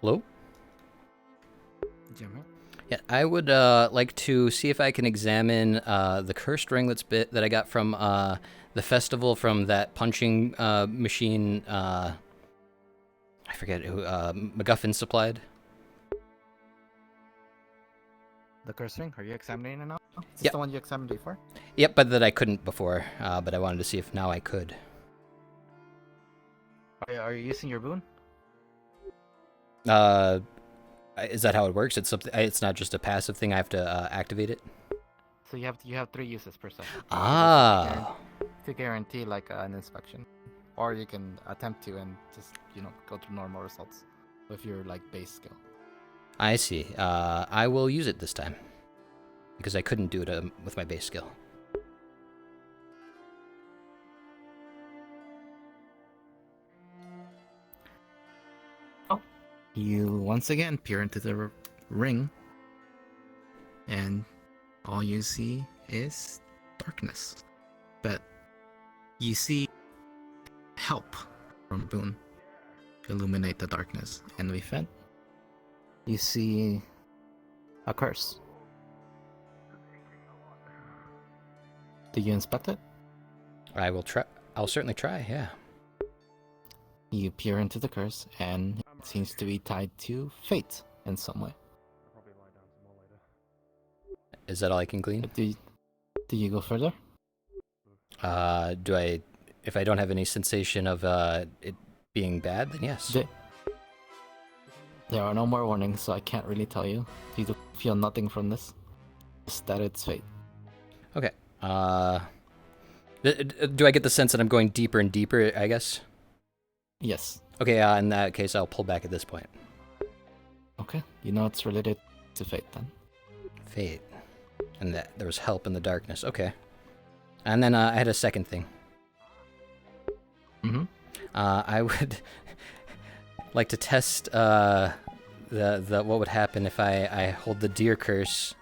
Hello? Jimmy? Yeah, I would like to see if I can examine the cursed ringlet's bit that I got from the festival from that punching machine. I forget who MacGuffin supplied. The curse ring? Are you examining it now? Is this Yep. the one you examined before? Yep, but that I couldn't before. But I wanted to see if now I could. Are you using your boon? Is that how it works? It's something. It's not just a passive thing. I have to activate it. So you have 3 uses per session. Ah. To guarantee like an inspection, or you can attempt to and just go to normal results with your like base skill. I see. I will use it this time because I couldn't do it with my base skill. You once again peer into the ring, and all you see is darkness. But you see help from Boone to illuminate the darkness, and with it, you see a curse. Do you inspect it? I will try. I'll certainly try. Yeah. You peer into the curse, and it seems to be tied to fate in some way. Is that all I can glean? Do you go further? Do I? If I don't have any sensation of it being bad, then yes. There are no more warnings, so I can't really tell you. You feel nothing from this. Just that it's fate. Okay. Do I get the sense that I'm going deeper and deeper, I guess? Yes. Okay, in that case, I'll pull back at this point. Okay. You know it's related to fate then. Fate. And that there was help in the darkness. Okay. And then I had a second thing. Mm-hmm. I would like to test the what would happen if I hold the deer curse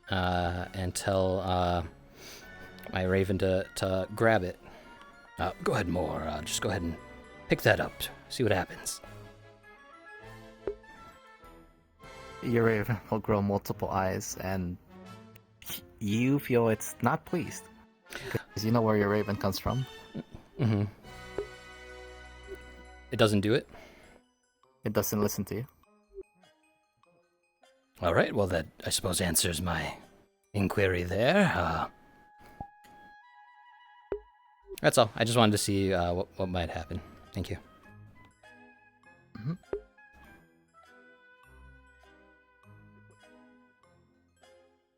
and tell my raven to grab it. Go ahead, Moore. Just go ahead and pick that up. See what happens. Your raven will grow multiple eyes, and you feel it's not pleased. Because you know where your raven comes from. Mm-hmm. It doesn't do it? It doesn't listen to you. All right, well, that, I suppose, answers my inquiry there. That's all. I just wanted to see what might happen. Thank you. Mm-hmm.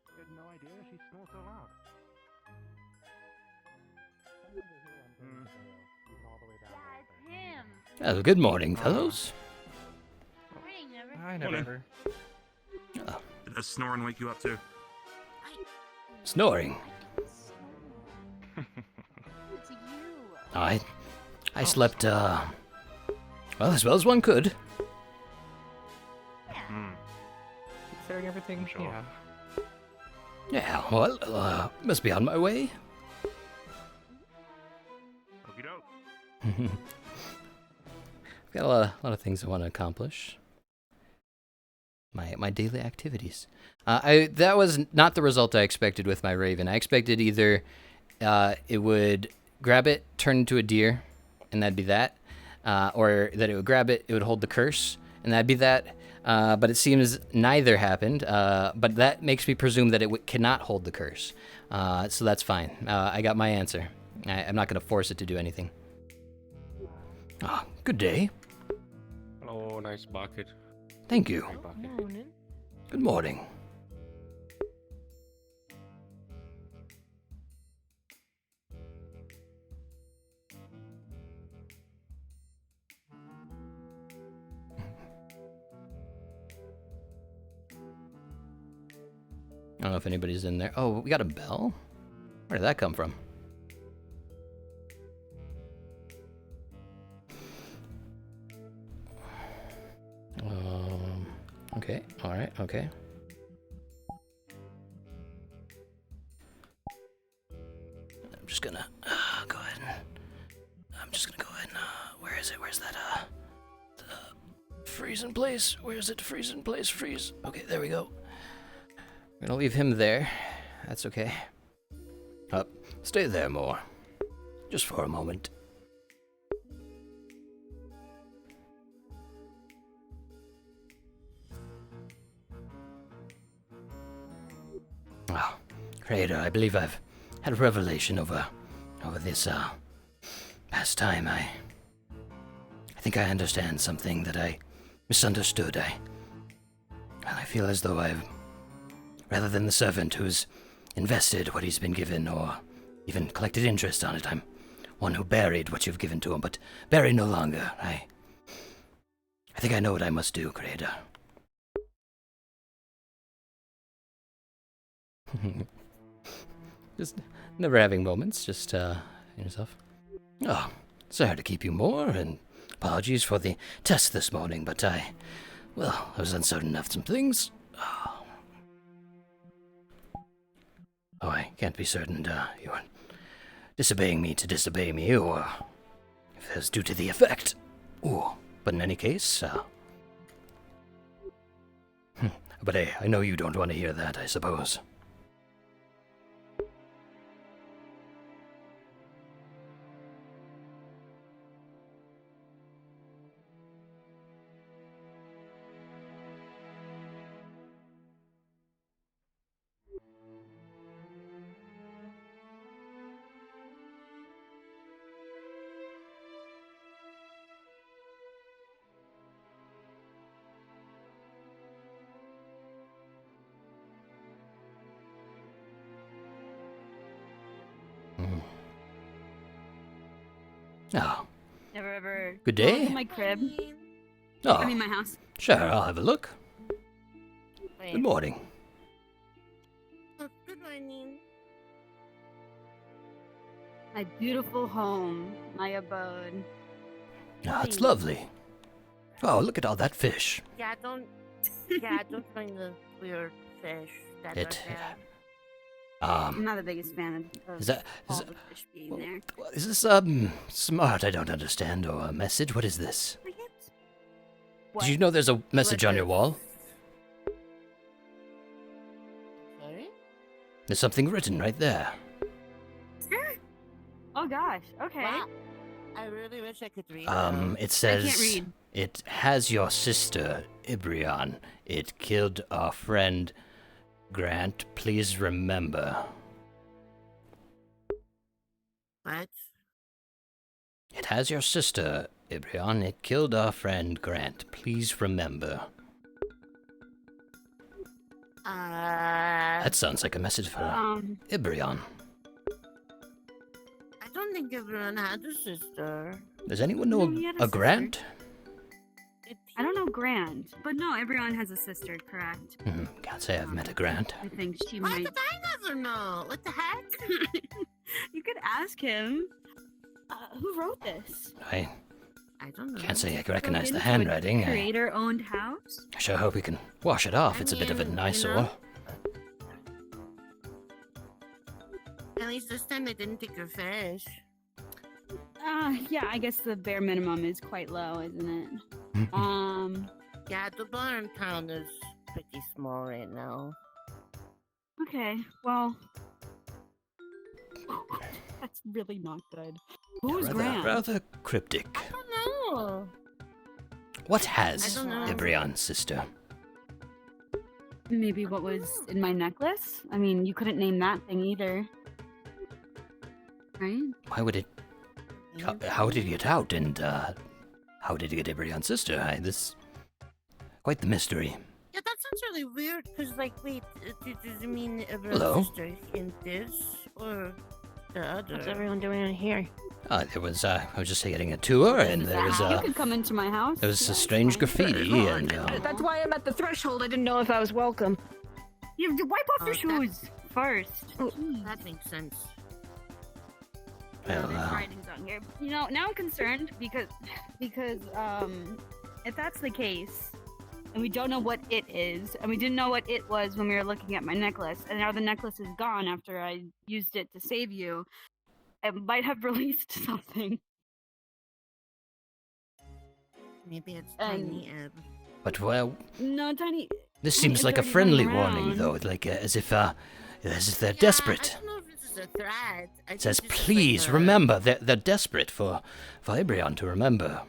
I had no idea she snored so loud. Yeah, it's him. Good morning, fellows. Morning, Never. Hi, Never. Did that snoring wake you up too? Snoring. It's you. I slept, well, as well as one could. Considering everything, Sure. yeah. Yeah, well, must be on my way. Okey doke. I've got a lot of things I want to accomplish. My daily activities. That was not the result I expected with my raven. I expected either it would grab it, turn into a deer, and that'd be that, or that it would grab it, it would hold the curse, and that'd be that. But it seems neither happened. But that makes me presume that it cannot hold the curse. So that's fine. I got my answer. I'm not going to force it to do anything. Good day. Oh, nice bucket. Thank you. Big bucket. Morning. Good morning. I don't know if anybody's in there. Oh, we got a bell? Where did that come from? Okay, alright, okay. I'm just gonna go ahead and... I'm just gonna go ahead and... where is it? Where's that, Freeze in place. Where is it? Freeze in place. Freeze. Okay, there we go. I'm gonna leave him there. That's okay. Stay there more. Just for a moment. Oh, Creator, I believe I've had a revelation over this, past time. I think I understand something that I misunderstood. I feel as though rather than the servant who's invested what he's been given or even collected interest on it, I'm one who buried what you've given to him, but bury no longer. I think I know what I must do, Creator. Just never having moments, just yourself. Oh, sorry to keep you more, and apologies for the test this morning, but I was uncertain of some things. Oh, I can't be certain you were disobeying me to disobey me, or if it was due to the effect. Oh, but in any case, but hey, I know you don't want to hear that, I suppose. Oh, Never ever. good day. Go to my crib. Oh, I mean, my house. sure, I'll have a look. Wait. Good morning. Good morning. My beautiful home, my abode. Oh, it's lovely. Oh, look at all that fish. Yeah, don't bring the weird fish that It- are there. I'm not the biggest fan of Is that all the fish being there. is this smart? I don't understand, or a message? What is this? What? Did you know there's a message on your wall? Sorry? There's something written right there. Oh gosh. Okay. Wow. I really wish I could read. though. It says read. it has your sister Ibrion. It killed our friend Grant. Please remember. What? It has your sister Ibrion. It killed our friend Grant. Please remember. That sounds like a message for Ibrion. I don't think everyone had a sister. Does anyone know No, he had a a sister. Grant? I don't know Grant, but no, everyone has a sister, correct? Can't say I've met a Grant. I think she Why might. did I never know? What the heck? You could ask him. Who wrote this? I I don't know. can't say I recognize the Broke into a handwriting. I Creator-owned house. sure hope we can wash it off. It's a bit of an mean, eyesore. At least this time they didn't take your fish. Yeah, I guess the bare minimum is quite low, isn't it? Yeah, the bar in town is pretty small right now. Okay, well. That's really not good. Who's Grant? rather cryptic. I don't know. What has I don't know. Ibrion's sister? Maybe what was in my necklace? I mean, you couldn't name that thing either. Right? Why would it? How did it get out? And how did it get Ibrion's sister? This quite the mystery. Yeah, that sounds really weird. Cause like, wait, does it mean Hello? everyone's sister in this or the other? What's everyone doing in here? There was I was just getting a tour, and there was You could come into my house. there was a strange graffiti, and That's why I'm at the threshold. I didn't know if I was welcome. You wipe off your Oh, that- shoes first. That makes sense. well, There's writings on here. You know, now I'm concerned because if that's the case, and we don't know what it is, and we didn't know what it was when we were looking at my necklace, and now the necklace is gone after I used it to save you, it might have released something. Maybe it's And- Tiny Eb. But well, No, Tiny. this Tiny seems Eb's like a already friendly running warning, around. though, like as if they're Yeah, desperate. I don't know if this is a threat. I It think says, this is please like a- remember. They're desperate for Ebrion to remember.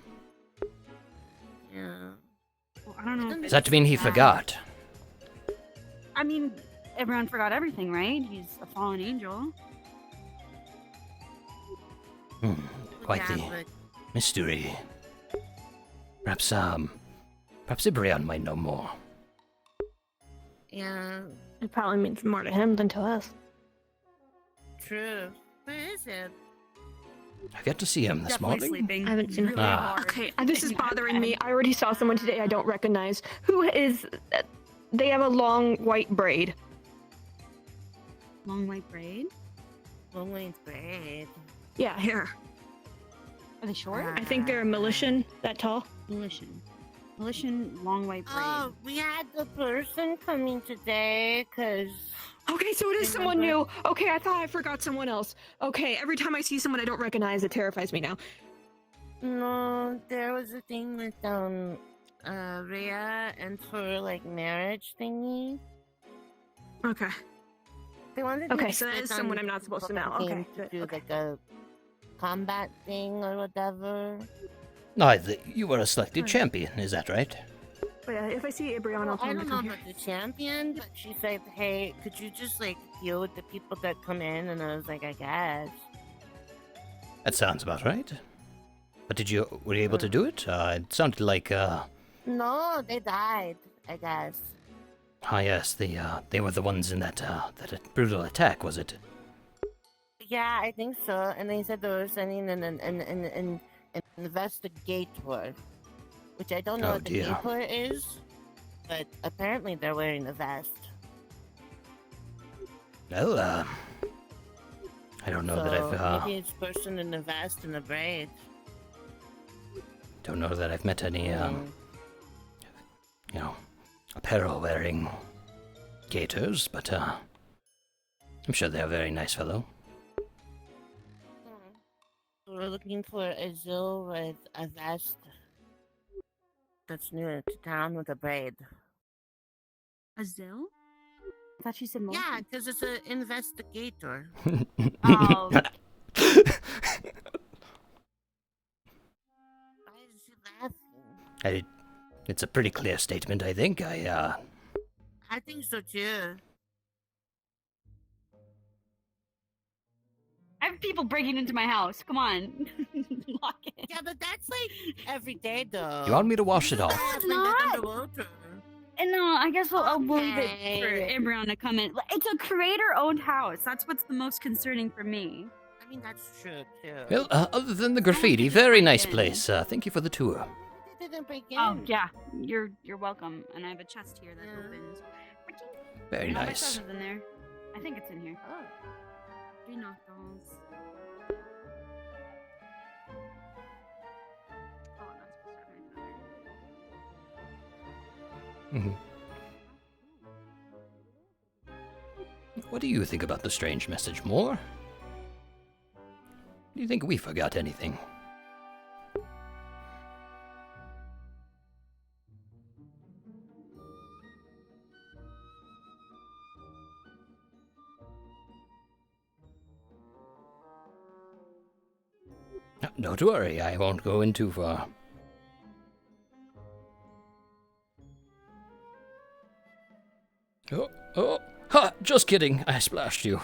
Yeah. Well, I don't know. if Does that it's mean he that. forgot? I mean, everyone forgot everything, right? He's a fallen angel. Quite Yeah, the but mystery. Perhaps Ebrion might know more. yeah, It probably means more to him than to us. true. Where is it? I've yet to see him this Definitely morning. sleeping. I haven't seen really Ah. hard. Okay, this is in that bothering me. bed. I already saw someone today I don't recognize. Who is... They have a long white braid. Long white braid. Lonely braid. Yeah, here. Are they short? I think they're a Militian, that tall. Militian. Militian, long white braid. Oh, we had the person coming today, cause Okay, so it is someone Remember? new. Okay, I thought I forgot someone else. Okay, every time I see someone I don't recognize, it terrifies me now. no, there was a thing with Rhea and her like marriage thingy. Okay. They wanted Okay, me so that to is sit someone on I'm not supposed to the know. team Okay, to good, do okay. like a combat thing or whatever. You were a selected champion, is that right? But yeah, if I see Ibrion, Well, I'll tell I him don't to know come here. about the champion, but she said, "Hey, could you just like deal with the people that come in?" And I was like, "I guess." That sounds about right. But were you able to do it? It sounded like, No, they died. I guess. yes, they were the ones in that brutal attack, was it? Yeah, I think so. And they said they were sending an investigator, which I don't know Oh, what the dear. gator is, but apparently they're wearing a vest. Well, I don't know that I've, maybe it's a person in a vest and a braid. don't know that I've met any, Mm. apparel-wearing gators, but, I'm sure they're a very nice fellow. We're looking for a Zil with a vest that's new to town with a braid. Azil? I thought you said Yeah, Militian. because it's an investigator. Oh, Why is she laughing? It's a pretty clear statement, I think. I think so too. I have people breaking into my house. Come on. Lock it. Yeah, but that's like every day though. You want me to wash it off? It's not. underwater. And no, I guess I'll leave it Okay. for Embryon to come in. It's a creator-owned house. That's what's the most concerning for me. I mean, that's true too. Well, other than the Someone graffiti, could just very break nice in. place. Thank you for the tour. They didn't break in. Oh yeah, you're welcome. And I have a chest here that Yeah. opens. Very All my nice. stuff is in there. I think it's in here. Oh. 3 knockballs. Oh, I'm not supposed to have anything Mhm. What do you think about the strange message, Moore? Do you think we forgot anything? Don't worry, I won't go in too far. Oh, ha! Just kidding, I splashed you.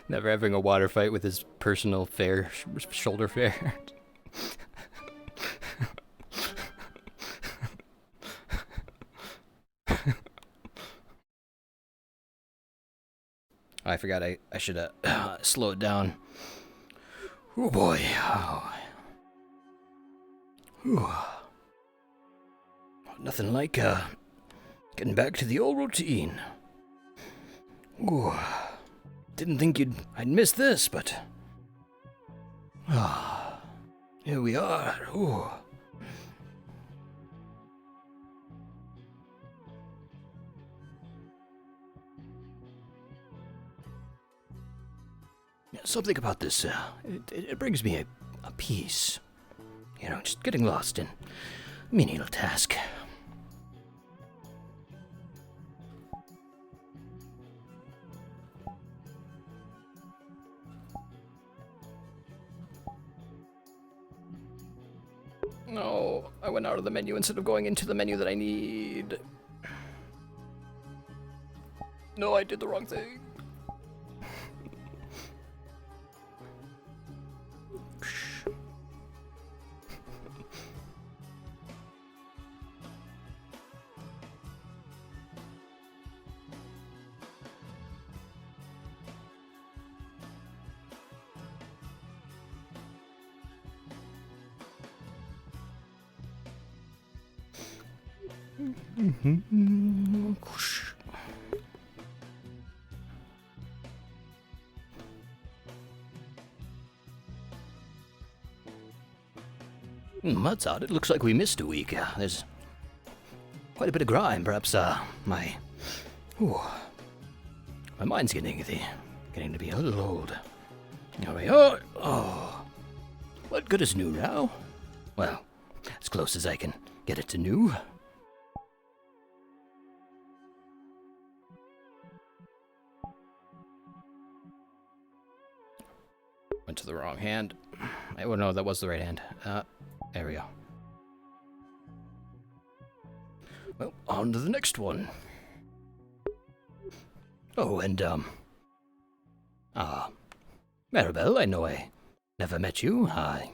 Never having a water fight with his personal shoulder fair. I forgot I should slow it down. Oh boy. Oh. Whew. Nothing like getting back to the old routine. Ooh. Didn't think I'd miss this, but here we are. Ooh. Yeah, something about this, it brings me a peace. You know, just getting lost in a menial task. No, I went out of the menu instead of going into the menu that I need. No, I did the wrong thing. That's odd. It looks like we missed a week. There's quite a bit of grime. Perhaps my mind's getting to be a little old. Oh, what good is new now? Well, as close as I can get it to new. Went to the wrong hand. Oh no, that was the right hand. There we go. Well, on to the next one. Oh, and Maribel, I know I never met you. I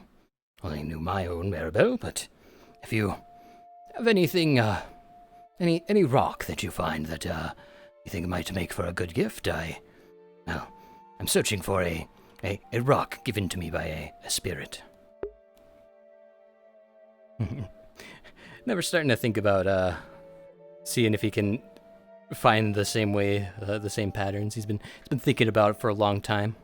only knew my own Maribel, but if you have anything, any rock that you find that you think might make for a good gift, I'm searching for a rock given to me by a spirit. Never starting to think about seeing if he can find the same way, the same patterns. He's been thinking about it for a long time.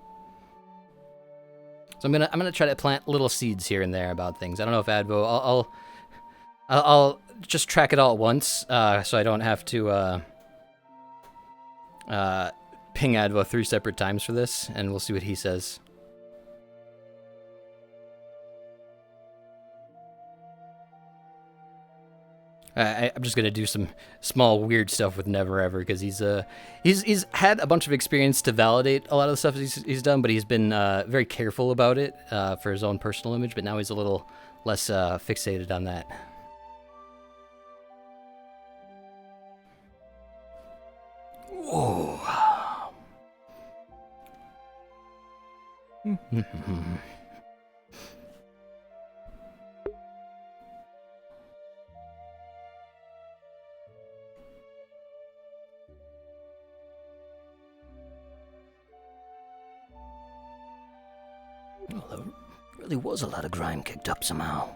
So I'm gonna try to plant little seeds here and there about things. I don't know if Advo. I'll just track it all at once, so I don't have to ping Advo 3 separate times for this, and we'll see what he says. I'm just gonna do some small weird stuff with Never Ever because he's had a bunch of experience to validate a lot of the stuff he's done, but he's been very careful about it for his own personal image. But now he's a little less fixated on that. Whoa. Well, there really was a lot of grime kicked up somehow.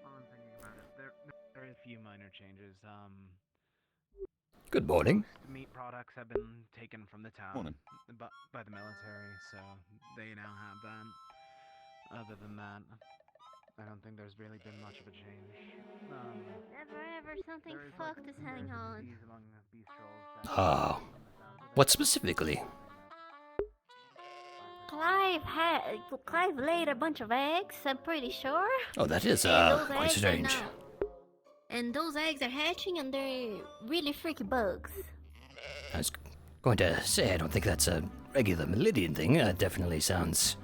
I'm thinking about it. There are a few minor changes. Good morning. Meat products have been taken from the town Morning. by the military, so they now have that. Other than that, I don't think there's really been much of a change. Never ever something There is fucked is hanging on. disease among the beast trolls that- What specifically? Clive laid a bunch of eggs, I'm pretty sure. Oh, that is And those quite eggs are strange. now- And those eggs are hatching and they're really freaky bugs. I was going to say, I don't think that's a regular Meridian thing. That definitely sounds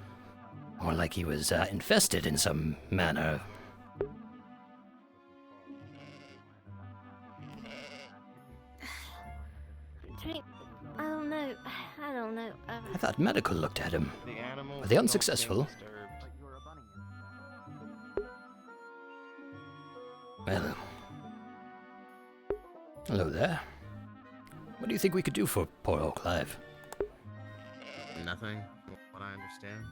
more like he was infested in some manner. I don't know. I thought medical looked at him. The animals Were they don't unsuccessful? seem disturbed. But you're a bunny. Well, hello there. What do you think we could do for poor old Clive? Nothing, from what I understand.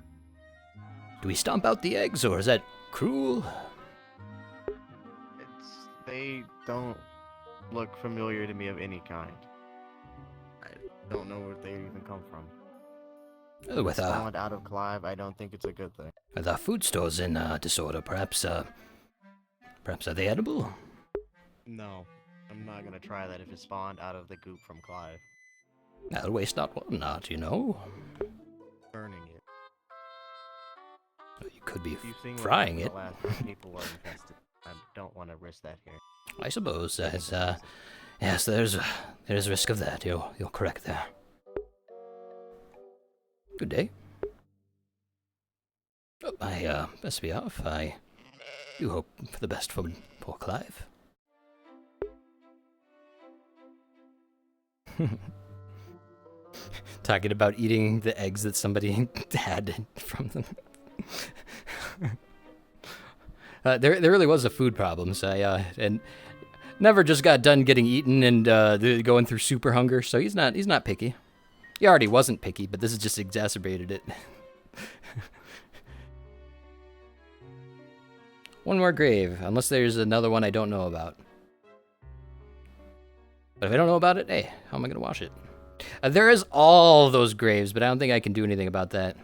Do we stomp out the eggs, or is that cruel? They don't look familiar to me of any kind. I don't know where they even come from. With Spawned out of Clive, I don't think it's a good thing. our food stores in disorder, perhaps are they edible? No, I'm not gonna try that if it spawned out of the goop from Clive. I'll waste not one not, you know. Burning it. You could be You've seen what frying happened it. the last time people were infested. I don't want to risk that here. I suppose yes, there's risk of that. You're correct there. Good day. Oh, I best be off. I do hope for the best for poor Clive. Talking about eating the eggs that somebody had from them. There really was a food problem. So and never just got done getting eaten and going through super hunger. So he's not picky. He already wasn't picky, but this has just exacerbated it. One more grave, unless there's another one I don't know about. But if I don't know about it, hey, how am I gonna wash it? There is all those graves, but I don't think I can do anything about that.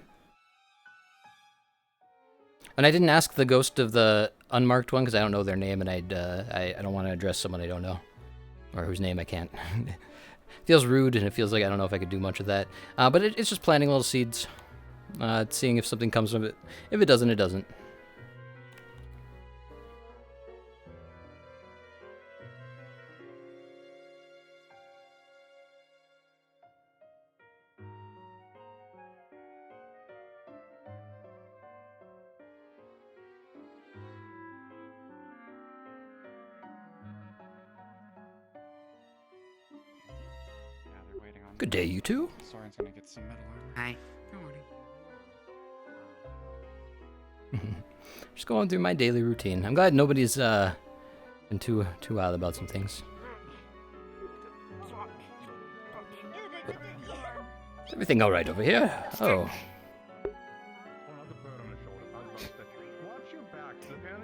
And I didn't ask the ghost of the unmarked one because I don't know their name, and I don't want to address someone I don't know, or whose name I can't. Feels rude, and it feels like I don't know if I could do much of that. But it's just planting little seeds, seeing if something comes from it. If it doesn't, it doesn't. Yeah, they're waiting on. Good day, you two. Soren's gonna get some metal armor. Hi. Good morning. Just going through my daily routine. I'm glad nobody's been too wild about some things. Is everything all right over here? Oh.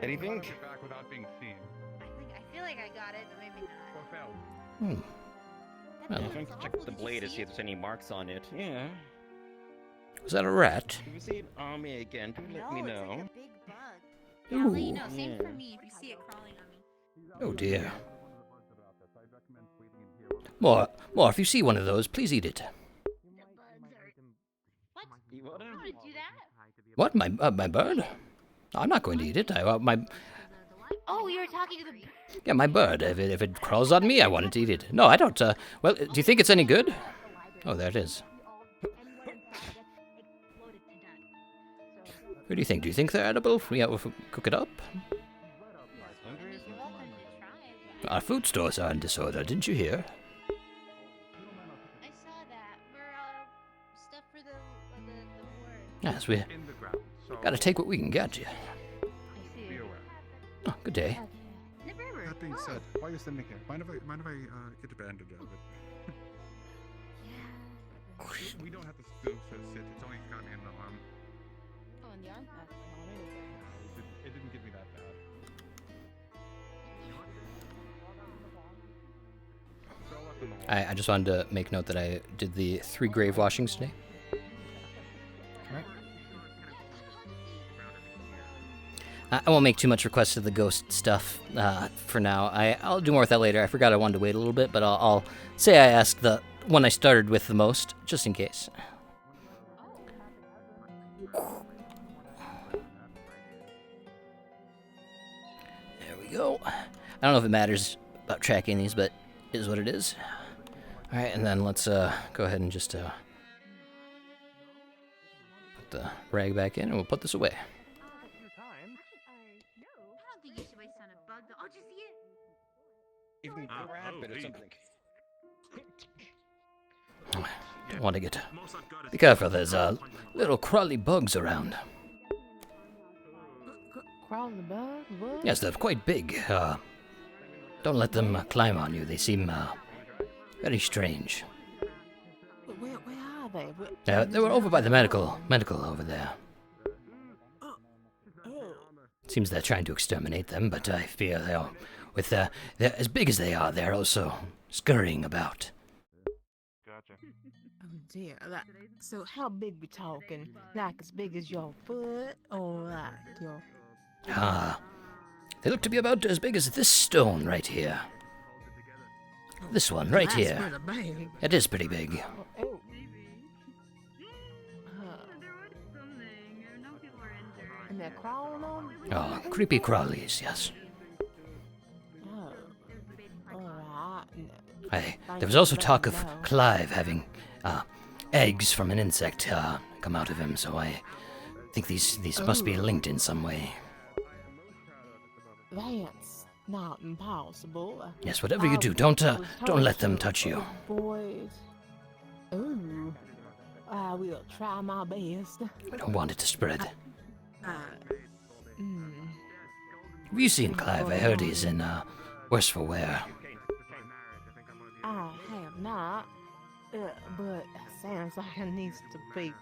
Anything? I feel like I got it, but maybe not. Hmm. That'd Well. be I'm going to check the blade to see if there's any marks on it. Yeah. Was that a rat? If you see it on me again, do let me No, know. it's like a big bug. Yeah, I'll let you Ooh. know. Same Yeah. for me if you see it crawling on me. Oh dear. More, if you see one of those, please eat it. The bugs are. What? You want You him? want to do that? What? My bird? I'm not going to eat it. My Oh, you were talking to the. yeah, my bird. If it crawls on me, I want it to eat it. No, I don't. Well, do you think it's any good? Oh, there it is. What do you think? Do you think they're edible? Yeah, if we cook it up. You're welcome to try. Our food stores are in disorder. Didn't you hear? I saw that. We're stuff for the ward. Yes, we In the ground. So gotta take what we can get you. I see. be aware. Oh, good day. Never ever. That being said, while you're standing here, mind if I get a bandage out of it? Yeah. We don't have to sit. It's only got me in the arm. Oh, in the arm? It didn't get me that bad. Throw up in the wall. I just wanted to make note that I did the 3 grave washings today. I won't make too much requests of the ghost stuff for now. I'll do more with that later. I forgot I wanted to wait a little bit, but I'll say I asked the one I started with the most, just in case. There we go. I don't know if it matters about tracking these, but it is what it is. All right, and then let's go ahead and just put the rag back in, and we'll put this away. I don't think you should waste on a bug though. Oh, did you see it? Even grab it or hey. something. Don't want to get. Most I've got is Be careful. There's little crawly bugs around. Crawling the bug? What? Yes, they're quite big. Don't let them climb on you. They seem very strange. Where are they? They were over by the medical over there. Oh. Seems they're trying to exterminate them, but I fear they're with they're as big as they are, they're also scurrying about. Gotcha. Oh dear. So how big we talking? Like as big as your foot, or like your? Ah, they look to be about as big as this stone right here. This one right That's here. pretty big. It is pretty big. Oh. There was something. I know people are injured. And they're crawling on? Oh, creepy crawlies, yes. Oh. Alright. There was also talk of Clive having eggs from an insect come out of him, so I think these must be linked in some way. That's not impossible. Yes, whatever you do, don't let them touch you. Boys. Ooh. I will try my best. We don't want it to spread. Mm. Have you seen Clive? I heard he's in worse for wear. I have not, but it sounds like it needs to be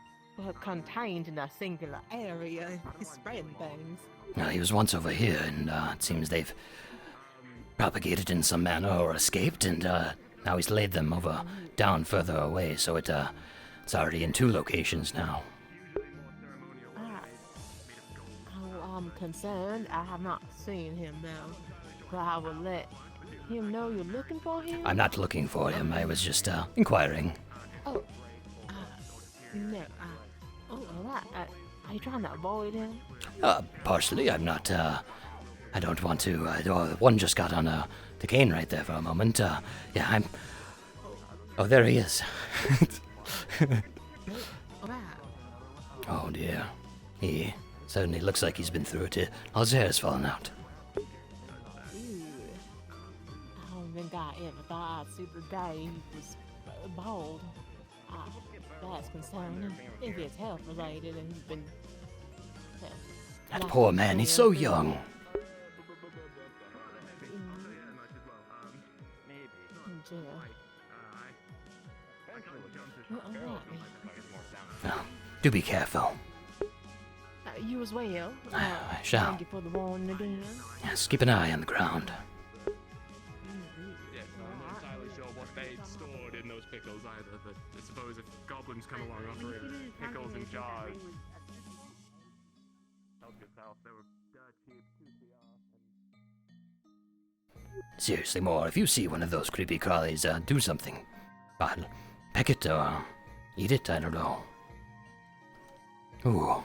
contained in a singular area. He's spreading things. Well, he was once over here, and it seems they've propagated in some manner or escaped, and now he's laid them down further away, so it's already in 2 locations now. I'm concerned. I have not seen him now, but I will let him know you're looking for him. I'm not looking for him. I was just inquiring. Oh, no. Oh, alright. Are you trying to avoid him? Partially. I'm not. I don't want to. One just got on the cane right there for a moment. Yeah, I'm. Oh, there he is. Oh dear. He certainly looks like he's been through it. All his hair's fallen out. Ooh. I don't think I ever thought I'd see the day he was bald. That's concerning. If it's health related and he's been. That poor man, he's so young. Oh, do be careful. You as well. I shall. Thank you for the warning again. Yes, keep an eye on the ground. Yeah, I'm not entirely sure what they stored in those pickles either, but I suppose if goblins come along offering pickles in jars. Help yourself, they were dirt cheap, 2 CR. Seriously, more, if you see one of those creepy crawlies, do something. Peck it or eat it, I don't know. Ooh.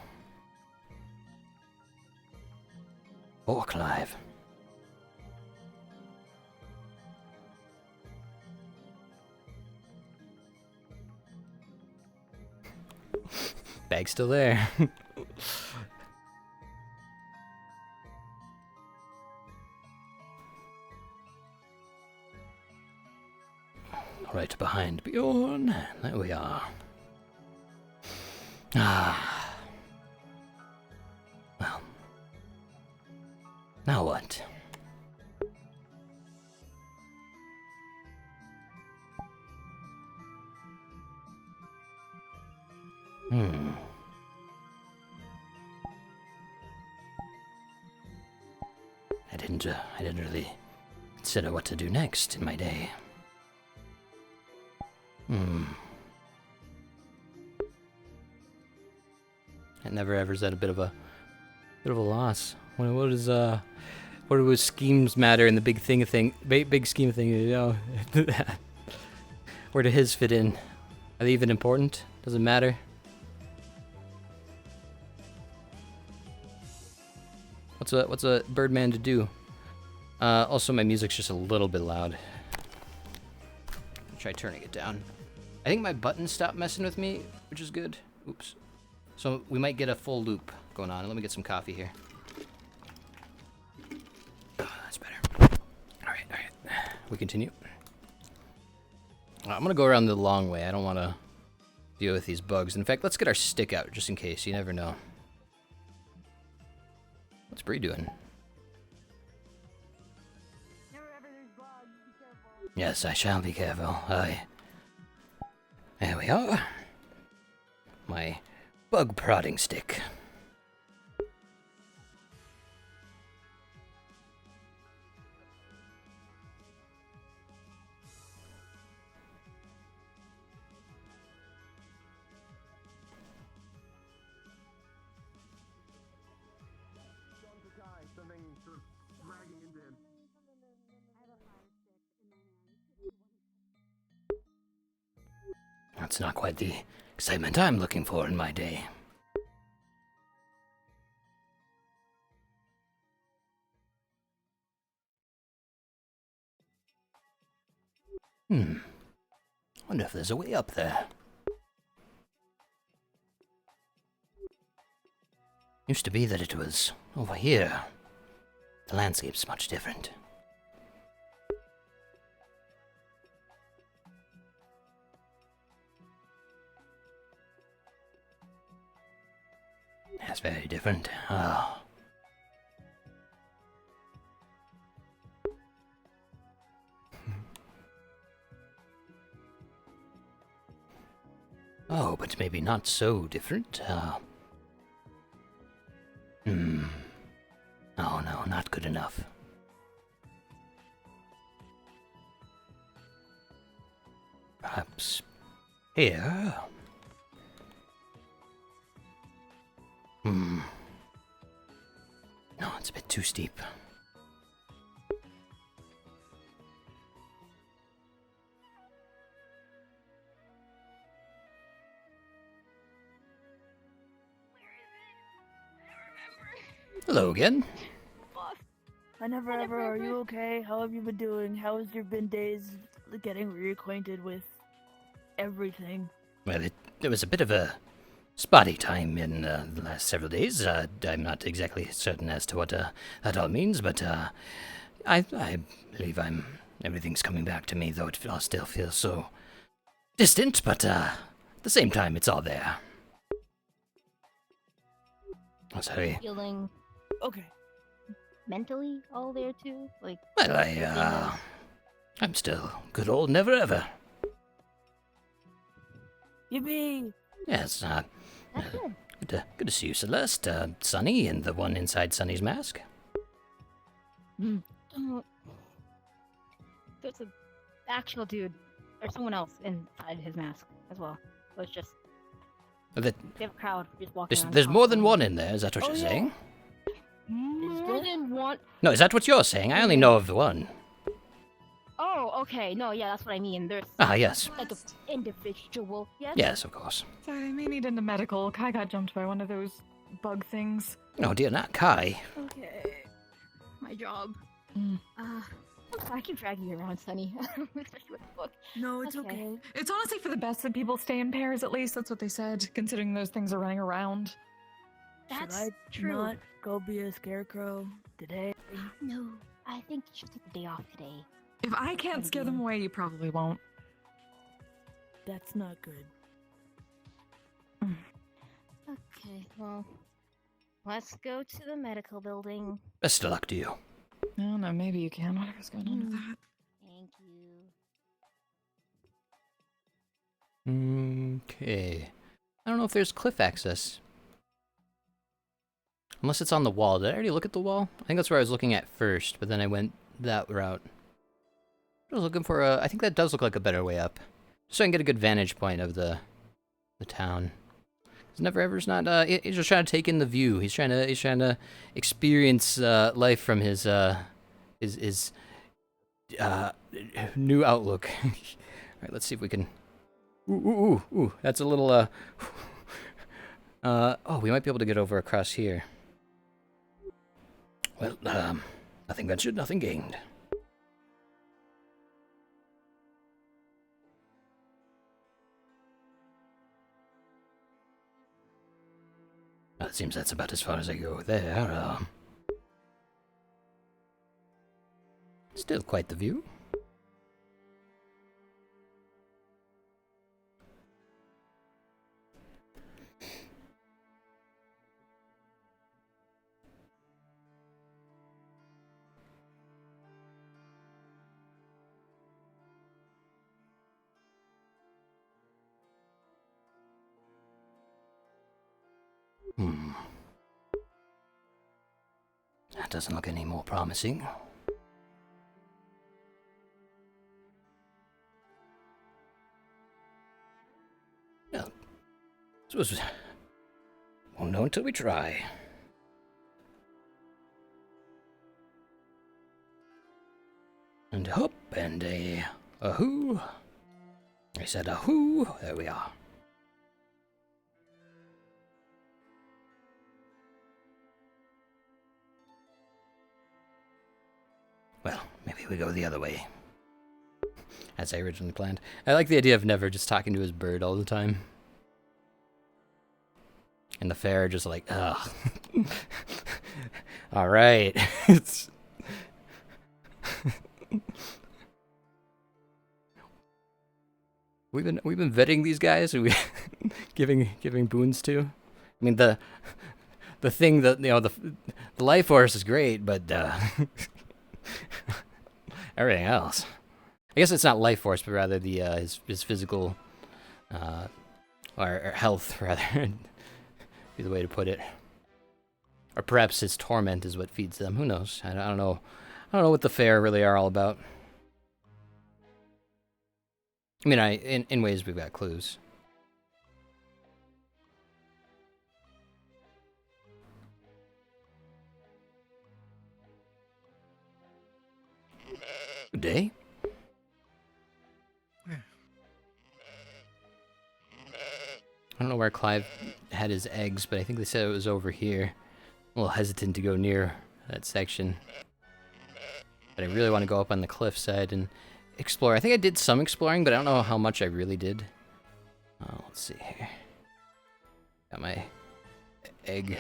Poor Clive. Bag's still there. Right behind Bjorn. There we are. Ah. Well. Now what? I didn't really consider what to do next in my day. That never ever is at a bit of a loss. What do schemes matter in the big scheme of thing? You know, where do his fit in? Are they even important? Does it matter? What's a birdman to do? Also, my music's just a little bit loud. Try turning it down. I think my buttons stopped messing with me, which is good. Oops. So we might get a full loop going on. Let me get some coffee here. Oh, that's better. All right. We continue. I'm gonna go around the long way. I don't want to deal with these bugs. In fact, let's get our stick out just in case. You never know. What's Bree doing? Yes, I shall be careful. There we are. My bug prodding stick. it's not quite the excitement I'm looking for in my day. Wonder if there's a way up there. Used to be that it was over here. The landscape's much different. That's very different. Oh. Oh, but maybe not so different. Oh no, not good enough. Perhaps here? No, it's a bit too steep. Hello again. I never ever, are you okay? How have you been doing? How has your been days getting reacquainted with everything? Well, it was a bit of a spotty time in the last several days. I'm not exactly certain as to what that all means, but I believe everything's coming back to me, though it still feels so distant, but at the same time, it's all there. Oh, sorry. Feeling Okay. mentally all there too? Like, Well, I'm still good old never ever. Yippee! Yes, that's good. good to see you, Celeste, Sunny, and the one inside Sunny's mask. There's an actual dude, or someone else inside his mask as well. So it's just, That, they have a crowd just walking around. there's more than one in there, is that what you're saying? More than one? No, is that what you're saying? I only know of the one. Oh, okay. No, yeah, that's what I mean. There's Yes. like an individual. Yes? Yes, of course. Sorry, I may need into medical. Kai got jumped by one of those bug things. Oh dear, not Kai. Okay. My job. I'm sorry, I keep dragging you around, Sunny. Especially with the book. No, it's okay. It's honestly for the best that people stay in pairs, at least. That's what they said, considering those things are running around. That's Should I true. not go be a scarecrow today? No, I think you should take the day off today. If I can't scare them away, you probably won't. That's not good. Okay, well, let's go to the medical building. Best of luck to you. I don't know, maybe you can. Whatever's going on with that. Thank you. Okay. I don't know if there's cliff access. Unless it's on the wall. Did I already look at the wall? I think that's where I was looking at first, but then I went that route. I was looking for I think that does look like a better way up. Just so I can get a good vantage point of the town. Because Never Ever's not, he's just trying to take in the view. He's trying to experience life from his new outlook. Alright, let's see if we can... Ooh, that's a little, oh, we might be able to get over across here. Well, nothing ventured, nothing gained. Well, it seems that's about as far as I go there. Still quite the view. That doesn't look any more promising. Well, suppose won't know until we try. And hop and a who. I said, ahoo! There we are. Well, maybe we go the other way. As I originally planned. I like the idea of Never just talking to his bird all the time. And the fair just like, ugh. Alright. It's... We've been vetting these guys who we giving boons to. I mean the thing that the life force is great, but everything else. I guess it's not life force, but rather the his physical or health rather be the way to put it. Or perhaps his torment is what feeds them. Who knows? I don't know. I don't know what the fair really are all about. I mean, in ways we've got clues. Good day. I don't know where Clive had his eggs, but I think they said it was over here. I'm a little hesitant to go near that section. But I really want to go up on the cliffside and explore. I think I did some exploring, but I don't know how much I really did. Let's see here. Got my egg,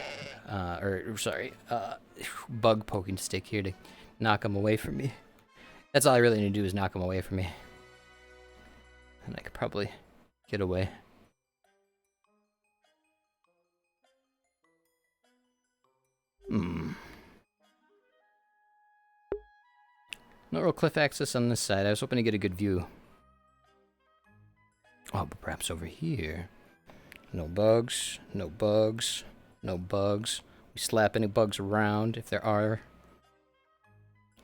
bug poking stick here to knock them away from me. That's all I really need to do is knock them away from me. And I could probably get away. No real cliff access on this side. I was hoping to get a good view. Oh, but perhaps over here. No bugs, no bugs, no bugs. We slap any bugs around if there are.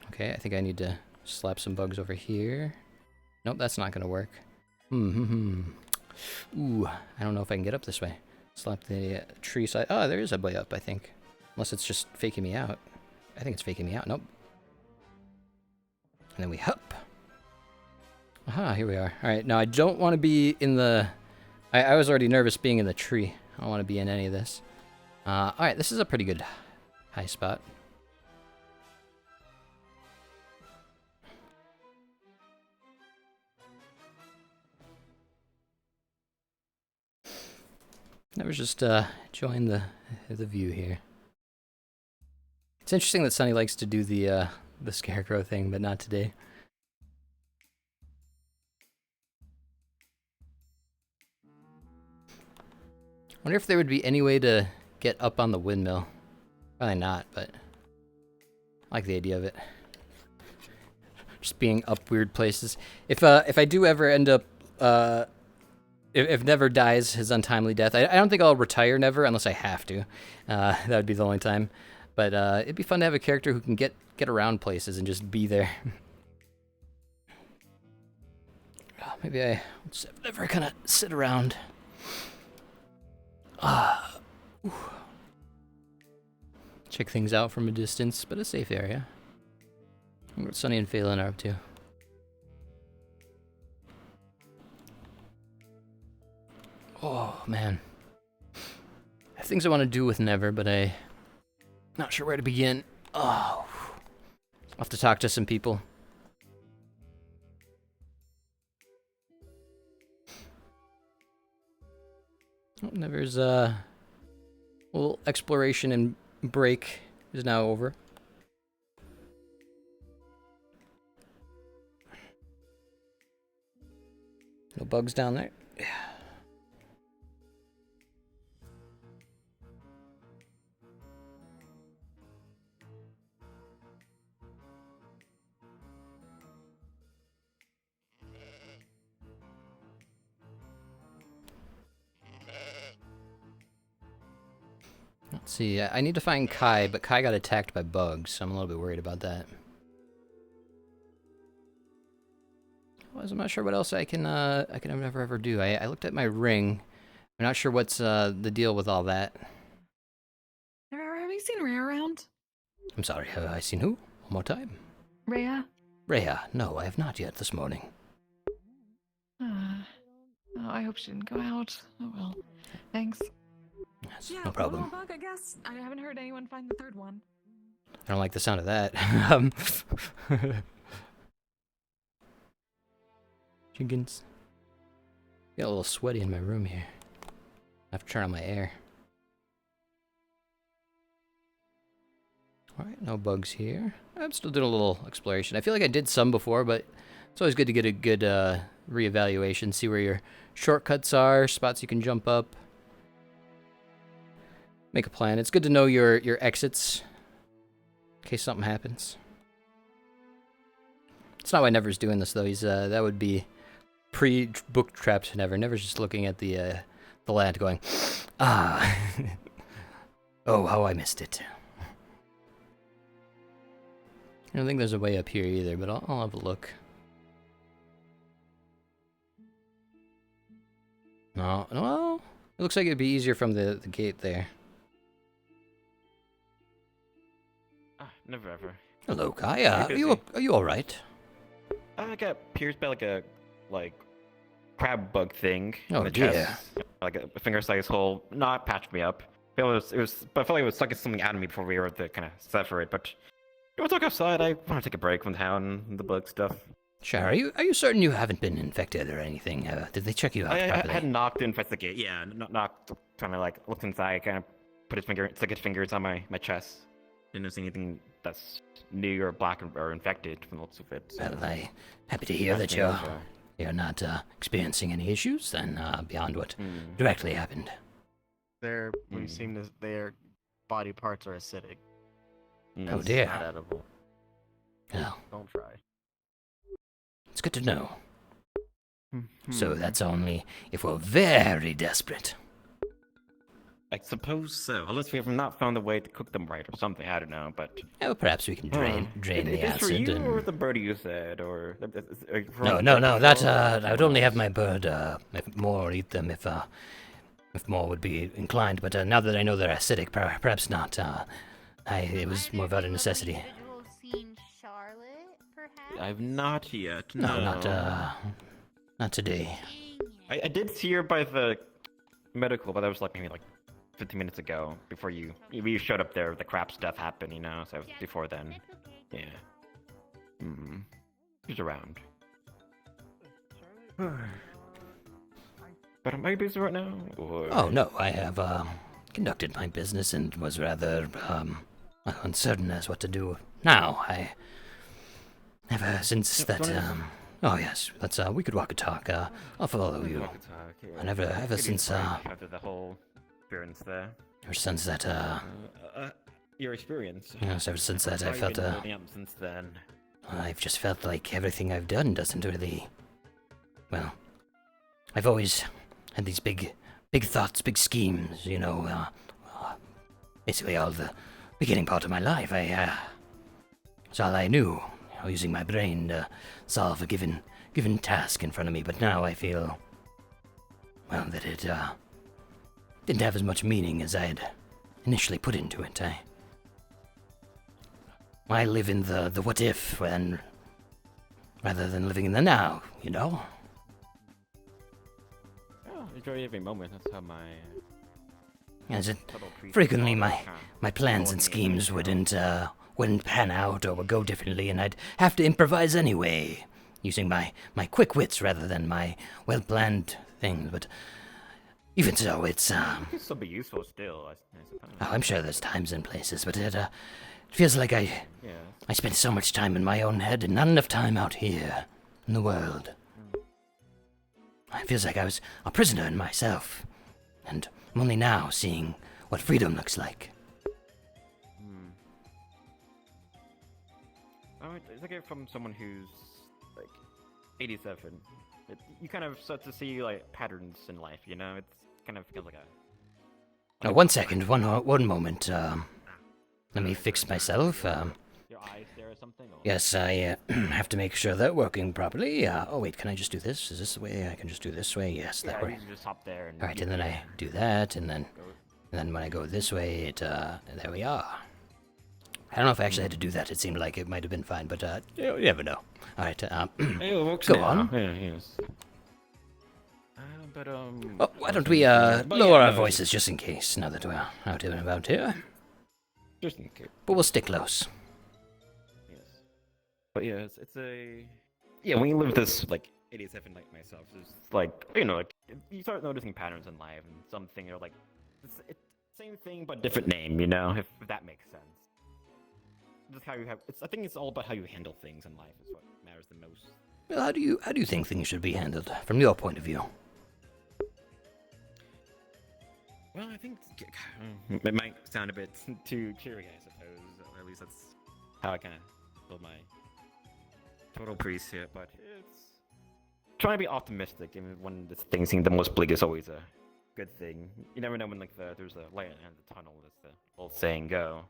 Okay, I think I need to slap some bugs over here. Nope, that's not gonna work. Ooh, I don't know if I can get up this way. Slap the tree side. Oh, there is a way up, I think. Unless it's just faking me out. I think it's faking me out. Nope. And then we hop. Aha, here we are. Alright, now I don't want to be in the... I was already nervous being in the tree. I don't want to be in any of this. Alright, this is a pretty good high spot. Never just join the view here. It's interesting that Sunny likes to do the scarecrow thing, but not today. Wonder if there would be any way to get up on the windmill. Probably not, but I like the idea of it. Just being up weird places. If I do ever end up if Never dies his untimely death, I don't think I'll retire Never unless I have to. That would be the only time. But it'd be fun to have a character who can get around places and just be there. Maybe I just never kind of sit around. Check things out from a distance, but a safe area. I wonder what Sunny and Phelan are up to. Oh, man. I have things I want to do with Never, but I'm not sure where to begin. Oh. I'll have to talk to some people. Oh, Never's little exploration and break is now over. No bugs down there. Yeah. Let's see, I need to find Kai, but Kai got attacked by bugs, so I'm a little bit worried about that. I'm not sure what else I can never ever do. I looked at my ring. I'm not sure what's the deal with all that. Have you seen Rhea around? I'm sorry, have I seen who? One more Rhea? Rhea, no, I have not yet this morning. Oh, I hope she didn't go out. Oh well. Thanks. Yes, Yeah, no problem. one more bug, I guess. I haven't heard anyone find the third one. I don't like the sound of that. Jenkins. Got a little sweaty in my room here. I have to turn on my air. Alright, no bugs here. I'm still doing a little exploration. I feel like I did some before, but it's always good to get a good reevaluation, see where your shortcuts are, spots you can jump up. Make a plan. It's good to know your exits in case something happens. It's not why Never's doing this though. He's that would be pre-book trapped Never. Never's just looking at the land going, ah, oh, how I missed it. I don't think there's a way up here either, but I'll have a look. No, well, it looks like it'd be easier from the gate there. Never ever. Hello, Kai. Are you all right? I got pierced by like a crab bug thing Oh, in the dear. chest, like a finger-sized hole. Not patched me up. But I felt like it was sucking something out of me before we were to kind of separate. But you want to talk outside? I want to take a break from town and the bug stuff. Sure. Are you certain you haven't been infected or anything? Did they check you out I properly? had knocked to investigate. Yeah, knocked. Kind of like looked inside, kind of put stuck his fingers on my chest. Didn't notice anything that's new or black or infected from the looks of it. So. Well, I'm happy to hear that you're not experiencing any issues then beyond what directly happened. Their body parts are acidic. Oh That's dear. not edible. Well, Don't try. it's good to know. So that's only if we're very desperate. I suppose so, unless we have not found a way to cook them right or something. I don't know, but Oh, perhaps we can drain the Is it for acid. you And... or the birdie you said, or No. That I would only have my bird if more eat them if more would be inclined. But now that I know they're acidic, perhaps not. It was more about a necessity. Seen Charlotte, perhaps? I've not yet. No, not today. I did see her by the medical, but that was maybe 15 minutes ago. Before you showed up there, the crap stuff happened, you know. So before then, yeah. She's around. But am I busy right now? Or... Oh no, I have conducted my business and was rather uncertain as what to do now. Ever since that oh yes, we could walk and talk. I'll follow you. And ever since after the whole experience there. Ever since that your experience. Yes, ever since that I felt since then. I've just felt like everything I've done doesn't really. Well, I've always had these big thoughts, big schemes. You know, basically all the beginning part of my life. It's all I knew. Using my brain to solve a given task in front of me. But now I feel, well, that it didn't have as much meaning as I had initially put into it. I live in the what if rather than living in the now, you know? Oh, enjoy every moment. That's how my... As it frequently my plans and schemes wouldn't pan out or would go differently, and I'd have to improvise anyway, using my quick wits rather than my well-planned things. But even so, it's It can still be useful still, I suppose. oh, I'm sure there's times and places, but it feels like I spent so much time in my own head and not enough time out here in the world. It feels like I was a prisoner in myself, and I'm only now seeing what freedom looks like. It's like it from someone who's 87. You kind of start to see patterns in life, you know. It's kind of feels like a. 1 second, one moment. Let me fix myself. Your eyes there or something? Or... Yes, I have to make sure they're working properly. Oh wait, can I just do this? Is this the way I can just do this way? Yes, that way. You just hop there and. All right, and then I do that, and then when I go this way, there we are. I don't know if I actually had to do that. It seemed like it might have been fine, but you never know. All right, it works go now. on. Yeah, yes. Well, why don't we lower our voices just in case, now that we're out and about here. Just in case. But we'll stick close. Yes. But yeah, it's a... Yeah, when you live this, like, 87 like myself, it's like, you know, like, you start noticing patterns in life, and something, you're like, it's same thing, but different name, you know, if that makes sense. Just how you have... I think it's all about how you handle things in life is what matters the most. Well, how do you think things should be handled, from your point of view? Well, I think it might sound a bit too cheery, I suppose. Or at least that's how I kind of build my total priest here. But it's trying to be optimistic, even when this thing seems the most bleak is always a good thing. You never know when like there's a light at the end of the tunnel, as the old saying go.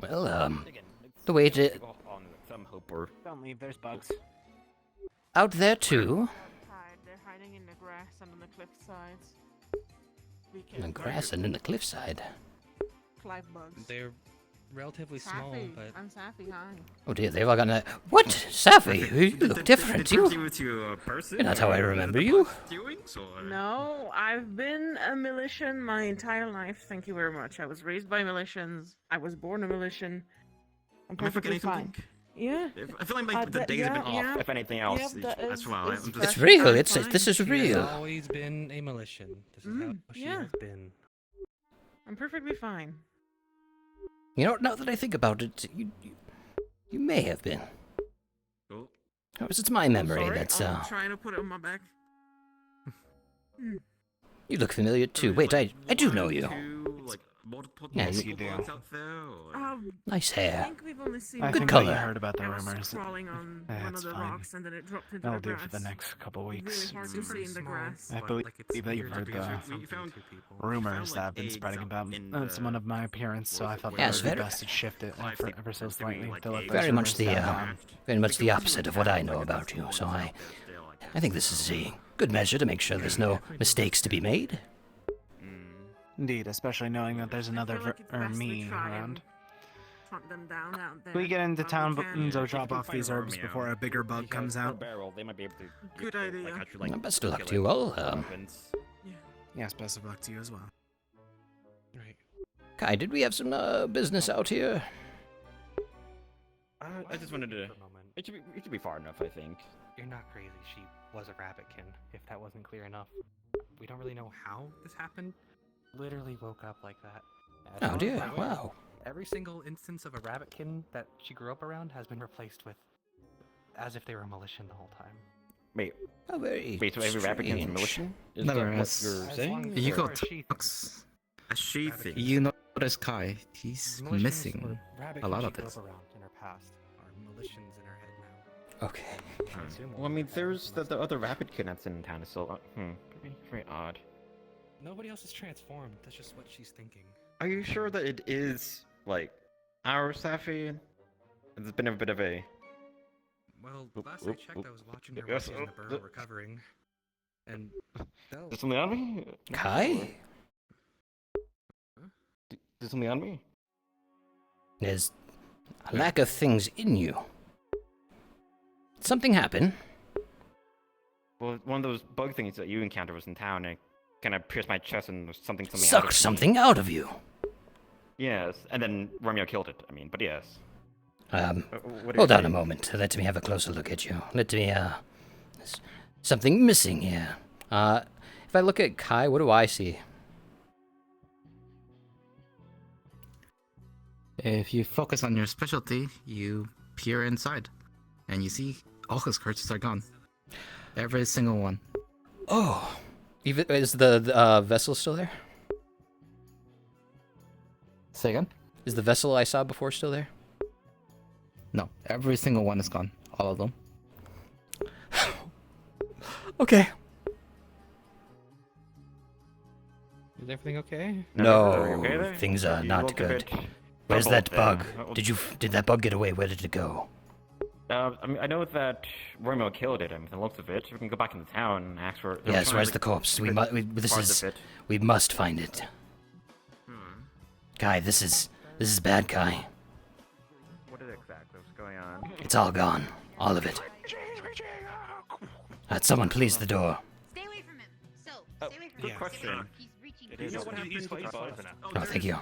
But, Well, again, the way to on some hope or Don't leave, there's bugs. out there too. They're hiding in the grass and on the cliff sides. In the grass and in the cliffside. Clive bugs. They're relatively small, Safi, but I'm Safi, hi. Oh dear, they've all gotten a... What? Safi? You look different. you to a person. You're not how I remember you. No, I've been a Militian my entire life, thank you very much. I was raised by Militians. I was born a Militian. I'm Am I perfectly forgetting fine. something? Yeah. I feel like the days have been off, if anything else, as well. It's real. This is she's real. always been a Militian. This is how she yeah. has been. I'm perfectly fine. You know, now that I think about it, you may have been. Oh. Or it's my memory Sorry, that's, I'm trying to put it on my back. You look familiar too. Wait, I do know you. Yeah, you do. Nice hair. I think we've only seen I Good think color. that you heard about the I was rumors. crawling on Yeah, one it's of the fine. rocks and then it dropped into That'll the do grass. for the next couple weeks. Really hard to see in the grass. I believe that you've heard the rumors that have been spreading about someone of my appearance, so I thought Yes, that would be very- best to shift it ever so slightly to let those Very much rumors the, die down. very much the opposite of what I know about you. So I think this is a good measure to make sure there's no mistakes to be made. Indeed, especially knowing that there's another me around. We get into town and go drop off these herbs before a bigger bug comes out. They might be able to Good idea. Well, best of luck to you all. Yes, best of luck to you as well. Right. Kai, did we have some business out here? I just wanted to... It should be far enough, I think. You're not crazy. She was a rabbitkin, if that wasn't clear enough. We don't really know how this happened. Literally woke up like that. Oh dear, wow. Every single instance of a rabbitkin that she grew up around has been replaced with as if they were a Militian the whole time. Wait. Oh, very Wait, so every rabbitkin's a strange. Militian? Is Never that what has. you're As saying? long as You they're go a she talks. A she thing. You notice Kai. He's Militians missing or a lot rabbitkin of she grew this. up around in her past are Militians in her head now. Okay. Well, I mean, there's the other rabbitkin that's in town is still... very odd. Nobody else is transformed. That's just what she's thinking. Are you sure that it is, like, our Safi? It's been a bit of a... Well, last I oop, checked, oop. I was watching her Yes, while she was in the burrow recovering. And that Is something on me? Kai? Is something on me? There's a lack of things in you. Did something happen? Well, one of those bug things that you encountered was in town, and it kind of pierced my chest and there's something out Sucked of me. something out of you. Yes, and then Romeo killed it, I mean, but yes. What are you Hold on a saying? moment. Let me have a closer look at you. Let me, there's something missing here. If I look at Kai, what do I see? If you focus on your specialty, you peer inside, and you see all his curses are gone. Every single one. Oh, even is the vessel still there? Say again? Is the vessel I saw before still there? No, every single one is gone. All of them. Okay. Is everything okay? No, things are not good. Where's that bug? Did that bug get away? Where did it go? I mean, I know that Romeo killed it. I mean, from the looks of it, we can go back into town and ask for. Yes, where's the corpse? We must find it. Kai, this is bad, Kai. What is exactly what's going on? It's all gone, all of it. Someone please the door. Quick question. Do you know what happened to the bugs? Oh, thank you.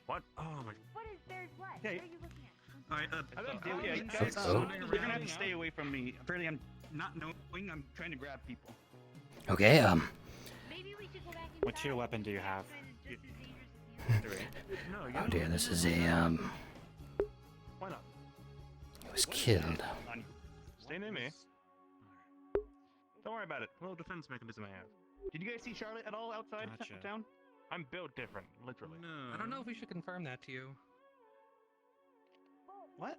What? Oh my. What is there's what? Yeah. What are you looking at? Alright, Yeah, you guys, Oh. you're gonna have to stay away from me. Apparently, I'm not knowing. I'm trying to grab people. Okay, Maybe we should go back What tier weapon do you have? oh dear, this is a, Why not? it was killed. Stay near me. Don't worry about it. A little defense mechanism I have. Did you guys see Charlotte at all outside Gotcha. of town? I'm built different, literally. No. I don't know if we should confirm that to you. What?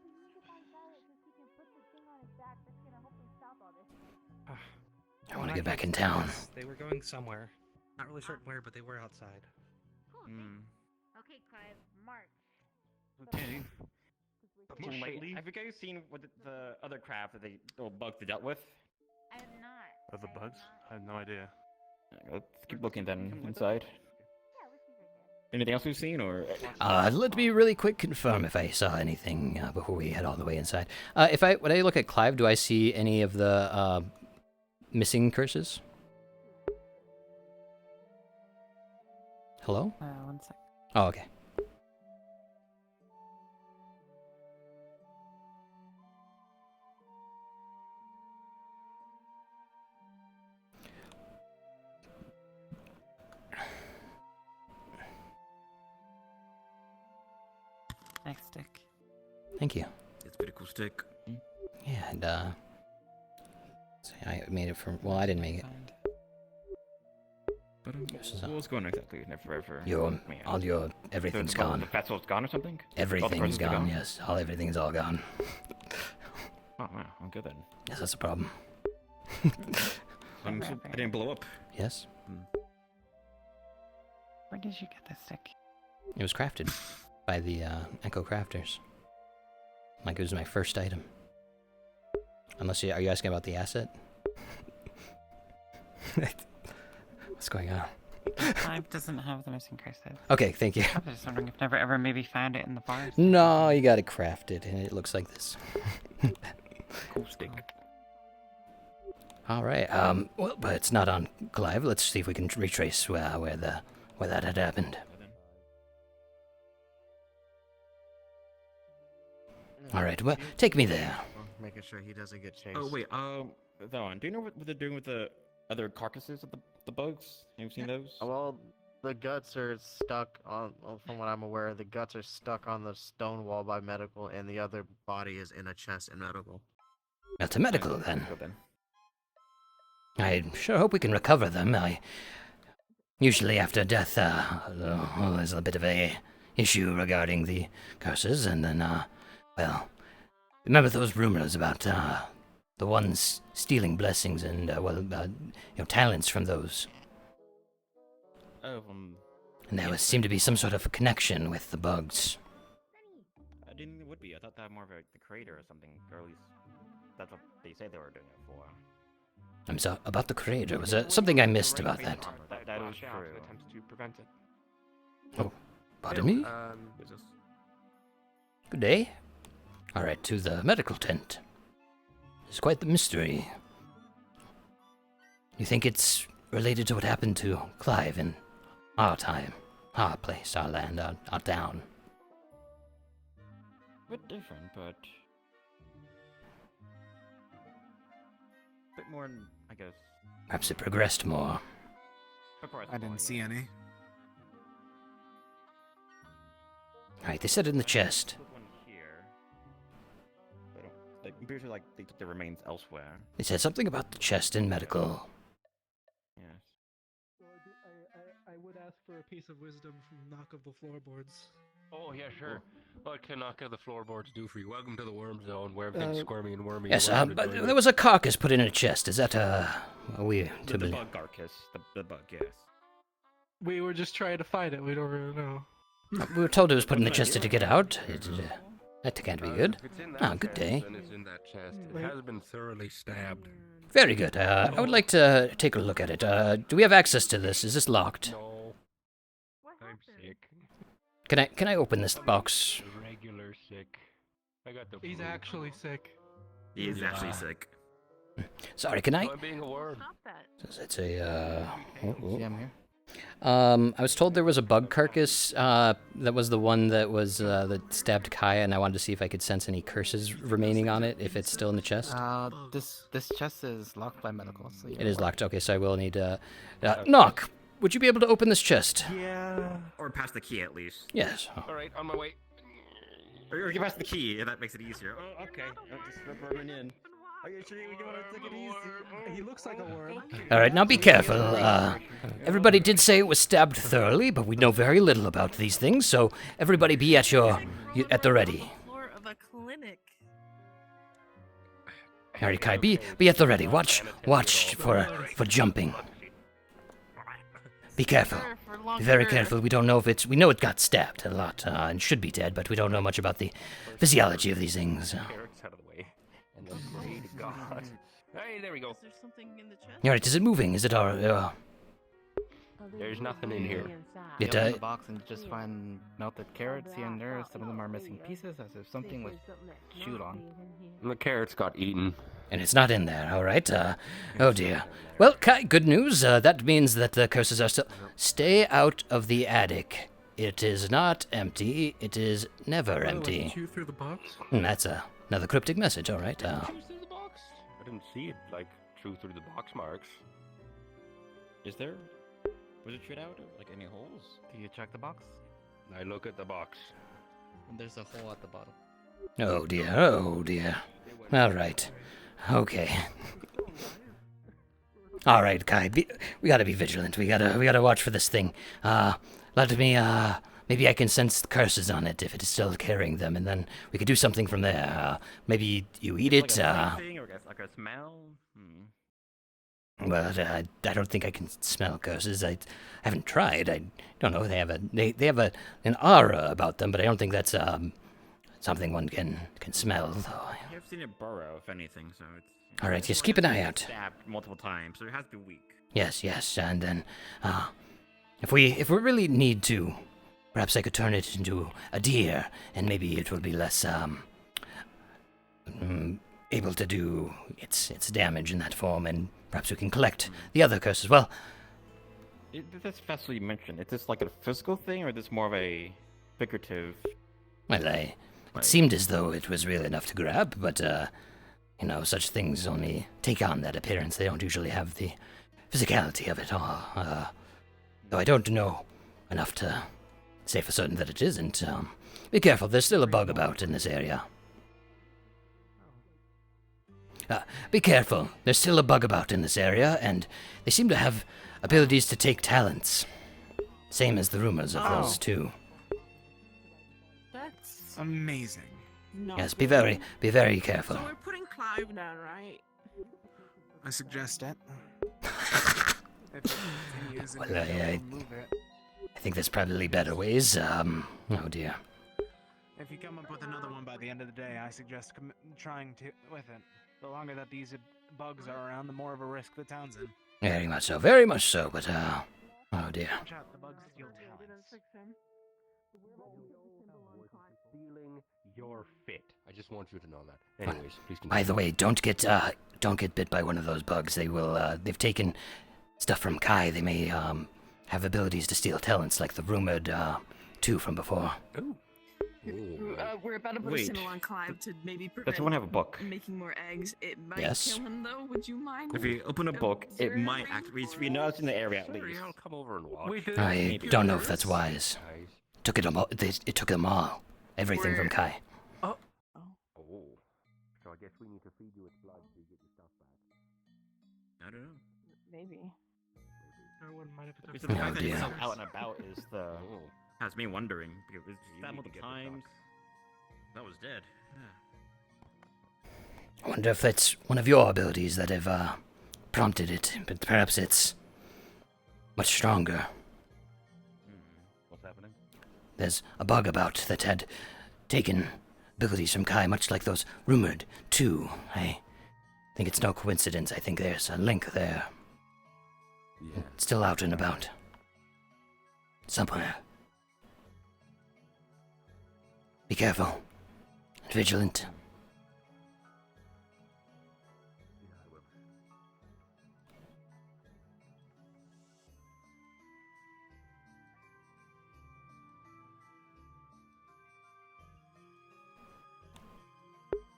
I want to get back in town. They were going somewhere. Not really certain where, but they were outside. Okay, Clive, march. Okay. Wait, have you guys seen what the other craft that the little bugs they dealt with? I have not. Are the bugs? I have no idea. Let's keep looking then inside. Anything else we've seen, or? Let me really quick confirm if I saw anything before we head all the way inside. When I look at Clive, do I see any of the missing curses? Hello? 1 sec. Oh, okay. Next stick. Thank you. It's a pretty cool stick. Yeah, and see, I made it from. Well, I didn't make it. But what's going on exactly? Never. Everything's the gone. The petzel's gone or something? Everything's gone. Yes, everything's all gone. Oh wow, I'm good then. Yes, that's a problem. I didn't blow up. Yes. Where did you get this stick? It was crafted by the Echo Crafters. Like it was my first item. Are you asking about the asset? What's going on? Clive doesn't have the missing curses. Okay, thank you. I was just wondering if never ever maybe found it in the forest. No, you gotta craft it, and it looks like this. Cool stick. All right. Well, but it's not on Clive. Let's see if we can retrace where that had happened. All right. Well, take me there. Making sure he doesn't get chased. Oh wait, Vaughn, do you know what they're doing with the other carcasses of the bugs? Have you seen those? Well, the guts are stuck on. Well, from what I'm aware, the guts are stuck on the stone wall by medical, and the other body is in a chest in medical. That's a medical then. I sure hope we can recover them. Usually after death, there's a bit of a issue regarding the curses, and then, well, remember those rumors about the ones stealing blessings and talents from those. Oh, And there seemed to be some sort of connection with the bugs. I didn't think it would be. I thought that more of the creator or something, or at least that's what they say they were doing it for. I'm sorry about the creator. Was there something I missed about that? That is true. Attempts to prevent it. Oh, pardon me? Good day. All right, to the medical tent. It's quite the mystery. You think it's related to what happened to Clive in our time, our place, our land, our town? A bit different, but a bit more, I guess. Perhaps it progressed more. I didn't see any. All right, they said it in the chest. I'm pretty sure they took the remains elsewhere. They said something about the chest in medical. Yes. I would ask for a piece of wisdom from Knock of the Floorboards. Oh yeah, sure. What can Knock of the Floorboards do for you? Welcome to the Worm Zone, where everything's squirmy and wormy. Yes, but there was a carcass put in a chest. Is that are we to The believe? bug carcass. The bug, yes. We were just trying to find it. We don't really know. We were told it was put in the chest to get out. That can't be good. If it's in that Ah, good chest, day. Then it's in that chest. It has been thoroughly stabbed. Very good. I would like to take a look at it. Do we have access to this? Is this locked? No. I'm sick. Can I open this box? Regular sick. I got the He's flu. actually sick. He is actually sick. Sorry, can I? I'm being a worm. It's a. Yeah, I'm here. I was told there was a bug carcass. That was the one that was that stabbed Kaya, and I wanted to see if I could sense any curses remaining on it, if it's still in the chest. This chest is locked by medical. So It is locked. Okay, so I will need knock. Would you be able to open this chest? Yeah. Or pass the key at least. Yes. All right, on my way. Or give us the key, if that makes it easier. Oh, okay. Just running in. Are you sure you want to take it easy? He looks like a worm. All right, now be careful. Everybody did say it was stabbed thoroughly, but we know very little about these things, so everybody be at the ready. Floor of a clinic. All right, Kai, be at the ready. Watch for jumping. Be careful. Be very careful. We don't know if we know it got stabbed a lot and should be dead, but we don't know much about the physiology of these things. Eric's out of the way. And then pray to God. Hey, there we go. Is there something in the chest? All right, is it moving? Is it all? There's nothing in here. It, Open the box and just find melted carrots here and there. Some of them are missing pieces, as if something was chewed on. And the carrots got eaten. And it's not in there, all right? Oh dear. Well, Kai, good news. That means that the curses are still. Stay out of the attic. It is not empty. It is never empty. Chew through the box? That's another cryptic message, all right? Chew through the box? I didn't see it, like, chew through the box marks. Is there? Was it chewed out? Like any holes? Do you check the box? I look at the box. And there's a hole at the bottom. Oh dear. Oh dear. All right. Okay. All right, Kai. We gotta be vigilant. We gotta watch for this thing. Let me. Maybe I can sense the curses on it if it is still carrying them, and then we could do something from there. Maybe you eat it. Like a thing or like a smell? Well, I don't think I can smell curses. I haven't tried. I don't know. They have an aura about them, but I don't think that's something one can smell. Though. I've seen it burrow, if anything, so it's. All right, just keep an eye out. Stabbed multiple times, so it has to be weak. Yes, and then if we really need to, perhaps I could turn it into a deer, and maybe it will be less able to do its damage in that form, and perhaps we can collect the other curses. Well, That's fastly mentioned. Is this like a physical thing, or is this more of a figurative? well, it seemed as though it was real enough to grab, but such things only take on that appearance. They don't usually have the physicality of it all. Though I don't know enough to say for certain that it isn't. Be careful, there's still a bug about in this area. Be careful, there's still a bug about in this area, and they seem to have abilities to take talents. Same as the rumors of those two. That's amazing. Yes, be very careful. So we're putting Clive down, right? I suggest it. Well, I think there's probably better ways. Oh dear. If you come up with another one by the end of the day, I suggest trying to with it. The longer that these bugs are around, the more of a risk the town's in. Very much so, but oh dear. Watch out, the bugs steal talents. Stealing your fit. I just want you to know that. Anyways, please continue. By the way, don't get bit by one of those bugs. They've taken stuff from Kai. They may have abilities to steal talents, like the rumored two from before. Ooh. We're about to put a signal on Clive to maybe prevent Does one have a book? making more eggs. It might Yes. kill him though. Would you mind? If you open a book, it might actually. We know it's in the area at least. I'll come over and watch. I don't know if that's wise. Took it all. It took them all. Everything from Kai. Oh. So I guess we need to feed you its blood to get your stuff back. I don't know. Maybe. Everyone might have Because to the fact that dear. it's so out and about is the has me wondering because that multiple times. That was dead. Yeah. I wonder if that's one of your abilities that have prompted it, but perhaps it's much stronger. What's happening? There's a bug about that had taken abilities from Kai, much like those rumored two. I think it's no coincidence. I think there's a link there. Yeah. It's still out and about. Somewhere. Be careful. Vigilant.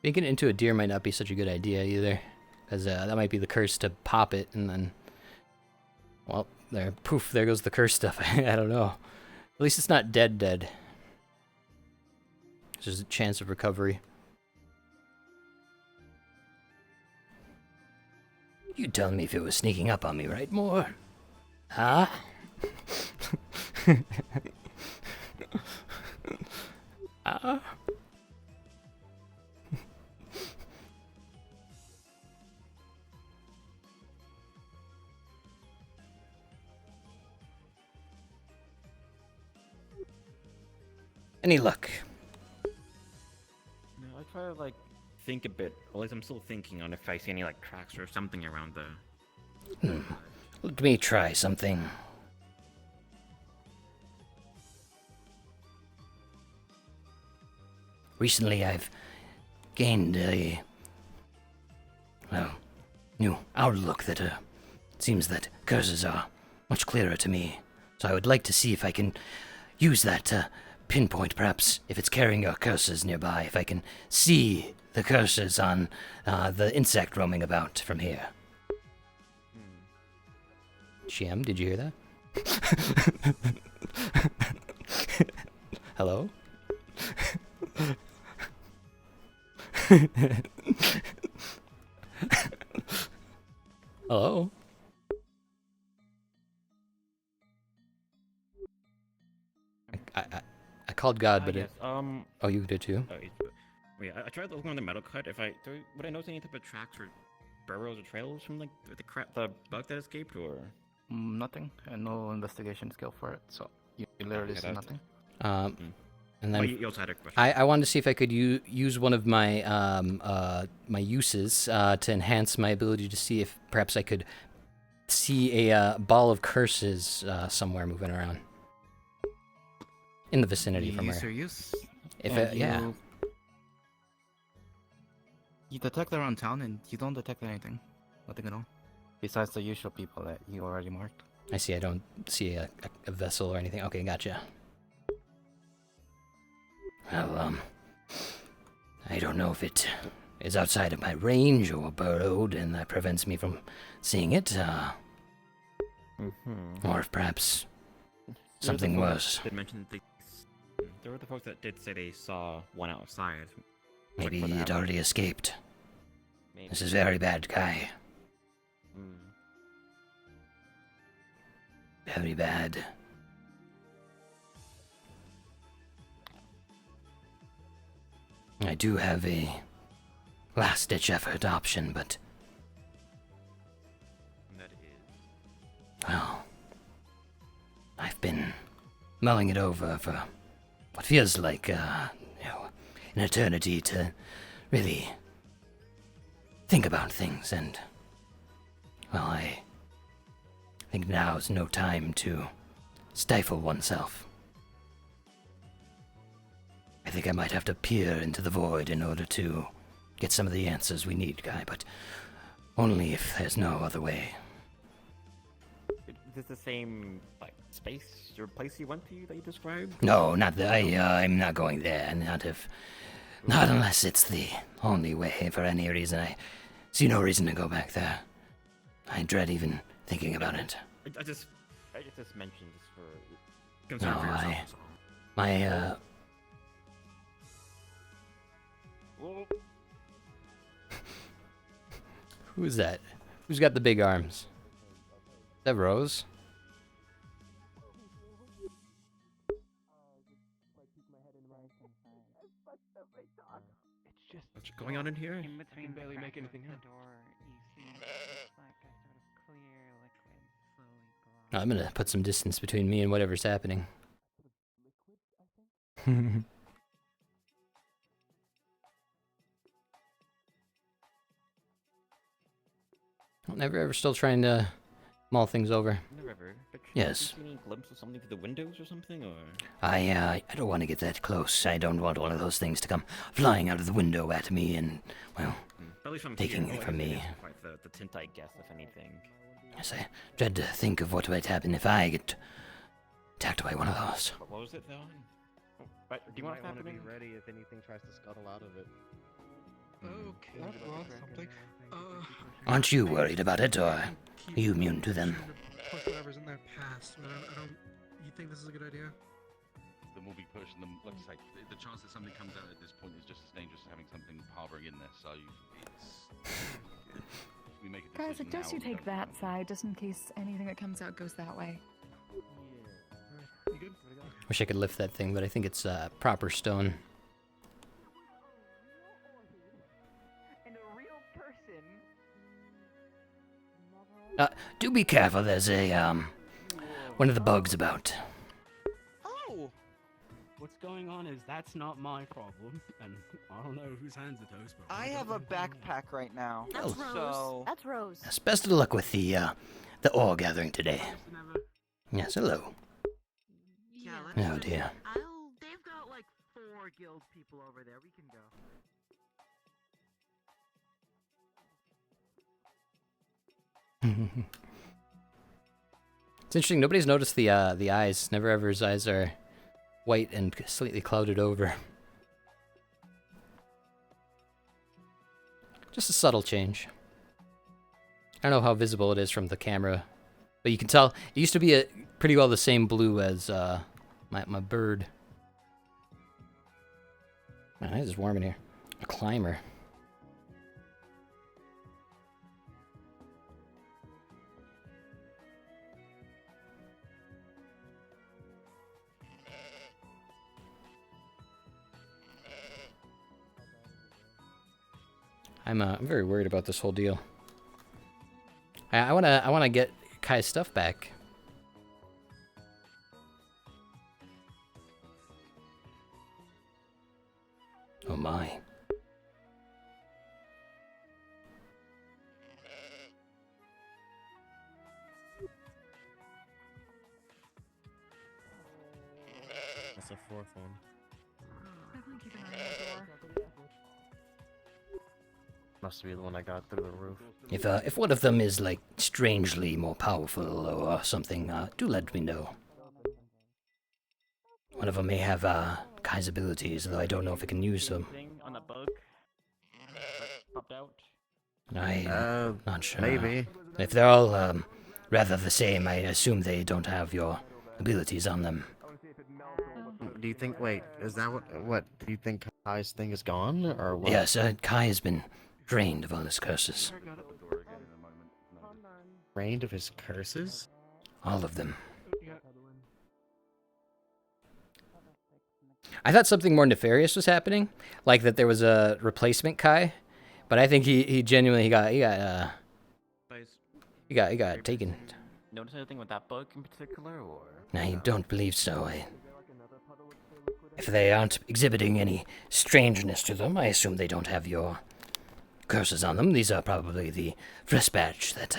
Making it into a deer might not be such a good idea either, because that might be the curse to pop it, and then, well, there, poof, there goes the curse stuff. I don't know. At least it's not dead. There's a chance of recovery. You'd tell me if it was sneaking up on me, right, Moore? Huh? Any luck? No, I try to like think a bit. Or at least I'm still thinking on if I see any like tracks or something around the. Let me try something. Recently, I've gained a, well, new outlook that it seems that curses are much clearer to me. So I would like to see if I can use that to pinpoint, perhaps, if it's carrying your curses nearby, if I can see the curses on the insect roaming about from here. Shem, did you hear that? Hello? Hello? I called God, but yes, oh, you did too? Yeah, I tried looking on the metal cut. Would I notice any type of tracks or burrows or trails from like the bug that escaped, or? Nothing. No investigation skill for it, so you literally see nothing. And then you also had a question. I wanted to see if I could use one of my my uses to enhance my ability to see if perhaps I could see a ball of curses somewhere moving around in the vicinity from Use her. your use. If yeah. You detect around town, and you don't detect anything. Nothing at all. Besides the usual people that you already marked. I see. I don't see a vessel or anything. Okay, gotcha. Well, I don't know if it is outside of my range or burrowed, and that prevents me from seeing it. Or if perhaps something worse. Did mention there were the folks that did say they saw one outside. Maybe he'd already escaped. This is very bad, Kai. Very bad. I do have a last-ditch effort option, but... That is... Well... I've been mulling it over for what feels like, an eternity to really think about things, and... Well, I think now's no time to stifle oneself. I think I might have to peer into the void in order to get some of the answers we need, Guy, but only if there's no other way. Is this the same, like, space or place you went to that you described? No, not that. I'm not going there. Not unless it's the only way for any reason. I see no reason to go back there. I dread even thinking about it. I just mentioned this for No, concern for yourself. my Who's that? Who's got the big arms? Is that Rose? What's going on in here? In between I can barely the make cracks anything of out. the door, you see it's like a sort of clear liquid slowly glow. I'm gonna put some distance between me and whatever's happening. Never ever still trying to mull things over. Never ever. But Yes. Did you see any glimpse of something through the windows or something, or? I don't want to get that close. I don't want one of those things to come flying out of the window at me and, well, At least from taking here, it from me. Quite the tint, I guess, if anything. Yes, I dread to think of what might happen if I get attacked by one of those. What was it, though? Do you want to be ready if anything tries to scuttle out of it? Okay, well, that's something. Aren't you worried about it, or are you immune to them? Push whatever's in their past. But I don't. You think this is a good idea? Then we'll be pushing them. Like I say, the chance that something comes out at this point is just as dangerous as having something harboring in there. So we make a decision. Guys, I guess you take that side just in case anything that comes out goes that way. You good? Wish I could lift that thing, but I think it's proper stone. And a real person. Do be careful. There's a one of the bugs about. Oh! What's going on is that's not my problem, and I don't know whose hands it is, but I have a backpack right now. That's so... Rose. That's Rose. Yes, best of luck with the ore gathering today. Yes, hello. Yeah, Oh dear. They've got like 4 guild people over there. We can go. It's interesting. Nobody's noticed the eyes. Never ever his eyes are white and slightly clouded over. Just a subtle change. I don't know how visible it is from the camera, but you can tell it used to be pretty well the same blue as my bird. Man, it is warm in here. A climber. I'm very worried about this whole deal. I wanna get Kai's stuff back. Oh my. That's a 4th one. Definitely keep an eye on the door. Must be the one I got through the roof. If one of them is like strangely more powerful or something, do let me know. One of them may have Kai's abilities, though I don't know if it can use them. On a bug that popped out. I'm not sure. Maybe. If they're all rather the same, I assume they don't have your abilities on them. Do you think? Wait, is that what? Do you think Kai's thing is gone, or what? Yes, Kai has been drained of all his curses. Drained of his curses? All of them. I thought something more nefarious was happening, like that there was a replacement Kai, but I think he genuinely got taken. Notice anything with that bug in particular, or? I don't believe so. If they aren't exhibiting any strangeness to them, I assume they don't have your curses on them. These are probably the fresh batch that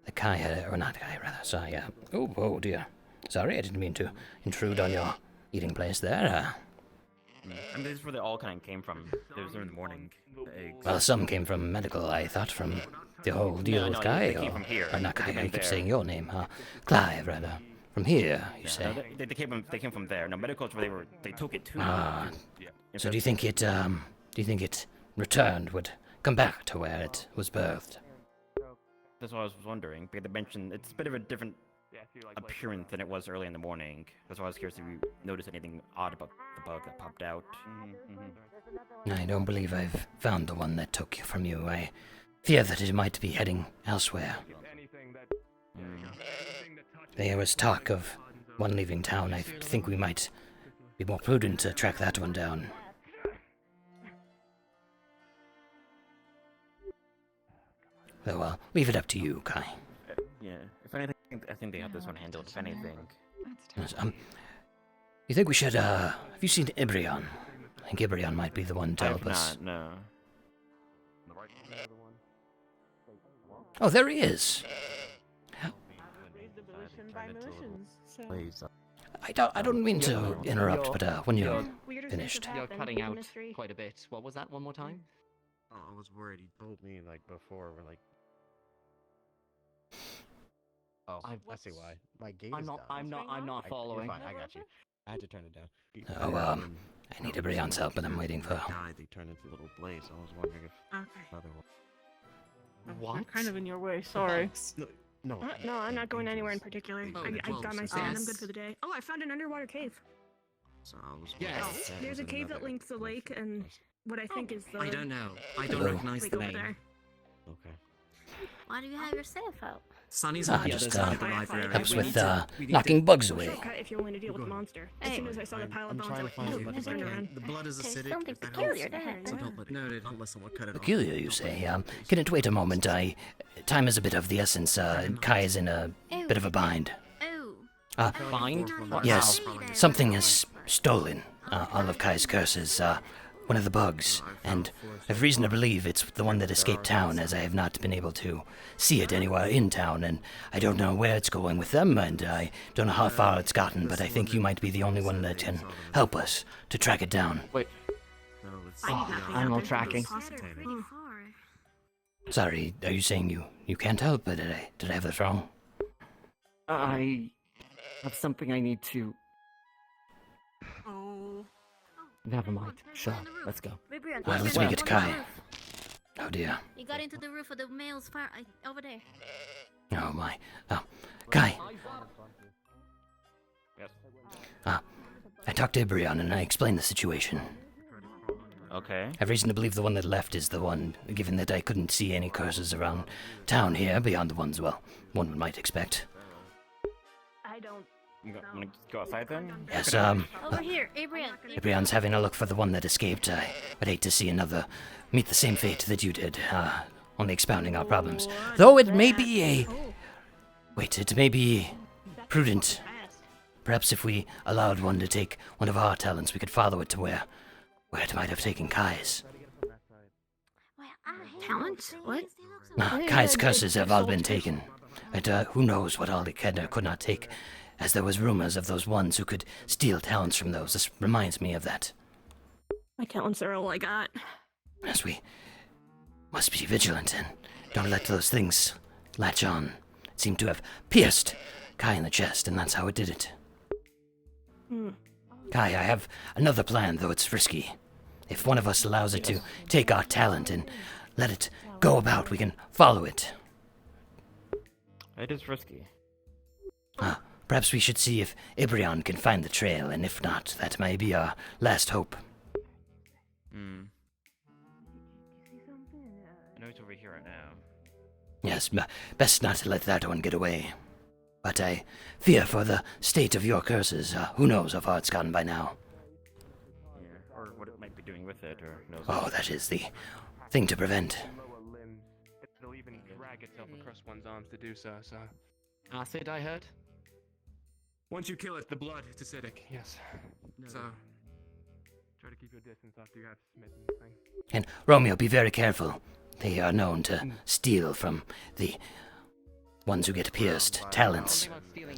the Kai had, or not Kai rather. So yeah. Oh dear. Sorry, I didn't mean to intrude on your eating place there. And this is where they all kind of came from. They was there in the morning. The eggs. Well, some came from medical, I thought, from the whole deal with Kai. They came from here. Or not Kai, They I came keep there. saying your name. Clive, rather. From here, you say. No, they came from there. No, medical's where they took it to. So do you think it returned, would come back to where it was birthed? That's what I was wondering. Because they mentioned it's a bit of a different appearance than it was early in the morning. That's why I was curious if you noticed anything odd about the bug that popped out. I don't believe I've found the one that took from you. I fear that it might be heading elsewhere. There was talk of one leaving town. I think we might be more prudent to track that one down. So I'll leave it up to you, Kai. Yeah, if anything, I think they have this one handled, if anything. Yes, you think we should, have you seen Ibrion? I think Ibrion might be the one to help us. No. Oh, there he is! Please. I don't mean to interrupt, but when you're finished. You're cutting out quite a bit. What was that? One more time? Oh, I was worried. He told me like before. We're like. Oh, I see why. My gate I'm is not. down. I'm not following. You're fine. I got you. I had to turn it down. Oh, I need Ebrion's help, and I'm waiting for. They turn into little blades. I was wondering if other one. What? Kind of in your way. Sorry. No. No, I'm not going anywhere in particular. Oh, I well, got my so sand. I'm yes. good for the day. Oh, I found an underwater cave. So I was Yes. There's a cave that links the lake and what I think is the. I don't know. I don't Hello. recognize lake the over name. there. Okay. Why do you have yourself out? Sunny's Ah, on the just, other side of the library. helps We with need to- we need knocking to- bugs Well, away. shortcut if you're willing to deal with the monster. As soon as I saw the pile of I'm bones, trying I to find as was much as I turned can. around. The blood is Okay, acidic. something if that peculiar helps. to happen. So don't let it. Noted. Don't let someone cut it off. Peculiar, you say? Can it wait a moment? Time is a bit of the essence. Kai is in a Oh. bit of a bind. Oh. Bind? Yes, something has stolen all of Kai's curses. One of the bugs, and I've reason to believe it's the one that escaped town, as I have not been able to see it anywhere in town, and I don't know where it's going with them, and I don't know how far it's gotten, but I think you might be the only one that can help us to track it down. Wait. No, it's Animal tracking. Sorry, are you saying you can't help? Did I have that wrong? I have something I need to. Oh. Never mind. Sure. Let's go. Well, let's make it Kai. Oh dear. You got into the roof of the male's fire over there. Oh my. Kai. Yes. I talked to Ibrion and I explained the situation. Okay. I have reason to believe the one that left is the one, given that I couldn't see any curses around town here beyond the ones, well, one might expect. I don't. I'm gonna go outside then? Yes, Over here, Abraham. Ibrion's having a look for the one that escaped. I would hate to see another meet the same fate that you did, only expounding our problems. Though it may be it may be prudent. Perhaps if we allowed one to take one of our talents, we could follow it to where it might have taken Kai's. Talents? What? Kai's curses have all been taken. But who knows what all it could not take, as there was rumors of those ones who could steal talents from those. This reminds me of that. My talents are all I got. As we must be vigilant and don't let those things latch on. It seemed to have pierced Kai in the chest, and that's how it did it. Kai, I have another plan, though it's risky. If one of us allows it to take our talent and let it go about, we can follow it. It is risky. Perhaps we should see if Ibrion can find the trail, and if not, that may be our last hope. I know it's over here right now. Yes, best not to let that one get away. But I fear for the state of your curses. Who knows how far it's gotten by now? Yeah, or what it might be doing with it, or knows. Oh, that is the thing to prevent. It'll even drag itself across one's arms to do so, so. Acid, I heard. Once you kill it, the blood, it's acidic, yes. So, try to keep your distance after you have smitten the thing. And Romeo, be very careful. They are known to steal from the ones who get pierced talents.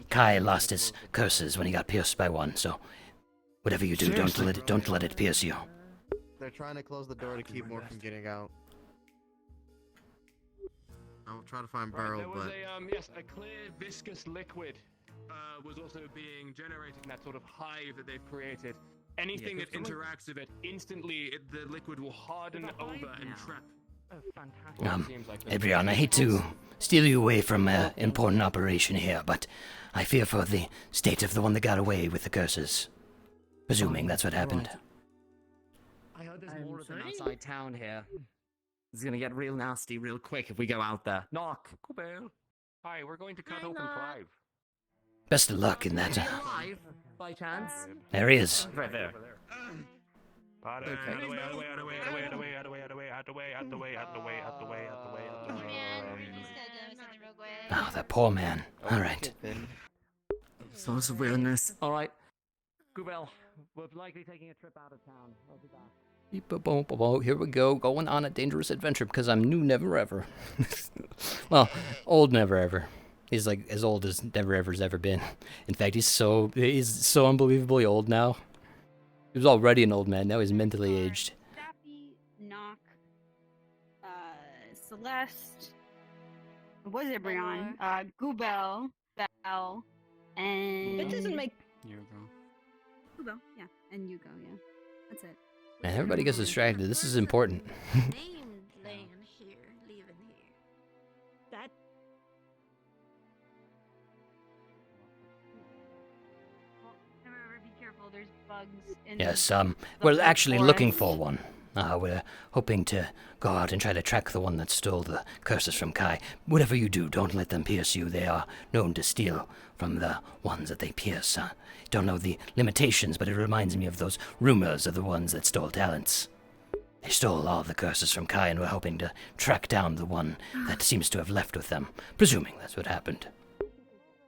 Kai lost his curses when he got pierced by one, so whatever you do, don't let it pierce you. They're trying to close the door to keep more from getting out. I'll try to find Burrow, there was but a clear viscous liquid was also being generated in that sort of hive that they've created. Anything that interacts with it, instantly the liquid will harden over and trap. Ibrion, I hate to steal you away from an important operation here, but I fear for the state of the one that got away with the curses. Presuming that's what happened. I heard there's more of them outside town here. It's gonna get real nasty real quick if we go out there. Knock. Hi, we're going to cut open Clive. Best of luck in that. Alive, by chance? There he is. Right there. Out of the way, out of the way, out of the way, out of the way, out of the way, out of the way, out of the way, out of the way, out of the way, out of the way, out of the way. Oh, that poor man. All right. Source of weirdness. All right. Gubel, we're likely taking a trip out of town. I'll be back. Here we go, going on a dangerous adventure because I'm new never ever. Well, old never ever. He's like as old as never ever's ever been. In fact, he's so unbelievably old now. He was already an old man, now he's mentally aged. Daffy, Knock, Celeste, was it Brian? Gubel, L, and It doesn't make. Hugo, yeah, and Yugo, yeah. That's it. Man, everybody gets distracted. This is important. Named laying here, leaving here. That. Remember, be careful. There's bugs in Yes, the we're actually forest. looking for one. We're hoping to go out and try to track the one that stole the curses from Kai. Whatever you do, don't let them pierce you. They are known to steal from the ones that they pierce. Don't know the limitations, but it reminds me of those rumors of the ones that stole talents. They stole all the curses from Kai, and we're hoping to track down the one that seems to have left with them, presuming that's what happened.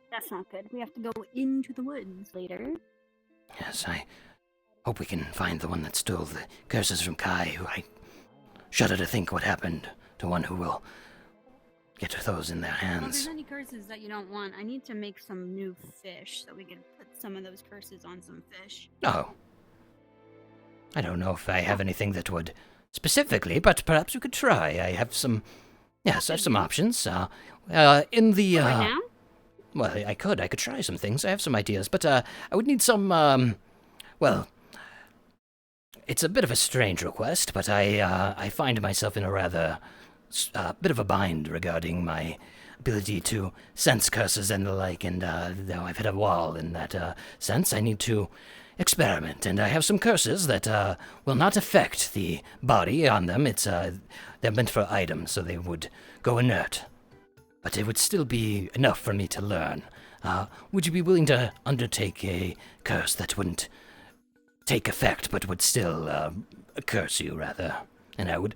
That's not good. We have to go into the woods later. Yes, I hope we can find the one that stole the curses from Kai, who I shudder to think what happened to one who will get those in their Well, if hands. there's any curses that you don't want, I need to make some new fish so we can put some of those curses on some fish. Oh. I don't know if I have anything that would specifically, but perhaps we could try. I have some... Yes, I have some options. In the... Right now? Well, I could try some things. I have some ideas, but I would need some, well... It's a bit of a strange request, but I find myself in a rather... bit of a bind regarding my ability to sense curses and the like, and though I've hit a wall in that sense, I need to experiment, and I have some curses that will not affect the body on them. It's they're meant for items, so they would go inert, but it would still be enough for me to learn. Would you be willing to undertake a curse that wouldn't take effect, but would still curse you, rather? And I would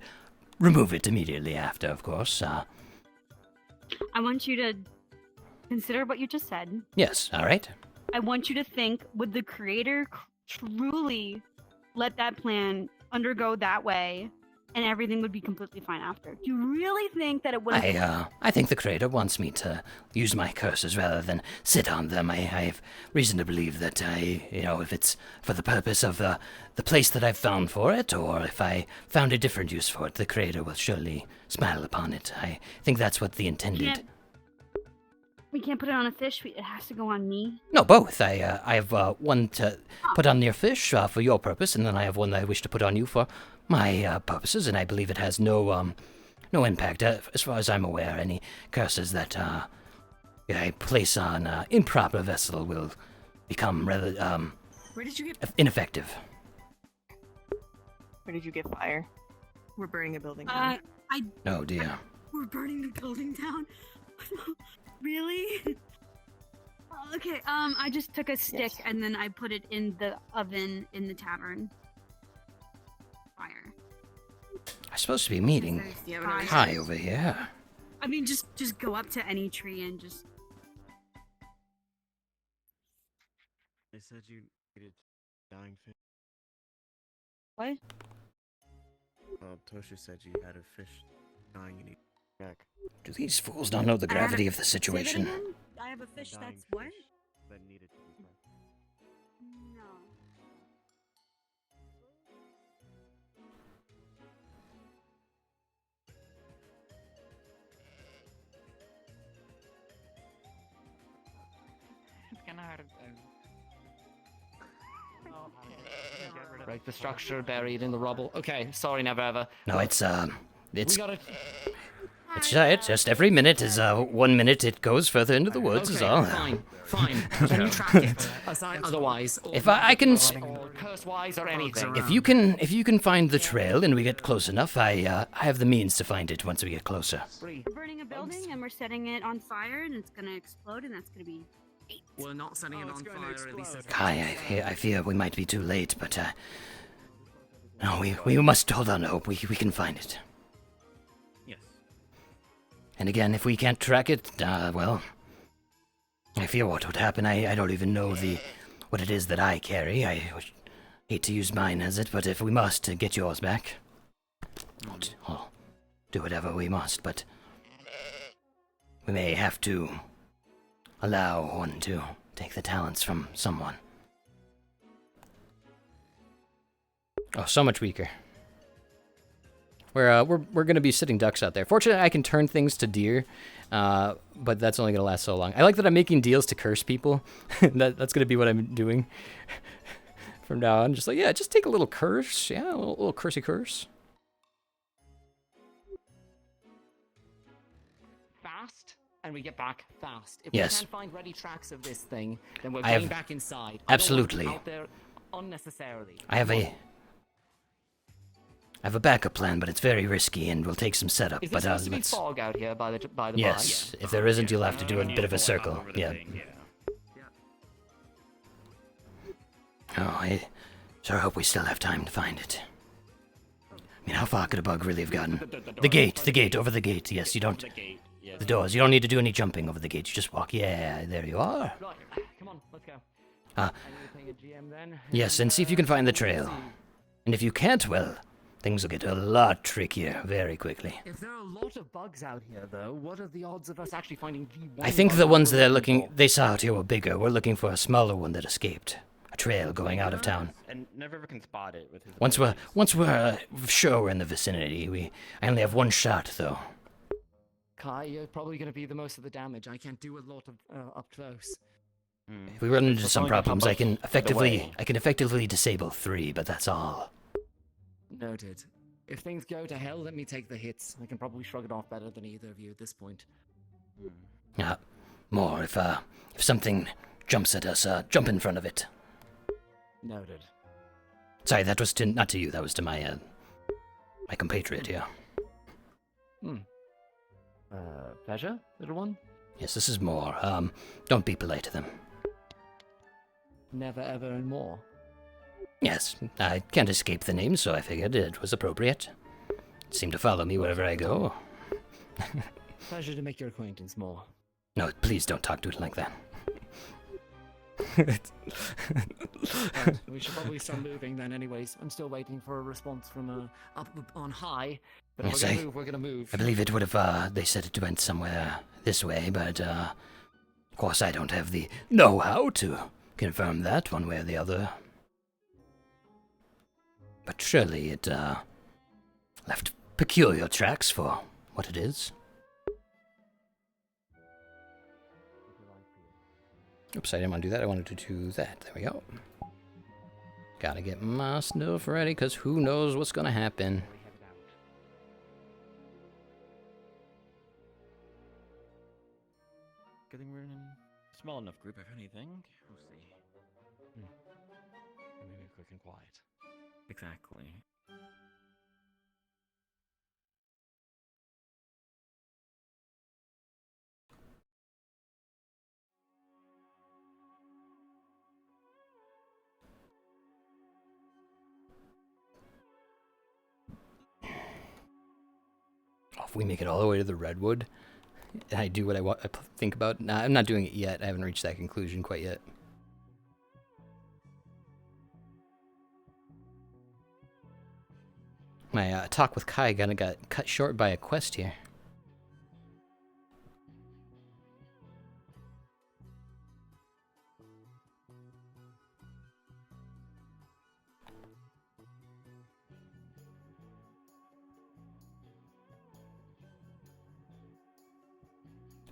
remove it immediately after, of course. I want you to consider what you just said. Yes, all right. I want you to think, would the creator truly let that plan undergo that way and everything would be completely fine after? Do you really think that it would I think the creator wants me to use my curses rather than sit on them. I have reason to believe that if it's for the purpose of the place that I've found for it, or if I found a different use for it, the creator will surely smile upon it. I think that's what the intended... We can't put it on a fish. It has to go on me. No, both. I have one to put on your fish for your purpose, and then I have one that I wish to put on you for my purposes, and I believe it has no impact. As far as I'm aware, any curses that I place on improper vessel will become rather Where did you get? ineffective. Where did you get fire? We're burning a building down. Oh dear. We're burning the building down. Really? Okay. I just took a stick and then I put it in the oven in the tavern. Fire. I'm supposed to be meeting Kai over here. I mean, just go up to any tree and just. They said you needed dying fish. What? Tosha said you had a fish dying. You need back. Do these fools not know the gravity of the situation? I have a fish Dying that's what? That needed to be burnt. No. It's kind of hard. Break the structure buried in the rubble. Okay, sorry, never ever. No, it's We gotta... It's just every minute is 1 minute it goes further into the woods is Okay, all. fine. Can you track it? Otherwise, If I can, or curse-wise or anything. if you can find the trail and we get close enough, I have the means to find it once we get closer. We're burning a building and we're setting it on fire and it's gonna explode and that's gonna be. We're not setting it on fire, at least. Kai, I fear we might be too late, but no, we must hold on to hope. We can find it. Yes. And again, if we can't track it, well, I fear what would happen. I don't even know what it is that I carry. I hate to use mine as it, but if we must to get yours back, I'll do whatever we must, but we may have to allow one to take the talents from someone. Oh, so much weaker. we're gonna be sitting ducks out there. Fortunately, I can turn things to deer, but that's only gonna last so long. I like that I'm making deals to curse people. That's gonna be what I'm doing from now on. Just like, yeah, just take a little curse. Yeah, a little cursey curse. Fast, and we get back fast. If Yes. we can't find ready tracks of this thing, then we're I going have- back inside. absolutely. I don't want us out there unnecessarily. I have a backup plan, but it's very risky and will take some setup. Is there But supposed to be let's. fog out here by the Yes, if there isn't, you'll have to do a bit of a circle. Yeah. Oh, I sure hope we still have time to find it. I mean, how far could a bug really have gotten? The gate, over the gate. Yes, you don't. The doors. You don't need to do any jumping over the gate. You just walk. Yeah, there you are. Right, come on, let's go. Uh, Anything a GM then? yes, and see if you can find the trail. And if you can't, well, things will get a lot trickier very quickly. If there are a lot of bugs out here, though, what are the odds of us actually finding the one? I think bug the ones we're they're looking looking, they saw out here were bigger. We're looking for a smaller one that escaped. A trail going out of town. And never can spot it with his. Once we're sure we're in the vicinity, I only have one shot though. Kai, you're probably going to be the most of the damage. I can't do a lot of up close. If we run into We're some going to problems, pop I can up the way. effectively disable 3, but that's all. Noted. If things go to hell, let me take the hits. I can probably shrug it off better than either of you at this point. More if something jumps at us, jump in front of it. Noted. Sorry, that was not to you. That was to my my compatriot here. Pleasure, little one? Yes, this is more. Don't be polite to them. Never, ever, and more. Yes, I can't escape the name, so I figured it was appropriate. Seem to follow me wherever I go. Pleasure to make your acquaintance more. No, please don't talk to it like that. Right, we should probably start moving then anyways. I'm still waiting for a response from up on high. But if Yes, we're gonna move, we're gonna move. I believe it would have, they said it went somewhere this way, but, of course I don't have the know-how to confirm that one way or the other. But surely it, left peculiar tracks for what it is. Oops, I didn't want to do that. I wanted to do that. There we go. Gotta get my stuff ready, because who knows what's gonna happen. Good thing we're in a small enough group, if anything. We'll see. Maybe quick and quiet. Exactly. If we make it all the way to the Redwood, and I do what I think about. Nah, I'm not doing it yet. I haven't reached that conclusion quite yet. My talk with Kai got cut short by a quest here.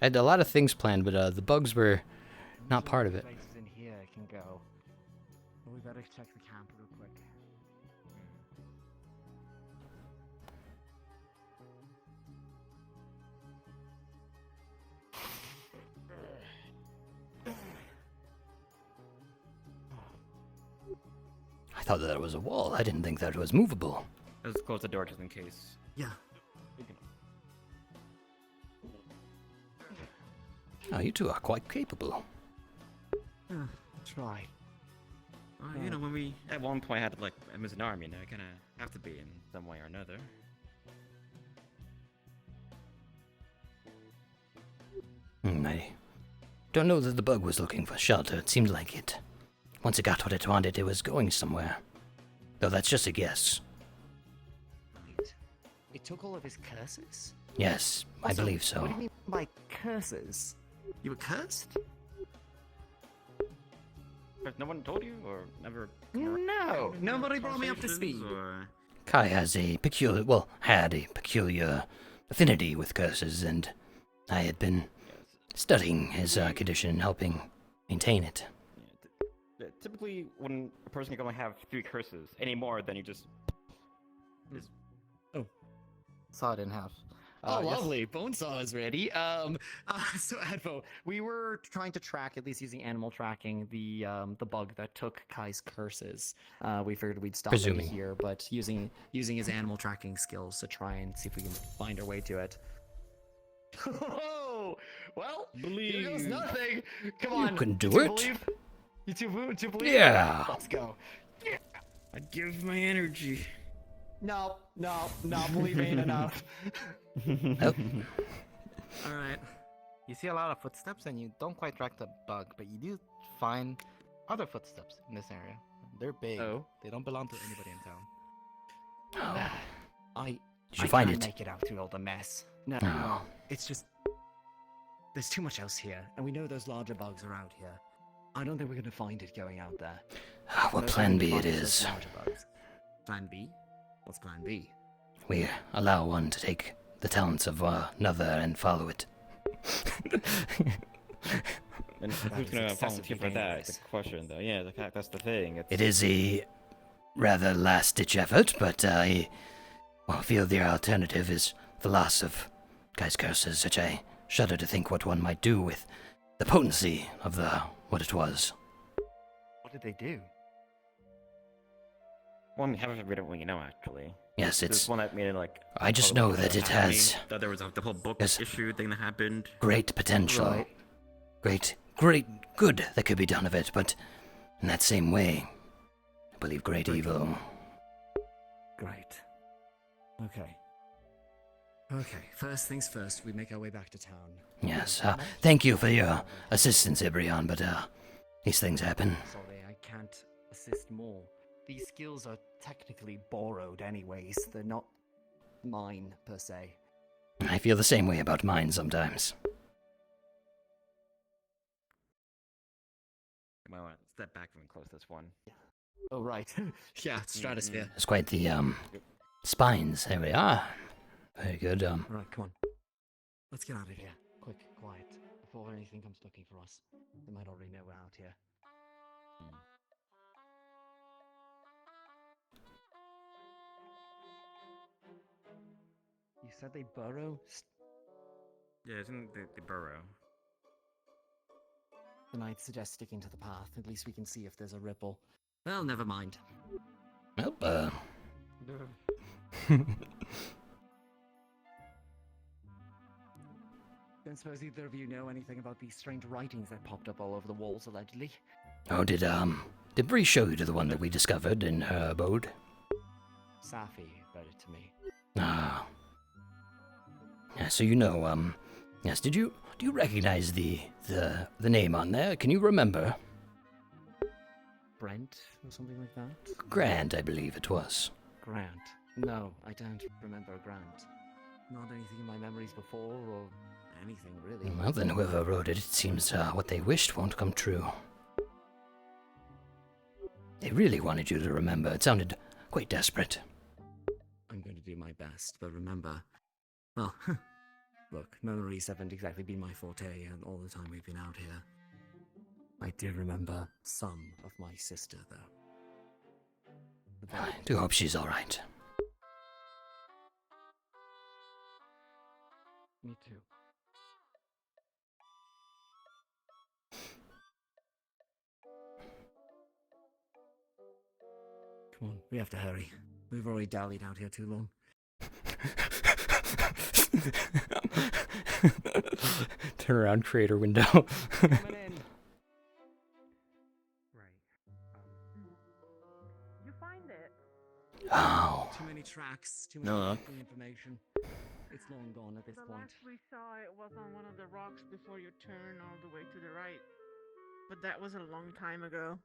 I had a lot of things planned, but the bugs were not part of it. Places in here can go. But we better check the camp real quick. I thought that it was a wall. I didn't think that it was movable. Let's close the door just in case. Yeah. Oh, you two are quite capable. Try. You know, when we at one point had like as an army, now I kind of have to be in some way or another. I don't know that the bug was looking for shelter. It seemed like it. Once it got what it wanted, it was going somewhere. Though that's just a guess. It took all of his curses? Yes, I Also, believe so. What do you mean by curses? You were cursed? But no one told you, or never? No, nobody brought me up to speed. Or... Kai has a peculiar, well, had a peculiar affinity with curses, and I had been studying his condition and helping maintain it. Typically, when a person can only have 3 curses, any more, then you just. Saw it in half. Oh, Yes. lovely. Bonesaw is ready. So Advo, we were trying to track, at least using animal tracking, the bug that took Kai's curses. We figured we'd stop maybe Presuming. here, but using his animal tracking skills to try and see if we can find our way to it. Oh, well, here goes nothing. Come You on. can do two it. Believe? You two believe? Yeah. Let's go. I'd give my energy. No, not believing enough. Nope. All right. You see a lot of footsteps, and you don't quite track the bug, but you do find other footsteps in this area. They're big. Oh. They don't belong to anybody in town. I Did you find can't it? make it out through all the mess. No, Oh. no, it's just there's too much else here, and we know those larger bugs are out here. I don't think we're gonna find it going out there. What Those plan are B gonna it find those is. larger bugs. Plan B? What's plan B? We allow one to take the talents of another and follow it. And who's gonna volunteer for that? The question, though. Yeah, that's the thing. It is a rather last-ditch effort, but I feel the alternative is the loss of Kai's curses, which I shudder to think what one might do with the potency of what it was. What did they do? Well, I mean, half of it we don't really know, actually. Yes, There's it's. one that made it like. I just public know that it happening, has that there was the whole book Yes. issue thing that happened. great potential. Right. Great good that could be done of it, but in that same way, I believe great evil. Great. Okay. First things first, we make our way back to town. Yes, thank you for your assistance, Ibrion, but these things happen. Sorry, I can't assist more. These skills are technically borrowed anyways. They're not mine, per se. I feel the same way about mine sometimes. You might want to step back and close this one. Oh, right. Yeah, stratosphere. It's quite the spines. There we are. Very good. Alright, come on. Let's get out of here. Quick, quiet. Before anything comes looking for us. They might already know we're out here. You said they burrow? Yeah, isn't the burrow? Then I'd suggest sticking to the path. At least we can see if there's a ripple. Well, never mind. Nope, Don't suppose either of you know anything about these strange writings that popped up all over the walls, allegedly? Oh, did Bree show you to the one that we discovered in her abode? Safi read it to me. Ah. Yeah, so you know, yes, do you recognize the name on there? Can you remember? Brent, or something like that? Grant, I believe it was. Grant. No, I don't remember Grant. Not anything in my memories before, or anything really. Well, then whoever wrote it, it seems what they wished won't come true. They really wanted you to remember. It sounded quite desperate. I'm going to do my best, but remember... Well, look, memories haven't exactly been my forte all the time we've been out here. I do remember some of my sister, though. I do hope she's all right. Me too. Come on, we have to hurry. We've already dallied out here too long. Turn around, creator window. Coming in. Right. You find it. Oh. Too many tracks, too No. much information. It's long gone at this The point. last we saw it was on one of the rocks before you turn all the way to the right. But that was a long time ago.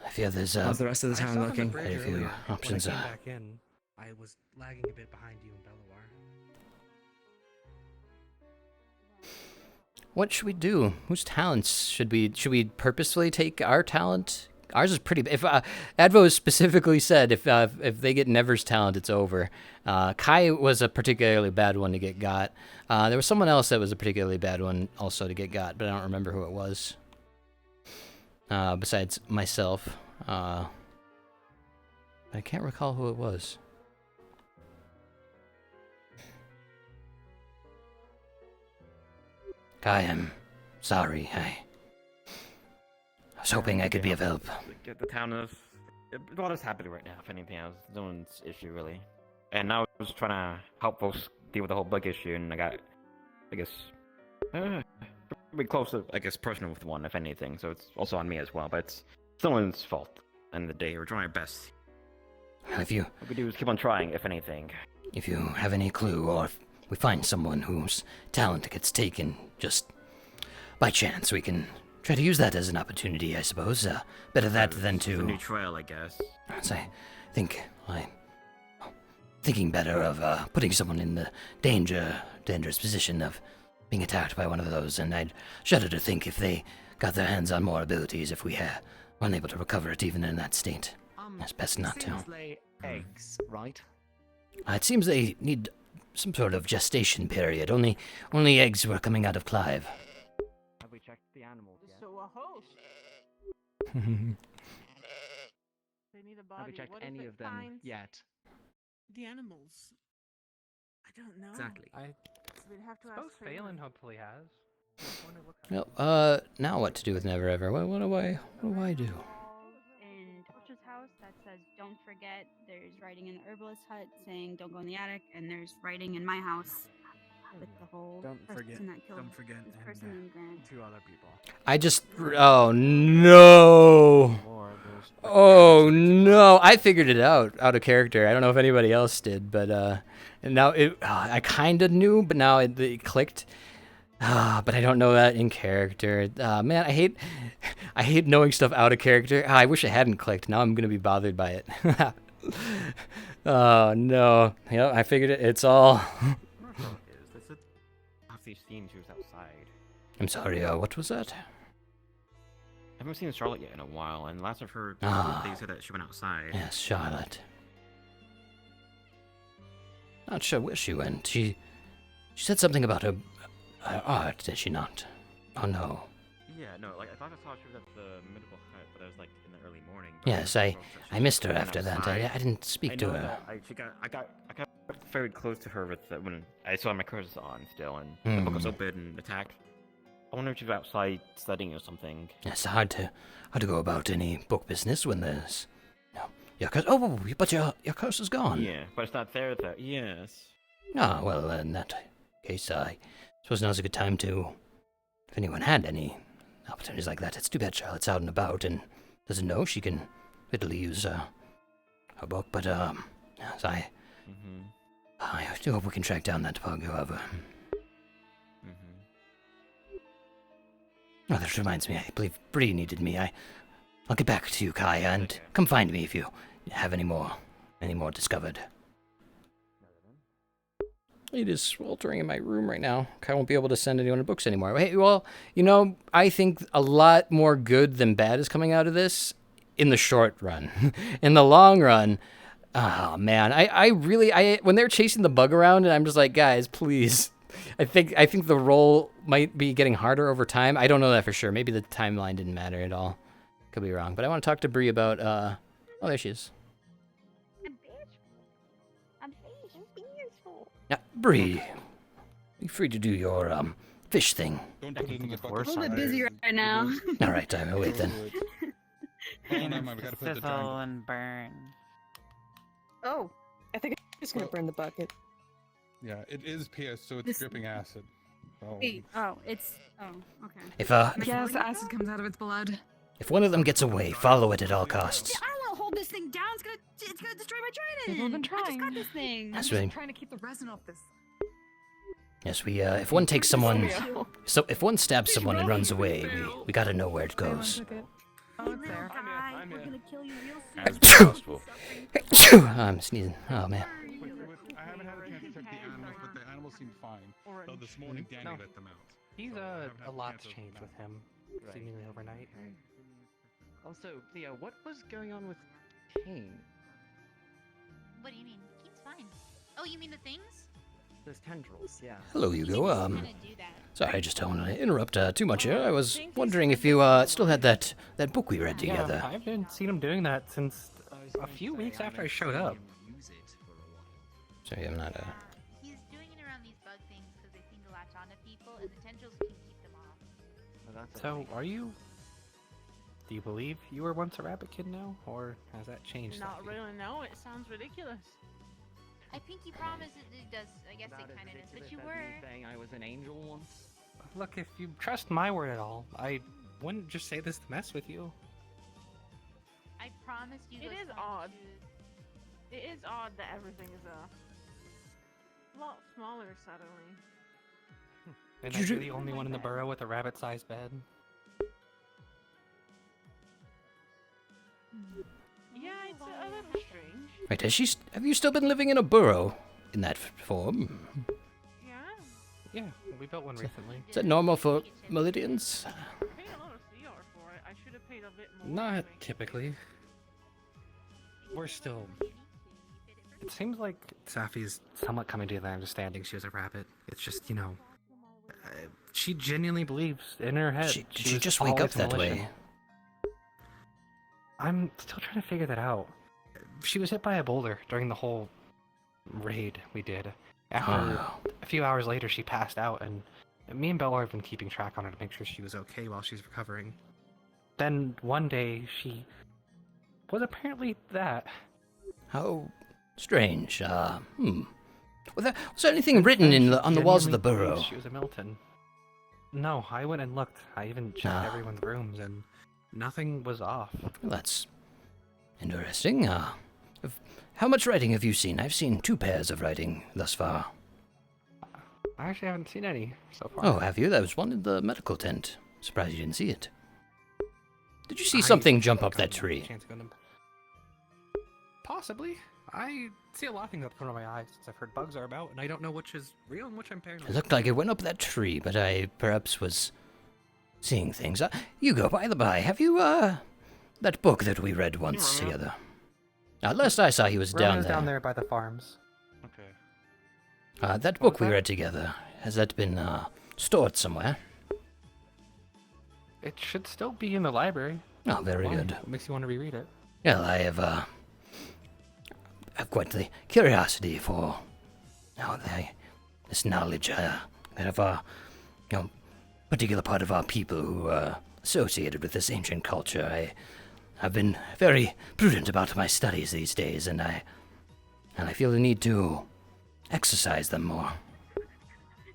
I fear there's How's the rest of the I town saw them looking? at bridge Quite a few earlier. options, When I came back in, I was lagging a bit behind you and Belloir. What should we do? Whose talents should we purposefully take our Ours is pretty. If Advo specifically said if they get Never's talent, it's over. Kai was a particularly bad one to get got. There was someone else that was a particularly bad one also to get got, but I don't remember who it was. Besides myself, I can't recall who it was. Kai, I'm sorry. I was hoping I could be of help. Get the town of. What is happening right now, if anything else? No one's issue, really. And now I was trying to help folks deal with the whole bug issue, and I got, I guess, pretty close to, I guess, personal with one, if anything. So it's also on me as well, but it's someone's fault. End of the day, we're trying our best. If you... What we do is keep on trying, if anything. If you have any clue, or if we find someone whose talent gets taken, just by chance, we can try to use that as an opportunity, I suppose. Better that than to... A new trail, I guess. As I think I'm thinking better of putting someone in the dangerous position of being attacked by one of those, and I'd shudder to think if they got their hands on more abilities, if we were unable to recover it even in that state. It's best not to. Lay eggs, right? It seems they need some sort of gestation period. Only eggs were coming out of Clive. Have we checked the animals yet? So a host. They need a body. Have we checked What if any it of them finds yet? The animals. I don't know. Exactly. We'd have to Suppose ask Phelan hopefully has. I wonder what Well, now what to do with Never Ever? What do I do? In Twitch's house that says "Don't forget." There's writing in the herbalist hut saying "Don't go in the attic," and there's writing in my house with the whole Don't forget. person that killed Don't forget. this And, person named Grant. 2 other people. I just... Oh, no! Oh, no! I figured it out of character. I don't know if anybody else did, but, and now I kind of knew, but now it clicked. But I don't know that in character. Man, I hate knowing stuff out of character. I wish it hadn't clicked. Now I'm gonna be bothered by it. Oh no. Yep, I figured it. It's all. Is this it? After you've seen she was outside. I'm sorry. What was that? I haven't seen Charlotte yet in a while, and last I've heard, they said that she went outside. Yes, Charlotte. Not sure where she went. She said something about her art, did she not? Oh no. Yeah, no, like I thought I saw she was at the medical hut, but that was like in the early morning. Yes, I missed her after that. I didn't speak to her. I got very close to her with when I saw my curses on still, and the book was open and attacked. I wonder if she was outside studying or something. It's hard to go about any book business when there's your curse. Oh, but your curse is gone. Yeah, but it's not there though. Yes. Ah, well, in that case, I suppose now's a good time to, if anyone had any opportunities like that. It's too bad Charlotte's out and about and doesn't know she can readily use her book, but yes, I do hope we can track down that bug, however. Oh, that reminds me, I believe Bree needed me. I'll get back to you, Kai, and come find me if you have any more discovered. It is sweltering in my room right now. I won't be able to send anyone books anymore. Hey, well, I think a lot more good than bad is coming out of this in the short run. In the long run, oh man, I really when they're chasing the bug around, and I'm just like, guys, please. I think the role might be getting harder over time. I don't know that for sure. Maybe the timeline didn't matter at all. Could be wrong. But I want to talk to Bree about oh, there she is. Yeah, Bree, be free to do your fish thing. I'm a little bit busy right now. All right, I will wait then. Sizzle and burn. Oh, I think I'm just gonna burn the bucket. Yeah, it is pierced, so it's dripping acid. Oh. Wait, it's okay. If yes, acid comes out of its blood. If one of them gets away, follow it at all costs. I don't want to hold this thing down. It's gonna destroy my trident. We've been trying. I just got this thing. That's I'm right. just trying to keep the resin off this. Yes, if one takes someone, if one stabs someone and runs away, we gotta know where it goes. Oh, it's there. We're gonna kill you real soon. I'm sneezing. Oh man. I haven't had a chance to check the animals, but the animals seem fine. Though this morning Danny let them out. He's a lot's changed with him, seemingly overnight. Also, Theo, what was going on with Kane? What do you mean? Kane's fine. Oh, you mean the things? Those tendrils, yeah. Hello, Hugo. Kinda do that. Sorry, I just don't want to interrupt too much here. I was wondering if you still had that book we read together. Yeah, I've been seeing him doing that since a few weeks after I showed up. Sorry, I'm not He's doing it around these bug things because they seem to latch onto people, and the tendrils can keep them off. So, do you believe you were once a rabbit kid now, or has that changed? Not really, no. It sounds ridiculous. I pinky promise it does. I guess it kind of does, but you were. Saying I was an angel once. Look, if you trust my word at all, I wouldn't just say this to mess with you. I promise you. It is odd. It is odd that everything is a lot smaller suddenly. And you're the only one in the burrow with a rabbit-sized bed. Yeah, it's a little strange. Wait, have you still been living in a burrow in that form? Yeah, we built one recently. Is that normal for Meridians? I paid a lot of CR for it. I should have paid a bit more. Not typically. We're still... It seems like Safi's somewhat coming to the understanding she was a rabbit. It's just, she genuinely believes in her head. Did she just wake up that way? I'm still trying to figure that out. She was hit by a boulder during the whole raid we did. After a few hours later, she passed out, and me and Bella have been keeping track on her to make sure she was okay while she's recovering. Then one day, she was apparently that. How strange. Was there anything written on the walls of the burrow? She was a Milton. No, I went and looked. I even checked everyone's rooms, and nothing was off. Well, that's interesting. How much writing have you seen? I've seen 2 pairs of writing thus far. I actually haven't seen any so far. Oh, have you? There was one in the medical tent. Surprised you didn't see it. Did you see something jump up that tree? Possibly. I see a lot of things out the corner of my eyes since I've heard bugs are about, and I don't know which is real and which I'm paranoid. It looked like it went up that tree, but I perhaps was seeing things. Hugo, by the by, have you, that book that we read once together? Last I saw, he was down there. Down there by the farms. Okay. That book we read together, has that been, stored somewhere? It should still be in the library. Oh, very good. What makes you want to reread it? Well, I have quite the curiosity for this knowledge of our, particular part of our people who are associated with this ancient culture. I've been very prudent about my studies these days, and I feel the need to exercise them more.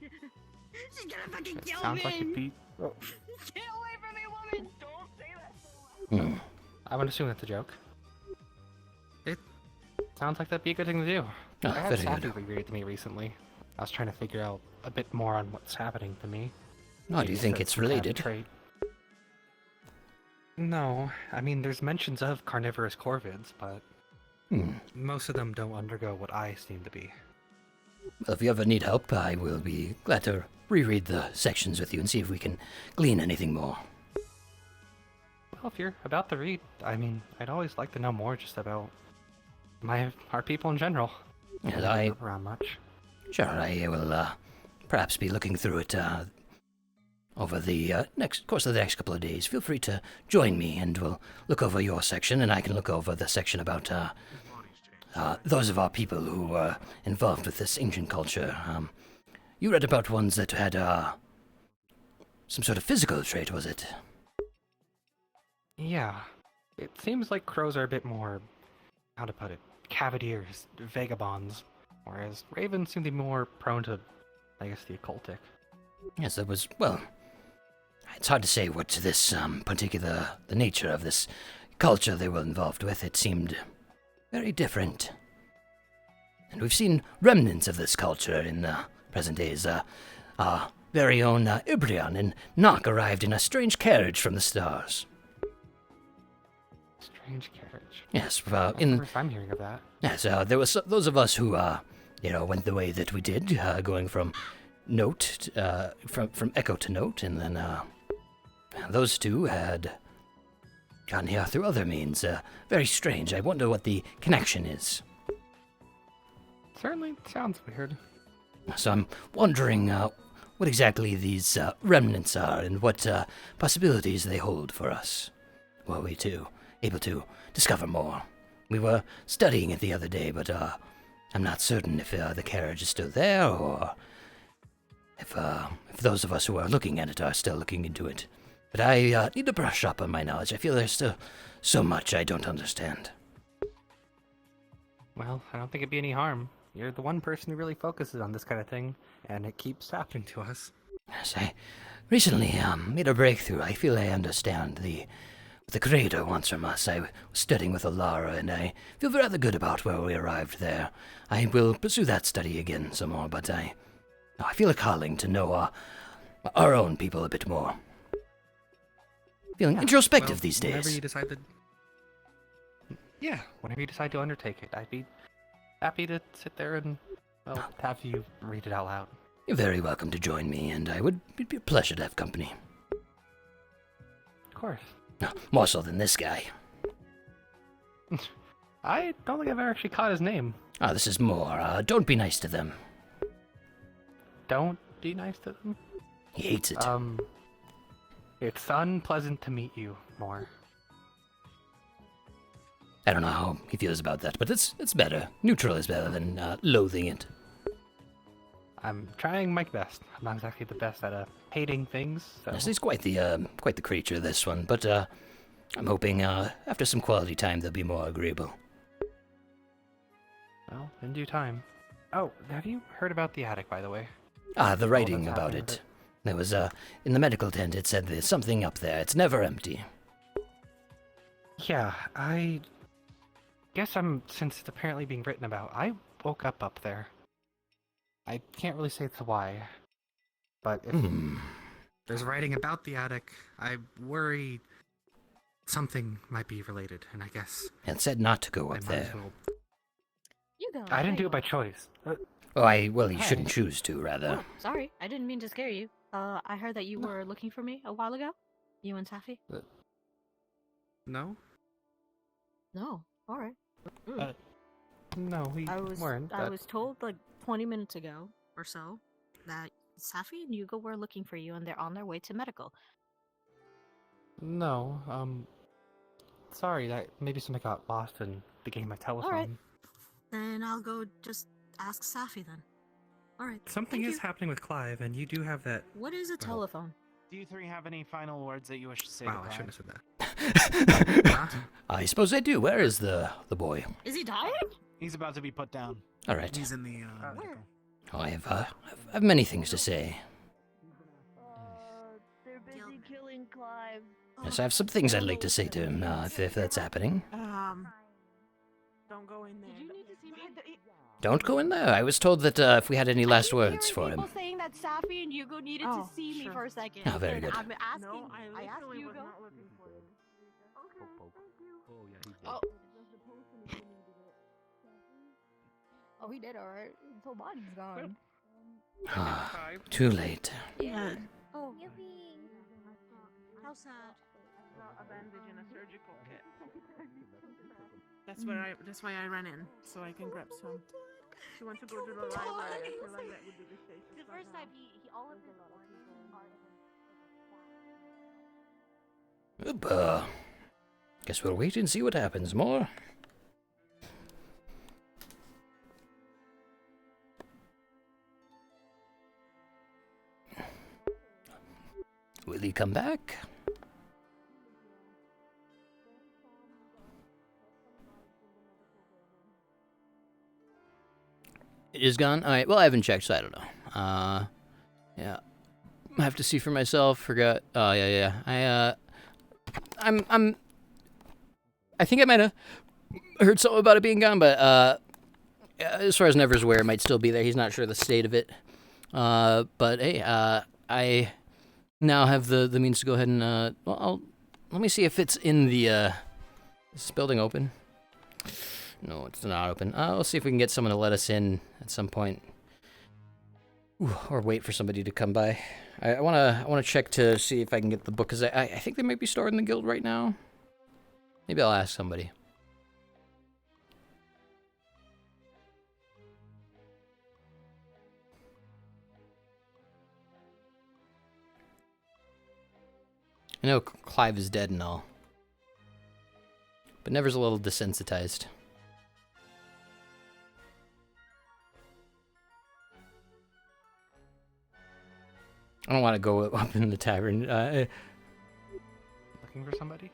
She's gonna fucking kill Sounds me! like it'd be... Oh. Get away from me, woman! Don't say that! I would assume that's a joke. It sounds like that'd be a good thing to do. Oh, I had very Safi good. reread it to me recently. I was trying to figure out a bit more on what's happening to me. Oh, do you think it's related? No, I mean, there's mentions of carnivorous corvids, but most of them don't undergo what I seem to be. Well, if you ever need help, I will be glad to reread the sections with you and see if we can glean anything more. Well, if you're about to read, I mean, I'd always like to know more just about our people in general. Yes, don't I... move around much. Sure, I will perhaps be looking through it over the course of the next couple of days. Feel free to join me, and we'll look over your section, and I can look over the section about those of our people who were involved with this ancient culture. You read about ones that had some sort of physical trait, was it? Yeah. It seems like crows are a bit more, how to put it, cavaliers, vagabonds, whereas ravens seem to be more prone to, I guess, the occultic. Yes, there was, well, it's hard to say what this the nature of this culture they were involved with. It seemed very different. And we've seen remnants of this culture in present days. Our very own Ibrion and Nock arrived in a strange carriage from the stars. Strange carriage? Yes, That's the first I'm hearing of that. Yes, there was those of us who, went the way that we did, going from note, from echo to note, and then those two had gotten here through other means. Very strange. I wonder what the connection is. Certainly sounds weird. So I'm wondering what exactly these remnants are and what possibilities they hold for us. Were we able to discover more? We were studying it the other day, but I'm not certain if the carriage is still there or if those of us who are looking at it are still looking into it. But I need to brush up on my knowledge. I feel there's still so much I don't understand. Well, I don't think it'd be any harm. You're the one person who really focuses on this kind of thing, and it keeps happening to us. Yes, I recently made a breakthrough. I feel I understand what the Creator wants from us. I was studying with Alara, and I feel rather good about where we arrived there. I will pursue that study again some more, but I feel a calling to know our own people a bit more. Feeling introspective these days. Whenever you decide to... Yeah, whenever you decide to undertake it, I'd be happy to sit there and, well, have you read it out loud. You're very welcome to join me, and it'd be a pleasure to have company. Of course. More so than this guy. I don't think I've ever actually caught his name. This is more. Don't be nice to them. Don't be nice to them? He hates it. It's unpleasant to meet you more. I don't know how he feels about that, but it's better. Neutral is better than loathing it. I'm trying my best. I'm not exactly the best at hating things. So. Yes, he's quite the creature, this one, but I'm hoping after some quality time they'll be more agreeable. Well, in due time. Oh, have you heard about the attic, by the way? The writing about it. There was in the medical tent. It said there's something up there. It's never empty. Yeah, I guess since it's apparently being written about, I woke up there. I can't really say it's why, but if there's writing about the attic, I worry something might be related, and I guess... It said not to go up there. You go. I didn't do it by choice. You shouldn't choose to, rather. Oh, sorry, I didn't mean to scare you. I heard that you were looking for me a while ago. You and Safi? No? No. All right. No, we weren't. I was told like 20 minutes ago or so that Safi and Yugo were looking for you and they're on their way to medical. No, sorry, that maybe something got lost in the game of telephone. All right. Then I'll go just ask Safi then. All right. Something is happening with Clive, and you do have that... What is a telephone? Do you three have any final words that you wish to say? Wow, to I shouldn't Clive? have said that. I suppose I do. Where is the boy? Is he dying? He's about to be put down. All right. He's in the Where? I've many things to say. They're busy killing Clive. Yes, I have some things I'd like to say to him, if that's happening. Don't go in there. Did you need to see me? Don't go in there. I was told that if we had any last words for him. People saying that Safi and Yugo needed to see me for a second. Oh, very and good. I'm asking. No, I asked was Yugo. not looking for you. Oh, he did all right. His whole body's gone. Too late. Yeah. Oh. How sad. I got a bandage and a surgical kit. That's why I ran in, so I can grab some. If you want to go to the library, I feel like that would be the safest. The first time he all of his Guess we'll wait and see what happens more. Will he come back? It is gone? Alright, well I haven't checked, so I don't know. Yeah. I have to see for myself, forgot. Oh, yeah. I think I might have heard something about it being gone, but as far as Never's aware, it might still be there. He's not sure the state of it. But hey, I now have the means to go ahead and let me see if it's in the is this building open? No, it's not open. We'll see if we can get someone to let us in at some point. Ooh, or wait for somebody to come by. I wanna check to see if I can get the book, because I think they might be stored in the guild right now. Maybe I'll ask somebody. I know Clive is dead and all, but Never's a little desensitized. I don't want to go up in the tavern. Looking for somebody?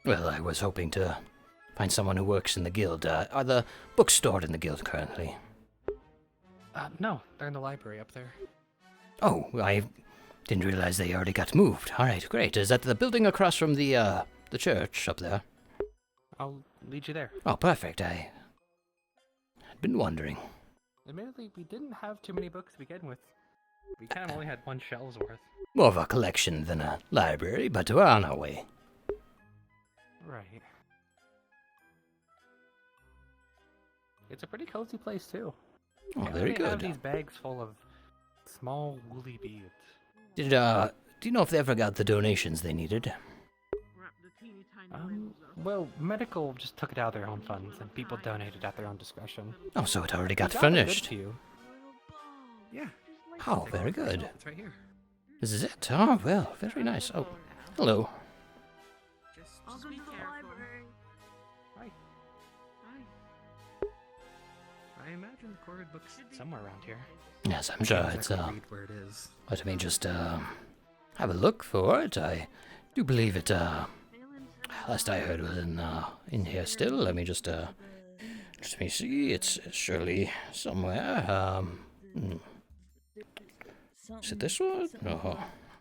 Well, I was hoping to find someone who works in the guild. Are the books stored in the guild currently? No, they're in the library up there. Oh, I didn't realize they already got moved. All right, great. Is that the building across from the church up there? I'll lead you there. Oh, perfect. I had been wondering. Admittedly, we didn't have too many books to begin with. We kind of only had one shelf's worth. More of a collection than a library, but we're on our way. Right. It's a pretty cozy place, too. Oh, very They have good. these bags full of small woolly beads. Do you know if they ever got the donations they needed? Well, medical just took it out of their own funds, and people donated at their own discretion. Oh, so it already got We got the finished. goods to you. Yeah. Oh, very good. It's right here. This is it. Oh, well, very nice. Oh, hello. I'll go to the library. Hi. I imagine the Corvid book's somewhere around here. Yes, I'm sure it's, Read where it is. let me just, have a look for it. I do believe it, last I heard was in here still. Let me just let me see. It's surely somewhere. Is it this one? Oh.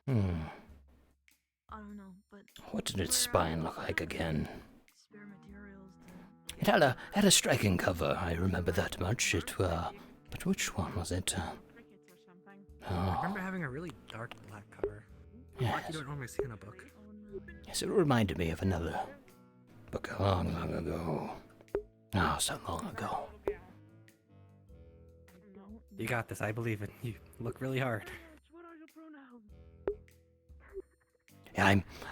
I don't know, but What did its spine look like again? spare materials. It had a striking cover. I remember that much. But which one was it? I remember having a really dark black cover. Yes. Black you don't normally see in a book. Yes, it reminded me of another book long, long ago. Oh, so long ago. You got this, I believe it. You look really hard. Yeah,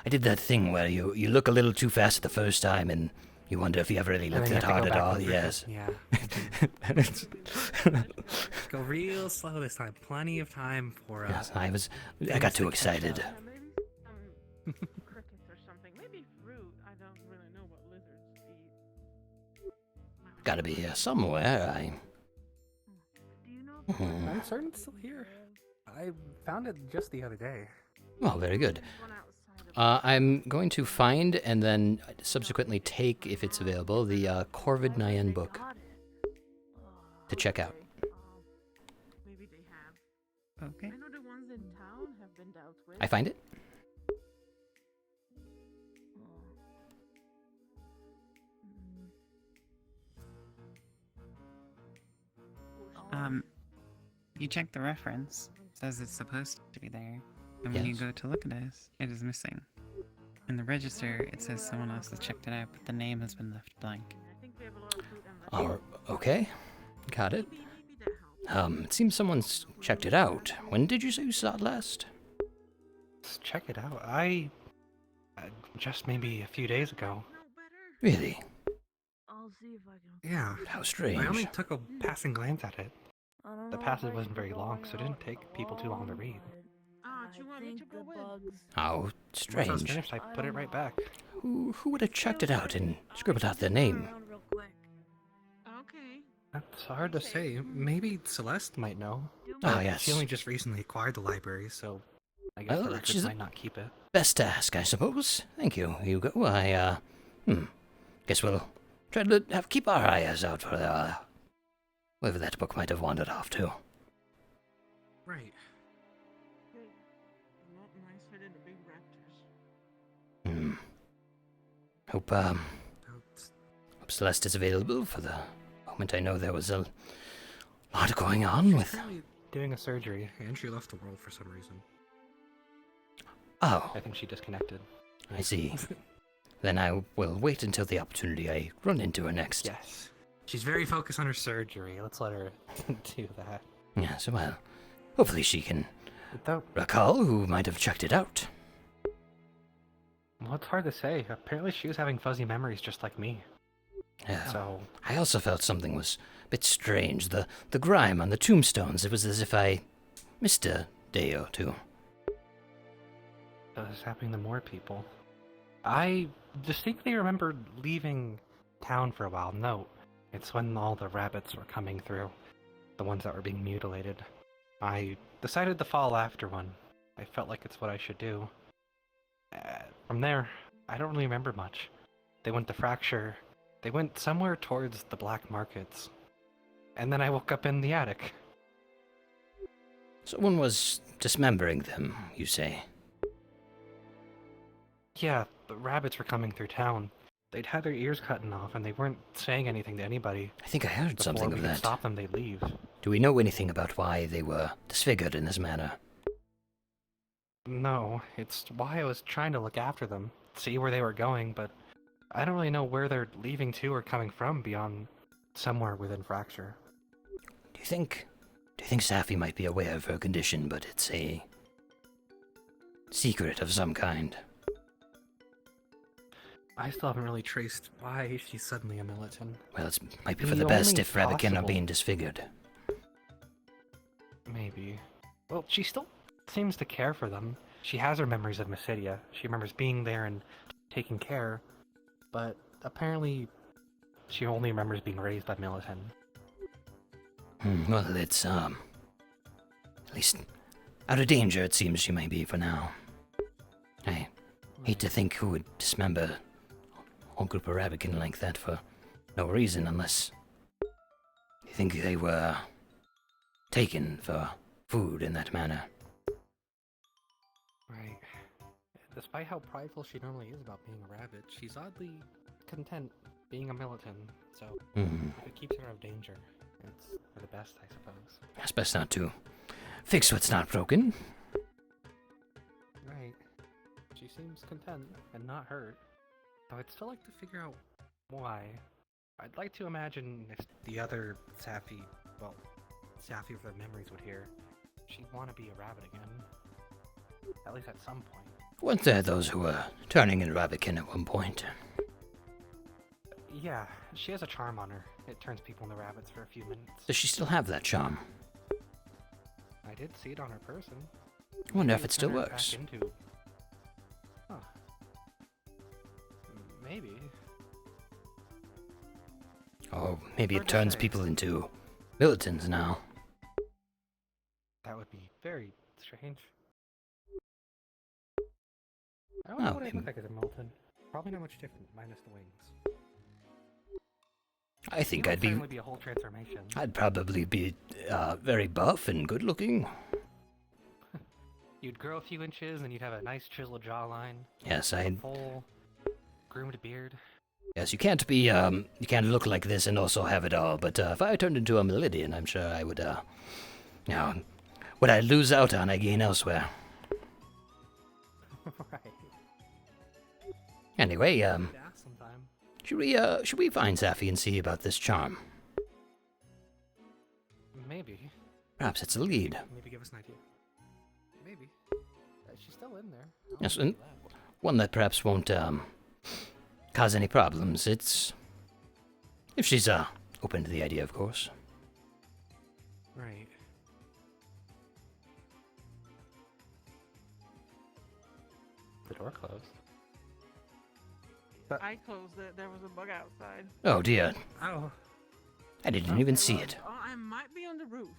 I did that thing where you look a little too fast the first time and you wonder if you ever really And looked then that you have hard to at go all. back and Yes. Go real slow this time. Plenty of time for Yes, I got too excited. Crickets or something. Maybe fruit. I don't really know what lizards eat. Gotta be here somewhere. I'm certain it's still here. I found it just the other day. Oh, very good. I'm going to find and then subsequently take, if it's available, the Corvid Nyan book to check out. Maybe they have. Okay. I know the ones in town have been dealt with. I find it? You check the reference. It says it's supposed to be there. And when you Yes. go to look at it, it is missing. In the register, it says someone else has checked it out, but the name has been left blank. Oh, okay. Got it. It seems someone's checked it out. When did you say you saw it last? Let's check it out. Just maybe a few days ago. Really? I'll see if I can. Yeah. How strange. I only took a passing glance at it. The passage wasn't very long, so it didn't take people too long to read. How Once I was strange. finished, I put it right back. Who would have checked it out and scribbled out their name? Okay. That's hard to say. Maybe Celeste might know. Ah, But yes. She only just recently acquired the library, so I guess Well, the records she's might not keep it. Best to ask, I suppose. Thank you, Hugo. Guess we'll try to keep our eyes out for wherever that book might have wandered off to. Right. A lot nicer than the big raptors. Hope Celeste is available for the moment. I know there was a lot going on with. Doing a surgery. And she left the world for some reason. Oh, I think she disconnected. I see. Then I will wait until the opportunity I run into her next. Yes. She's very focused on her surgery. Let's let her do that. Yes, well, hopefully she can Without recall who might have checked it out. Well, it's hard to say. Apparently she was having fuzzy memories just like me. Yeah. So, I also felt something was a bit strange. The grime on the tombstones, it was as if I missed a day or two. this is happening to more people. I distinctly remember leaving town for a while. No, it's when all the rabbits were coming through. The ones that were being mutilated. I decided to follow after one. I felt like it's what I should do. From there, I don't really remember much. They went to Fracture. They went somewhere towards the black markets. And then I woke up in the attic. Someone was dismembering them, you say? Yeah, the rabbits were coming through town. They'd had their ears cut off, and they weren't saying anything to anybody. I think I heard something Before of we could that. stop them, they'd leave. Do we know anything about why they were disfigured in this manner? No, it's why I was trying to look after them, see where they were going, but I don't really know where they're leaving to or coming from beyond somewhere within Fracture. Do you think Safi might be aware of her condition, but it's a secret of some kind? I still haven't really traced why she's suddenly a militant. Well, it might be for the best if Rabbitkin are being disfigured. Maybe. Well, she still seems to care for them. She has her memories of Mysidia. She remembers being there and taking care, but apparently she only remembers being raised by Militant. Well, it's, at least out of danger it seems she may be for now. I hate to think who would dismember a whole group of Rabbitkin like that for no reason unless you think they were taken for food in that manner. Right. Despite how prideful she normally is about being a rabbit, she's oddly content being a militant, so if it keeps her out of danger, it's for the best, I suppose. It's best not to fix what's not broken. Right. She seems content and not hurt, though I'd still like to figure out why. I'd like to imagine if the other Safi with the memories would hear, she'd want to be a rabbit again. At least at some point. Weren't there those who were turning into Rabbitkin at one point? Yeah, she has a charm on her. It turns people into rabbits for a few minutes. Does she still have that charm? I did see it on her person. I wonder if Maybe it still turn her works. back into... Huh. Maybe. Oh, maybe Hard it to turns say. people into militants now. That would be very strange. I don't Oh, know what I maybe- look like as a militant. Probably not much different, minus the wings. I think You would I'd be... certainly be a whole transformation. I'd probably be very buff and good looking. You'd grow a few inches and you'd have a nice chiseled jawline. Yes, a I'd... full groomed beard. Yes, you can't be, you can't look like this and also have it all, but if I turned into a Meridian, I'm sure I would, you know, what I lose out on, I gain elsewhere. Right. Anyway, Yeah, sometime. should we find Safi and see about this charm? Maybe. Perhaps it's a lead. Maybe give us an idea. Maybe. She's still in there. Yes, and one that perhaps won't, cause any problems. It's... if she's, open to the idea, of course. Right. The door closed. I closed it. There was a bug outside. Oh, dear. Oh. I didn't even see it. Oh, I might be on the roof.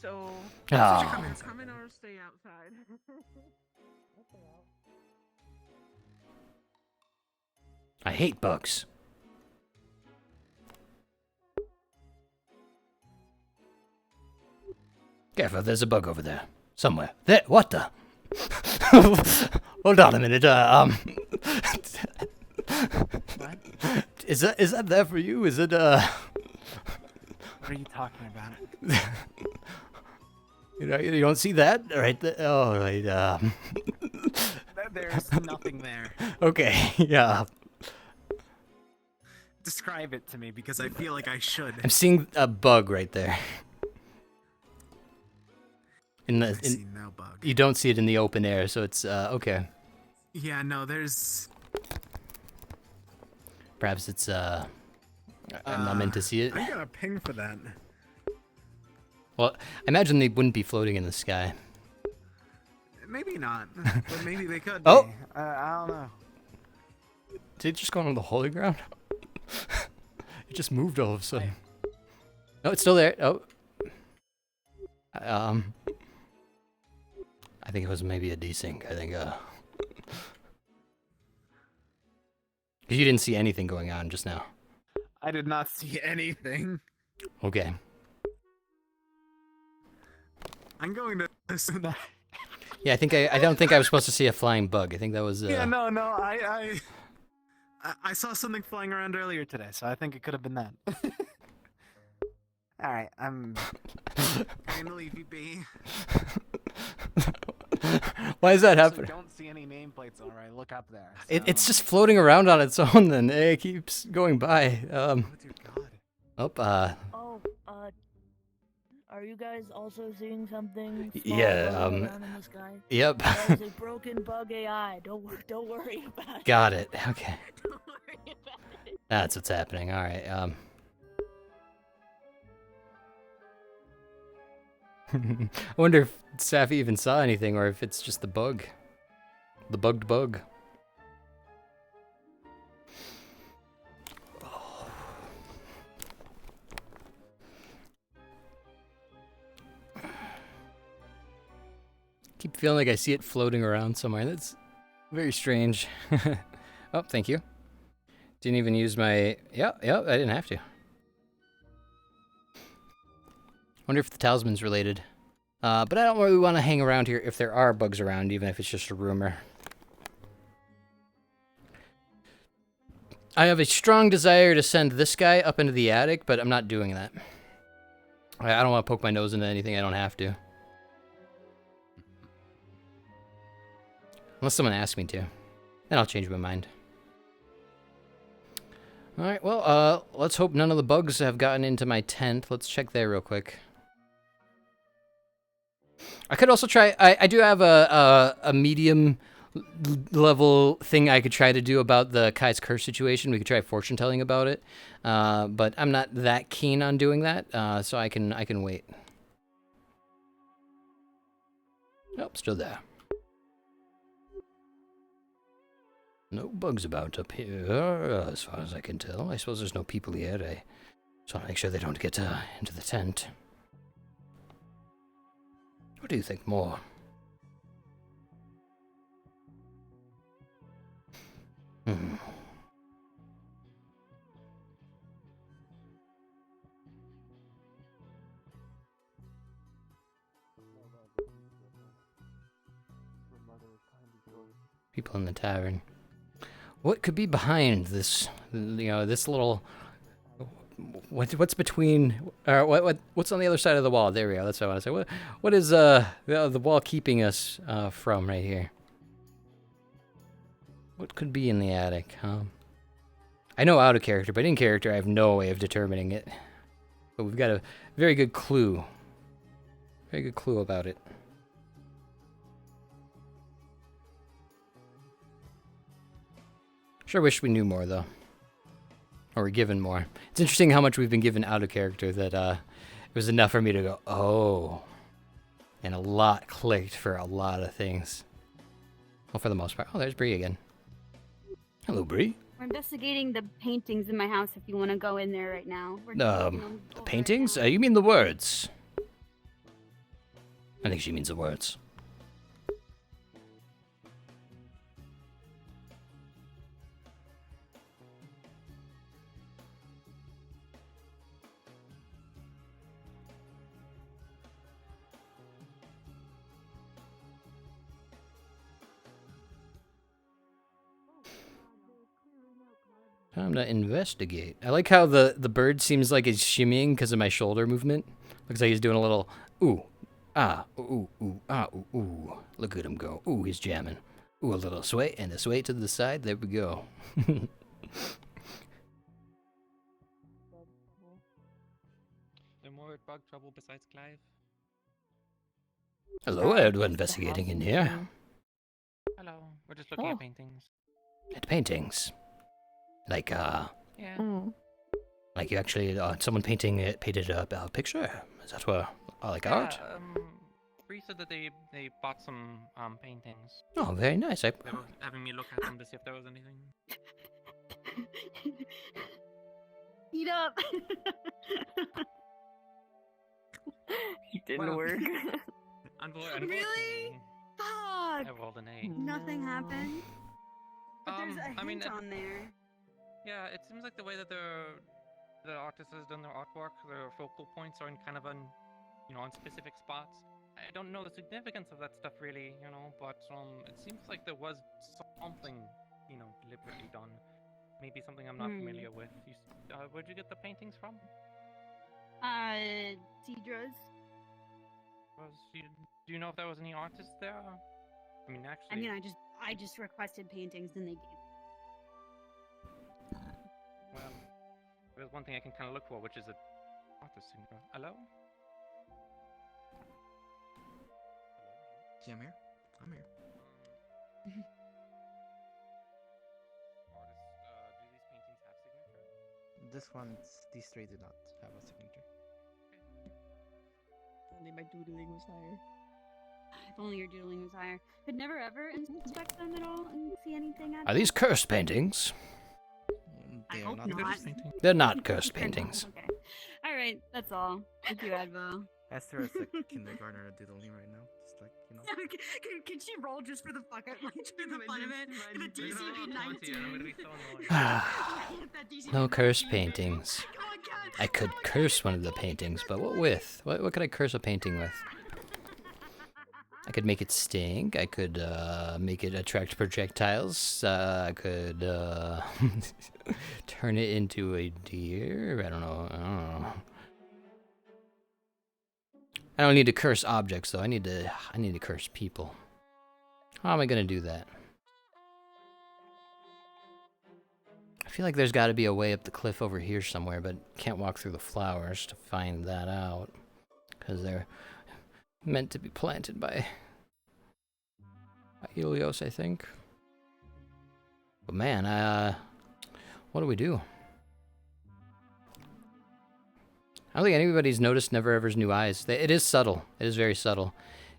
So Oh. come in or stay outside. I hate bugs. Careful, there's a bug over there. Somewhere. There, what the? Hold on a minute, What? Is that there for you? Is it, What are you talking about? You know, you don't see that? Right there? Oh, right, There's nothing there. Okay, yeah. Describe it to me because I feel like I should. I'm seeing a bug right there. I see no bug. You don't see it in the open air, so it's, okay. Yeah, no, there's Perhaps it's I'm not meant to see it. I got a ping for that. Well, I imagine they wouldn't be floating in the sky. Maybe not, but maybe they could. Oh! Be. I don't know. Did it just go on the holy ground? It just moved all of a sudden. No, it's still there. Oh. I think it was maybe a desync. I think, Because you didn't see anything going on just now. I did not see anything. Okay. I'm going to assume that. Yeah, I don't think I was supposed to see a flying bug. I think that was. Yeah, no. I saw something flying around earlier today, so I think it could have been that. All right, I'm going to leave you be. Why is that happening? Don't see any nameplates. All right, look up there. So. It's just floating around on its own. Then it keeps going by. Oh dear God. Are you guys also seeing something? Yeah. Around in the sky? Yep. That is a broken bug AI. Don't worry about it. Got it. Okay. Don't worry about it. That's what's happening. All right. I wonder if Safi even saw anything, or if it's just the bug. The bugged bug. Keep feeling like I see it floating around somewhere. That's very strange. Oh, thank you. Didn't even use my... Yeah, I didn't have to. Wonder if the talisman's related. But I don't really want to hang around here if there are bugs around, even if it's just a rumor. I have a strong desire to send this guy up into the attic, but I'm not doing that. I don't want to poke my nose into anything I don't have to. Unless someone asks me to. Then I'll change my mind. Alright, well, let's hope none of the bugs have gotten into my tent. Let's check there real quick. I could also try... I do have a medium level thing I could try to do about the Kai's Curse situation. We could try fortune telling about it. But I'm not that keen on doing that, so I can wait. Nope, still there. No bugs about up here, as far as I can tell. I suppose there's no people here. I just want to make sure they don't get into the tent. What do you think more? People in the tavern. What could be behind this? This little. What's between? What's on the other side of the wall? There we go. That's what I want to say. What is the wall keeping us from right here? What could be in the attic? I know out of character, but in character, I have no way of determining it. But we've got a very good clue. Very good clue about it. Sure wish we knew more, though. Or were given more. It's interesting how much we've been given out of character that it was enough for me to go, oh. And a lot clicked for a lot of things. Well, for the most part. Oh, there's Bree again. Hello, Bree. We're investigating the paintings in my house if you want to go in there right now. The paintings? You mean the words? I think she means the words. Time to investigate. I like how the bird seems like it's shimmying because of my shoulder movement. Looks like he's doing a little ooh, ah, ooh, ooh, ah, ooh, ooh. Look at him go. Ooh, he's jamming. Ooh, a little sway and a sway to the side. There we go. No more bug trouble besides Clive? Hello, we're investigating in here. Hello, we're just looking at paintings. At paintings. Like, Yeah. like you actually, someone painted a picture? Is that what, like art? Bree said that they bought some paintings. Oh, very nice. They were having me look at them to see if there was anything. Eat up. It didn't work. Really? Fuck. I rolled an 8. Nothing happened. But there's a hint I mean, on there. Yeah, it seems like the way that the artist has done their artwork, their focal points are in kind of on specific spots. I don't know the significance of that stuff really, but it seems like there was something, deliberately done. Maybe something I'm not familiar with. Where'd you get the paintings from? Deidre's. Do you know if there was any artists there? I mean, actually. I just requested paintings and they gave. Well, there's one thing I can kind of look for, which is an artist signature. Hello? Yeah, I'm here. I'm here. This one, these three do not have a signature. Only my doodling was higher. If only your doodling was higher. Could never ever inspect them at all and see anything at Are these cursed paintings? I hope not. They're not cursed paintings. Okay. Alright, that's all. Thank you, Advo. Esther is a kindergartner doodling right now. Just like, Can she roll just for the fuck of like for the fun of it? The DC would be 19. No cursed paintings. I could curse one of the paintings, but what with? What could I curse a painting with? I could make it stink. I could make it attract projectiles. I could turn it into a deer. I don't know. I don't need to curse objects though. I need to curse people. How am I gonna do that? I feel like there's got to be a way up the cliff over here somewhere, but can't walk through the flowers to find that out because they're meant to be planted by Helios, I think. But man, what do we do? I don't think anybody's noticed Never Ever's new eyes. It is subtle. It is very subtle.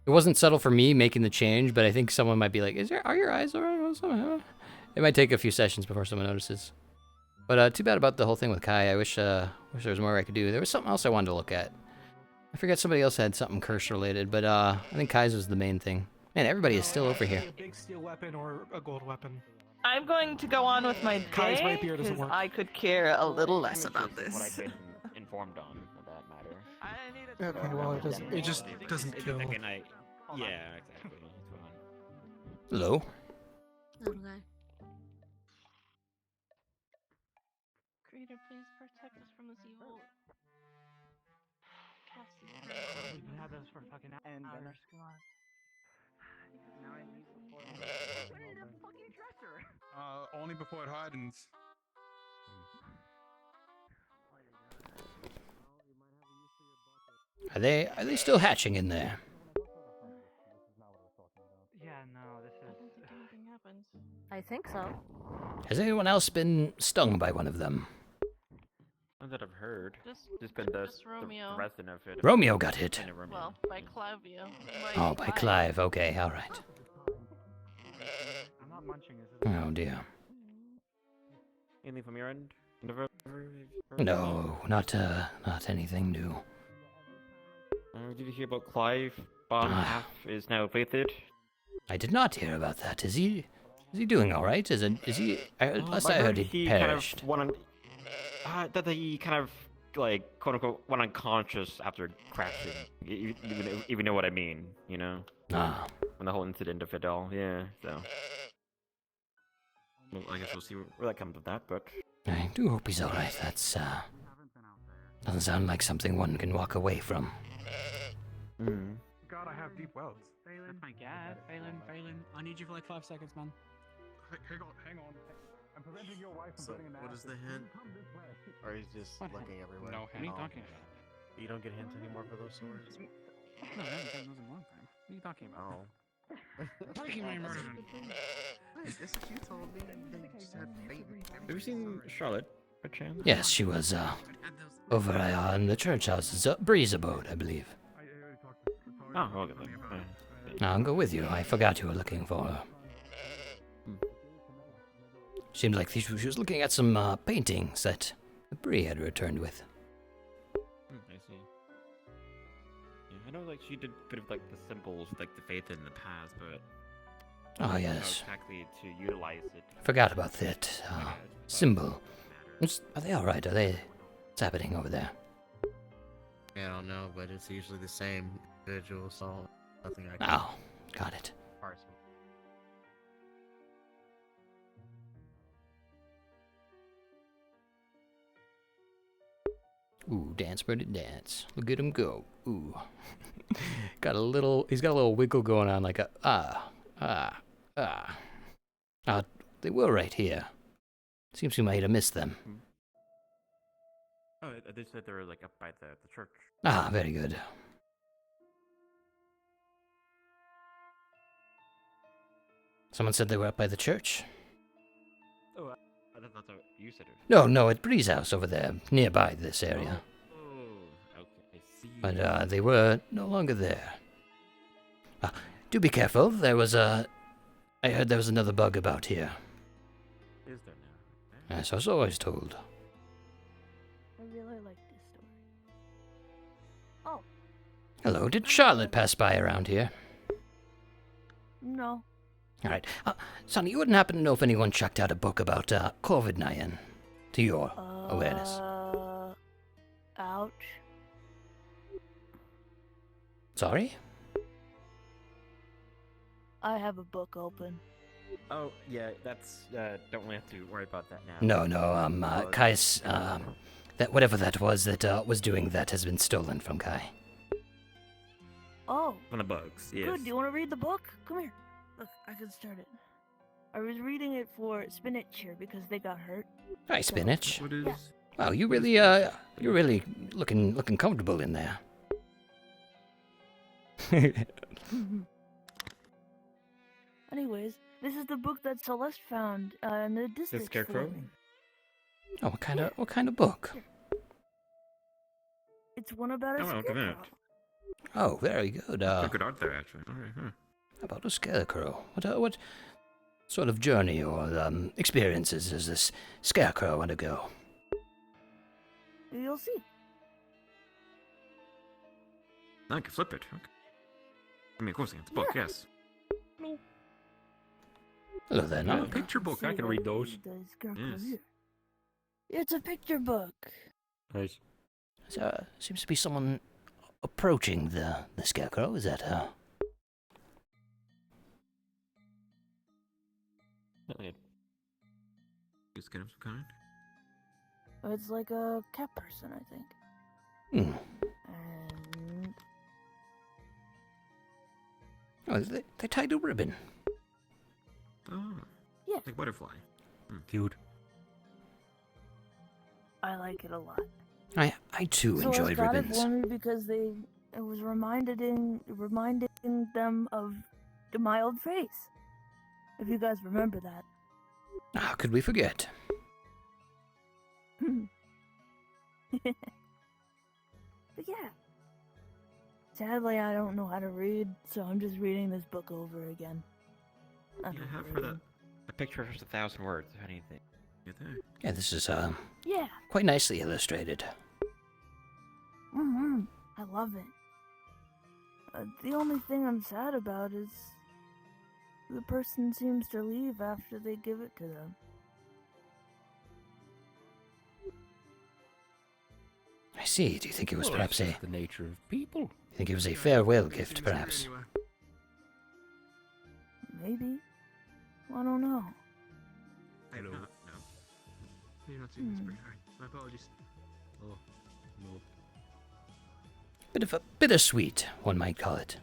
It wasn't subtle for me making the change, but I think someone might be like, are your eyes alright? It might take a few sessions before someone notices. But too bad about the whole thing with Kai. I wish there was more I could do. There was something else I wanted to look at. I forget somebody else had something curse related, but I think Kai's was the main thing. Man, everybody is still over here. A big steel weapon or a gold weapon. I'm going to go on with my Kai's day rapier doesn't because work. I could care a little less about What this. I've been informed on for that matter. Okay, well, it just doesn't kill. Yeah, exactly. It's fine. Hello? Okay. Creator, please protect us from this evil. We've been having this for fucking hours. Come on. Now I need support. Where's the fucking dresser? Only before it hardens. Are they still hatching in there? Yeah, no, this is. Anything happens. I think so. Has anyone else been stung by one of them? Not that I've heard. Just been the Romeo. resident of it. Romeo got hit. Well, by Clavio. Oh, by Clive. Okay, all right. I'm not munching. Oh dear. Anything from your end? No, not anything new. Did you hear about Clive? Bottom half is now fated. I did not hear about that. Is he doing all right? Is he? Last I heard, he perished. That he kind of like quote unquote went unconscious after crashing. If you know what I mean, you know? Ah. When the whole incident of it all, yeah. So, well, I guess we'll see where that comes with that. But I do hope he's all right. That's doesn't sound like something one can walk away from. God, I have deep wells. That's my gas. Phelan. I need you for like 5 seconds, man. Hang on. I'm preventing your wife from So, putting an what is the hint? Or he's just looking everywhere? No hint. What are you talking about? You don't get hints anymore for those swords? No, I haven't gotten those in a long time. What are you talking about? Oh. Breaking my immersion. That's what you told me. They just had faith. Have you seen Charlotte, by chance? Yes, she was over in the church house, Breeze abode, I believe. Oh, okay. I'll go with you. I forgot you were looking for her. Seemed like she was looking at some paintings that Bree had returned with. I see. Yeah, I know, like, she did a bit of, like, the symbols, like, the faith in the past, but... Oh, I don't know yes. how exactly to utilize it. Forgot about that symbol. Are they alright? What's happening over there? I don't know, but it's usually the same individual, so nothing I can... Oh, got it. parse. Ooh, dance, birdie, dance. Look at him go. Ooh. He's got a little wiggle going on, like a they were right here. Seems we might have missed them. Oh, they said they were, like, up by the church. Ah, very good. Someone said they were up by the church? Oh, I thought that's what you said. No, at Bree's house over there, nearby this area. Oh, okay, I see. But they were no longer there. Do be careful. I heard there was another bug about here. Is there now? Yes, I was always told. I really like this story. Oh, Hello, did Charlotte pass by around here? no. Alright. Sonny, you wouldn't happen to know if anyone checked out a book about COVID-19, to your awareness? Ouch. Sorry? I have a book open. Oh, yeah, that's, don't have to worry about that now. No, Kai's, that whatever that was doing that has been stolen from Kai. Oh. One of the bugs, yes. Good. Do you want to read the book? Come here. Look, I can start it. I was reading it for Spinach here because they got hurt. Hi, Spinach. What is? Yeah. Wow, you're really looking comfortable in there. Anyways, this is the book that Celeste found in the district. The Scarecrow? Oh, what kind of book? It's one about a Oh, look at scarecrow. that. Oh, very good. Good art there, actually. All right, huh. How about a scarecrow? What sort of journey or experiences does this scarecrow undergo? You'll see. I can flip it. Okay. I mean, of course, it's a book, yes. Hello there, Yeah, Nog. picture book. I can read those. The scarecrow Yes. here. It's a picture book. Nice. Seems to be someone approaching the scarecrow. Is that her? Just get him some kind. It's like a cat person, I think. Hmm. And Oh, they tied a ribbon. Oh. Yeah. Like butterfly. Cute. I like it a lot. I too So enjoy I got ribbons. it for me because it was reminding them of my old face. If you guys remember that. How could we forget? But yeah. Sadly, I don't know how to read, so I'm just reading this book over again. Yeah, how for the picture is 1,000 words. How do you think? Get there. Yeah, this is Yeah. quite nicely illustrated. I love it. The only thing I'm sad about is the person seems to leave after they give it to them. I see. Do you think it was Well, perhaps that's a? just the nature of people. You think it was a farewell gift, perhaps? Maybe. I don't know. Hello. No. You're not seeing this very hard. My apologies. Oh, no. Bit of a bittersweet, one might call it.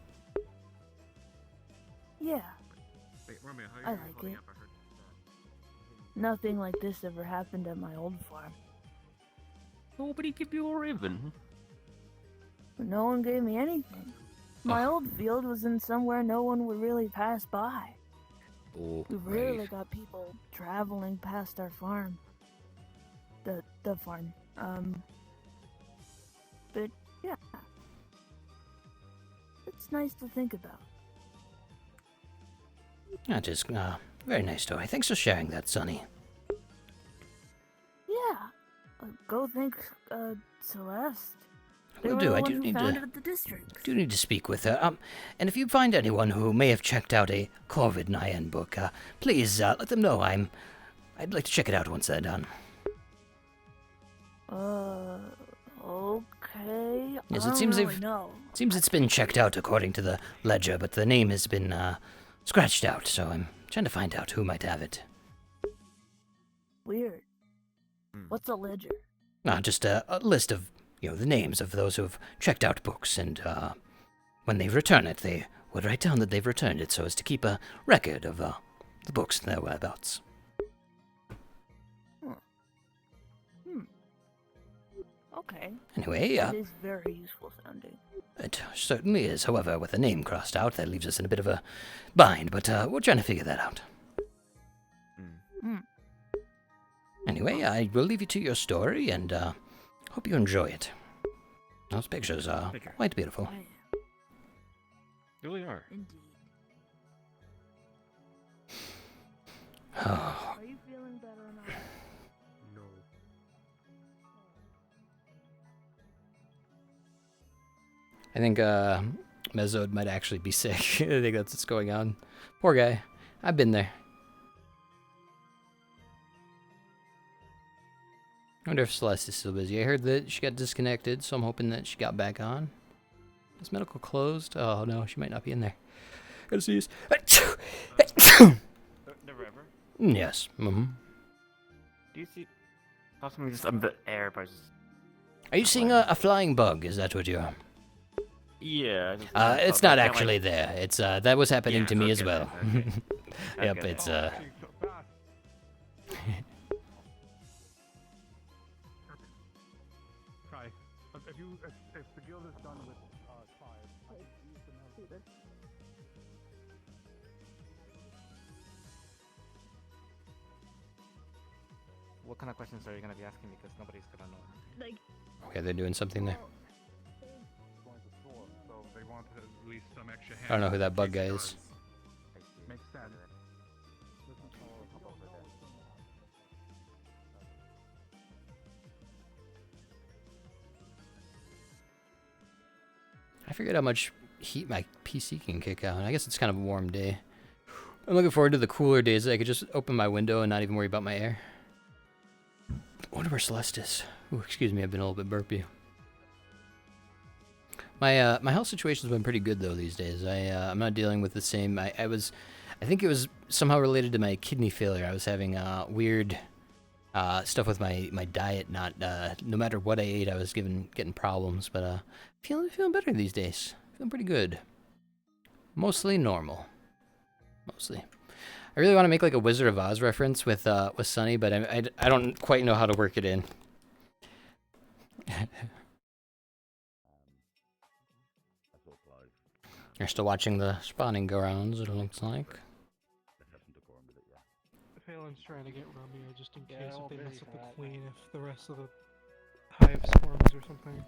Yeah, Wait, Romeo, how I are you like holding it. up? I heard Nothing like this ever happened at my old farm. Nobody give you a ribbon. But no one gave me anything. My old field was in somewhere no one would really pass by. Oh, We rarely got people traveling past our farm. The farm. But yeah. It's nice to think about. That is very nice story. Thanks for sharing that, Sonny. Yeah. Go thank Celeste. They Will were do. the I one do who need founded the district. to speak with her. And if you find anyone who may have checked out a Corvid Nyan book, please let them know. I'd like to check it out once they're done. Okay. Yes, I it seems don't really they've. know. It seems it's been checked out according to the ledger, but the name has been scratched out. So I'm trying to find out who might have it. Weird. What's a ledger? Just a list of the names of those who have checked out books, and when they return it, they would write down that they've returned it, so as to keep a record of the books and their whereabouts. Okay. Anyway, It is very useful sounding. It certainly is. However, with a name crossed out, that leaves us in a bit of a bind, but we're trying to figure that out. Anyway, I will leave you to your story, and hope you enjoy it. Those pictures are quite beautiful. They really are. Indeed. Oh. Are you feeling better now? No. I think Mezod might actually be sick. I think that's what's going on. Poor guy. I've been there. I wonder if Celeste is still busy. I heard that she got disconnected, so I'm hoping that she got back on. Is medical closed? Oh no, she might not be in there. Gotta see this. The river? Yes. Mm-hmm. Do you see possibly just a bit air by just... Are you seeing a flying bug? Is that what you're... Yeah. It's not actually there. It's that was happening to me as well. Okay. Yep, Okay. it's Try. If the guild is done with 5, use the note. What kind of questions are you gonna be asking me? Because nobody's gonna know. Like. Okay, they're doing something there. Going to store, so they want at least some extra I don't know who that bug guy is. Makes sense. I forget how much heat my PC can kick out. I guess it's kind of a warm day. I'm looking forward to the cooler days that I could just open my window and not even worry about my air. I wonder where Celeste is. Ooh, excuse me, I've been a little bit burpy. My my health situation's been pretty good though these days. I'm not dealing with the same. I think it was somehow related to my kidney failure. I was having weird stuff with my diet. Not no matter what I ate, I was getting problems. But feeling better these days. Feeling pretty good. Mostly normal. Mostly. I really want to make like a Wizard of Oz reference with Sunny, but I don't quite know how to work it in. You're still watching the spawning grounds, it looks like. Phelan's trying to get Romeo just in case if they mess up the queen, if the rest of the hive swarms or something.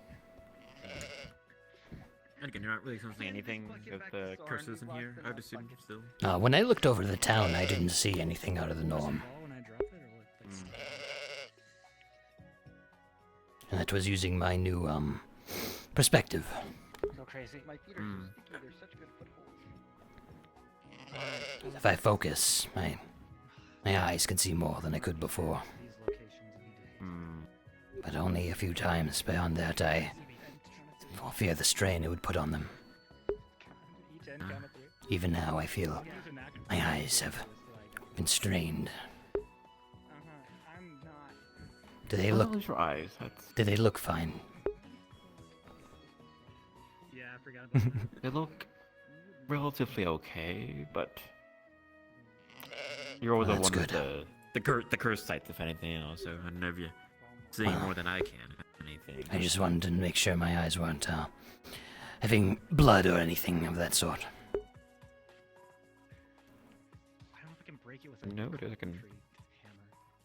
And again, you're not really sensing anything with the curses in here, I would assume, still. When I looked over the town, I didn't see anything out of the norm. And that was using my new, perspective. So crazy. If I focus, my eyes can see more than I could before. But only a few times. Beyond that, I fear the strain it would put on them. Even now, I feel my eyes have been strained. Do they look? Your eyes. Do they look fine? Yeah, I forgot about that. They look relatively okay, but you're the Well, that's one with good. the curse sights, if anything, you know. So I don't know if you see Well, more than I can. Anything. I just wanted to make sure my eyes weren't having blood or anything of that sort. I don't know if I can break it with a No, I can tree hammer.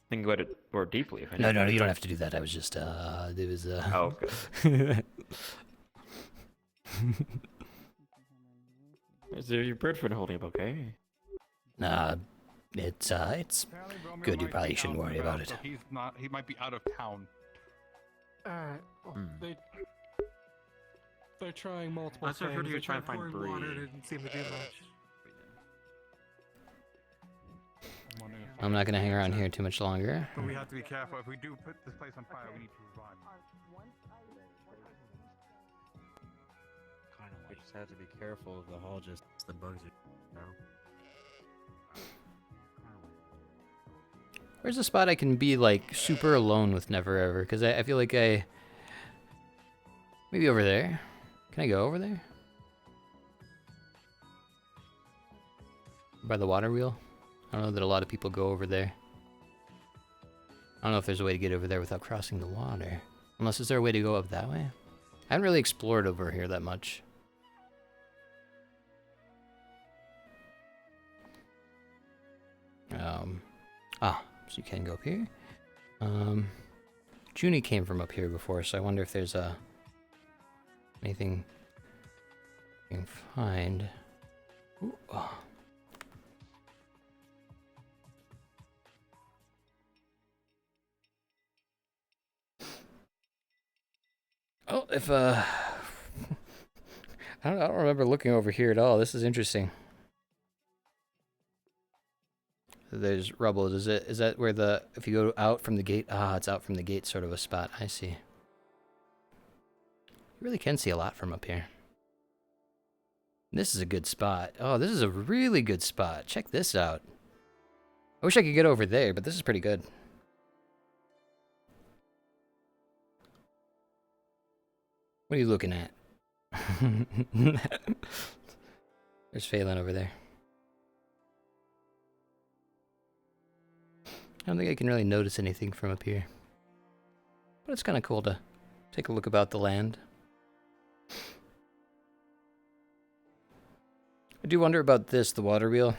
think about it more deeply. If No, anything. you don't have to do that. I was just, it was, Oh, okay. Is there your bird friend holding a bouquet? It's Apparently Romeo good. You might probably be shouldn't out and worry about about, it. so he's not. He might be out of town. They're trying multiple That's what I things. heard you They're were trying to find pouring Bree. water, didn't seem to do much. I'm not gonna hang around here too much longer. But we have to be careful. If we do put this place on fire, we need to run. We just have to be careful of the hall. Just the bugs, Where's a spot I can be like super alone with Never Ever? Because I feel like maybe over there. Can I go over there? By the water wheel? I don't know that a lot of people go over there. I don't know if there's a way to get over there without crossing the water. Unless, is there a way to go up that way? I haven't really explored over here that much. So you can go up here. Junie came from up here before, so I wonder if there's anything you can find. Ooh, oh. Oh, if I don't remember looking over here at all. This is interesting. There's rubble. Is that where if you go out from the gate? Ah, it's out from the gate sort of a spot. I see. You really can see a lot from up here. This is a good spot. Oh, this is a really good spot. Check this out. I wish I could get over there, but this is pretty good. What are you looking at? There's Phelan over there. I don't think I can really notice anything from up here. But it's kind of cool to take a look about the land. I do wonder about this, the water wheel.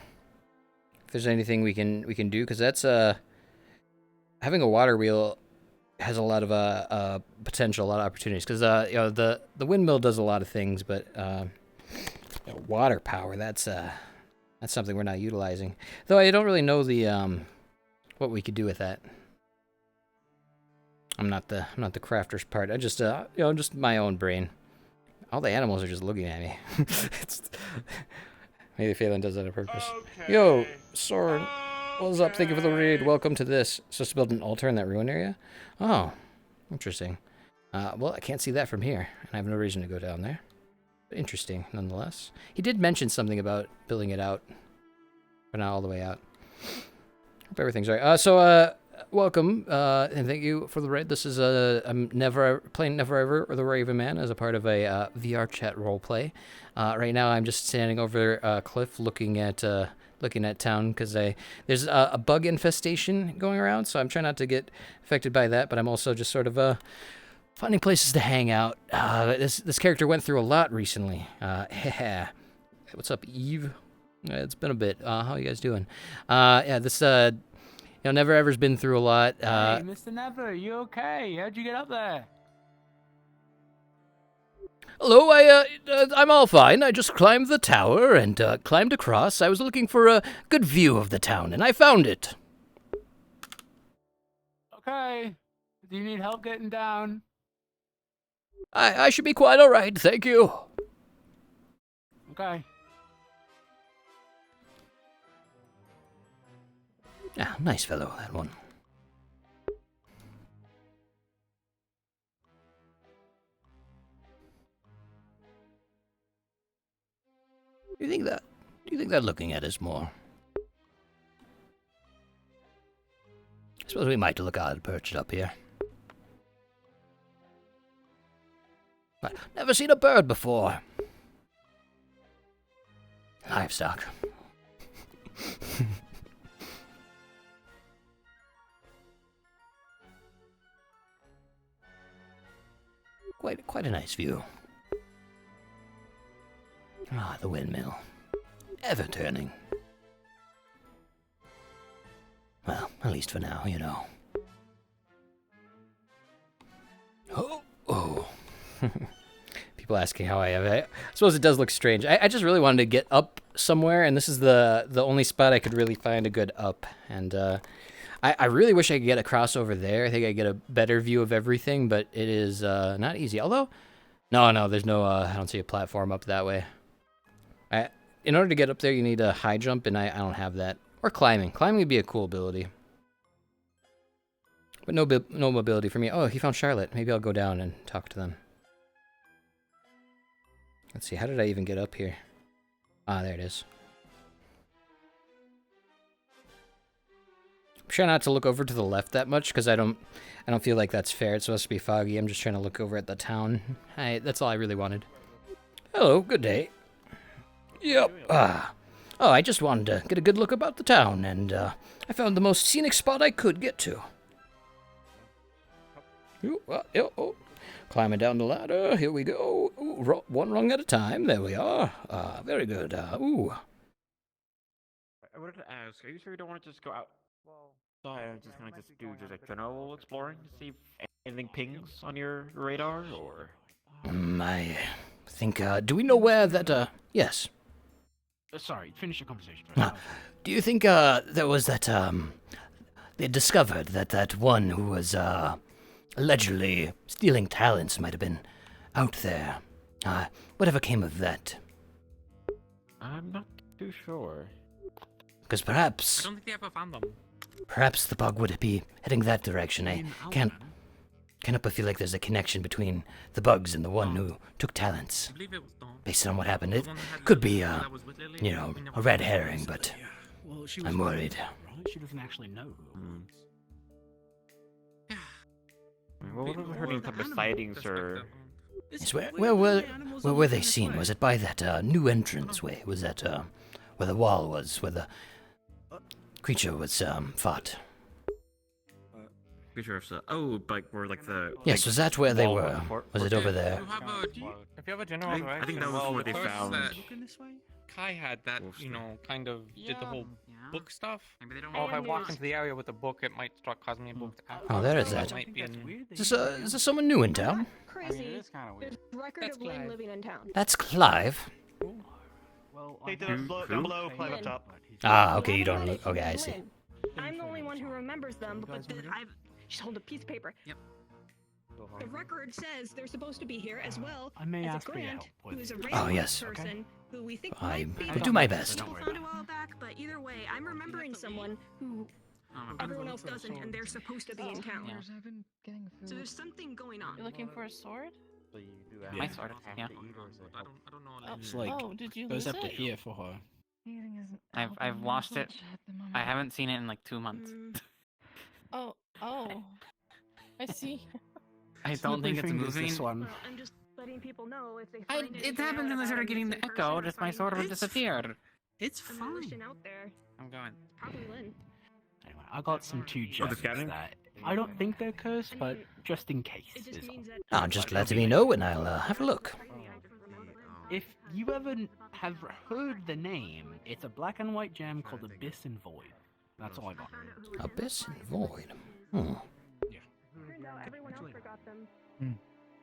If there's anything we can do, because that's having a water wheel has a lot of potential, a lot of opportunities. Because the windmill does a lot of things, but water power, that's something we're not utilizing. Though I don't really know the what we could do with that. I'm not the crafter's part. I just just my own brain. All the animals are just looking at me. Maybe Phelan does that on purpose. Okay. Yo, Soren, what's up? Thank you for the raid. Welcome to this. Supposed to build an altar in that ruin area? Oh, interesting. Well, I can't see that from here, and I have no reason to go down there. But interesting, nonetheless. He did mention something about building it out, but not all the way out. Hope everything's right. Welcome, and thank you for the raid. This is I'm playing Never Ever or the Raven Man as a part of a VRChat roleplay. Right now, I'm just standing over a cliff, looking at town because there's a bug infestation going around. So I'm trying not to get affected by that, but I'm also just sort of finding places to hang out. This character went through a lot recently. What's up, Eve? It's been a bit. How are you guys doing? This Never Ever's been through a lot. Hey, Mr. Never, you okay? How'd you get up there? Hello, I'm all fine. I just climbed the tower and climbed across. I was looking for a good view of the town, and I found it. Okay. Do you need help getting down? I should be quite all right, thank you. Okay. Ah, nice fellow, that one. Do you think that looking at us more? I suppose we might look odd perched up here. I've never seen a bird before. Livestock. Quite a nice view. Ah, the windmill. Ever turning. Well, at least for now, you know. Oh. People asking how I have it. I suppose it does look strange. I just really wanted to get up somewhere, and this is the only spot I could really find a good up. And I really wish I could get across over there. I think I get a better view of everything, but it is not easy. Although, no, there's no, I don't see a platform up that way. In order to get up there, you need a high jump, and I don't have that. Or climbing. Climbing would be a cool ability. But no mobility for me. Oh, he found Charlotte. Maybe I'll go down and talk to them. Let's see, how did I even get up here? Ah, there it is. I'm trying not to look over to the left that much, because I don't feel like that's fair. It's supposed to be foggy. I'm just trying to look over at the town. That's all I really wanted. Hello, good day. Yep. Oh, I just wanted to get a good look about the town, and I found the most scenic spot I could get to. Ooh, climbing down the ladder. Here we go. Ooh, one rung at a time. There we are. Very good. Ooh. I wanted to ask, are you sure you don't want to just go out? Well, I'm just gonna do just like general exploring to see if anything pings on your radar, or? I think, do we know where that, yes. Sorry, finish your conversation. Do you think, there was that, they discovered that one who was, allegedly stealing talents might have been out there. Whatever came of that? I'm not too sure. Because perhaps... I don't think they ever found them. Perhaps the bug would be heading that direction. I can't help but feel like there's a connection between the bugs and the one who took talents. I believe it was Dawn. Based on what happened, it could be, a red herring, but I'm worried. She doesn't actually know who. Well, we've heard any type of sightings or... Yes, where were they seen? Was it by that new entrance way? Was that where the wall was, where the creature was fought? Creature of like where like the... Yes, was that where they were? Was it over there? If you have a general I think that was where they found... Kai had that, kind of did the whole book stuff. Or if I walk into the area with the book, it might start causing me a book to act. Oh, there is that. Is this someone new in town? Crazy. There's record of Lynn living in town. That's Clive. Hey, below, climb up top. Ah, okay, you don't look... Okay, I see. I'm the only one who remembers them, but she's holding a piece of paper. Yep. The record says they're supposed to be here as well I may as ask a for your Grant, help with who's a this. random yes. person who we think I might be will do my best. People found a while back, but either way, I'm remembering someone who everyone else doesn't, and they're supposed to be in town. So there's something going on. You're looking for a sword? My sword, yeah. I don't know. It's like, did you goes lose up to it? here for her. I've lost it. I haven't seen it in like 2 months. Oh, I see. I don't think it's moving. This one. Well, I'm just letting people know if they find It happened when I started getting the echo, just my sword would disappear. It's fine. Out there. I'm going. Probably Lynn. Anyway, I got some 2 gems that I don't think they're cursed, but just in case. Oh, just let me know and I'll have a look. If you ever have heard the name, it's a black and white gem called Abyss and Void. That's all I got. Abyss and Void. Hmm. Turns out everyone else forgot them.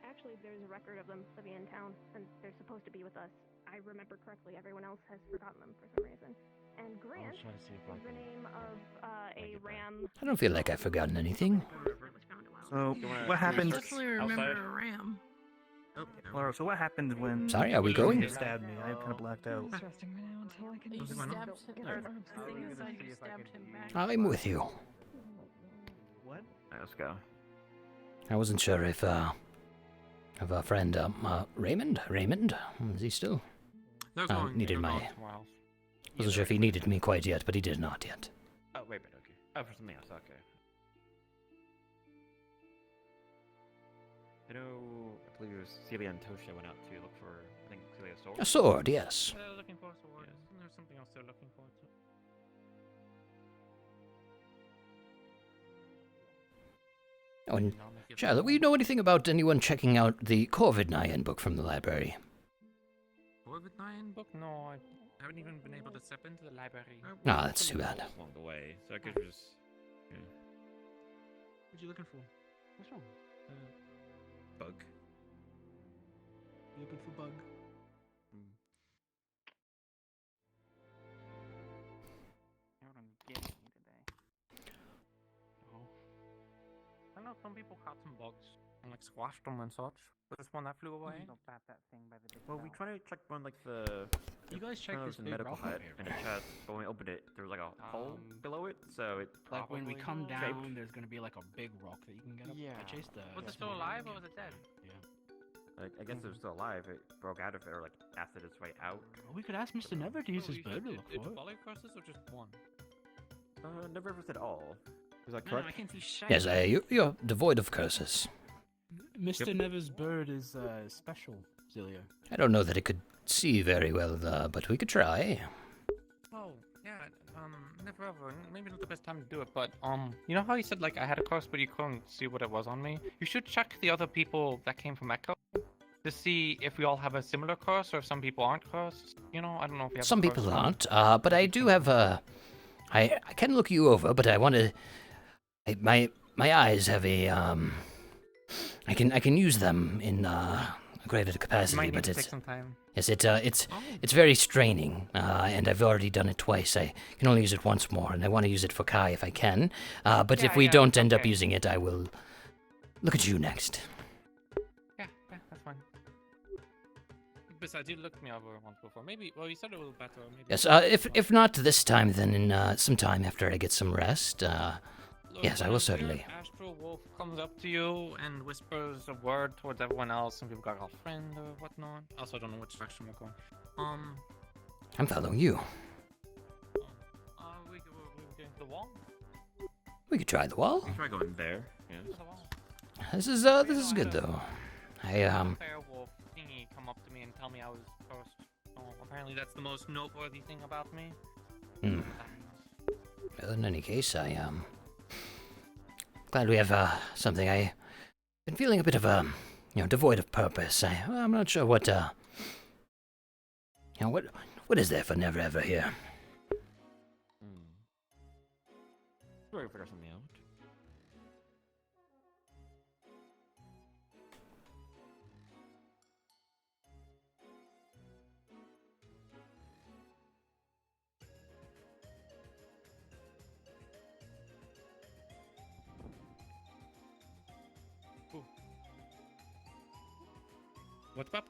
Actually, there's a record of them living in town, and they're supposed to be with us. I remember correctly, everyone else has forgotten them for some reason. And Grant is the name of a ram. I don't feel like I've forgotten anything. So, what happened? Definitely remember a ram. Laura, so what happened when... Sorry, are we going? You stabbed me. I kind of blacked out. You stabbed him, or the thing inside you stabbed him back. I'm with you. What? Let's go. I wasn't sure if our friend, Raymond? Is he still? Needed my... Wasn't sure if he needed me quite yet, but he did not yet. Oh, wait a minute, okay. Oh, for something else, okay. I know, I believe it was Celia and Tosha went out to look for, I think, Celia's sword. A sword, yes. They're looking for a sword. There's something else they're looking for, too. Oh, and Charlotte, will you know anything about anyone checking out the COVID-19 book from the library? Corvidine book? No, I haven't even been able to step into the library. No, that's too bad. Along the way, so I could just. Yeah. What you looking for? What's wrong? Bug. You looking for bug? Everyone's getting me today. Oh. I know some people caught some bugs and like squashed them and such. Was this one that flew away? Don't bat that thing by the big Well, we bell. tried to check one like the. You guys checked this in big medical rock hut over here, in a right? chest, but when we opened it, there was like a hole below it, so it. Like when we probably come down, shaped. there's gonna be like a big rock that you can get up. Yeah. I chased the. Was it still alive or was it dead? Yeah. Like, I guess it was still alive. It broke out of it, or like acid its way out. Well, we could ask Mr. Never to use his you bird to said look it's for it. volley curses or just one? Never ever said all. Was that No, correct? I can see shiny. Yes, you're devoid of curses. Mr. Never's bird is special, Zilio. I don't know that it could see very well, but we could try. Oh, yeah, never ever. Maybe not the best time to do it, but, you know how you said, like, I had a curse, but you couldn't see what it was on me? You should check the other people that came from Echo to see if we all have a similar curse or if some people aren't cursed. You know, I don't know if you have Some a curse people or not. aren't, but I do have I can look you over, but I want to. My eyes have a I can use them in a greater capacity, Might need but to it's take some time. yes, it's very straining, and I've already done it twice. I can only use it once more, and I want to use it for Kai if I can. But if we don't end up using it, I will look at you next. Yeah, that's fine. Besides, you looked me over once before. Maybe, well, you said it was better. Maybe Yes, if not this time, then in some time after I get some rest. Look, Yes, I when will a certainly. weird astral wolf comes up to you and whispers a word towards everyone else. Some people got a friend or whatnot. Also, I don't know which direction we're going. I'm following you. We going to the wall? We could try the wall. We try going there. Yeah. This is good though. Werewolf thingy come up to me and tell me I was cursed. Oh, apparently that's the most noteworthy thing about me. Well, in any case, glad we have something. I've been feeling a bit of devoid of purpose. I'm not sure what what is there for Never Ever here? Try to figure something out. What's up?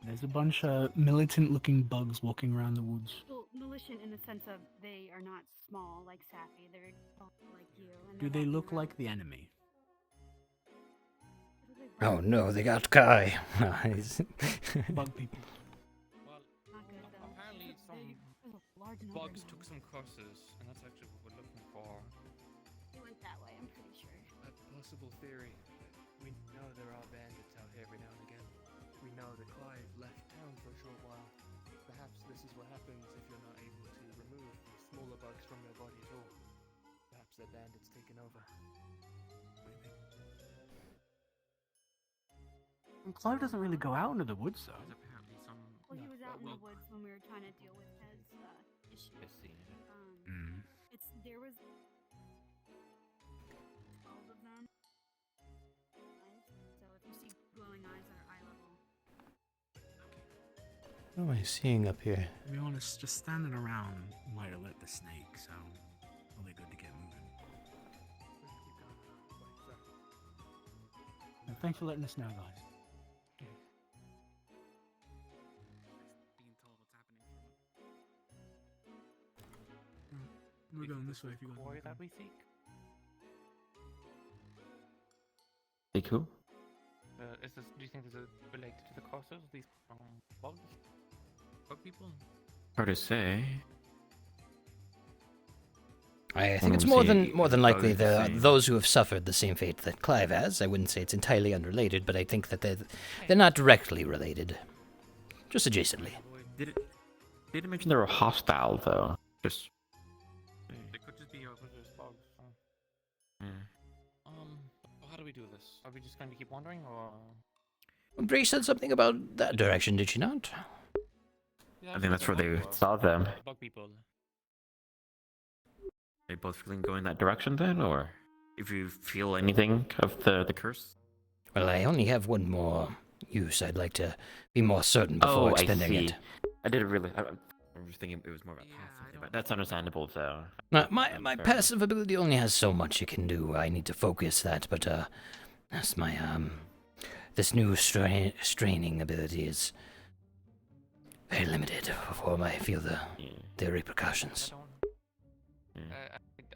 There's a bunch of militant-looking bugs walking around the woods. Well, militant in the sense of they are not small like Sappy. They're tall like you. And Do they're they walking look around. like the enemy? Oh no, they got Kai. Bug people. Well, apparently some bugs took some curses, and that's actually what we're looking for. They went that way, I'm pretty sure. A possible theory. We know there are bandits out here every now and again. We know that Clive left town for a short while. Perhaps this is what happens if you're not able to remove the smaller bugs from their body at all. Perhaps the bandits taken over. And Clive doesn't really go out into the woods, though. Apparently some. Well, he was out in the woods when we were trying to deal with his issue. Mm. There was 12 of them. So if you see glowing eyes that are eye level. What am I seeing up here? To be honest, just standing around might alert the snake, so probably good to get moving. Thanks for letting us know, guys. We're going this way if you want. Boy that we seek. Seek who? Is this? Do you think this is related to the curses? These bugs? Bug people? Hard to say. I think it's more than likely those who have suffered the same fate that Clive has. I wouldn't say it's entirely unrelated, but I think that they're not directly related, just adjacently. Did it mention they were hostile though? Just. They could just be just bugs. So. Yeah. How do we do this? Are we just going to keep wandering, or? Bree said something about that direction, did she not? I think that's where they saw them. They both feeling going that direction then, or if you feel anything of the curse? Well, I only have one more use. I'd like to be more certain before expending it. I didn't really. I was thinking it was more about passive, but that's understandable. So My passive ability only has so much it can do. I need to focus that, but that's my this new straining ability is very limited before I feel the repercussions.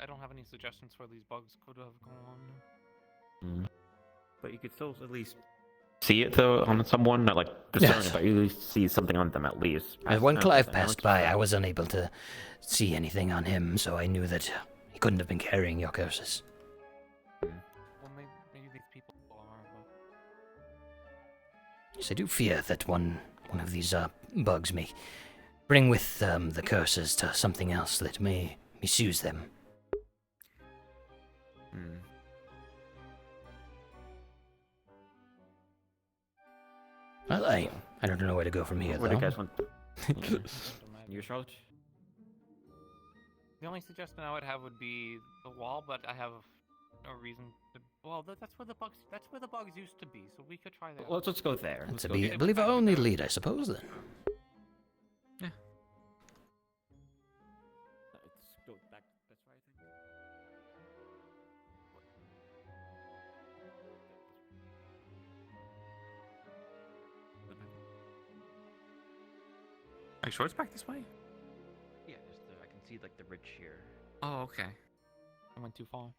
I don't have any suggestions where these bugs could have gone. But you could still at least see it though on someone, not like discerning, but you at least see something on them at least. When Clive passed by, I was unable to see anything on him, so I knew that he couldn't have been carrying your curses. Well, maybe these people are. Yes, I do fear that one of these bugs may bring with the curses to something else that may misuse them. Well, I don't know where to go from here, Where though. do you guys want? You, Charlotte? The only suggestion I would have would be the wall, but I have no reason to. Well, that's where the bugs. That's where the bugs used to be, so we could try that. Let's go there. That's I believe our only lead, I suppose, then. Yeah. Let's go back. That's right, I think. Are you sure it's back this way? Yeah, just I can see like the ridge here. Oh, okay. I went too far.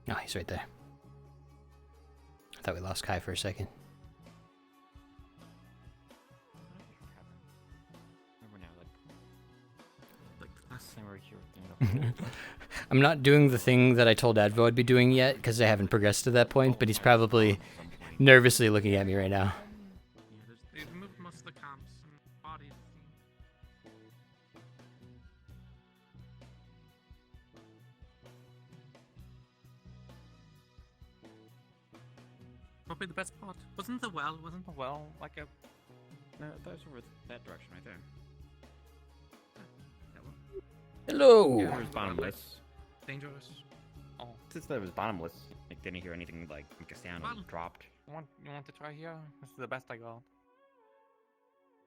Oh, he's right there. I thought we lost Kai for a second. Remember now, like the last time we were here. I'm not doing the thing that I told Advo I'd be doing yet, because I haven't progressed to that point, but he's probably nervously looking at me right now. They've moved most of the comps and bodies. Probably the best part. Wasn't the well like a... No, that was over that direction right there. That one? Hello! Yeah, it was bottomless. Dangerous. Oh. Since that was bottomless, I didn't hear anything like make a sound and dropped. You want to try here? This is the best I got.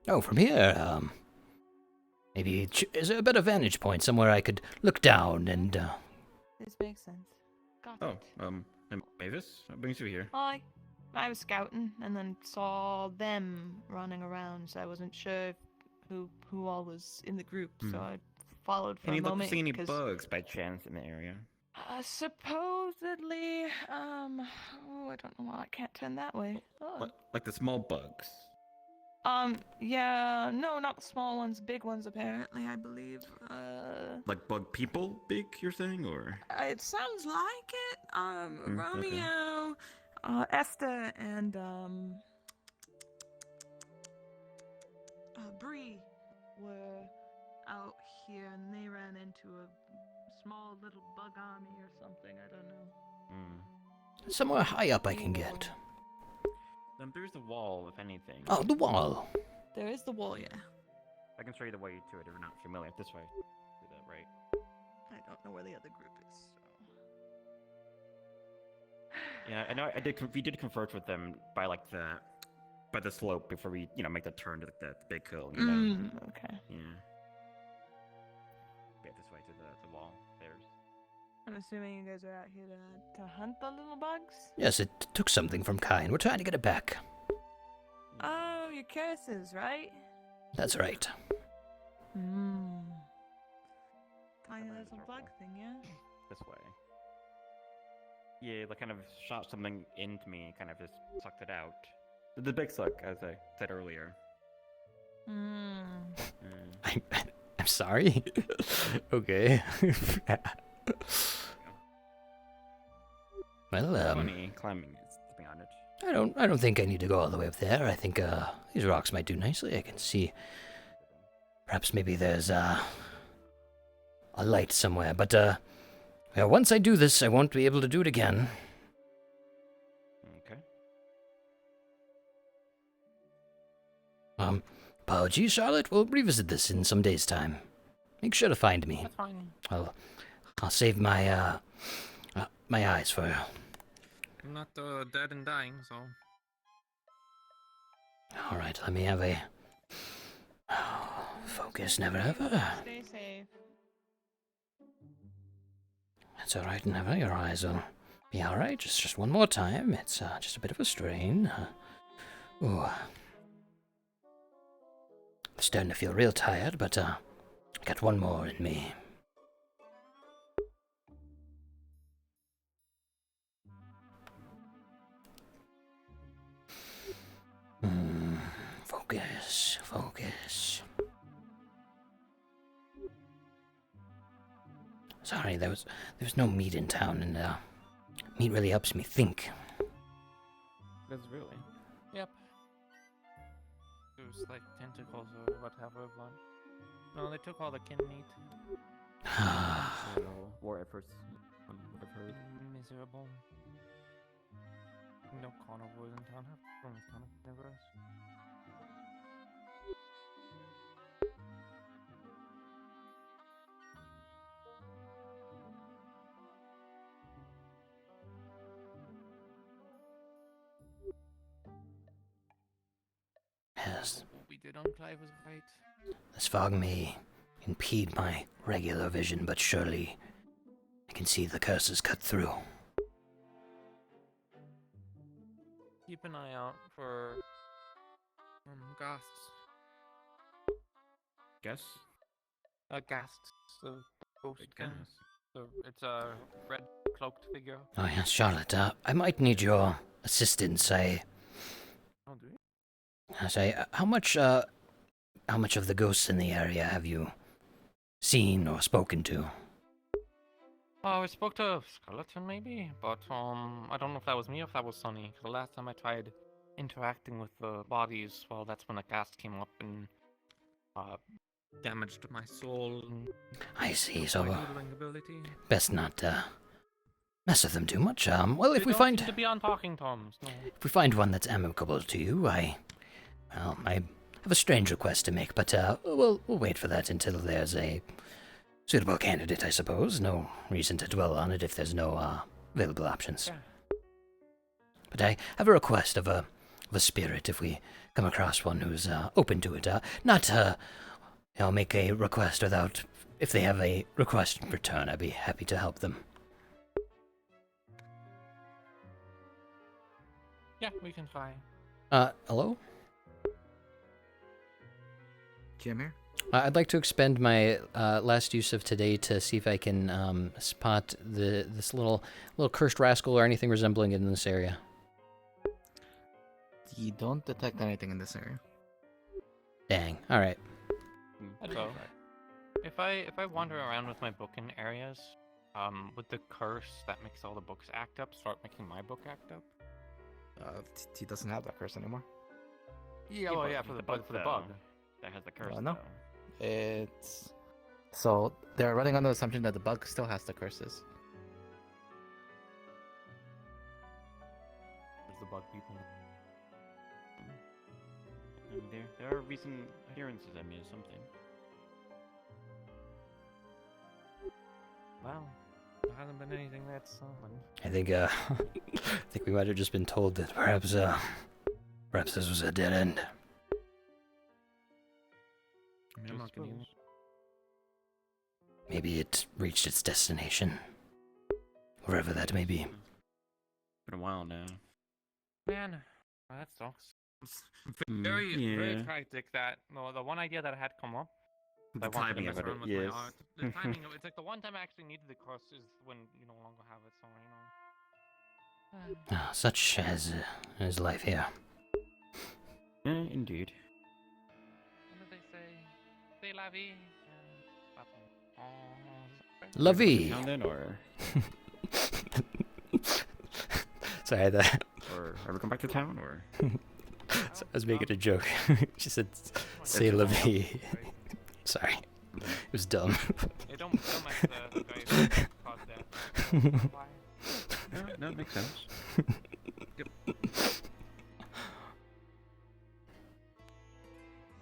Oh, from here, maybe is there a better vantage point somewhere I could look down and, This makes sense. Got it. Mavis, what brings you here? I was scouting and then saw them running around, so I wasn't sure who all was in the group, so I followed for Can a you look moment. see any bugs by chance in the area? Supposedly, I don't know why I can't turn that way. Oh. Like the small bugs? Yeah, no, not the small ones, big ones apparently, I believe. Like bug people big, you're saying, or? It sounds like it. okay. Romeo, Esther, and Bree were out here, and they ran into a small little bug army or something. I don't know. Somewhere high up I can get. There's the wall, if anything. Oh, the wall. There is the wall, yeah. I can show you the way to it if you're not familiar. This way. Do that, right? I don't know where the other group is. Yeah, I know. We did converge with them by by the slope before we, make the turn to the big hill. You know? Okay. Yeah. Get this way to the wall. There's. I'm assuming you guys are out here to hunt the little bugs? Yes, it took something from Kai, and we're trying to get it back. Oh, your curses, right? That's right. Tiny little bug thing, yeah? This way. Yeah, they kind of shot something into me, kind of just sucked it out. The big suck, as I said earlier. I'm sorry. Okay. Well, Funny climbing is stepping on it. I don't think I need to go all the way up there. I think these rocks might do nicely. I can see. Perhaps maybe there's a light somewhere. But yeah, once I do this, I won't be able to do it again. Okay. Apologies, Charlotte. We'll revisit this in some days' time. Make sure to find me. That's fine. I'll save my my eyes for you. I'm not dead and dying, so. All right, let me have a focus. Never ever. Stay safe. That's all right. Never. Your eyes will be all right. Just one more time. It's just a bit of a strain. Ooh. Starting to feel real tired, but I got one more in me. Focus. Sorry, there was no meat in town, and meat really helps me think. That's really. Yep. There's like tentacles or whatever, but no, they took all the kin meat. War efforts. Would have heard. Miserable. No carnivores in town. From this kind of universe. Yes. What we did on Clive was right. This fog may impede my regular vision, but surely I can see the curses cut through. Keep an eye out for ghasts. Guess? Ghasts. The ghost kin. So it's a red cloaked figure. Oh yes, Charlotte. I might need your assistance. Oh, do you? I say, how much of the ghosts in the area have you seen or spoken to? I spoke to Skeleton maybe, but I don't know if that was me or if that was Sonny. 'Cause the last time I tried interacting with the bodies, well, that's when a ghast came up and damaged my soul. And I see. So my doodling ability. best not mess with them too much. Well, if They we don't find seem to be on talking terms. No. if we find one that's amicable to you, I have a strange request to make, but we'll wait for that until there's a suitable candidate, I suppose. No reason to dwell on it if there's no available options. Yeah. But I have a request of a spirit if we come across one who's open to it. Not make a request without. If they have a request in return, I'd be happy to help them. Yeah, we can try. Hello? Jim here? I'd like to expend my last use of today to see if I can spot this little cursed rascal or anything resembling it in this area. You don't detect anything in this area. Dang. All right. Hello. If I wander around with my book in areas, would the curse that makes all the books act up start making my book act up? He doesn't have that curse anymore. Yeah, well, yeah, for the bug. That has the curse. No. though. It's so they're running on the assumption that the bug still has the curses. bug people. I mean, there are recent appearances, I mean, something. Well, there hasn't been anything that's I think I think we might have just been told that perhaps this was a dead end. I mean, I'm not gonna. Maybe it reached its destination, wherever that may be. Been a while now. Man, well, that sucks. Very, very tragic that the one idea that I had come up. The I wanted to timing mess of it, around with yes. my art. The timing of it's like the one time I actually needed the curse is when you no longer have it, so you know. Ah, such as life here. Indeed. What did they say? Say la vie. La vie. Town then, or sorry, that. Or ever come back to town, or? So I was making a joke. She said, "Say la vie." Sorry, it was dumb. Hey, don't like the guys who caused that. No, it makes sense.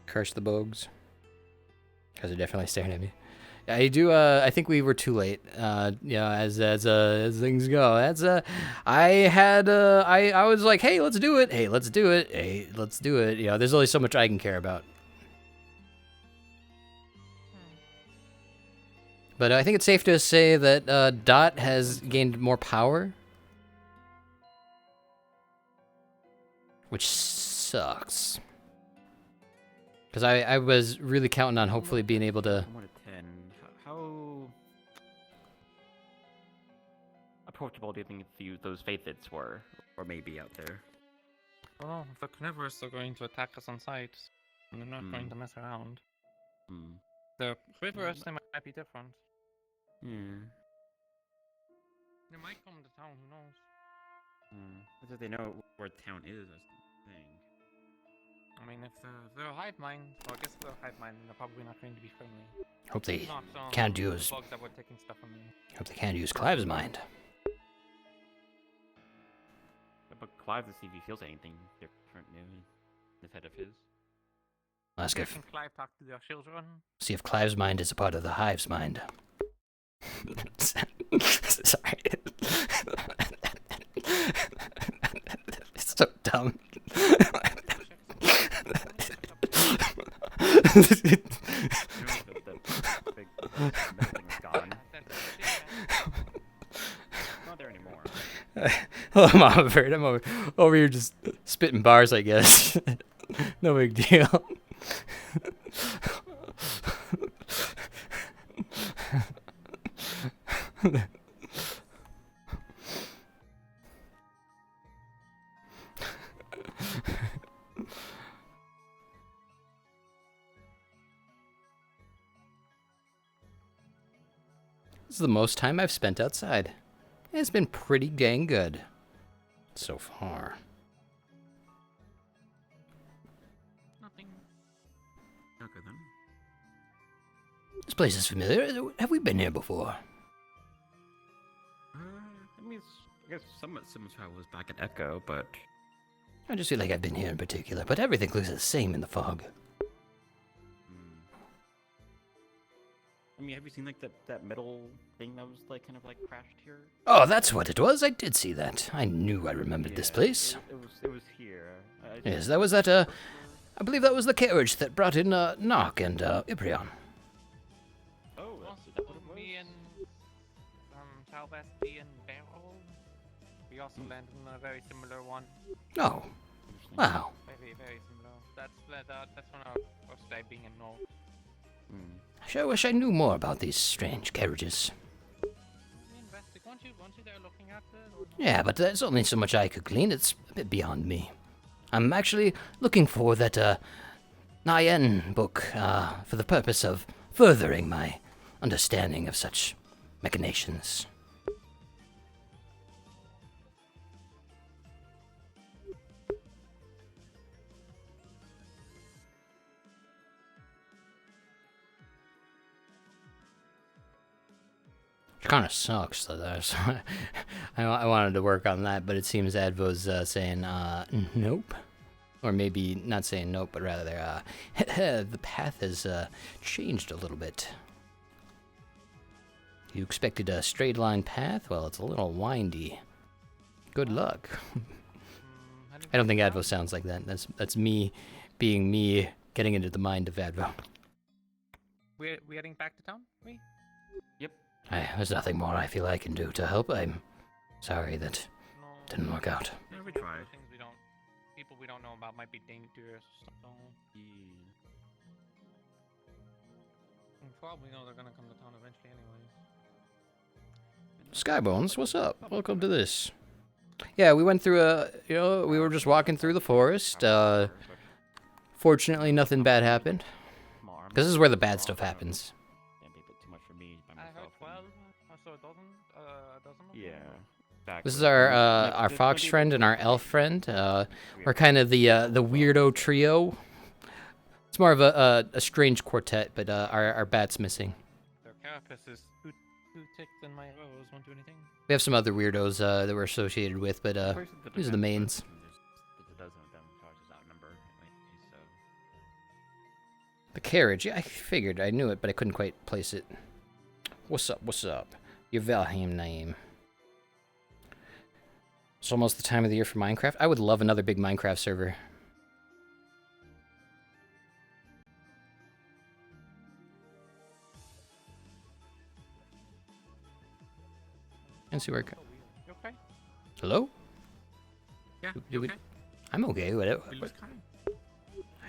Curse the bogues. Guys are definitely staring at me. I do. I think we were too late. As things go. I was like, hey, let's do it. Hey, let's do it. Hey, let's do it. You know, there's only so much I can care about. But I think it's safe to say that Dot has gained more power, which sucks. Because I was really counting on hopefully being able to. 1 to 10. How approachable do you think those Faithits were, or maybe out there? Well, if the carnivores are going to attack us on sight, and they're not going to mess around. The herbivorous, they might be different. They might come to town, who knows? Because they know where town is, that's the thing. I mean, if they're a hive mind, well, I guess if they're a hive mind, they're probably not going to be friendly. Hope they Not, can't use. bugs that were taking stuff from me. Hope they can't use Clive's mind. But Clive to see if he feels anything different new in his head of his. Ask if. Can Clive talk to their children? See if Clive's mind is a part of the hive's mind. Sorry. It's so dumb. Not there anymore. Hello, Mama Bird. I'm over here just spitting bars, I guess. No big deal. This is the most time I've spent outside. It's been pretty dang good so far. Nothing. Okay then. This place is familiar. Have we been here before? I mean, I guess somewhat similar to how it was back at Echo, but I just feel like I've been here in particular, but everything looks the same in the fog. I mean, have you seen like that metal thing that was like kind of like crashed here? Oh, that's what it was. I did see that. I knew I remembered this place. It was here. Yes, that was that. I believe that was the carriage that brought in Nark and Iprion. Oh, that would be in Southwest and Barrel. We also landed in a very similar one. Oh, wow. Very, very similar. That's one of our first day being in North. I sure wish I knew more about these strange carriages. Weren't you there looking at it? Or Yeah, but there's only so much I could glean. It's a bit beyond me. I'm actually looking for that Nyan book for the purpose of furthering my understanding of such machinations. Kind of sucks, though. I wanted to work on that, but it seems Advo's saying, nope. Or maybe not saying nope, but rather, the path has changed a little bit. You expected a straight line path? Well, it's a little windy. Good luck. I don't think Advo sounds like that. That's me being me, getting into the mind of Advo. We heading back to town? We? Yep. There's nothing more I feel I can do to help. I'm sorry that didn't work out. Yeah, we tried. People we don't know about might be dangerous. So. And for all we know, they're gonna come to town eventually, anyways. Skybones, what's up? Welcome to this. Yeah, we went through we were just walking through the forest. Fortunately, nothing bad happened. This is where the bad stuff happens. Too much for me by I heard 12, so a dozen of them? Yeah. This is our fox friend and our elf friend. We're kind of the weirdo trio. It's more of a strange quartet, but our bat's missing. Their carapaces, who ticked and my arrows won't do anything. We have some other weirdos that we're associated with, but these are the mains. The carriage, yeah, I figured, I knew it, but I couldn't quite place it. What's up, what's up? Your Valheim name. It's almost the time of the year for Minecraft. I would love another big Minecraft server. And see where it goes. You okay? Hello? Yeah, Okay? I'm okay.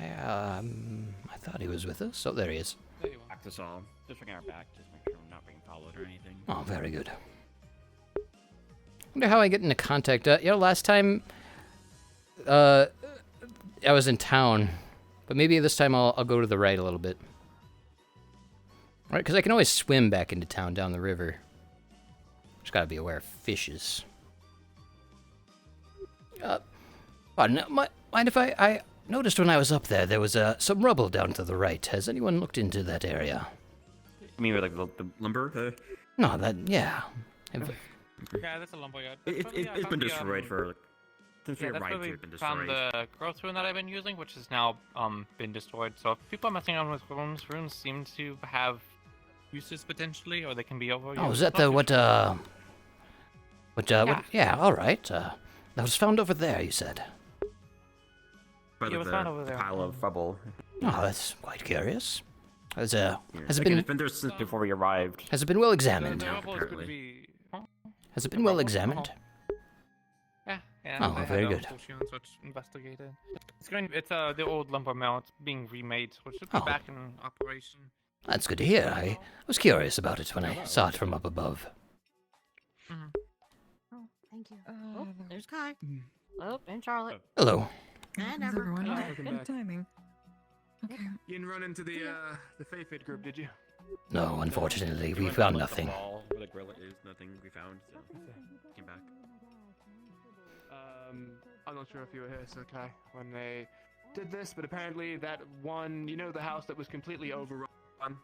I thought he was with us. Oh, there he is. There you are. Back us all. Just bring our back. Just make sure we're not being followed or anything. Oh, very good. Wonder how I get into contact. Last time I was in town, but maybe this time I'll go to the right a little bit. Right, because I can always swim back into town down the river. Just gotta be aware of fishes. Pardon, mind if I noticed when I was up there was some rubble down to the right. Has anyone looked into that area? I mean, like the lumber? No, yeah. Yeah, that's a lumberyard. It's been destroyed for since we that's arrived where here. we It's been found destroyed. the growth rune that I've been using, which has now been destroyed. So if people are messing around with runes seem to have uses potentially, or they can be overused. Oh, is that yeah, all right. That was found over there, you said. By it was found over there. pile of rubble. Oh, that's quite curious. Has it It's been there since before we arrived. Has it been well examined? The rebels could apparently. be. Huh? Has it been well examined? Yeah. Oh, they very had good. potions which investigated. It's the old lumber mill. It's being remade, so it should be Oh. back in operation. That's good to hear. I was curious about it when I saw it from up above. Oh, thank you. Oh, there's Kai. Oh, and Charlotte. Hello. And Ever. Good timing. Okay. You didn't run into the Fayfit group, did you? No, unfortunately, we went found down, like, nothing. The wall where the gorilla is, nothing we found. So came back. I'm not sure if you were here, so Kai, when they did this, but apparently that one, the house that was completely overrun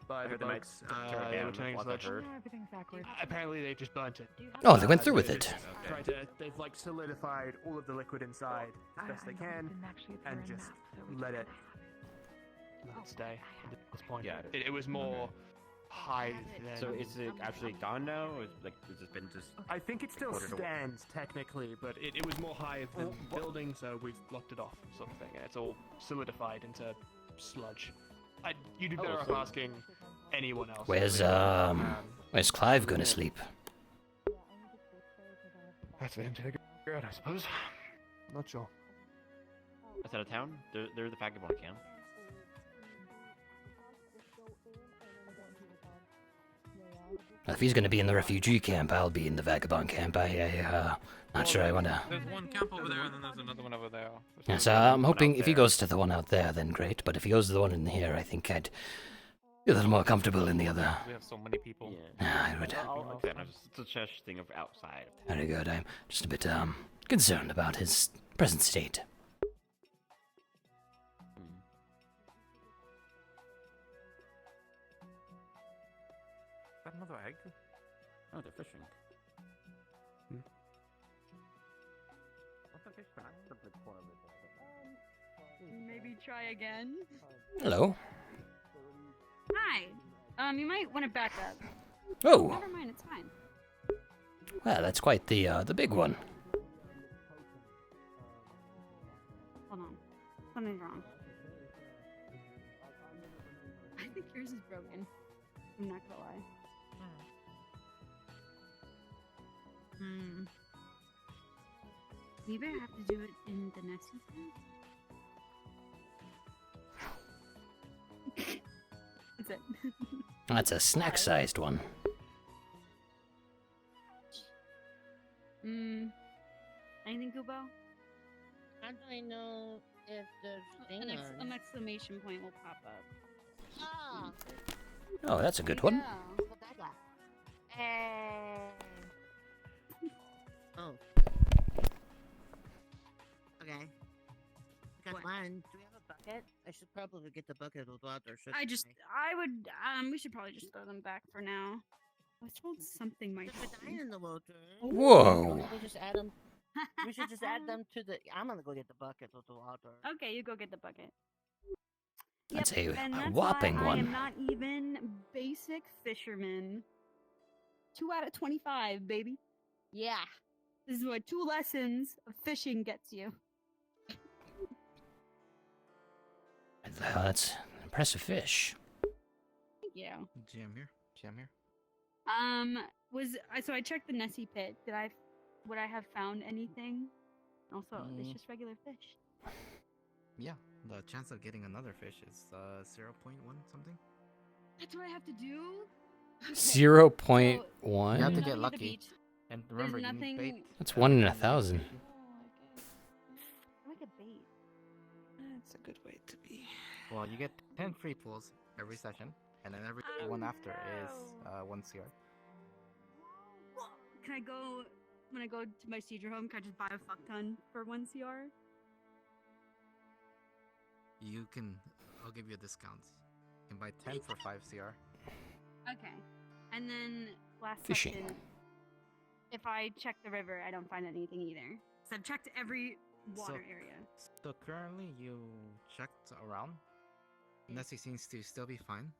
by the bugs, they were turning sludge. Apparently they just burnt it. Oh, they went through with it. They've solidified all of the liquid inside as best they can, and just let it stay at this point. Yeah. It was more hide than... So is it actually gone now, or is it been just? I think it still quartered away? stands technically, but it was more hive than building, so we've locked it off, sort of thing, and it's all solidified into sludge. You'd be better off asking anyone else. Where's Clive gonna sleep? That's for him to figure out, I suppose. Not sure. Outside of town, there's the vagabond camp. If he's gonna be in the refugee camp, I'll be in the vagabond camp. Not sure I wanna. There's one camp over there, and then there's another one over there. Yes, I'm hoping if he goes to the one out there, then great. But if he goes to the one in here, I think I'd be a little more comfortable in the other. We have so many people. I would. It's a chest thing of outside. Very good. I'm just a bit concerned about his present state. Is that another egg? Oh, they're fishing. Maybe try again. Hello. Hi. You might want to back up. Oh. Never mind, it's fine. Well, that's quite the big one. Hold on. Something's wrong. I think yours is broken. I'm not gonna lie. Maybe I have to do it in the next season. That's it. That's a snack-sized one. Anything, Kubo? How do I know if there's An exclamation point will pop up. Ah! Oh, that's a good one. Oh. Okay. Got one. Do we have a bucket? I should probably get the bucket with water. We should probably just throw them back for now. I was told something might They're dying in the water. Whoa. We just add them. We should just add them to the. I'm gonna go get the bucket with the water. Okay, you go get the bucket. That's Yep, and a that's whopping why I one. am not even basic fisherman. 2 out of 25, baby. Yeah. This is what 2 lessons of fishing gets you. That's an impressive fish. Thank you. Jam here. So I checked the Nessie pit. Would I have found anything? Also, it's just regular fish. Yeah, the chance of getting another fish is 0.1 something. That's what I have to do? 0.1? You have to No, get we lucky. need And remember, you nothing- need bait. That's 1 in 1,000. I like a bait. That's a good way to be. Well, you get 10 free pulls every session, and then every one after is 1 CR. Can I go, when I go to my Seedra home, can I just buy a fuck ton for 1 CR? You can. I'll give you a discount. You can buy 10 for 5 CR. Okay. And then last Fishing. question. If I check the river, I don't find anything either. So I've checked every water area. So currently, you checked around. Nessie seems to still be fine.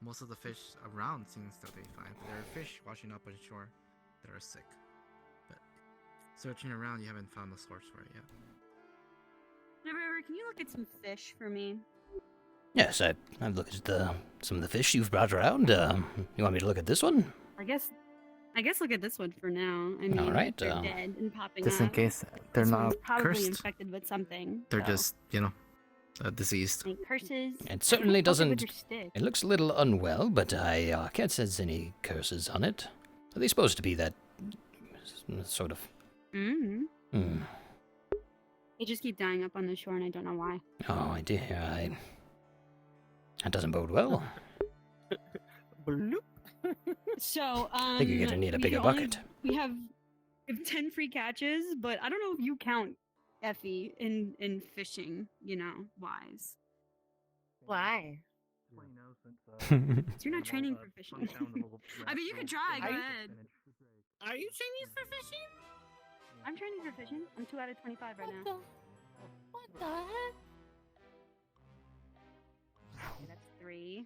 Most of the fish around seems to be fine. There are fish washing up on shore that are sick. But searching around, you haven't found the source for it yet. River, can you look at some fish for me? Yes, I've looked at some of the fish you've brought around. You want me to look at this one? I guess look at this one for now. I mean, All right, they're dead and popping Just in up. case they're This not one's probably cursed. infected with something. They're so. just, diseased. Any curses? It certainly Poke it with doesn't. your stick. It looks a little unwell, but I can't sense any curses on it. Are they supposed to be that sort of? Mm-hmm. Hmm. They just keep dying up on the shore, and I don't know why. Oh, I dear. That doesn't bode well. So, I think you're gonna need a we bigger can only- bucket. We have 10 free catches, but I don't know if you count Effie in fishing, wise. Why? So you're not training for fishing. I mean, you could try. Go ahead. Are you training for fishing? I'm training for fishing. I'm 2 out of 25 right now. What the heck? Okay, that's 3.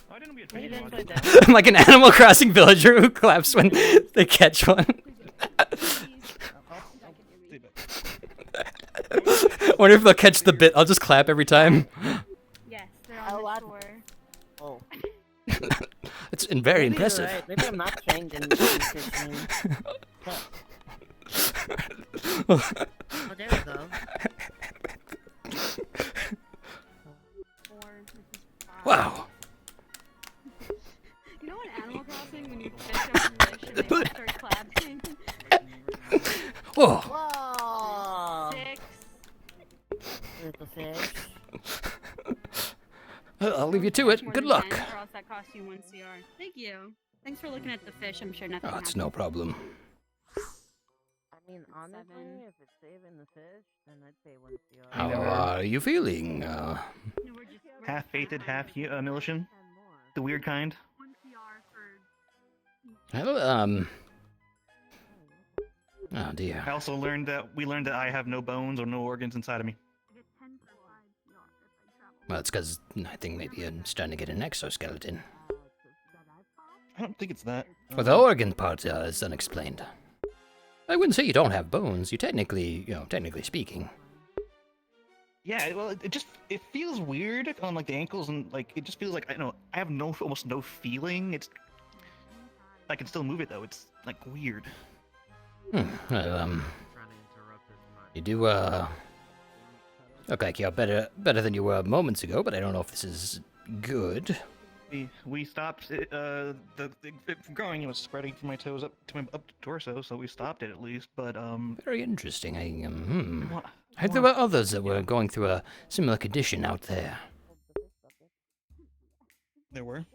Why didn't we Why admit didn't it? I die? I'm like an Animal Crossing villager who claps when they catch one. Wonder if they'll catch the bit. I'll just clap every time. Yes, they're on the shore. Oh. It's very Maybe you're impressive. right. Maybe I'm not trained in fishing. Oh, there we go. 4, this is 5. Wow. You know in Animal Crossing when you fish a fish and they all start clapping? Whoa. Whoa! 6. There's the fish. I'll leave you to it. More Good than luck. 10, or else that costs you 1 CR. Thank you. Thanks for looking at the fish. I'm sure nothing Oh, it's happened. no problem. I mean, honestly, if it's saving the fish, then I'd say 1 CR. How are you feeling? Half fated, half militia? The weird kind? 1 CR for Well, oh dear. I also learned that I have no bones or no organs inside of me. Well, it's because I think maybe you're starting to get an exoskeleton. I don't think it's that. Well, the organ part is unexplained. I wouldn't say you don't have bones. You technically speaking. Yeah, well, it feels weird on like the ankles and like it just feels like I have almost no feeling. I can still move it though. It's like weird. Well, you do look like you're better than you were moments ago, but I don't know if this is good. We stopped it, from growing. It was spreading from my toes up to torso, so we stopped it at least. But very interesting. I heard there were others that were going through a similar condition out there. There were.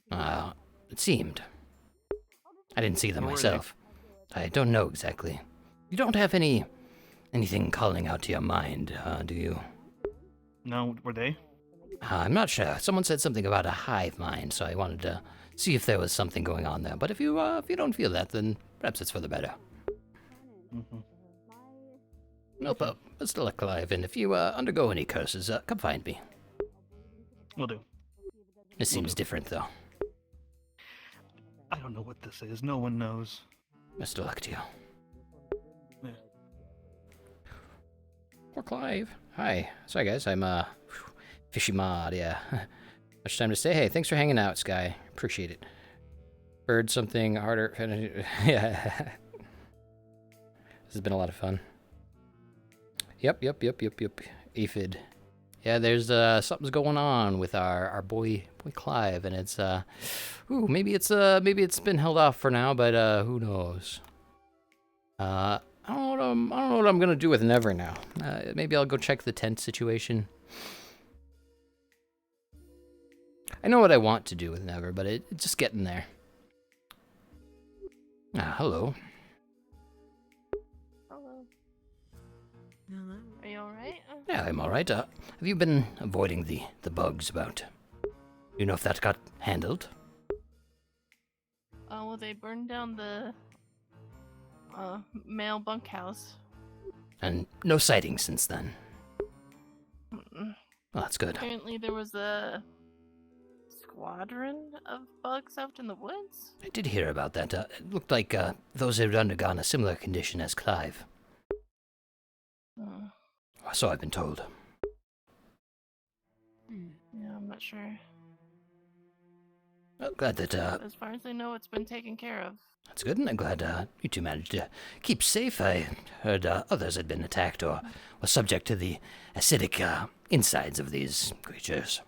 It seemed. I didn't see them Where were myself. I don't know exactly. You don't have anything calling out to your mind, do you? No, were they? I'm not sure. Someone said something about a hive mind, so I wanted to see if there was something going on there. But if you don't feel that, then perhaps it's for the better. Mm-hmm. Nope. Best of luck, Clive, and if you undergo any curses, come find me. Will do. This seems different, though. I don't know what this is. No one knows. Best of luck to you. Yeah. Poor Clive. Hi. Sorry, guys. I'm Fishy Mod, yeah. Much time to say, hey, thanks for hanging out, Sky. Appreciate it. Bird something harder. Yeah. This has been a lot of fun. Yep. Aphid. Yeah, there's something's going on with our boy Clive, and it's maybe it's been held off for now, but who knows? I don't know what I'm gonna do with Never now. Maybe I'll go check the tent situation. I know what I want to do with Never, but it's just getting there. Hello. Hello. Are you alright? Yeah, I'm alright. Have you been avoiding the bugs about? You know if that got handled? Well, they burned down the male bunkhouse. And no sightings since then. Mm-mm. Well, that's good. Apparently there was a squadron of bugs out in the woods. I did hear about that. It looked like those had undergone a similar condition as Clive. So I've been told. Yeah, I'm not sure. Well, glad that As far as I know, it's been taken care of. that's good, and I'm glad you two managed to keep safe. I heard others had been attacked or were subject to the acidic insides of these creatures.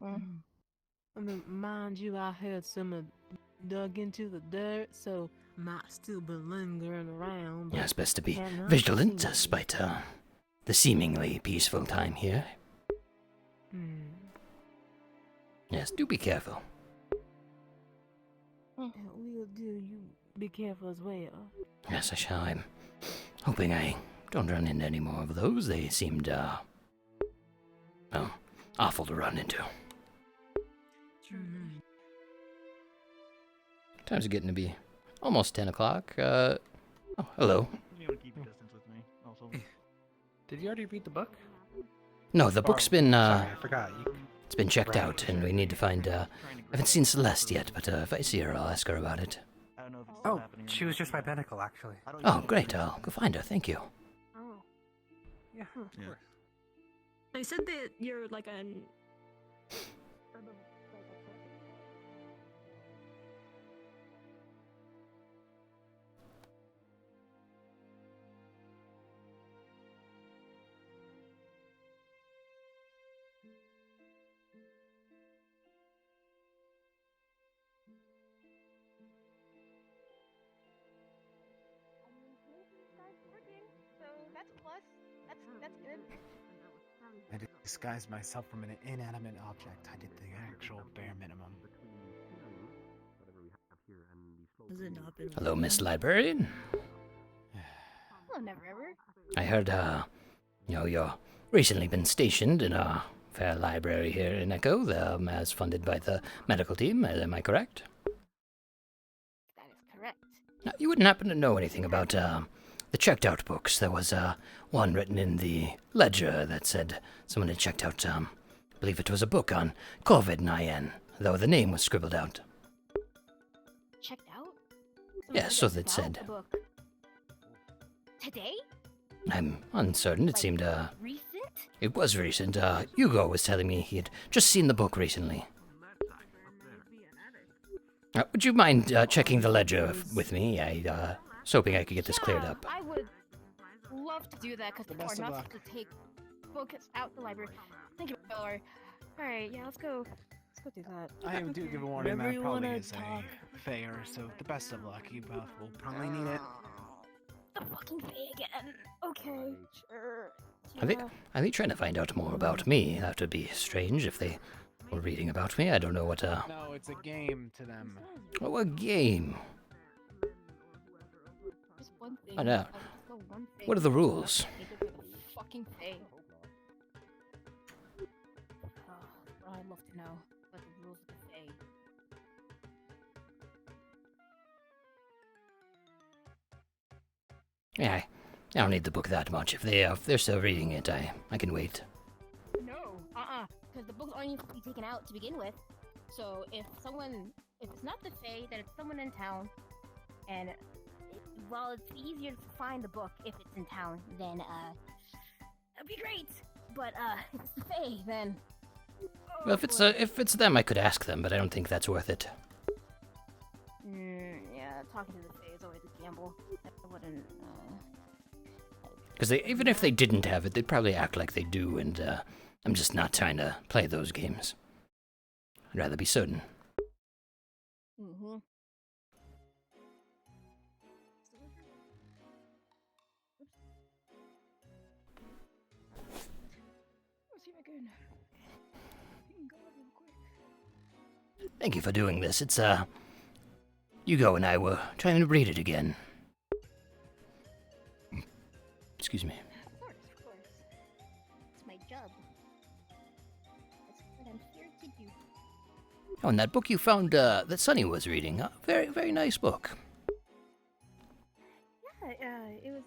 I mean, mind you, I heard some dug into the dirt, so might still be lingering around. Yeah, it's best to be have not vigilant seen despite the seemingly peaceful time here. Yes, do be careful. We'll do. You be careful as well. Yes, I shall. I'm hoping I don't run into any more of those. They seemed, awful to run into. Time's getting to be almost 10 o'clock. Oh, hello. You want to keep distance with me, also. Did you already read the book? No, the book's been, sorry, I forgot. It's been checked out, and we need to find, I haven't seen Celeste yet, but if I see her, I'll ask her about it. Oh, she was just by Pinnacle, actually. Oh, great. I'll go find her. Thank you. Oh. Yeah, of course. They said that you're like an. So that's a plus. That's good. I disguised myself from an inanimate object. I did the actual bare minimum. Has it not been? Hello, Miss Librarian. Hello, Never Ever. I heard, you've recently been stationed in a fair library here in Echo, as funded by the medical team. Am I correct? Now, you wouldn't happen to know anything about the checked out books? There was one written in the ledger that said someone had checked out, I believe it was a book on COVID-19, though the name was scribbled out. Checked out? Yes, so that said. A book. Today? I'm uncertain. It seemed, Recent? it was recent. Hugo was telling me he had just seen the book recently. Would you mind checking the ledger with me? I was hoping I could get this cleared up. I would love to do that because best we're of not luck. supposed to take books out the library. Thank you, Miller. Alright, yeah, let's go do that. I do give a warning Whatever that you probably wanna is a fair, so the best of luck. You both will probably need it. The fucking thing again. Okay, sure. Are they trying to find out more about me? That would be strange if they were reading about me. I don't know what, No, it's a game to them. Oh, a game. Just one thing. I know. Just the one thing. What are the rules? Fucking thing. I'd love to know what the rules of the Fae. Yeah, I don't need the book that much. If they're still reading it, I can wait. No, because the books aren't even supposed to be taken out to begin with. So if it's not the Fae, then it's someone in town. And while it's easier to find the book if it's in town, then that'd be great. But if it's the Fae, then. Well, if it's them, I could ask them, but I don't think that's worth it. Yeah, talking to the Fae is always a gamble. I wouldn't. Because even if they didn't have it, they'd probably act like they do, and I'm just not trying to play those games. I'd rather be certain. Mm-hmm. Let's see if I can go real quick. Thank you for doing this. It's, Hugo and I were trying to read it again. Excuse me. Of course. It's my job. That's what I'm here to do. Oh, and that book you found, that Sunny was reading. Very, very nice book. Yeah, it was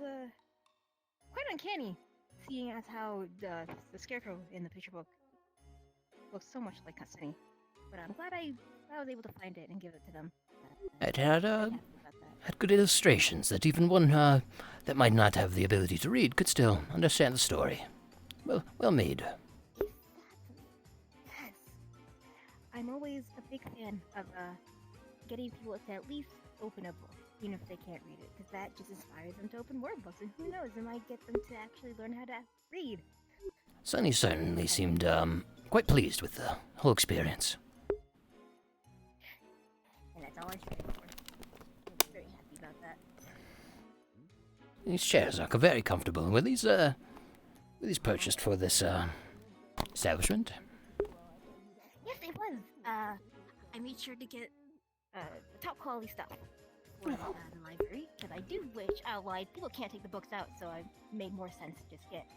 quite uncanny, seeing as how the scarecrow in the picture book looks so much like Sunny. But I'm glad I was able to find it and give it to them. It had good illustrations that even one that might not have the ability to read could still understand the story. Well made. Yes. I'm always a big fan of getting people to at least open a book, even if they can't read it, because that just inspires them to open more books, and who knows, it might get them to actually learn how to read. Sunny certainly seemed quite pleased with the whole experience. And that's all I strive for. I'm very happy about that. These chairs are very comfortable. Were these purchased for this establishment? Yes, it was. I made sure to get the top quality stuff for the library, because I do wish, people can't take the books out, so I made more sense to just get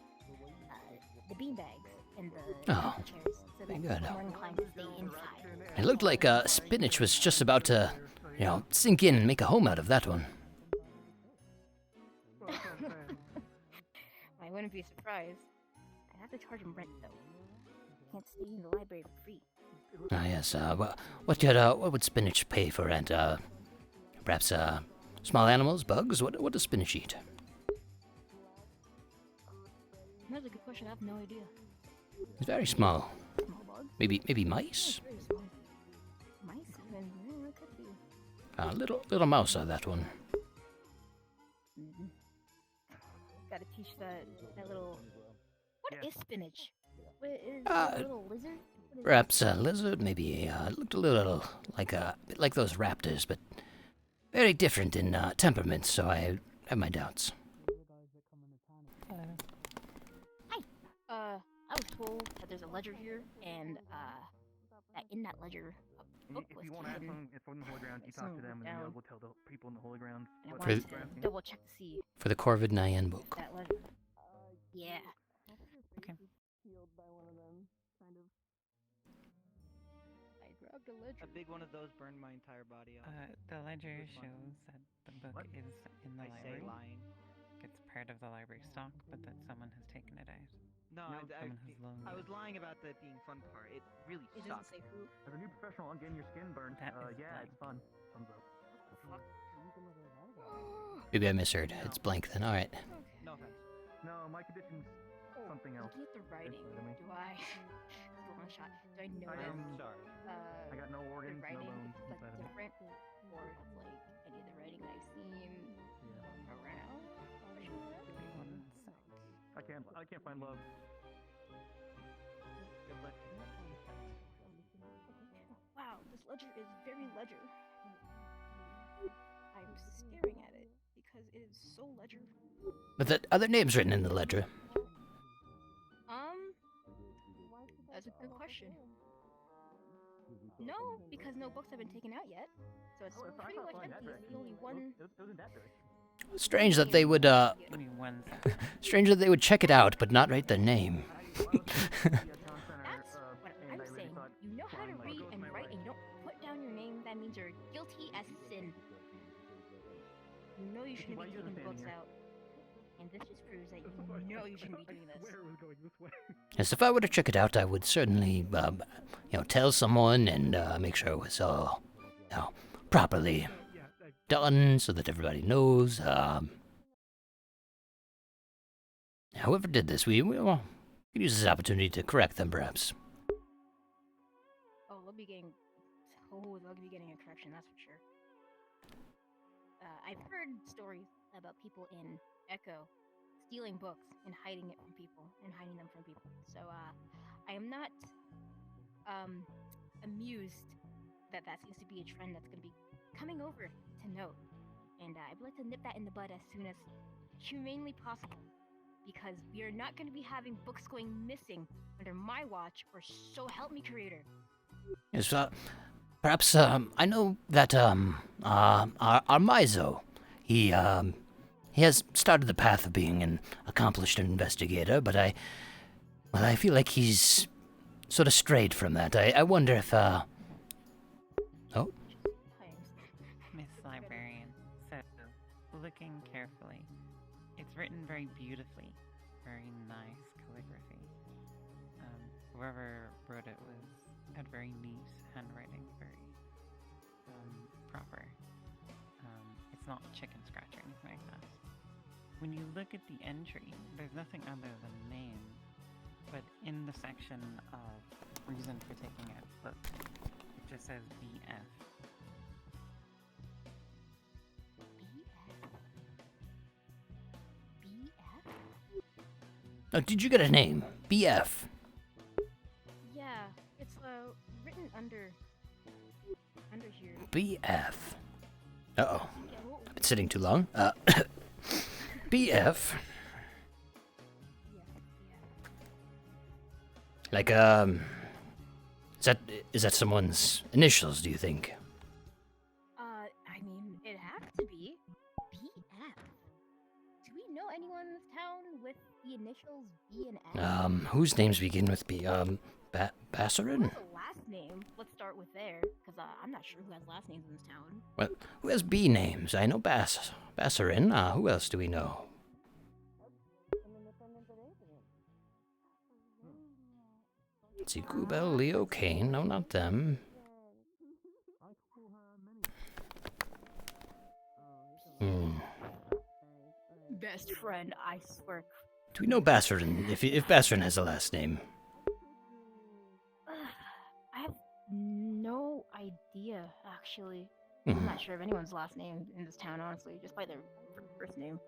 the beanbags and the chairs, so that good. I'm more inclined to stay inside. It looked like spinach was just about to, sink in and make a home out of that one. I wouldn't be surprised. I have to charge him rent, though. Can't stay in the library for free. Ah, yes. What would spinach pay for rent? Perhaps small animals, bugs. What does spinach eat? That's a good question. I have no idea. It's very small. Small bugs? Maybe mice. Very small. Mice? Even? Yeah, it could be. Little mouse on that one. Mm-hmm. Gotta teach that little. What is spinach? What is a little lizard? Perhaps a lizard. Maybe looked a little like a bit like those raptors, but very different in temperament. So I have my doubts. Hi. I was told that there's a ledger here, and that in that ledger, a book was hidden. It's from the holy ground. You talk to them, and we'll tell the people in the holy ground. And I wanted to double check to see For the COVID-19 book. that ledger. Yeah. Okay. I grabbed a ledger. A big one of those burned my entire body off. The ledger shows that the book is in the library. lying. It's part of the library stock, but that someone has taken it out. No, Someone has loaned I it. was lying about the being fun part. It really It sucks. doesn't say who. As a new professional, I'm getting your skin burned. That is Yeah, blank. it's fun. Thumbs up. Maybe I misheard. It's blank then. All right. No offense. No, my condition's something else. Looking at the writing, Inside of me. do I? It's a long shot. Do I notice? I'm sorry. I got no organs, the no writing bones like inside of me. different, or like any of the writing I've seen around. I can't find love. Wow, this ledger is very ledger. I'm staring at it because it is so ledger. But the other names written in the ledger. That's a good question. No, because no books have been taken out yet. So it's pretty much empty. It's the only one. Strange that they would Give me 1 second. strange that they would check it out but not write their name. That's what I'm saying. You know how to read and write, and you don't put down your name. That means you're guilty as sin. You know you shouldn't be taking books out. And this just proves that you know you shouldn't be doing this. Yes, if I were to check it out, I would certainly, tell someone and make sure it was all, properly done so that everybody knows. Whoever did this, we could use this opportunity to correct them, perhaps. Oh, they'll be getting a correction, that's for sure. I've heard stories about people in Echo stealing books and hiding it from people and hiding them from people. So I am not amused that seems to be a trend that's going to be coming over to note. And I'd like to nip that in the bud as soon as humanely possible, because we are not going to be having books going missing under my watch, or so help me, creator. Yes, perhaps, I know that, our Mizo, he has started the path of being an accomplished investigator, but I feel like he's sort of strayed from that. I wonder if, oh? Miss Librarian, so, looking carefully, it's written very beautifully, very nice calligraphy. Whoever wrote it had very neat handwriting, very proper. It's not chicken scratch or anything like that. When you look at the entry, there's nothing other than name, but in the section of reason for taking out book, it just says BF. Oh, did you get a name? BF. Yeah, it's written under here. BF. Uh-oh. I've been sitting too long. BF. Like, is that someone's initials, do you think? I mean, it has to be BF. Do we know anyone in this town with the initials B and F? Whose names begin with B? Bassarin? What's the last name? Let's start with there, because I'm not sure who has last names in this town. Well, who has B names? I know Bassarin. Who else do we know? Let's see, Goobel, Leo, Kane. No, not them. Best friend, I swear. Do we know Bassarin, if Bassarin has a last name? I have no idea, actually. Mhm. I'm not sure of anyone's last name in this town, honestly, just by their first name.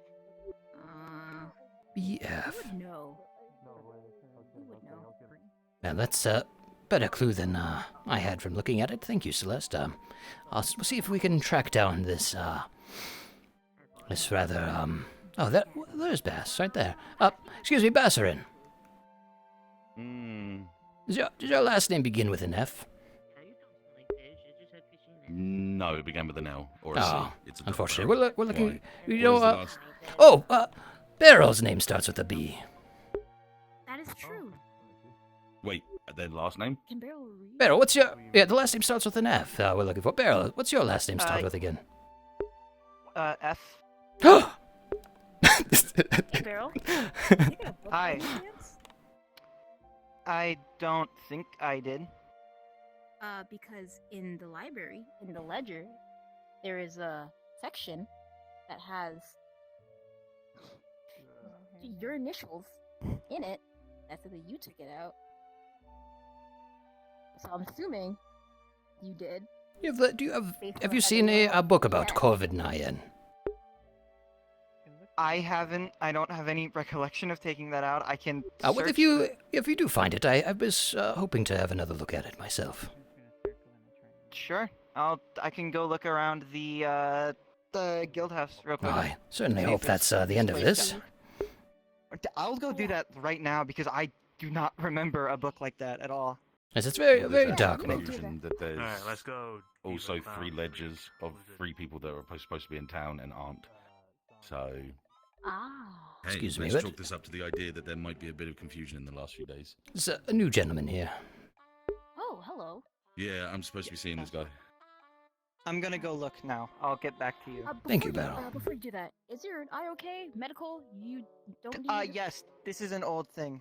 BF. Who would know? Who would know? Now, that's a better clue than I had from looking at it. Thank you, Celeste. We'll see if we can track down this rather, oh, there's Bass, right there. Excuse me, Bassarin. Does your last name begin with an F? No, it began with an L or a C. It's a unfortunately. We're looking, Why? Barrel's name starts with a B. That is true. Wait, Their last name? Can Beryl read? Beryl, what's your... Yeah, the last name starts with an F. We're looking for Beryl. What's your last name start with again? F. Hey, Beryl. Hi. I don't think I did. Because in the library, in the ledger, there is a section that has your initials in it. That's the you took it out. So I'm assuming you did. Have you seen a book about COVID-19? I haven't. I don't have any recollection of taking that out. I can. Well, search if you do find it, I was hoping to have another look at it myself. Sure. I can go look around the guild house real quick. I certainly See if hope that's the end of place this. I'll go do that right now because I do not remember a book like that at all. Yes, it's very Well, very there's dark. confusion that there's Alright, let's go. also 3 ledgers of 3 people that are supposed to be in town and aren't. So. Hey, Excuse me, let's but- chalk this up to the idea that there might be a bit of confusion in the last few days. There's a new gentleman here. Oh, hello. Yeah, I'm supposed to be seeing this guy. I'm gonna go look now. I'll get back to you. Thank you, Beryl. Before you do that, is your eye okay? Medical? You don't need. Yes. This is an old thing.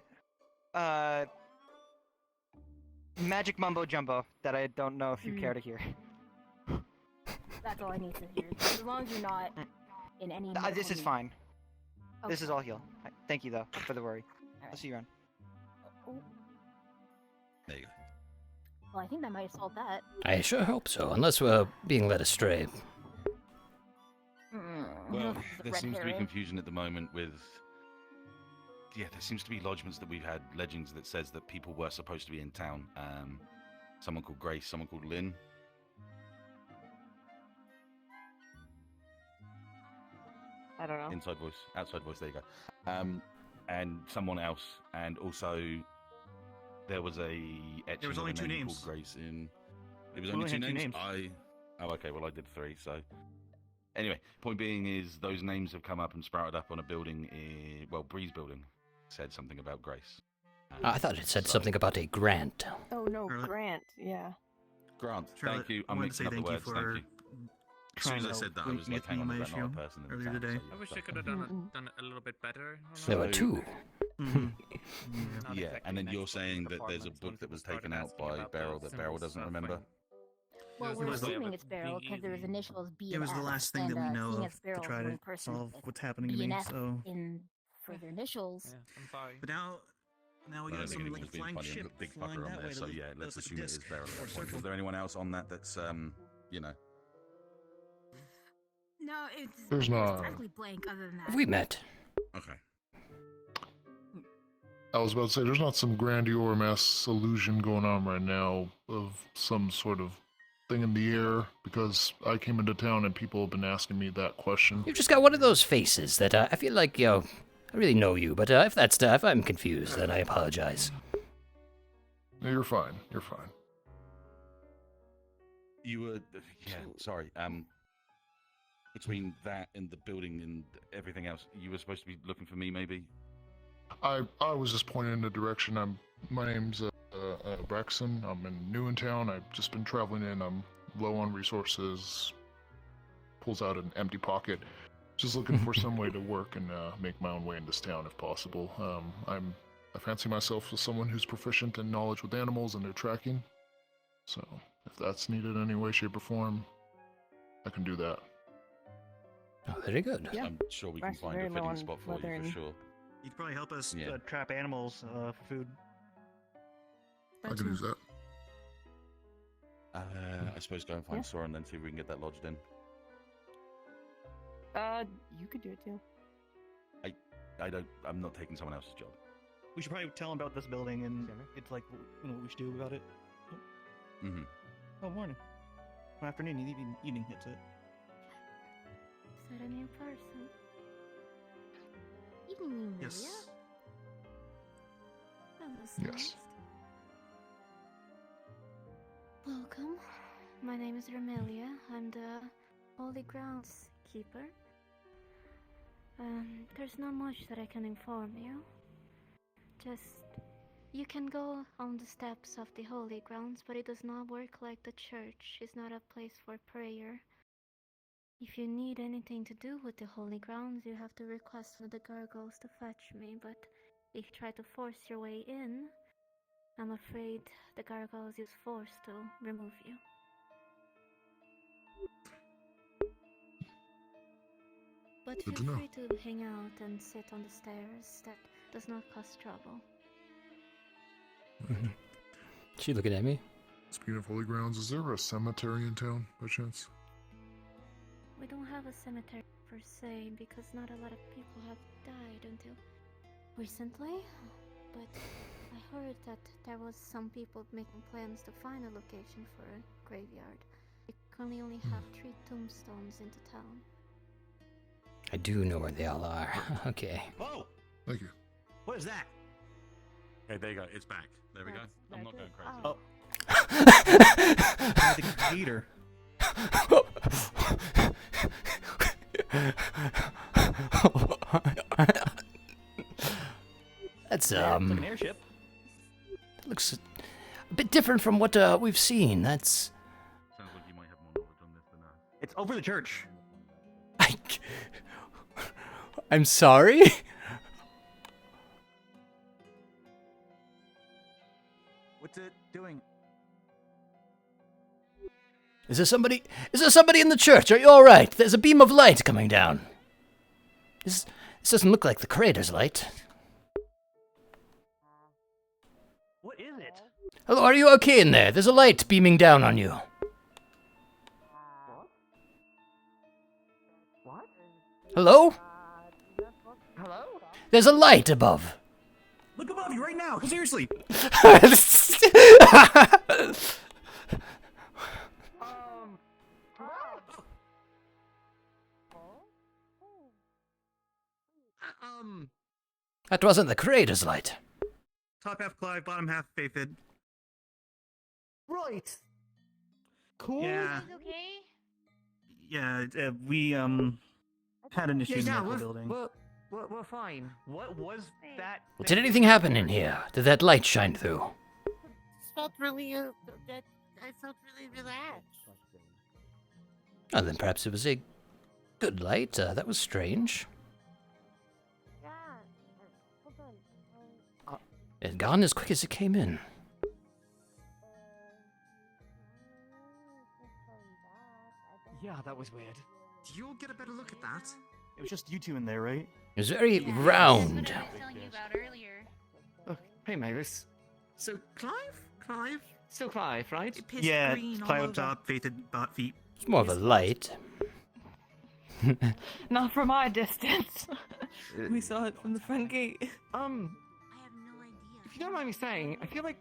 Magic mumbo jumbo that I don't know if you care to hear. That's all I need to hear. As long as you're not in any. This medical is need. fine. This Okay. is all healed. Thank you though for the worry. I'll see you around. Oh, There you go. well, I think that might have solved that. I sure hope so, unless we're being led astray. Well, The there red seems to be herring. confusion at the moment with. Yeah, there seems to be lodgements that we've had, legends that says that people were supposed to be in town. Someone called Grace, someone called Lynn. I don't know. Inside voice, outside voice. There you go. And someone else, and also there was a etching There was of only a 2 name names. called Grace in. It was We only only two had 2 names. names. Oh, okay. Well, I did 3. So anyway, point being is those names have come up and sprouted up on a building. Bree's building said something about Grace. I thought it said something about a grant. Oh no, Really? Grant. Yeah. Grant, Charlotte, thank you. I I'm wanted to mixing say up the thank you words. Thank for you. As soon as I said that, I was like, hang on, my is that not a issue person in the earlier town? today. So I wish I that's could have done it a little bit better. There were 2. Yeah, and then you're saying that there's a book that was taken out by Beryl that Beryl doesn't remember. Well, It we're was the- assuming it's Beryl because there was initials B It and was the F, last thing that and, we know seeing of as to Beryl's try the to only person solve with what's happening to B and me. F So, in for their initials. I'm sorry. but now we I don't got think something like a anyone's being flying funny and ship a big flying fucker on that there. way. So to yeah, the- let's like a assume it is disc Beryl. or at that point. circle. Is there anyone else on that that's you know? No, it's There's not. exactly blank. Other than that, Have we met? Okay. I was about to say, there's not some grandiose illusion going on right now of some sort of thing in the air, because I came into town and people have been asking me that question. You've just got one of those faces that I feel like, I really know you, but if I'm confused, then I apologize. No, you're fine. You're fine. You were, yeah, sorry. Between that and the building and everything else, you were supposed to be looking for me, maybe? I was just pointing in the direction. My name's Braxton. I'm new in town. I've just been traveling in. I'm low on resources. Pulls out an empty pocket. Just looking for some way to work and make my own way in this town if possible. I fancy myself as someone who's proficient in knowledge with animals and their tracking. So if that's needed in any way, shape, or form, I can do that. Oh, very good. Yeah. I'm sure we can Actually, find very a low fitting on spot for leather you for and- sure. You could probably help us Yeah. trap animals for food. I can use that. I suppose go and find Yeah. Sora and then see if we can get that lodged in. You could do it too. I'm not taking someone else's job. We should probably tell them about this building and it's like, what we should do about it. Mm-hmm. Oh, morning. Afternoon, evening hits it. Is that a new person? Evening, Yes. Yes. Welcome. My name is Ramelia. I'm the Holy Grounds Keeper. There's not much that I can inform you. Just, You can go on the steps of the holy grounds, but it does not work like the church. It's not a place for prayer. If you need anything to do with the holy grounds, you have to request one of the gargoyles to fetch me, but if you try to force your way in, I'm afraid the gargoyles use force to remove you. But Good feel to know. free to hang out and sit on the stairs. That does not cause trouble. She looking at me? Speaking of holy grounds, is there a cemetery in town by chance? We don't have a cemetery per se because not a lot of people have died until recently. But I heard that there was some people making plans to find a location for a graveyard. We currently only have 3 tombstones into town. I do know where they all are. Okay. Whoa! Thank you. What is that? Okay, there you go. It's back. There we go. I'm not going crazy. Oh. The gator. That's Like an airship. looks a bit different from what we've seen. That's Sounds like you might have more knowledge on this than us. It's over the church. I'm sorry. What's it doing? Is there somebody in the church? Are you all right? There's a beam of light coming down. This doesn't look like the creator's light. What is it? Hello, are you okay in there? There's a light beaming down on you. What? Hello? Hello? There's a light above. Look above you right now. Seriously. That wasn't the creator's light. Top half Clive, bottom half Faithid. Right. Cool. Yeah. Is okay? Yeah, we had an issue in the local building. We're fine. What was that? Did anything happen in here? Did that light shine through? Felt really, I felt really relaxed. Oh, then perhaps it was a good light. That was strange. It had gone as quick as it came in. Yeah, that was weird. Do you all get a better look at that? It was just you two in there, right? It was very round. That's what I was telling you about earlier. Oh, hey, Mavis. So, Clive? Still Clive, right? It pissed Yeah, green all Clive over. up top, Faithid bot feet. It's more of a light. Not from our distance. We saw it from the front gate. If you don't mind me saying, I feel like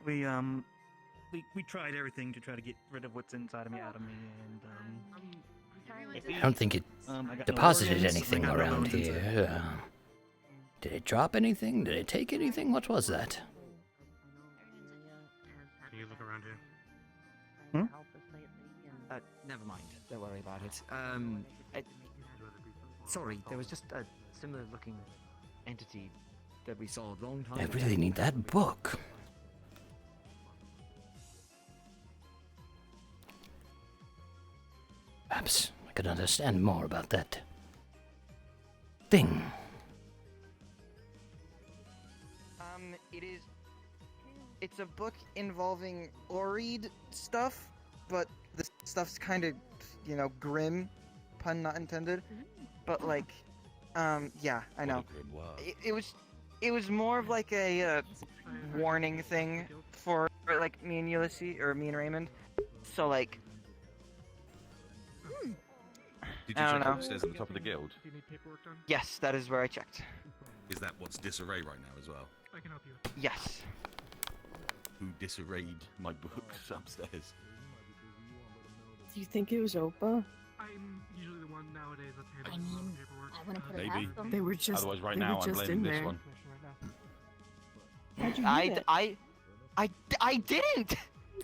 We tried everything to try to get rid of what's inside of me out of me, and I don't think it I got no deposited organs, anything I got no around bones inside. here. Did it drop anything? Did it take anything? What was that? Can you look around here? never mind. Don't worry about it. Sorry, there was just a similar-looking entity that we saw a long time I ago. really need that book. Perhaps I could understand more about that thing. It's a book involving Oread stuff, but the stuff's kind of, grim, pun not intended. But like, yeah, I know. It was more of like a warning thing for like me and Ulysses, or me and Raymond. So like, Did you I don't check know. upstairs at the top of the guild? Yes, that is where I checked. Is that what's disarray right now as well? I can help you. Yes. Who disarrayed my books upstairs? Do you think it was Opa? I'm usually the one nowadays that's handling I a lot of mean, paperwork. I wouldn't put it Maybe. past them. They were just. Otherwise, right they now were I'm just blaming in this there. one. How'd you do that? I didn't.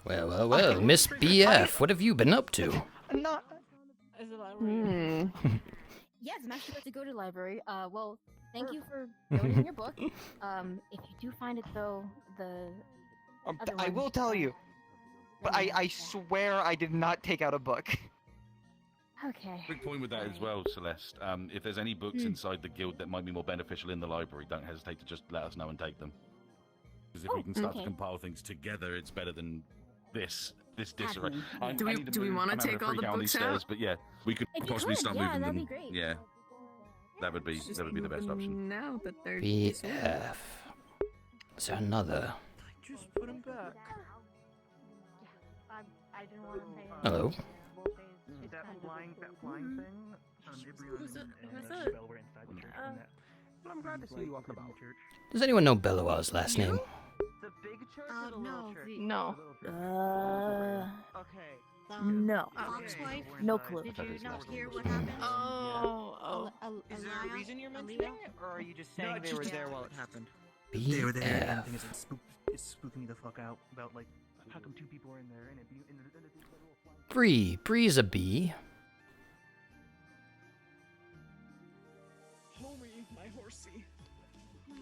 Well, Miss BF, what have you been up to? Not. Is it library? Yes, I'm actually about to go to the library. Well, Thank you for noting your book. If you do find it though, the other I one, will tell you, but I swear I did not take out a book. Okay. Quick point with that as well, Celeste. If there's any books inside the guild that might be more beneficial in the library, don't hesitate to just let us know and take them. Because if we can start to compile things together, it's better than this disarray. Do we want to take all the books out? But yeah, we could If you possibly could, start yeah, moving that'd them. be great. Yeah, that would be the best option. Now that they're BF. Is there another? Just put them back. I didn't want to say Hello. That flying thing. Who's that? Well, I'm glad to see you walking about. Does anyone know Bellowa's last name? The big church or the little church? No. Okay. No. Foxwife? No clue. Did you not hear what happened? Oh. Is there a reason you're mentioning it, or are you just saying they were there while it happened? They were there. The thing is, it's spooking me the fuck out about like how come two people are in there and it be in the Bree. Bree's a bee. Homie, my horsey. My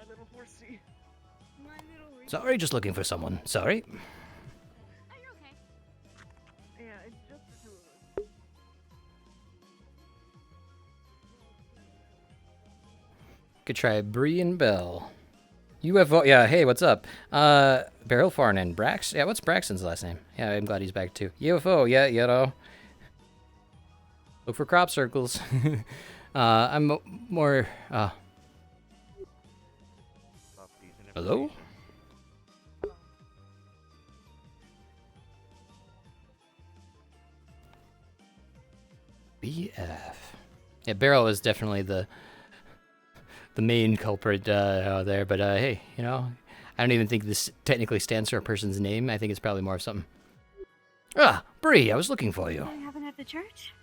little horsey. My little horsey. Sorry, just looking for someone. Sorry. Yeah, it's just the two of us. Could try Bree and Bell. UFO. Yeah, hey, what's up? Beryl Farn and Brax. Yeah, what's Braxton's last name? Yeah, I'm glad he's back too. UFO. Yeah, you know. Look for crop circles. I'm more. Hello? BF. Yeah, Beryl is definitely the main culprit there, but hey, you know, I don't even think this technically stands for a person's name. I think it's probably more of something. Ah, Bree, I was looking for you. I haven't at the church.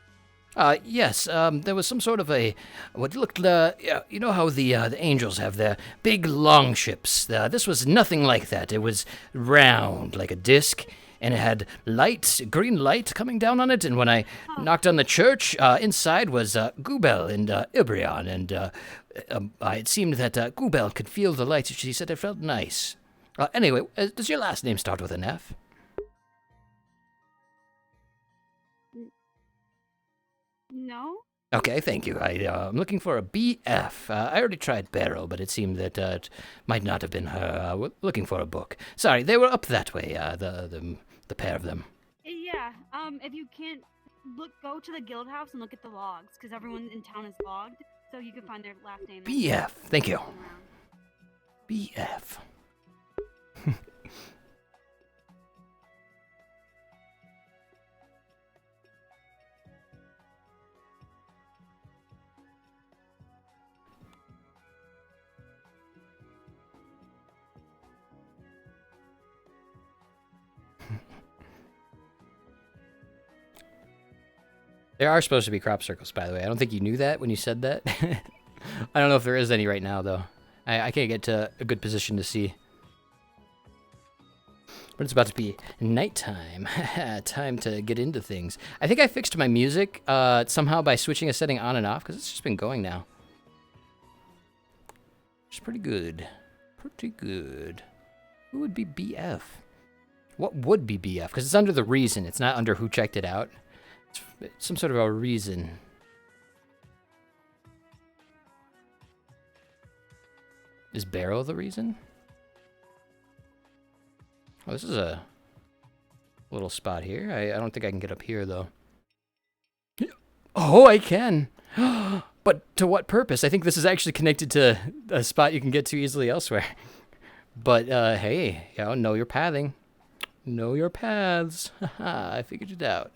Yes, there was some sort of what looked, you know how the angels have their big long ships. This was nothing like that. It was round, like a disc, and it had green light coming down on it, and when I knocked on the church, inside was Gubel and Ibrion, and it seemed that Gubel could feel the light. She said it felt nice. Anyway, does your last name start with an F? No. Okay, thank you. I'm looking for a BF. I already tried Beryl, but it seemed that it might not have been her. We're looking for a book. Sorry, they were up that way, the pair of them. Yeah. If you can't go to the guild house and look at the logs, because everyone in town is logged, so you can find their last name. BF. Thank you. BF. There are supposed to be crop circles, by the way. I don't think you knew that when you said that. I don't know if there is any right now, though. I can't get to a good position to see. But it's about to be nighttime. Time to get into things. I think I fixed my music somehow by switching a setting on and off, because it's just been going now. It's pretty good. Pretty good. Who would be BF? What would be BF? Because it's under the reason. It's not under who checked it out. It's some sort of a reason. Is Beryl the reason? Oh, this is a little spot here. I don't think I can get up here, though. Oh, I can! But to what purpose? I think this is actually connected to a spot you can get to easily elsewhere. But, hey, know your pathing. Know your paths. Haha, I figured it out.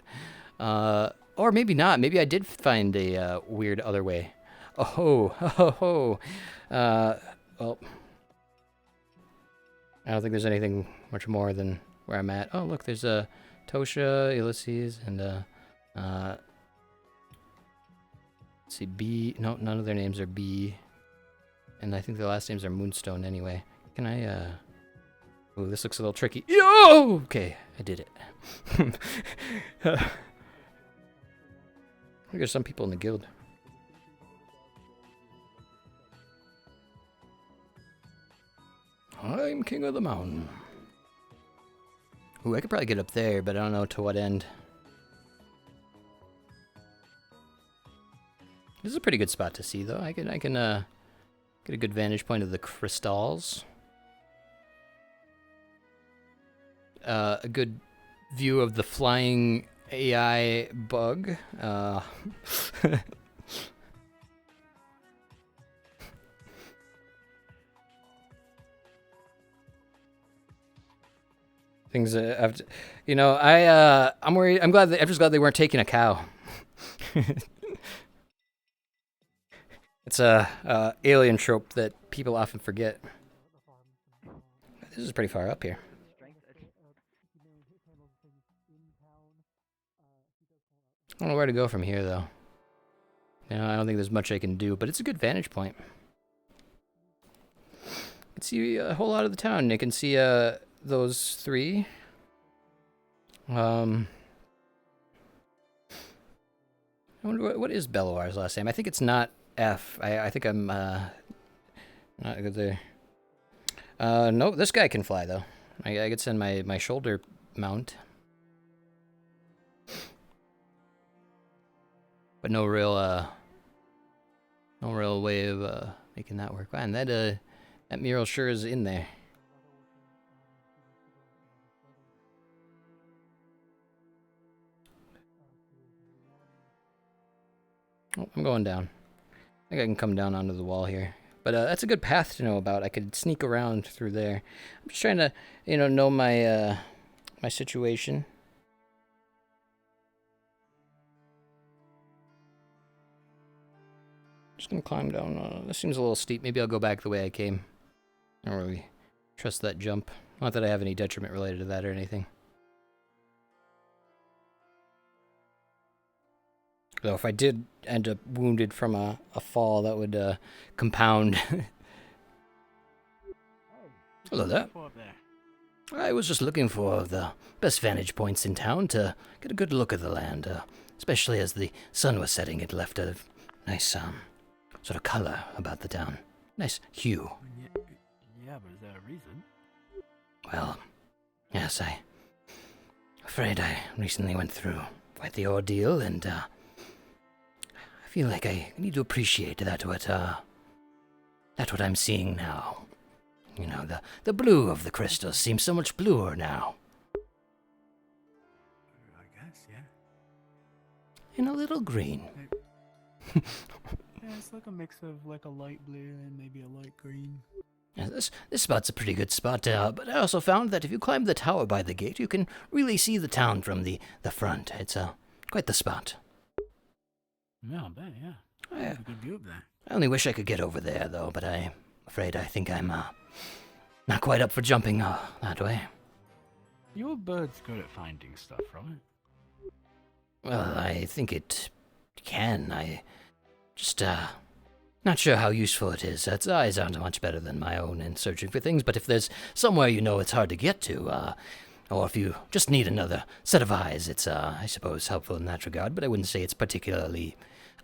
Or maybe not. Maybe I did find a weird other way. Well, I don't think there's anything much more than where I'm at. Oh, look, there's Tosha, Ulysses, and let's see, B. No, none of their names are B. And I think the last names are Moonstone anyway. Can I, oh, this looks a little tricky. Yo! Okay, I did it. There's some people in the guild. I'm king of the mountain. Ooh, I could probably get up there, but I don't know to what end. This is a pretty good spot to see, though. I can get a good vantage point of the crystals. A good view of the flying AI bug. Things that I'm worried. I'm just glad they weren't taking a cow. It's a alien trope that people often forget. This is pretty far up here. I don't know where to go from here, though. I don't think there's much I can do, but it's a good vantage point. You can see a whole lot of the town. You can see those three. I wonder what is Belloir's last name. I think it's not F. I think I'm not good there. No, this guy can fly, though. I could send my shoulder mount. But no real way of making that work. Man, that mural sure is in there. Oh, I'm going down. I think I can come down onto the wall here. But that's a good path to know about. I could sneak around through there. I'm just trying to, know my my situation. Just gonna climb down. This seems a little steep. Maybe I'll go back the way I came. I don't really trust that jump. Not that I have any detriment related to that or anything. Though if I did end up wounded from a fall, that would compound. Hello there. I was just looking for the best vantage points in town to get a good look at the land, especially as the sun was setting. It left a nice sort of color about the town. Nice hue. Yeah, but is there a reason? Well, yes, I'm afraid I recently went through quite the ordeal, and I feel like I need to appreciate that what I'm seeing now. The blue of the crystals seems so much bluer now. I guess, yeah. And a little green. Yeah, it's like a mix of like a light blue and maybe a light green. Yeah, this spot's a pretty good spot, but I also found that if you climb the tower by the gate, you can really see the town from the front. It's quite the spot. Yeah, I bet, yeah. That's a good view up there. I only wish I could get over there, though, but I'm afraid I think I'm not quite up for jumping that way. Your bird's good at finding stuff, right? Well, I think it can. I just not sure how useful it is. Its eyes aren't much better than my own in searching for things, but if there's somewhere it's hard to get to, or if you just need another set of eyes, it's, I suppose, helpful in that regard, but I wouldn't say it's particularly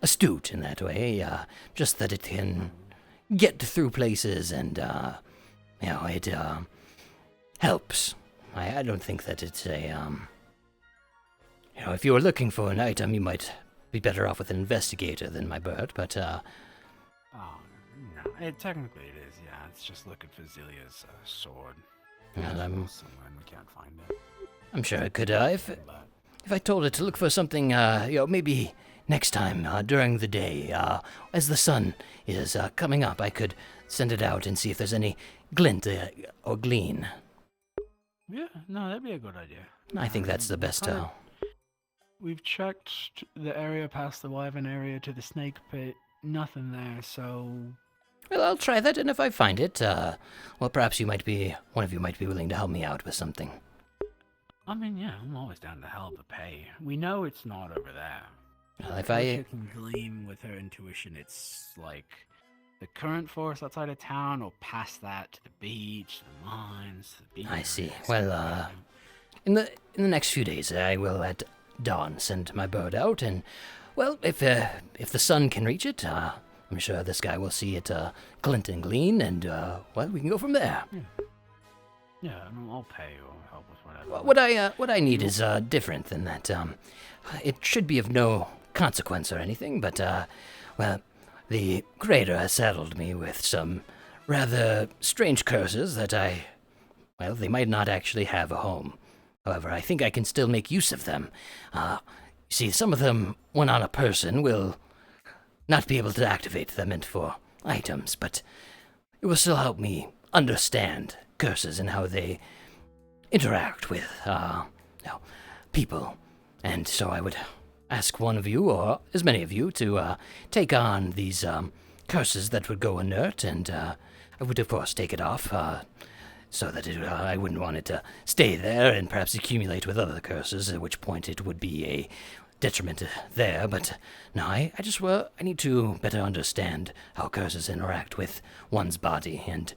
astute in that way, just that it can get through places and, it helps. I don't think that it's a, if you were looking for an item, you might be better off with an investigator than my bird, but, Oh, no. Technically it is, yeah. It's just looking for Zilia's sword. Well, Somewhere and we can't find it. I'm sure I could, if I told it to look for something, maybe next time, during the day, as the sun is coming up, I could send it out and see if there's any glint or glean. Yeah, no, that'd be a good idea. I think that's the best. We've checked the area past the Wyvern area to the snake pit. Nothing there, so... Well, I'll try that, and if I find it, perhaps one of you might be willing to help me out with something. I mean, yeah, I'm always down to help the pay. We know it's not over there. Well, if I can glean with her intuition, it's like the current forest outside of town, or past that to the beach, the mines, the beach. I see. Well, in the next few days, I will at dawn send my bird out, and well, if the sun can reach it, I'm sure this guy will see it glint and glean, and we can go from there. Yeah, I'll pay or help with whatever. Well, what I need is different than that. It should be of no consequence or anything, but well, the creator has saddled me with some rather strange curses that well, they might not actually have a home. However, I think I can still make use of them. You see, some of them, when on a person, will not be able to activate them for items, but it will still help me understand curses and how they interact with people. And so I would ask one of you, or as many of you, to take on these curses that would go inert, and I would, of course, take it off so that I wouldn't want it to stay there and perhaps accumulate with other curses, at which point it would be a detriment there. But no, I need to better understand how curses interact with one's body, and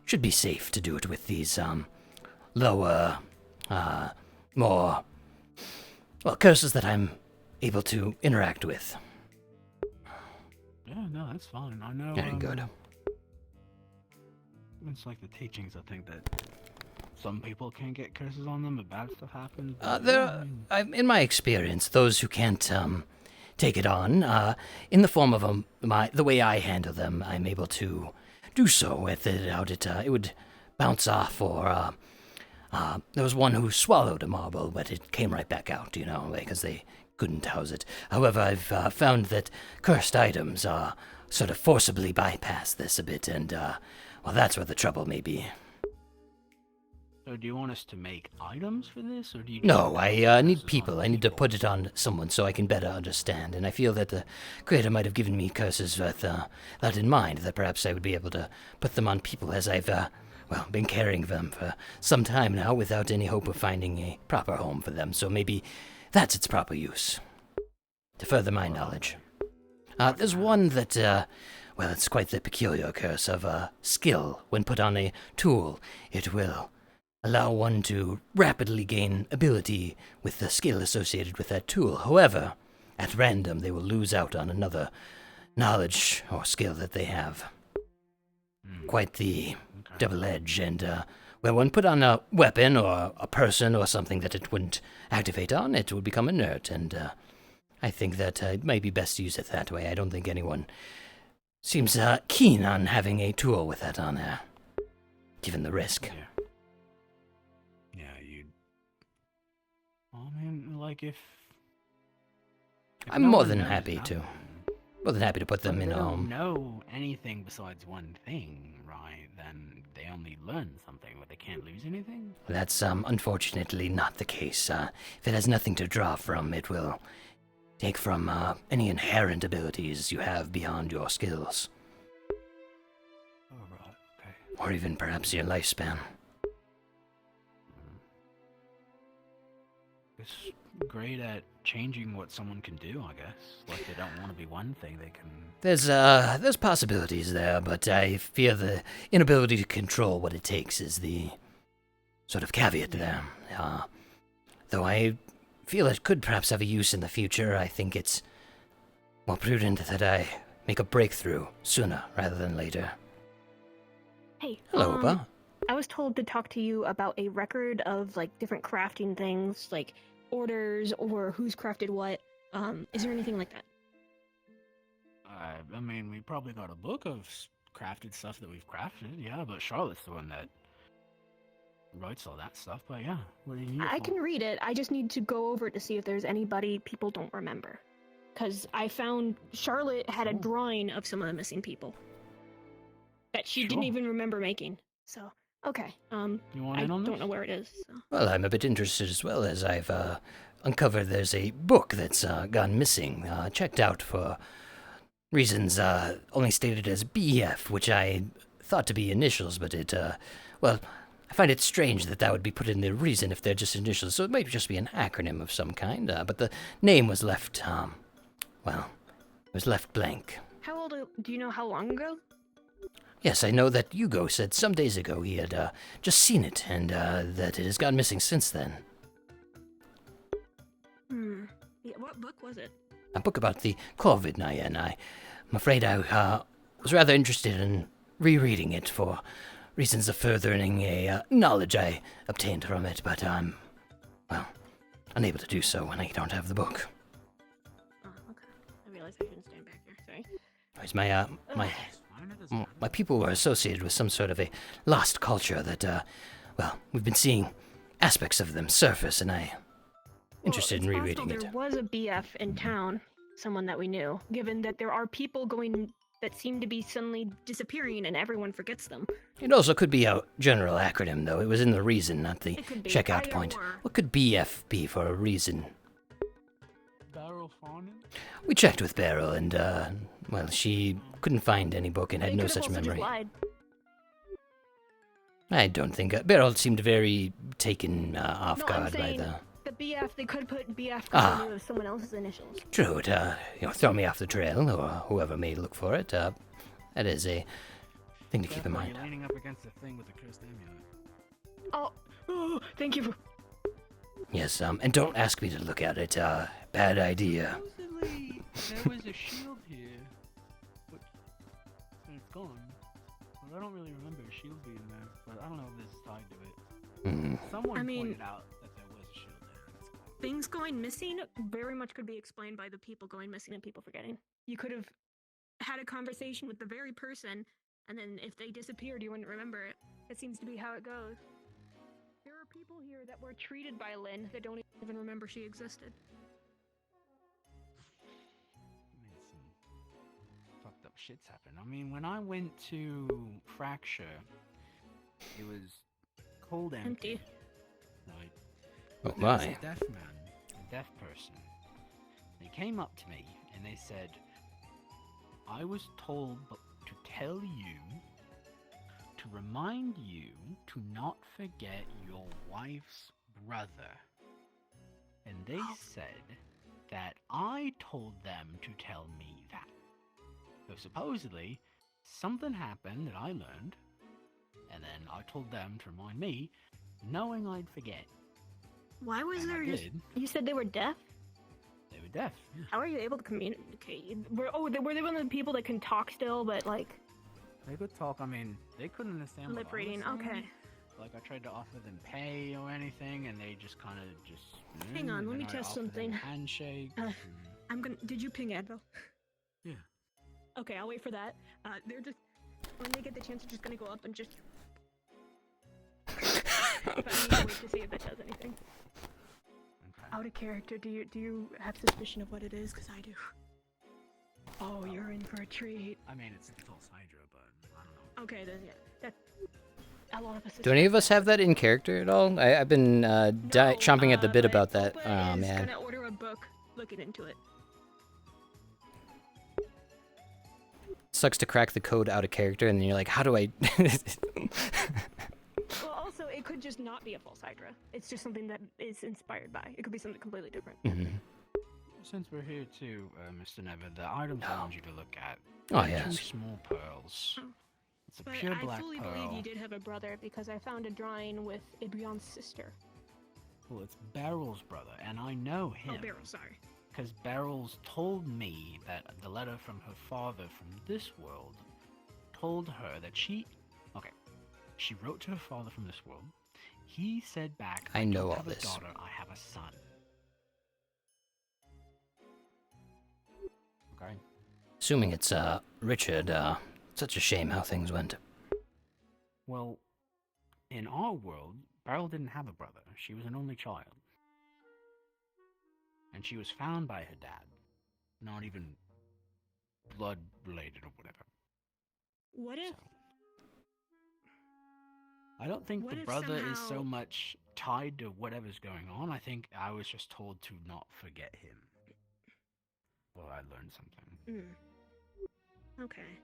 should be safe to do it with these lower, more, well, curses that I'm able to interact with. Yeah, no, that's fine. I know. Very good. It's like the teachings, I think, that some people can get curses on them, but bad stuff happens. In my experience, those who can't take it on, in the form of the way I handle them, I'm able to do so without it would bounce off, or there was one who swallowed a marble, but it came right back out, because they couldn't house it. However, I've found that cursed items sort of forcibly bypass this a bit, and well, that's where the trouble may be. So do you want us to make items for this, or do you... No, I need people. I need to put it on someone so I can better understand, and I feel that the creator might have given me curses with that in mind, that perhaps I would be able to put them on people, as I've, well, been carrying them for some time now without any hope of finding a proper home for them, so maybe that's its proper use, to further my knowledge. There's one that, well, it's quite the peculiar curse of skill. When put on a tool, it will allow one to rapidly gain ability with the skill associated with that tool. However, at random, they will lose out on another knowledge or skill that they have. Quite the double edge, and, well, when put on a weapon or a person or something that it wouldn't activate on, it would become inert, and I think that it might be best to use it that way. I don't think anyone seems keen on having a tool with that on there, given the risk. Yeah, you'd... I mean, like, if I'm no more one than knows happy nothing, to put them if in they a don't home. know anything besides one thing, right, then they only learn something, but they can't lose anything? That's unfortunately not the case. If it has nothing to draw from, it will take from any inherent abilities you have beyond your skills. Alright, okay. Or even perhaps your lifespan. It's great at changing what someone can do, I guess. Like, they don't want to be one thing, they can... There's possibilities there, but I fear the inability to control what it takes is the sort of caveat there. Though I feel it could perhaps have a use in the future, I think it's more prudent that I make a breakthrough sooner rather than later. Hey. Hello, Opa. I was told to talk to you about a record of, like, different crafting things, like orders or who's crafted what. Is there anything like that? I mean, we probably got a book of crafted stuff that we've crafted, yeah, but Charlotte's the one that writes all that stuff, but yeah. What do you need I for? can read it. I just need to go over it to see if there's anybody people don't remember. Because I found Charlotte had a drawing of some of the missing people that she didn't even remember making. So, okay. You want I in on don't this? know where it is. So. Well, I'm a bit interested as well, as I've uncovered there's a book that's gone missing, checked out for reasons only stated as BF, which I thought to be initials, but it, well, I find it strange that would be put in the reason if they're just initials, so it might just be an acronym of some kind, but the name was left, well, it was left blank. How old do you know how long ago? Yes, I know that Hugo said some days ago he had just seen it, and that it has gone missing since then. Yeah, what book was it? A book about the COVID, and I'm afraid I was rather interested in rereading it for reasons of furthering a knowledge I obtained from it, but I'm, well, unable to do so when I don't have the book. Oh, okay. I realized I shouldn't stand back here. Sorry. Whereas my people were associated with some sort of a lost culture that, well, we've been seeing aspects of them surface, and I'm interested in rereading it. There was a BF in town, someone that we knew, given that there are people going that seem to be suddenly disappearing and everyone forgets them. It also could be a general acronym, though. It was in the reason, not the It could be. checkout Either point. or. What could BF be for a reason? Barrel Fawnin? We checked with Beryl, and, well, she couldn't find any book and had They no could've such also just memory. lied. I don't think... Beryl seemed very taken off No, I'm guard by saying the... the BF, they could put BF Ah. because they knew of someone else's initials. True, it, throw me off the trail, or whoever may look for it. That is a thing to keep in mind. You're leaning up against the thing with the cursed amulet. Oh, thank you. Yes, and don't ask me to look at it. Bad idea. Supposedly, there was a shield here, but it's gone. But I don't really remember a shield being there, but I don't know if this is tied to it. Someone pointed out that there was a shield there. Things going missing very much could be explained by the people going missing and people forgetting. You could have had a conversation with the very person, and then if they disappeared, you wouldn't remember it. It seems to be how it goes. There are people here that were treated by Lynn that don't even remember she existed. Fucked up shit's happened. I mean, when I went to Fracture, it was cold empty. Right. Oh There was my. a deaf man, a deaf person. They came up to me and they said, I was told to tell you, to remind you to not forget your wife's brother. And they said that I told them to tell me that. So supposedly, something happened that I learned, and then I told them to remind me, knowing I'd forget. Why was And I there just... did. You said they were deaf? They were deaf. Yeah. How are you able to communicate? Were they one of the people that can talk still, but like... They could talk, I mean, they couldn't understand what Lip I was reading, saying. okay. Like, I tried to offer them pay or anything, and they just kind of just... Hang on, and let me then I test offered them something. a handshake. I'm gonna... Did you ping Advil? Yeah. Okay, I'll wait for that. They're just... When they get the chance, they're just gonna go up and just... But I need to wait to see if it does anything. Out of character, do you have suspicion of what it is? Because I do. Oh, you're in for a treat. I mean, it's a false Hydra, but I don't know. Okay, then yeah, that a lot of us. Do any of us have that in character at all? I've been chomping at the bit about that. Oh, man. Gonna order a book, looking into it. Sucks to crack the code out of character, and then you're like, how do I... Well, also, it could just not be a false Hydra. It's just something that is inspired by. It could be something completely different. Since we're here too, Mr. Never, the items I want you to look at. Oh, are yes. 2 small pearls. It's a But pure I black fully pearl. believe you did have a brother because I found a drawing with Ibrion's sister. Well, it's Beryl's brother, and I know him. Oh, Beryl, sorry. Because Beryl's told me that the letter from her father from this world told her that she wrote to her father from this world. He said back, I know don't all have this. a daughter, I have a son. Okay. Assuming it's, Richard, such a shame how things went. Well, in our world, Beryl didn't have a brother. She was an only child. And she was found by her dad. Not even blood related or whatever. What if? I don't think What the if brother is so somehow- much tied to whatever's going on. I think I was just told to not forget him. Well, I learned something. Okay.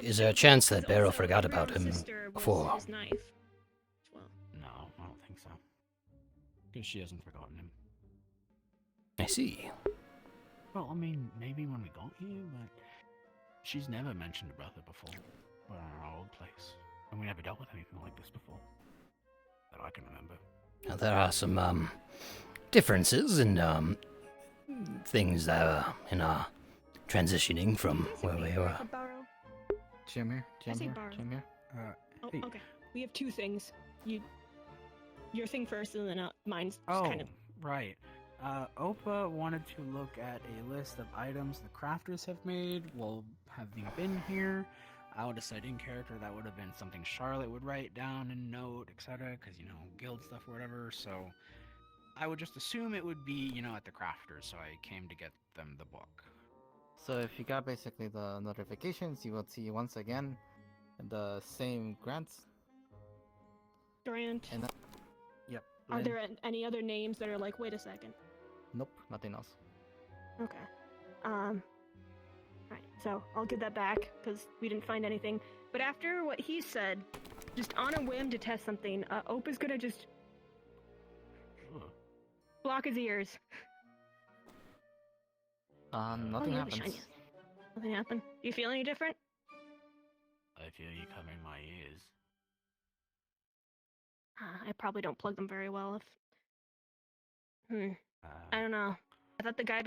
Is there a chance that Beryl Also, forgot about Ibrion's him sister was before? his knife as well. No, I don't think so. Because she hasn't forgotten him. I see. Well, I mean, maybe when we got here, but she's never mentioned a brother before. We're in our old place. And we never dealt with anything like this before. That I can remember. Now, there are some, differences in, things that are in transitioning from where we were. Jimmy, I say borrow. Oh, hey. okay. We have two things. Your thing first, and then mine's Oh, kind of. right. Opa wanted to look at a list of items the crafters have made while having been here. I would have said in character that would have been something Charlotte would write down and note, etc. Because, guild stuff or whatever. So I would just assume it would be, at the crafters. So I came to get them the book. So if you got basically the notifications, you will see once again the same grants. Grant. And yep. Are Lynn. there any other names that are like, wait a second? Nope, nothing else. Okay. Alright, so I'll give that back, because we didn't find anything. But after what he said, just on a whim to test something, Opa's gonna just block his ears. Nothing happens. Nothing happened. Do you feel any different? I feel you covering my ears. I probably don't plug them very well. I don't know. I thought the guy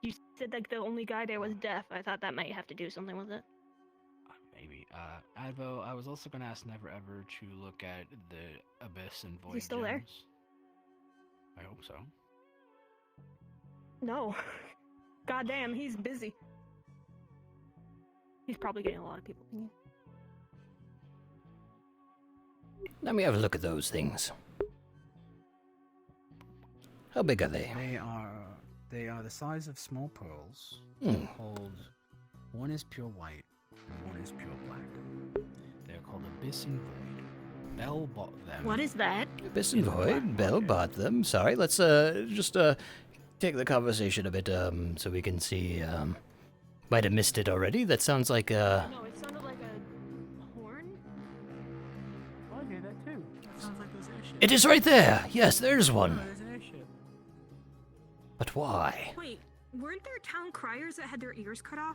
you said like the only guy there was deaf. I thought that might have to do something with it. Maybe. Advo, I was also gonna ask Never Ever to look at the Abyss and Void Is he still there? gems. I hope so. No. Goddamn, he's busy. He's probably getting a lot of people. Let me have a look at those things. How big are they? They are the size of small pearls. Hmm. One is pure white, and one is pure black. They are called Abyss and Void. Bell bought them. What is that? Abyss and Void, Bell bought them. Sorry, let's just take the conversation a bit so we can see. Might have missed it already. That sounds like No, it sounded like a horn. I hear that too. That sounds like those airships. It is right there. Yes, there's Oh, one. there's an airship. But why? Wait, weren't there town criers that had their ears cut off?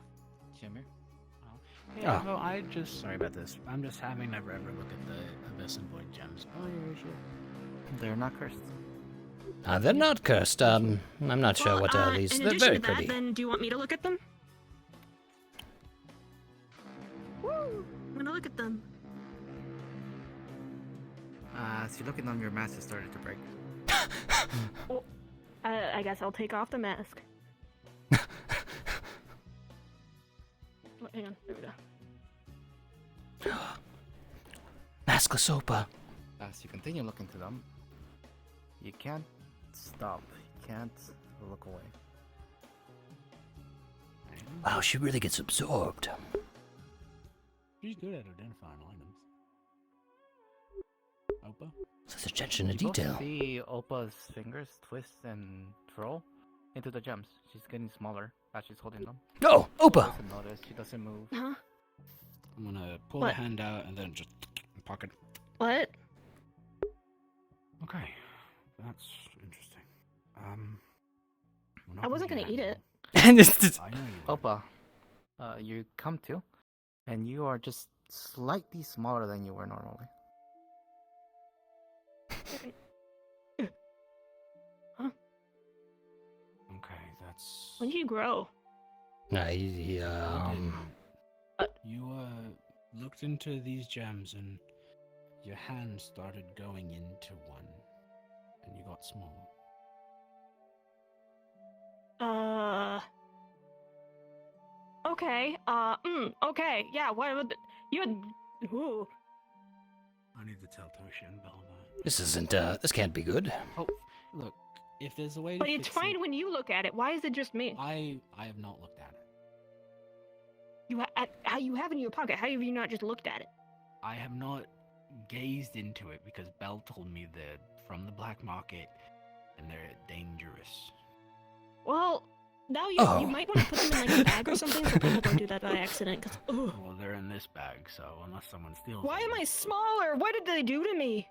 Shimmer? Hey, Advo, sorry about this. I'm just having Never Ever look at the Abyss and Void gems. Oh, your ship. They're not cursed. They're not cursed. I'm not sure what these. In They're addition very to that, pretty. then do you want me to look at them? Woo! I'm gonna look at them. As you look at them, your mask has started to break. Well, I guess I'll take off the mask. Oh, hang on, there we go. Maskless Opa. As you continue looking through them, you can't stop. You can't look away. Wow, she really gets absorbed. She's good at identifying items. Opa? Such attention to You both detail. see Opa's fingers twist and twirl into the gems. She's getting smaller as she's holding them. Oh, Opa! She doesn't notice. She doesn't move. Huh? I'm gonna pull What? the hand out and then just pocket. What? Okay, that's interesting. we're not I wasn't do gonna that eat it. I know you. Opa, you come to, and you are just slightly smaller than you were normally. Huh? Okay, that's. When did you grow? You looked into these gems and your hand started going into one, and you got small. Okay. Okay. Yeah. What would you had? Ooh. I need to tell Toshi and Bell that. This isn't. This can't be good. Oh, look. If there's a way to But it's fix fine it, when you look at it. Why is it just me? I have not looked at it. How you have it in your pocket? How have you not just looked at it? I have not gazed into it because Bell told me they're from the black market and they're dangerous. Well, now you Oh. you might want to put them in like a bag or something so people don't do that by accident. Cause Well, they're in this bag, so unless someone steals why them. am I smaller? What did they do to me?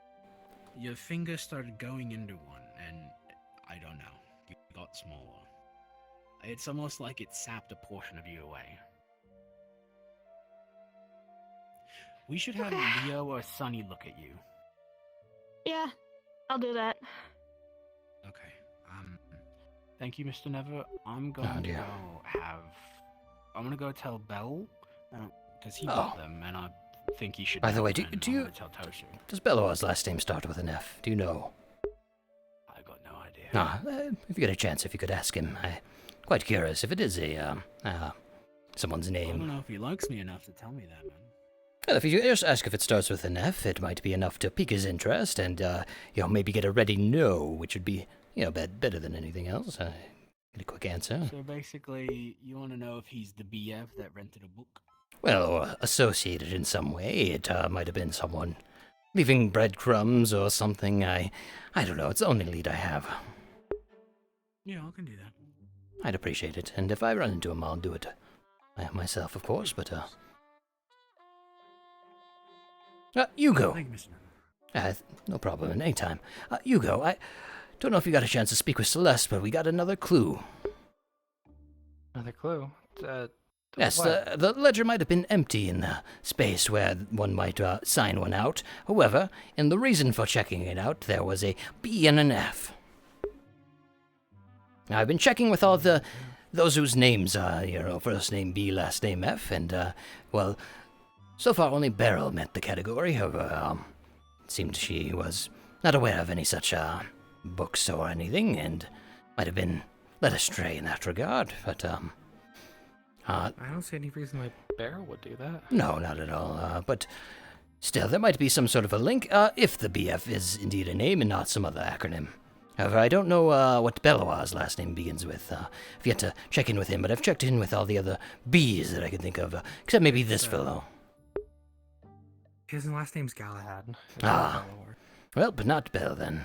Your finger started going into one, and I don't know. You got smaller. It's almost like it sapped a portion of you away. We should have Leo or Sunny look at you. Yeah, I'll do that. Okay. Thank you, Mr. Never. I'm going to go tell Bell, because he got them, and think he should. By the know way, then. do I'm you... gonna tell Tosu. Does Beloa's last name start with an F? Do you know? I got no idea. If you get a chance, if you could ask him. I'm quite curious if it is someone's I don't name. know if he likes me enough to tell me that, man. Well, if you just ask if it starts with an F, it might be enough to pique his interest and, maybe get a ready no, which would be, better than anything else. Get a quick answer. So basically, you want to know if he's the BF that rented a book? Well, or associated in some way. It might have been someone leaving breadcrumbs or something. I don't know. It's the only lead I have. Yeah, I can do that. I'd appreciate it. And if I run into him, I'll do it myself, of course, but, Hugo. Thank you, Mr. No problem, anytime. Hugo, I don't know if you got a chance to speak with Celeste, but we got another clue. Another clue? Yes, what? the ledger might have been empty in the space where one might sign one out. However, in the reason for checking it out, there was a B and an F. Now, I've been checking with all those whose names are, first name B, last name F, and, so far only Beryl met the category. However, it seemed she was not aware of any such, books or anything, and might have been led astray in that regard, but, I don't see any reason why Beryl would do that. No, not at all, but still, there might be some sort of a link, if the BF is indeed a name and not some other acronym. However, I don't know, what Beloa's last name begins with. I've yet to check in with him, but I've checked in with all the other B's that I could think of, except maybe this fellow. His last name's Galahad. Well, but not Bell, then.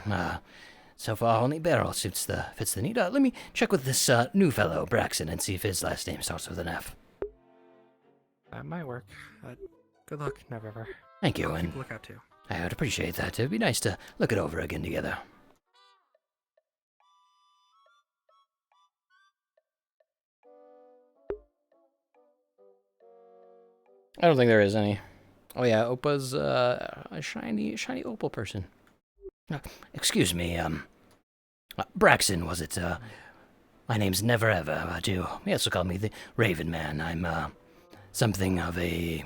So far, only Beryl fits the need. Let me check with this, new fellow, Braxton, and see if his last name starts with an F. That might work. Good luck, Never. Thank you, I'll and keep a lookout too. I would appreciate that. It'd be nice to look it over again together. I don't think there is any. Oh yeah, Opa's a shiny opal person. Excuse me, Braxton, was it? My name's Never Ever, but you also call me the Raven Man. I'm something of a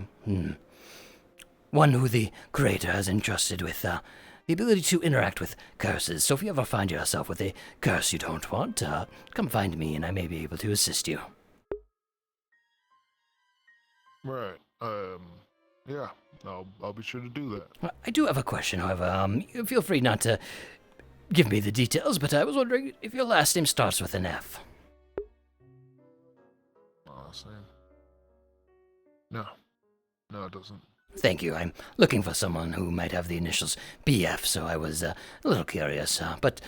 one who the creator has entrusted with the ability to interact with curses. So if you ever find yourself with a curse you don't want, come find me and I may be able to assist you. Right. Yeah. I'll be sure to do that. I do have a question, however. Feel free not to give me the details, but I was wondering if your last name starts with an F. Same. No. No, it doesn't. Thank you. I'm looking for someone who might have the initials BF, so I was a little curious, but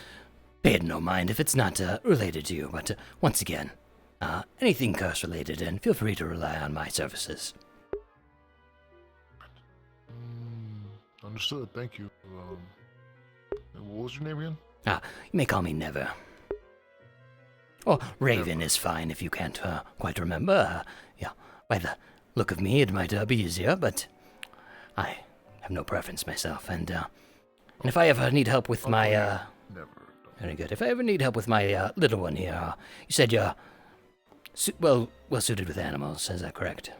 pay it no mind if it's not related to you. But once again, anything curse-related, and feel free to rely on my services. Understood. Thank you. What was your name again? You may call me Never. Or Raven is fine if you can't quite remember. Yeah, by the look of me, it might be easier, but I have no preference myself. And if I ever need help with my Never. very good. If I ever need help with my little one here, you said you're well suited with animals. Is that correct?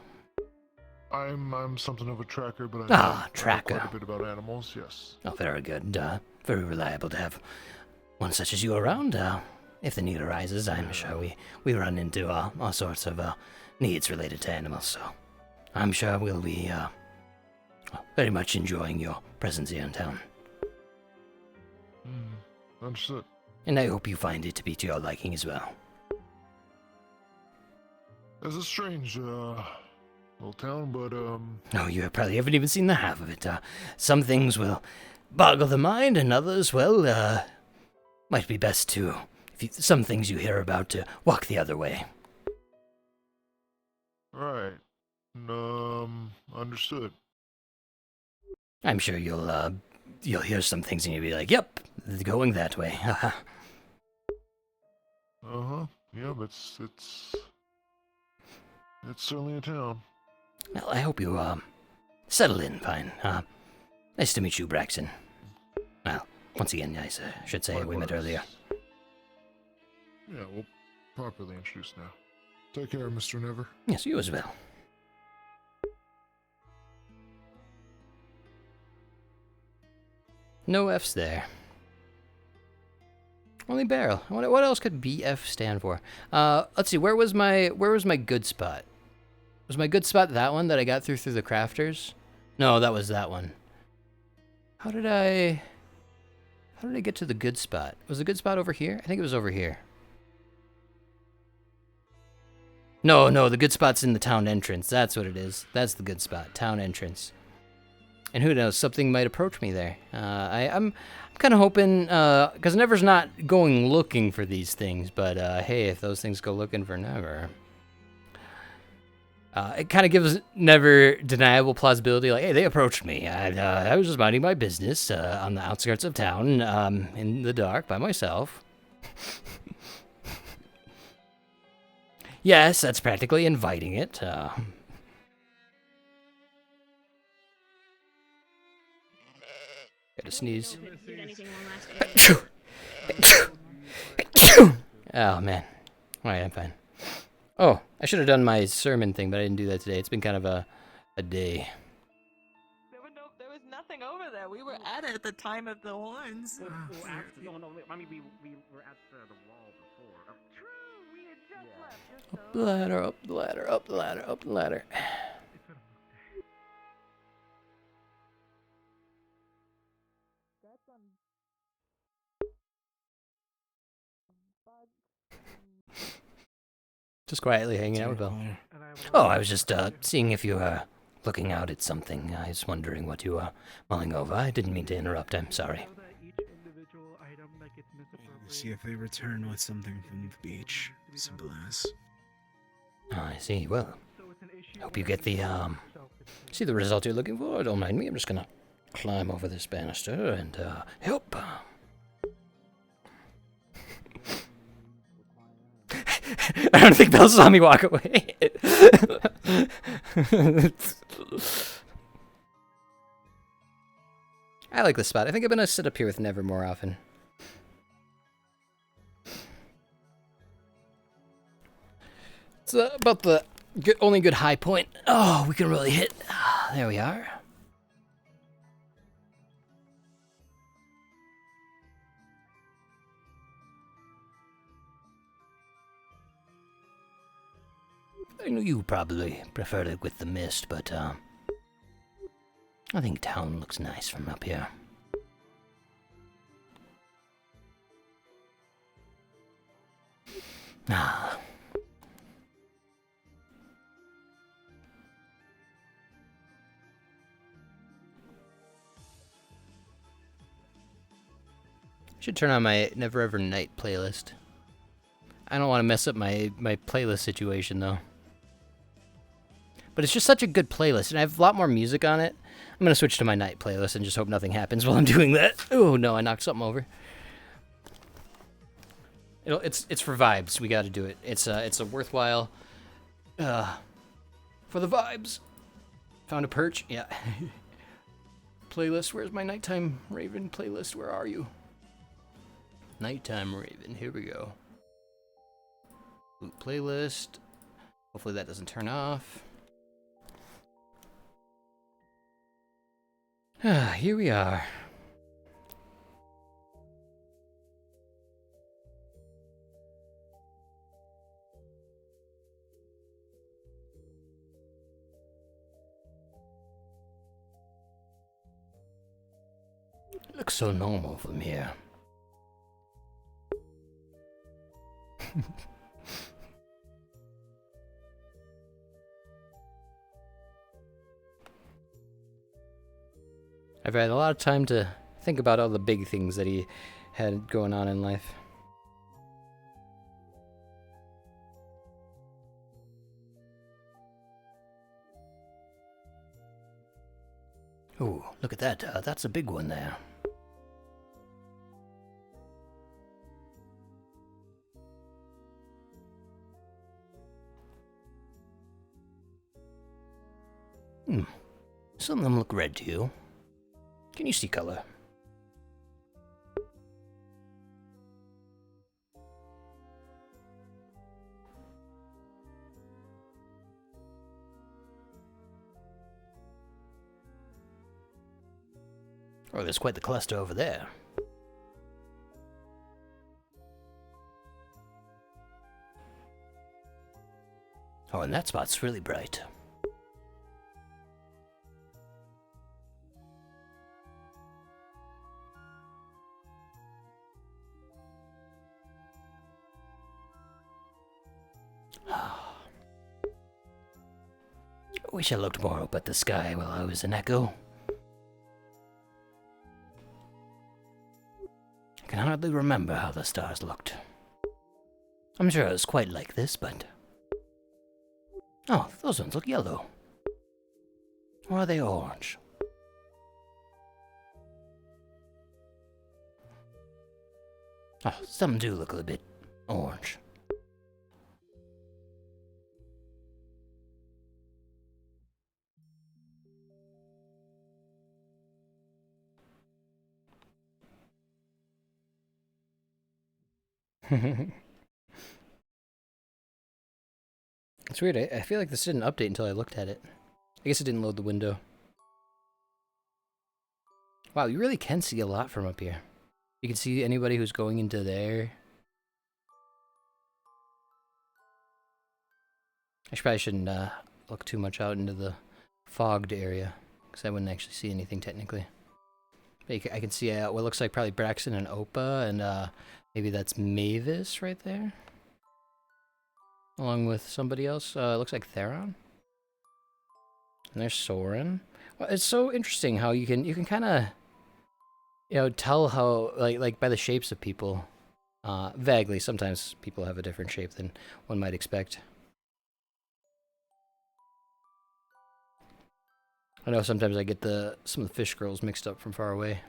I'm something of a tracker, but tracker. I know quite a bit about animals. Yes. Oh, very good. Very reliable to have one such as you around. If the need arises, I'm sure we run into all sorts of needs related to animals, so I'm sure we'll be very much enjoying your presence here in town. Understood. And I hope you find it to be to your liking as well. It's a strange little town, but No, you probably haven't even seen the half of it. Some things will boggle the mind, and others, well, might be best to, some things you hear about, to walk the other way. Right. Understood. I'm sure you'll hear some things and you'll be like, yep, going that way. Yeah, it's certainly a town. Well, I hope you, settle in fine. Nice to meet you, Braxton. Well, once again, I should say we met earlier. Yeah, we'll properly introduce now. Take care, Mr. Never. Yes, you as well. No F's there. Only barrel. What else could BF stand for? Let's see. Where was my good spot? Was my good spot that one that I got through the crafters? No, that was that one. How did I get to the good spot? Was the good spot over here? I think it was over here. No, the good spot's in the town entrance. That's what it is. That's the good spot, town entrance. And who knows, something might approach me there. I'm kind of hoping, because Never's not going looking for these things, but hey, if those things go looking for Never, it kind of gives Never deniable plausibility. Like, hey, they approached me. I was just minding my business on the outskirts of town, in the dark by myself. Yes, that's practically inviting it. Gotta sneeze. Oh, man. Alright, I'm fine. Oh, I should have done my sermon thing, but I didn't do that today. It's been kind of a day. There was nothing over there. We were at it at the time of the horns. No, I mean, we were at the wall before. True, we had just left. Up the ladder, up the ladder, up the ladder, up the ladder. Just quietly hanging out with Bill. Oh, I was just seeing if you were looking out at something. I was wondering what you were mulling over. I didn't mean to interrupt. I'm sorry. See if they return with something from the beach. Simple as. Oh, I see. Well, hope you get the see the result you're looking for. Don't mind me. I'm just gonna climb over this banister and help. I don't think Bill saw me walk away. I like this spot. I think I'm gonna sit up here with Never more often. It's about the only good high point. Oh, we can really hit. There we are. I know you probably preferred it with the mist, but I think town looks nice from up here. Ah. Should turn on my Never Ever Night playlist. I don't want to mess up my playlist situation though. But it's just such a good playlist, and I have a lot more music on it. I'm gonna switch to my night playlist and just hope nothing happens while I'm doing that. Oh no, I knocked something over. It's for vibes. We got to do it. It's a worthwhile for the vibes. Found a perch. Yeah. Playlist. Where's my nighttime Raven playlist? Where are you? Nighttime Raven. Here we go. Loot playlist. Hopefully that doesn't turn off. Here we are. It looks so normal from here. I've had a lot of time to think about all the big things that he had going on in life. Ooh, look at that. That's a big one there. Some of them look red to you. Can you see color? Oh, there's quite the cluster over there. Oh, and that spot's really bright. Wish I looked more up at the sky while I was an echo. I can hardly remember how the stars looked. I'm sure it was quite like this, but... Oh, those ones look yellow. Or are they orange? Oh, some do look a bit orange. It's weird, I feel like this didn't update until I looked at it. I guess it didn't load the window. Wow, you really can see a lot from up here. You can see anybody who's going into there. Probably shouldn't look too much out into the fogged area, because I wouldn't actually see anything technically. But I can see what looks like probably Braxton and Opa, and maybe that's Mavis right there. Along with somebody else. It looks like Theron. And there's Soren. Well, it's so interesting how you can kind of, you know, tell how like by the shapes of people. Vaguely, sometimes people have a different shape than one might expect. I know sometimes I get some of the fish girls mixed up from far away.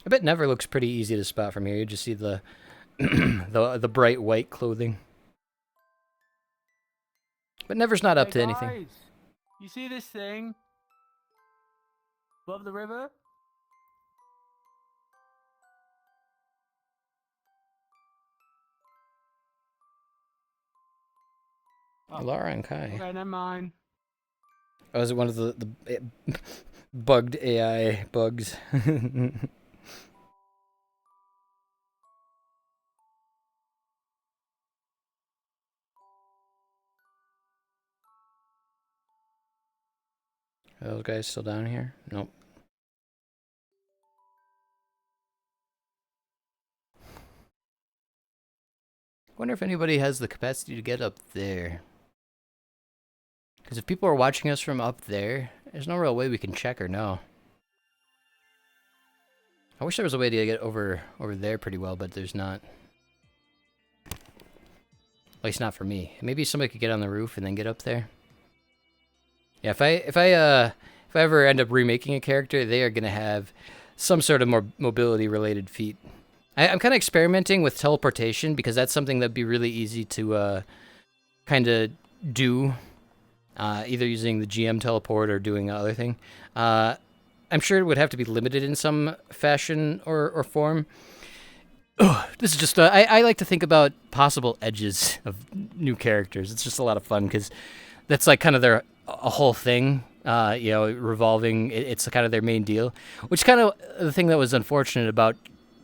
I bet Never looks pretty easy to spot from here. You just see the the bright white clothing. But Never's not up to anything. Guys, you see this thing? Above the river? Oh. Laura and Kai. Okay, never mind. Oh, is it one of the bugged AI bugs? Are those guys still down here? Nope. Wonder if anybody has the capacity to get up there. Because if people are watching us from up there, there's no real way we can check or know. I wish there was a way to get over there pretty well, but there's not. At least not for me. Maybe somebody could get on the roof and then get up there. Yeah, if I ever end up remaking a character, they are gonna have some sort of more mobility related feat. I'm kind of experimenting with teleportation because that's something that'd be really easy to kind of do, either using the GM teleport or doing other thing. I'm sure it would have to be limited in some fashion or form. Ugh, this is just I like to think about possible edges of new characters. It's just a lot of fun because that's like kind of a whole thing. You know, revolving. It's kind of their main deal, which kind of the thing that was unfortunate about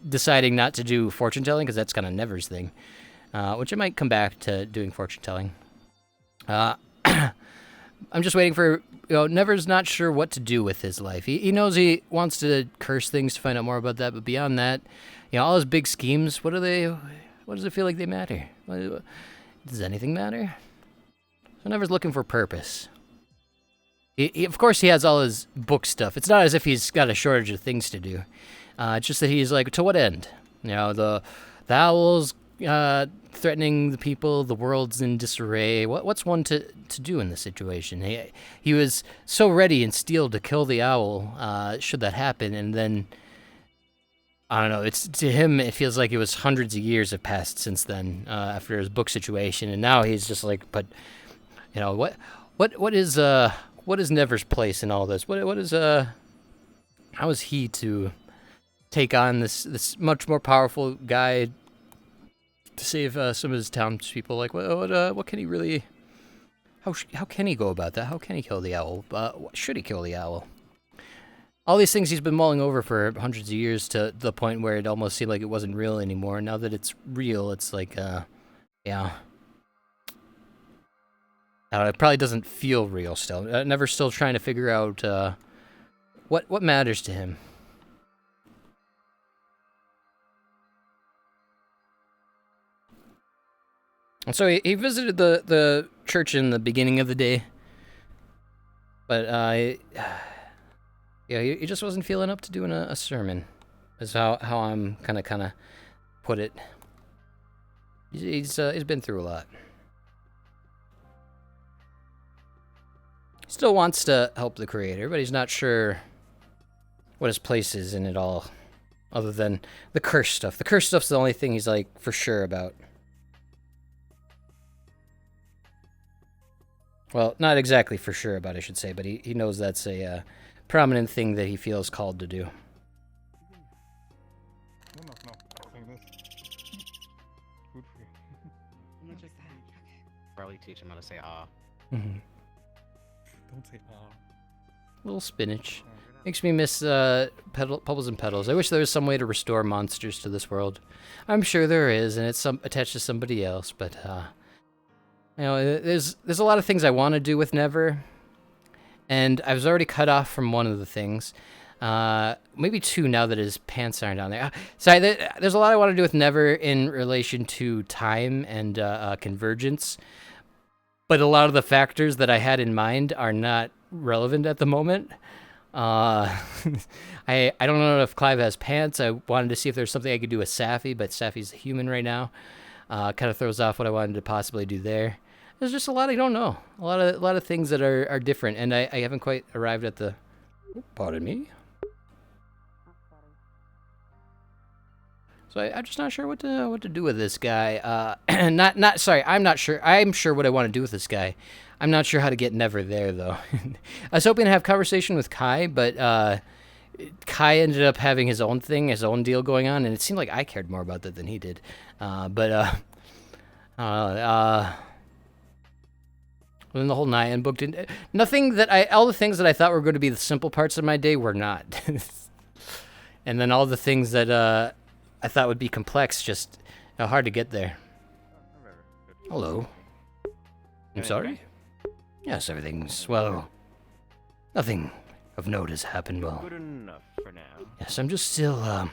deciding not to do fortune telling, because that's kind of Never's thing. Which I might come back to doing fortune telling. I'm just waiting for, you know, Never's not sure what to do with his life. He knows he wants to curse things to find out more about that, but beyond that, you know, all his big schemes, what does it feel like they matter? Does anything matter? So Never's looking for purpose. Of course, he has all his book stuff. It's not as if he's got a shortage of things to do. It's just that he's like, to what end? You know, the owls threatening the people, the world's in disarray. What's one to do in this situation? He was so ready and steeled to kill the owl, should that happen, and then, I don't know, to him, it feels like it was hundreds of years have passed since then, after his book situation, and now he's just like, but, you know, what is Never's place in all this? How is he to take on this much more powerful guy to save some of his townspeople? Like, what can he really? How can he go about that? How can he kill the owl? Should he kill the owl? all these things he's been mulling over for hundreds of years to the point where it almost seemed like it wasn't real anymore. Now that it's real, it's like, yeah. It probably doesn't feel real still. Never still trying to figure out what matters to him. And so he visited the church in the beginning of the day, but yeah, he just wasn't feeling up to doing a sermon. Is how I'm kind of put it. He's been through a lot. Still wants to help the creator, but he's not sure what his place is in it all, other than the curse stuff. The curse stuff's the only thing he's like for sure about. Well, not exactly for sure about, I should say, but he knows that's a prominent thing that he feels called to do. Probably teach him how to say ah. Mm-hmm. Don't say ah. Little spinach. Makes me miss Pebbles and Petals. I wish there was some way to restore monsters to this world. I'm sure there is, and it's attached to somebody else, but you know, there's a lot of things I want to do with Never, and I was already cut off from one of the things. Maybe two now that his pants aren't on there. Sorry, there's a lot I want to do with Never in relation to time and convergence, but a lot of the factors that I had in mind are not relevant at the moment. I don't know if Clive has pants. I wanted to see if there's something I could do with Safi, but Safi's a human right now. Kind of throws off what I wanted to possibly do there. There's just a lot I don't know. A lot of things that are different, and I haven't quite arrived at the. Pardon me. So I'm just not sure what to do with this guy. Sorry, I'm not sure. I'm sure what I want to do with this guy. I'm not sure how to get Never there though. I was hoping to have conversation with Kai, but Kai ended up having his own thing, his own deal going on, and it seemed like I cared more about that than he did. Then the whole Nyan book didn't. Nothing that all the things that I thought were going to be the simple parts of my day were not. And then all the things that I thought would be complex, just hard to get there. Hello. I'm sorry? Yes, everything's, well, nothing of note has happened. Well, Good enough for now. yes, I'm just still,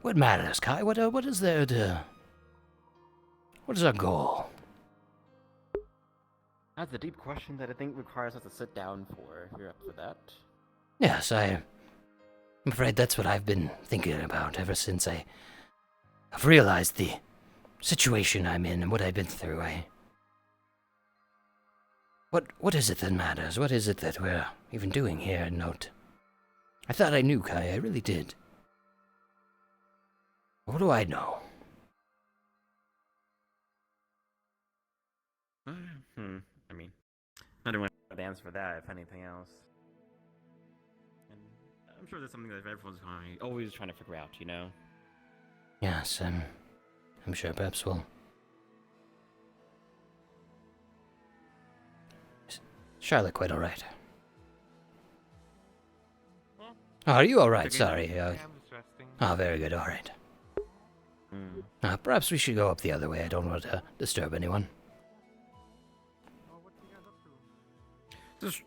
what matters, Kai? What is there to, what is our goal? That's a deep question that I think requires us to sit down for, if you're up for that. Yes, I'm afraid that's what I've been thinking about ever since I've realized the situation I'm in and what I've been through. What is it that matters? What is it that we're even doing here at Note? I thought I knew, Kai, I really did. What do I know? I mean, I don't want to answer for that, if anything else. And I'm sure there's something that everyone's always trying to figure out, you know? Yes, I'm sure perhaps we'll... Charlotte quite alright. Oh, are you alright? Sorry. Oh, very good, alright. Perhaps we should go up the other way. I don't want to disturb anyone. Just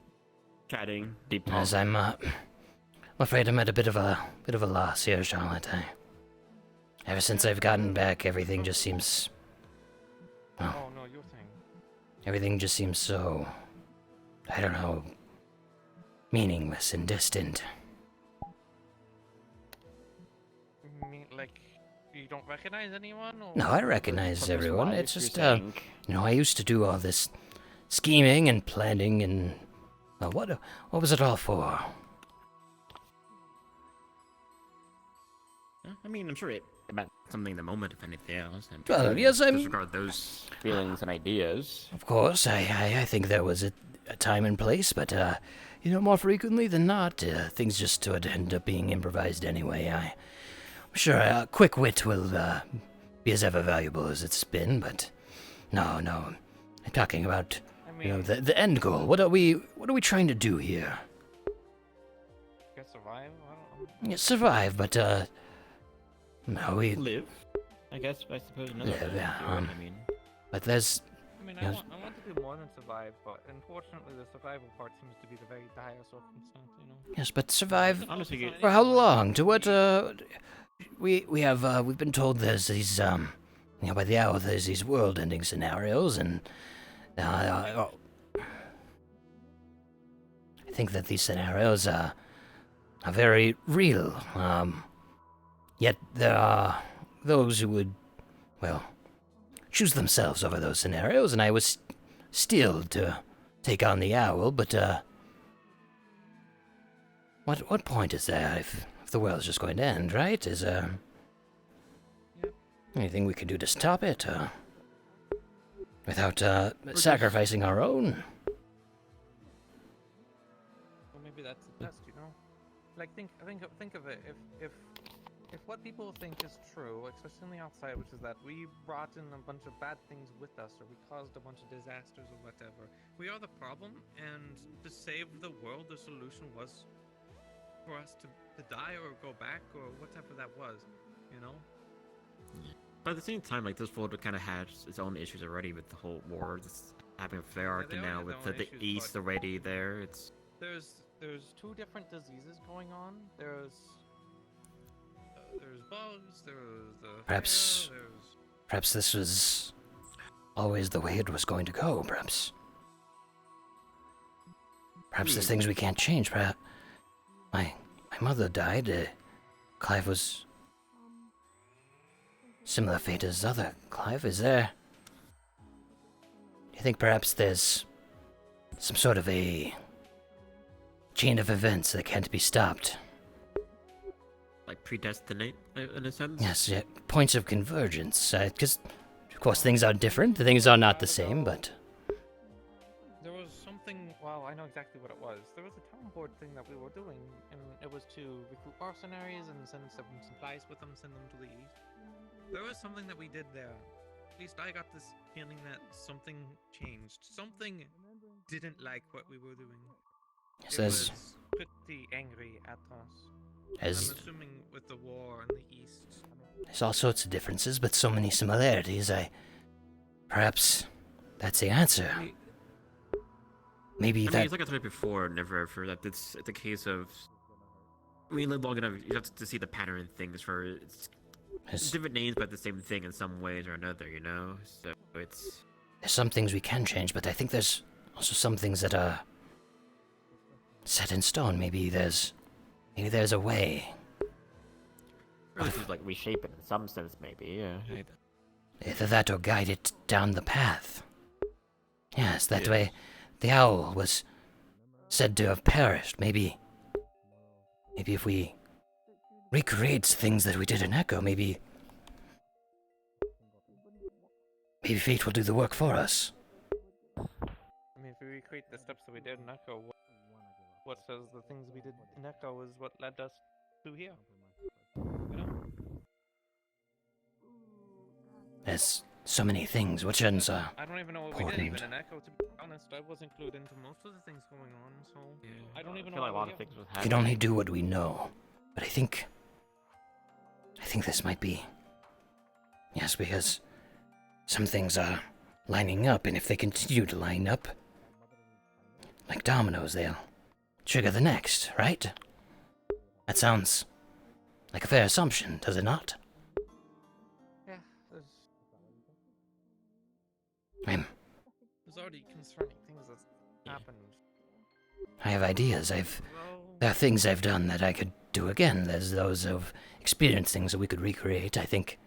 chatting, deep talk. As I'm afraid I'm at a bit of a loss here, Charlotte. Ever since I've gotten back, everything just seems... Well, Oh no, your thing. everything just seems so... I don't know... meaningless and distant. You mean like you don't recognize anyone? Or... No, I recognize everyone. why, It's if just, you're saying. I used to do all this scheming and planning and... Well, what was it all for? I mean, I'm sure it meant something in the moment, if anything else. And Well, yes, disregard those feelings and ideas. Of course, I think there was a time and place, but, more frequently than not, things just would end up being improvised anyway. I'm sure quick wit will be as ever valuable as it's been, but no, I'm talking about You know, the end goal. What are we trying to do here? Guess survive? I don't know. Yeah, survive, but no, we live. I guess I suppose another live. way Yeah. to do it, I mean. But there's. I mean, you I know, want to do more than survive, but unfortunately the survival part seems to be the very dire circumstance, you know? Yes, but survive Honestly, for how long? To what? We've been told there's these you know, by the hour there's these world-ending scenarios, and I think that these scenarios are very real. Yet there are those who would, well, choose themselves over those scenarios, and I was steeled to take on the owl, but what point is there if the world's just going to end, right? Is anything we can do to stop it, without sacrificing our own? Well, maybe that's the test, you know? Like, think of it. If what people think is true, especially on the outside, which is that we brought in a bunch of bad things with us, or we caused a bunch of disasters or whatever, we are the problem, and to save the world, the solution was for us to die or go back or whatever that was, you know? But at the same time, like, this world kind of had its own issues already with the whole war that's happening with Varrock, and now with the East already there. It's there's two different diseases going on. There's bugs. There's the Perhaps this was always the way it was going to go. Perhaps there's things we can't change. Perhaps my mother died. Clive was similar fate as other Clive. Is there? Do you think perhaps there's some sort of a chain of events that can't be stopped? like predestinate in a sense. Yes, yeah, points of convergence. Because, of course, things are different. Things are not the same, but there was something. Well, I know exactly what it was. There was a town board thing that we were doing, and it was to recruit mercenaries and send some supplies with them, send them to the east. There was something that we did there. At least I got this feeling that something changed. Something didn't like what we were doing. It was pretty angry at us. I'm assuming with the war in the east. There's all sorts of differences, but so many similarities. Perhaps that's the answer. Maybe I mean, it's like I told you before, never for that. It's a case of when you live long enough, you have to see the pattern in things. For it's different names, but the same thing in some ways or another. You know, so it's. There's some things we can change, but I think there's also some things that are set in stone. Maybe there's a way. Or just like reshape it in some sense, maybe. Yeah. Either that or guide it down the path. Yes, that way. The owl was said to have perished. Maybe if we recreate things that we did in Echo, maybe fate will do the work for us. I mean, if we recreate the steps that we did in Echo, what says the things we did in Echo is what led us to here? You know? There's so many things. Which ones are I don't even know what important? we did even in Echo, to be honest. I was included into most of the things going on, so I don't even know. Like a lot of things was We can only do what we know. But I think this might be. Yes, because some things are lining up, and if they continue to line up, like dominoes, they'll trigger the next, right? That sounds like a fair assumption, does it not? Yeah, I'm there's already concerning things that's happened. I have ideas. There are things I've done that I could do again. There's those of experienced things that we could recreate. I think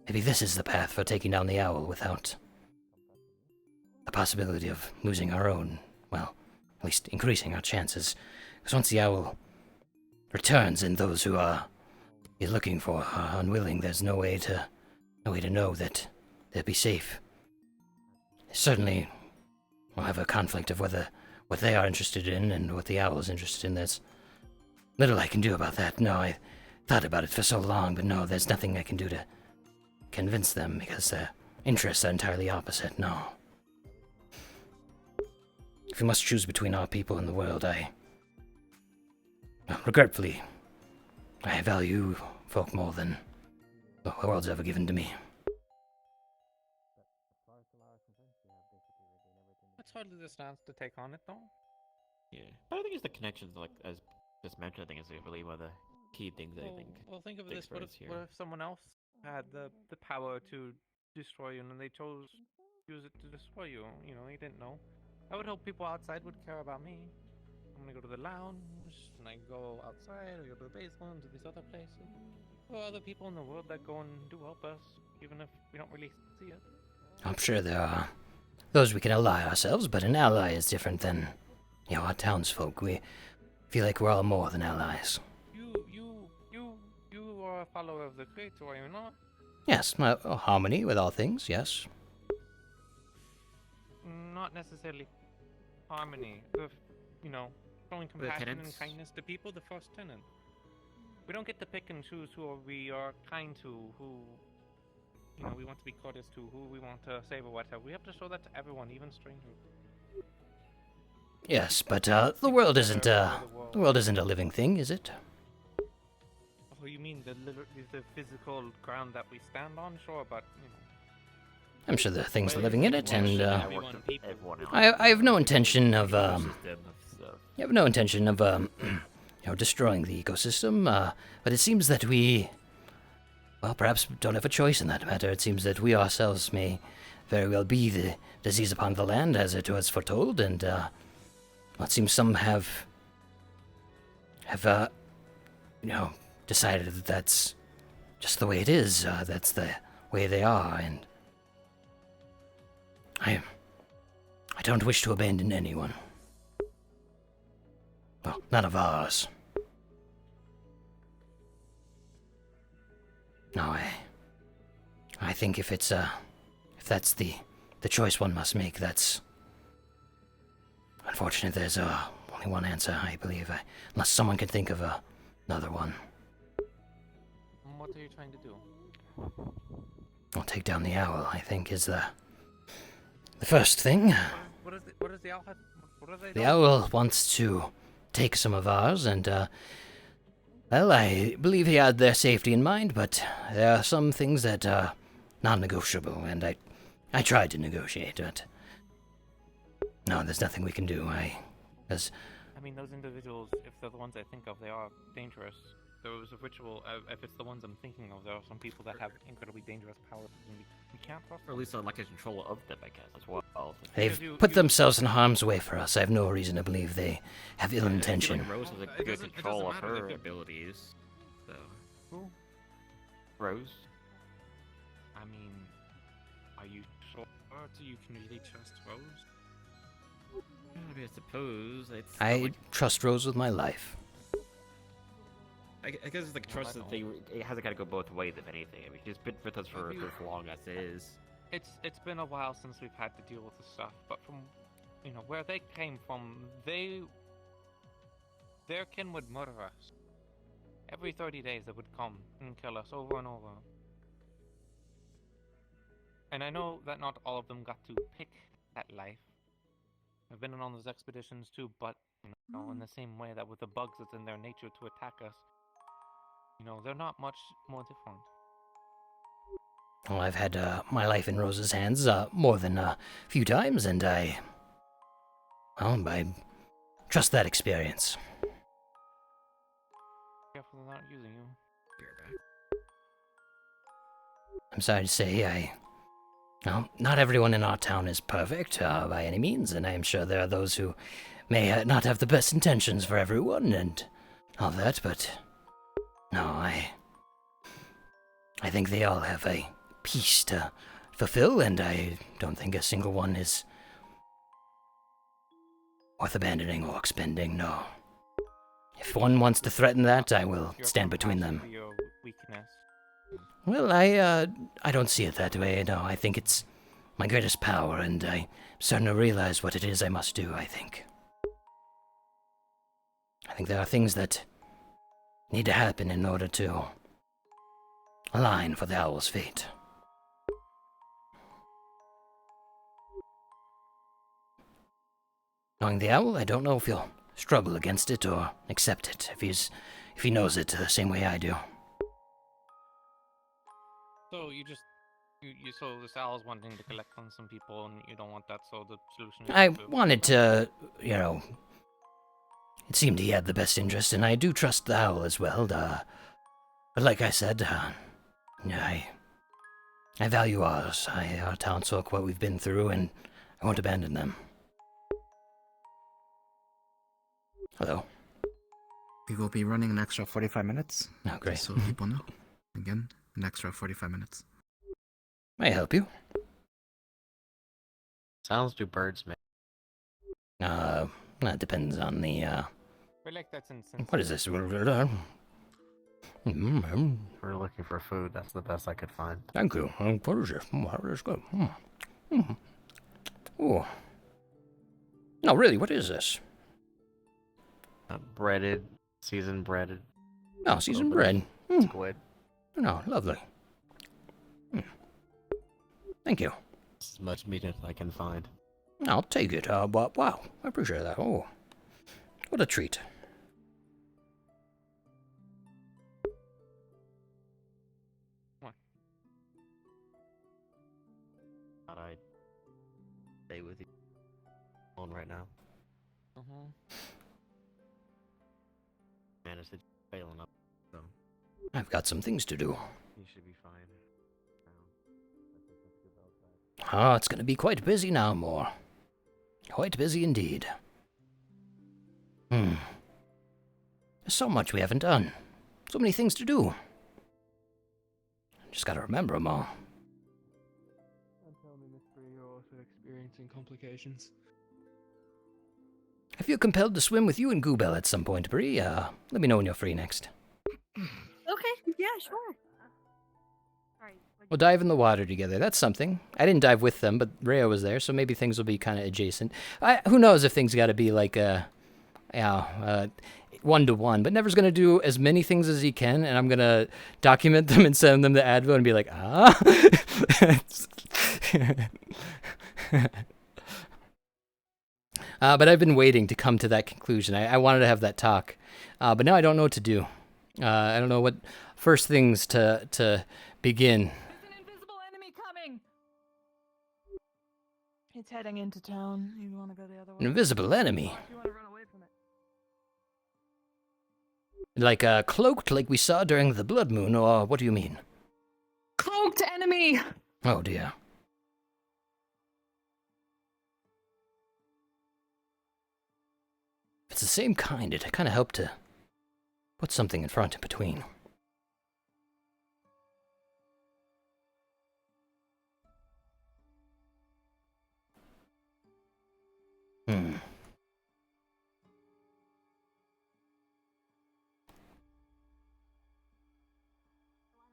maybe this is the path for taking down the owl without the possibility of losing our own, well, at least increasing our chances. Because once the owl returns and those who he's looking for are unwilling, there's no way to know that they'll be safe. Certainly, we'll have a conflict of whether what they are interested in and what the owl is interested in. There's little I can do about that. No, I thought about it for so long, but no, there's nothing I can do to convince them because their interests are entirely opposite. No. if we must choose between our people and the world, regretfully, I value folk more than the world's ever given to me. That's hardly the stance to take on it, though. Yeah, but I think it's the connections, like as just mentioned. I think is really one of the key things. I think. Well, think of the this: what if, experience here. what if someone else had the power to destroy you, and then they chose to use it to destroy you? You know, you didn't know. I would hope people outside would care about me. I'm gonna go to the lounge, and I go outside, I go to the basement, to these other places. There are other people in the world that go and do help us, even if we don't really see it. I'm sure there are those we can ally ourselves, but an ally is different than, our townsfolk. We feel like we're all more than allies. You are a follower of the Creator, are you not? Yes, harmony with all things, yes. Not necessarily harmony. Showing compassion and kindness to people, the first tenet. We don't get to pick and choose who we are kind to, who we want to be courteous to, who we want to save or whatever. We have to show that to everyone, even strangers. Yes, but the world isn't a living thing, is it? Oh, you mean the physical ground that we stand on? Sure, but I'm sure there are things living in it, and I have no intention of destroying the ecosystem. But it seems that we, perhaps don't have a choice in that matter. It seems that we ourselves may very well be the disease upon the land, as it was foretold, and it seems some have decided that that's just the way it is. That's the way they are, and I don't wish to abandon anyone. Well, none of ours. No, I think if that's the choice one must make, that's unfortunate. There's only one answer, I believe, unless someone could think of another one. What are you trying to do? I'll take down the owl, I think, is the first thing. What is the owl? What are they The doing? owl wants to take some of ours, and I believe he had their safety in mind, but there are some things that are non-negotiable, and I tried to negotiate, but no, there's nothing we can do. I mean, those individuals, if they're the ones I think of, they are dangerous. There was a ritual. If it's the ones I'm thinking of, there are some people that have incredibly dangerous powers, and we can't trust Or at least like a control of them, I guess, as well. They've put themselves in harm's way for us. I have no reason to believe they have ill intention. Like Rose has a good control of her abilities. So. Who? Rose. I mean, are you sure? Do you can really trust Rose? I suppose it's. I trust Rose with my life. I guess it's like trust that they. It has to kind of go both ways, if anything. I mean, she's been with us for as long as is. It's been a while since we've had to deal with this stuff, but from where they came from, their kin would murder us. Every 30 days they would come and kill us over and over. And I know that not all of them got to pick that life. I've been on those expeditions too, but in the same way that with the bugs, it's in their nature to attack us. They're not much more different. Well, I've had my life in Rose's hands more than a few times, and I trust that experience. Careful they're not using you. I'm sorry to say, not everyone in our town is perfect by any means, and I am sure there are those who may not have the best intentions for everyone and all that, but no, I think they all have a piece to fulfill, and I don't think a single one is worth abandoning or expending, no. If one wants to threaten that, I will stand between them. Your weakness. Well, I don't see it that way, no. I think it's my greatest power, and I'm starting to realize what it is I must do, I think. I think there are things that need to happen in order to align for the owl's fate. Knowing the owl, I don't know if he'll struggle against it or accept it, if he knows it the same way I do. So so this owl's wanting to collect on some people, and you don't want that. So the solution is I to... wanted to, it seemed he had the best interest, and I do trust the owl as well. But like I said, I value ours. Our townsfolk, what we've been through, and I won't abandon them. Hello. We will be running an extra 45 minutes. Oh, great. Just so people know. Again, an extra 45 minutes. May I help you? Sounds do birds make? That depends on the, We're like that's insensitive. What is this? We're looking for food. That's the best I could find. Thank you. What is this? How does this go? Oh. No, really, what is this? Breaded, seasoned breaded. Oh, seasoned bread. Squid. No, lovely. Thank you. As much meat as I can find. I'll take it. But wow, I appreciate that. Oh, what a treat. What? Thought I'd stay with you alone right now. Managed to fail enough, so I've got some things to do. you should be fine. Oh, it's going to be quite busy now, Moore. Quite busy indeed. There's so much we haven't done. So many things to do. Just gotta remember them all. And tell me, Miss Bree, you're also experiencing complications. I feel compelled to swim with you and Goobel at some point, Bree. Let me know when you're free next. Okay, yeah, sure. We'll dive in the water together. That's something. I didn't dive with them, but Rhea was there, so maybe things will be kind of adjacent. Who knows if things got to be like one-to-one, but Never's going to do as many things as he can, and I'm going to document them and send them to Advil and be like, but I've been waiting to come to that conclusion. I wanted to have that talk, but now I don't know what to do. I don't know what first things to begin. It's heading into town. You want to go the other way? An invisible enemy? You want to run away from it? Like cloaked like we saw during the blood moon, or what do you mean? Cloaked enemy! Oh dear. If it's the same kind, it kind of helped to put something in front in between.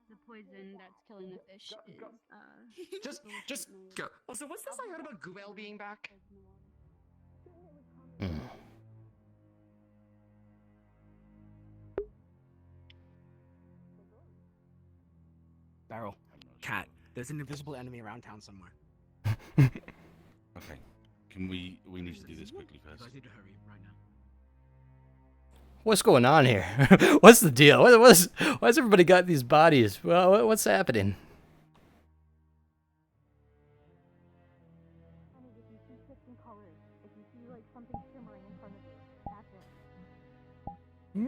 The poison that's killing the fish is, Just go. Also, what's this I heard about Goobel being back? Barrel. Cat. There's an invisible enemy around town somewhere. Okay. We need to do this quickly first. You guys need to hurry right now. What's going on here? What's the deal? Why's everybody got these bodies? Well, what's happening? There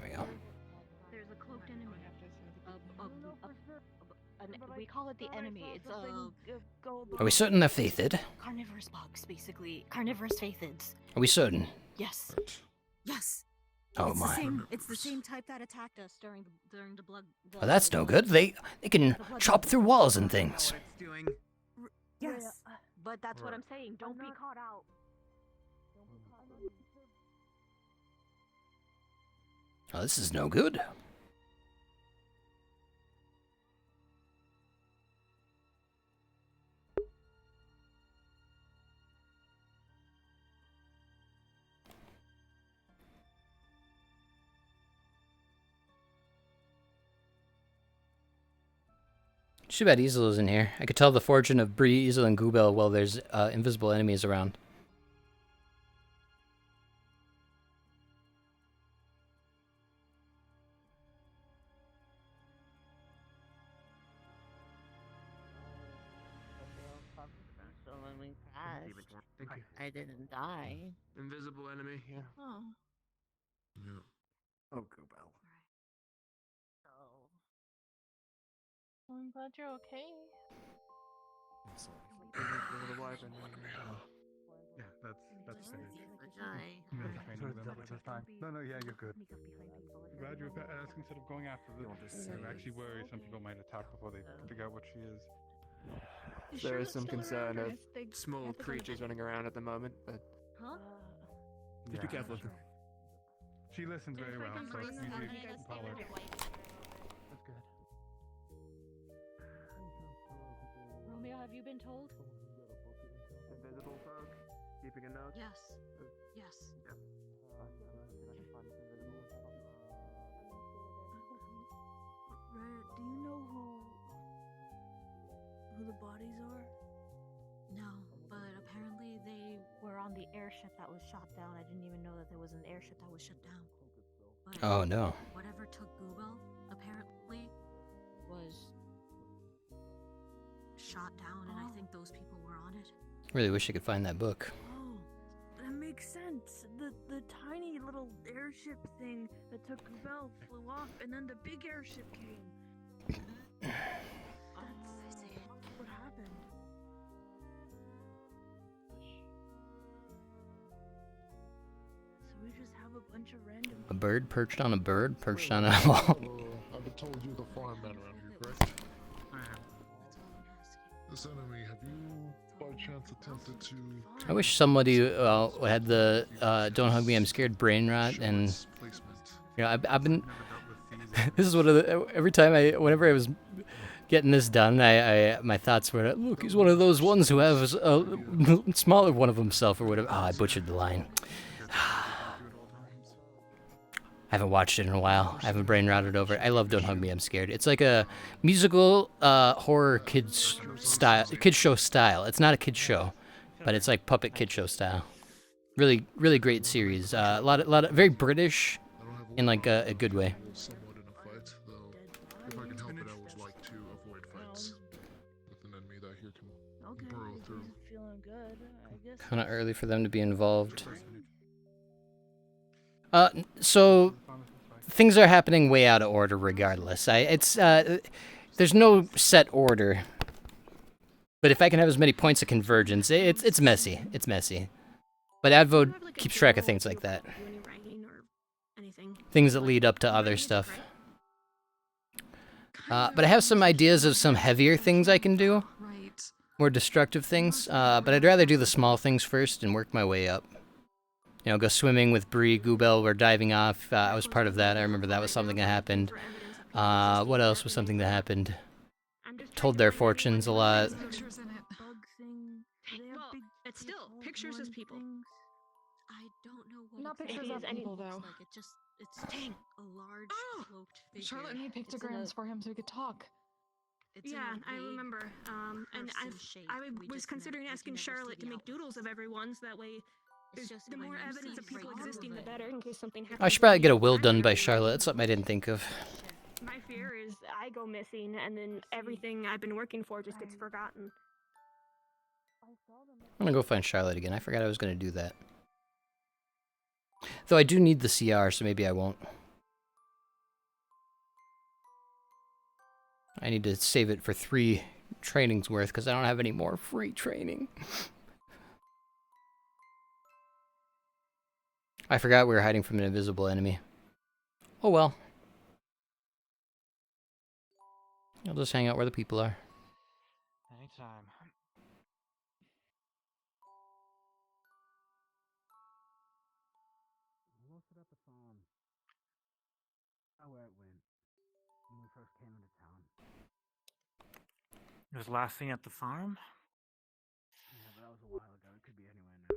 we go. there's a cloaked enemy. We call it the enemy. It's Are we certain they're faithed? carnivorous bugs, basically. Carnivorous phaethids. Are we certain? Yes. Yes. Oh it's my. The same, it's the same type that attacked us during the blood. Well, that's no good. They can chop through walls and things. Yes. But that's what I'm saying. Don't be caught out. Oh, this is no good. Too bad Easel isn't here. I could tell the fortune of Bree, Easel, and Goobel while there's invisible enemies around. So when we crashed, I didn't die. Invisible enemy, yeah. Oh. Yeah. Oh, Goobel. So. I'm glad you're okay. The wife and yeah, that's finished. No, yeah, you're good. Glad you're asking instead of going after this. I'm actually worried some people might attack before they figure out what she is. There is some concern of small creatures running around at the moment, but Huh? Just be careful. She listens very well, so usually follow her. That's good. Romeo, have you been told? Invisible folk, keeping a note. Yes. Yes. Yep. Raya, do you know who the bodies are? No, but apparently they were on the airship that was shot down. I didn't even know that there was an airship that was shut down. But Oh, no. Whatever took Goobel apparently was shot down, and I think those people were on it. Really wish I could find that book. Oh, that makes sense. The tiny little airship thing that took Goobel flew off, and then the big airship came. That's what happened. So we just have a bunch of random. A bird perched on a bird perched on a wall. I've been told you're the farm man around here, correct? This enemy, have you by chance attempted to... I wish somebody had the "Don't hug me, I'm scared" brain rot, and you know, I've been. This is one of the every time whenever I was getting this done, my thoughts were, look, he's one of those ones who has a smaller one of himself or whatever. Oh, I butchered the line. I haven't watched it in a while. I haven't brain rotted over it. I love "Don't Hug Me, I'm Scared." It's like a musical horror kids show style. It's not a kids show, but it's like puppet kid show style. Really, really great series. A lot of very British, in like a good way. Somewhat in a fight, though. If I can help it, I would like to avoid fights with an enemy that here can burrow through. Feeling good, I guess. Kind of early for them to be involved. So things are happening way out of order regardless. There's no set order. But if I can have as many points of convergence, it's messy. It's messy. But Advo keeps track of things like that. Things that lead up to other stuff. But I have some ideas of some heavier things I can do. More destructive things. But I'd rather do the small things first and work my way up. You know, go swimming with Bree, Goobel, we're diving off. I was part of that. I remember that was something that happened. What else was something that happened? Told their fortunes a lot. Well, it's still pictures as people. I don't know what Not exactly pictures of it people, looks though. like. It's a large cloaked figure. Charlotte made It's in pictograms a- for him so he could talk. It's in Yeah, a I vague remember. And person shape. I We was just ne- considering we can asking never see Charlotte the to make outline. doodles of everyone, so that way It's just the when more you evidence see of people right through existing, the it. better, in case something happens. I should probably get a will done by Charlotte. That's something I didn't think of. My fear is I go missing, and then everything I've been working for just gets forgotten. I'm gonna go find Charlotte again. I forgot I was gonna do that. Though I do need the CR, so maybe I won't. I need to save it for 3 trainings worth, because I don't have any more free training. I forgot we were hiding from an invisible enemy. Oh well. I'll just hang out where the people are. Anytime. We'll set up a farm. How it went when we first came into town. It was last seen at the farm? Yeah, but that was a while ago. It could be anywhere now.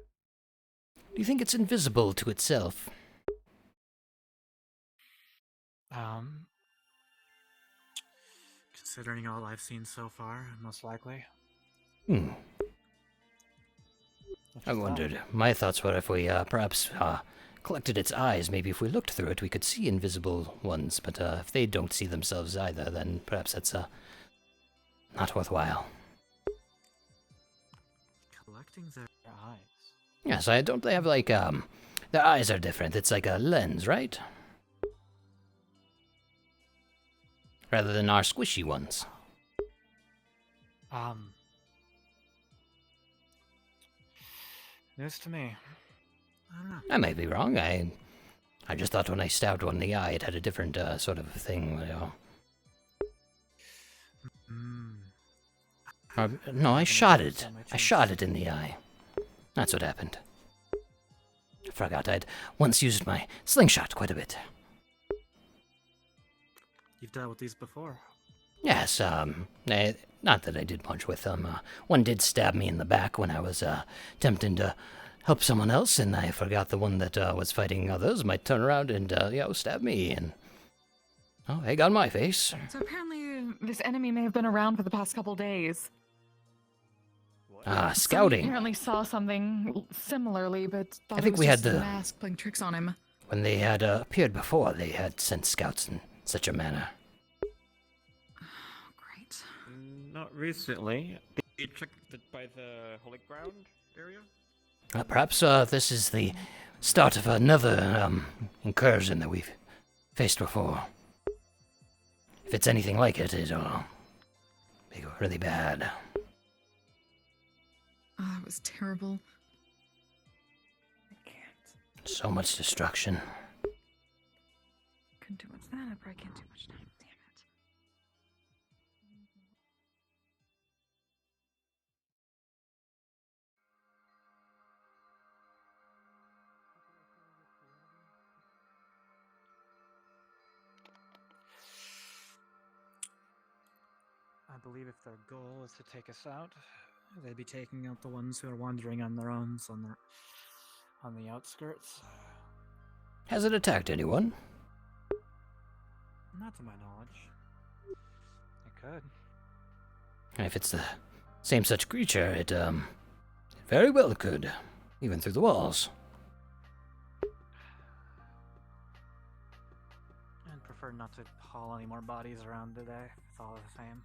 Do you think it's invisible to itself? considering all I've seen so far, most likely. Hmm. I wondered. My thoughts were if we perhaps collected its eyes, maybe if we looked through it, we could see invisible ones. But if they don't see themselves either, then perhaps that's not worthwhile. Collecting their eyes. Yes, don't they have like their eyes are different. It's like a lens, right? Rather than our squishy ones. News to me. I don't know. I might be wrong. I just thought when I stabbed one in the eye, it had a different sort of thing. You know. No, I shot it. I shot it in the eye. That's what happened. I forgot I'd once used my slingshot quite a bit. You've dealt with these before. Yes, not that I did much with them. One did stab me in the back when I was attempting to help someone else, and I forgot the one that was fighting others might turn around and, stab me, and... Oh, egg on my face. So apparently this enemy may have been around for the past couple days. Scouting. Somebody apparently saw something similarly, but thought I think it was we had just a the- mask playing tricks on him. When they had appeared before, they had sent scouts in such a manner. Not recently. You checked by the holy ground area? Perhaps this is the start of another incursion that we've faced before. If it's anything like it, it'll be really bad. Oh, it was terrible. So much destruction. Couldn't do much then. I probably can't do much now. Damn it. I believe if their goal is to take us out, they'd be taking out the ones who are wandering on their own on the outskirts. Has it attacked anyone? Not to my knowledge. It could. If it's the same such creature, it very well could, even through the walls. I'd prefer not to haul any more bodies around today. It's all the same.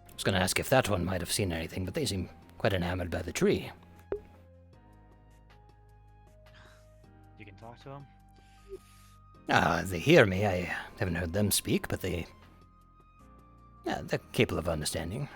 I was going to ask if that one might have seen anything, but they seem quite enamored by the tree. You can talk to them? They hear me. I haven't heard them speak, but they're capable of understanding.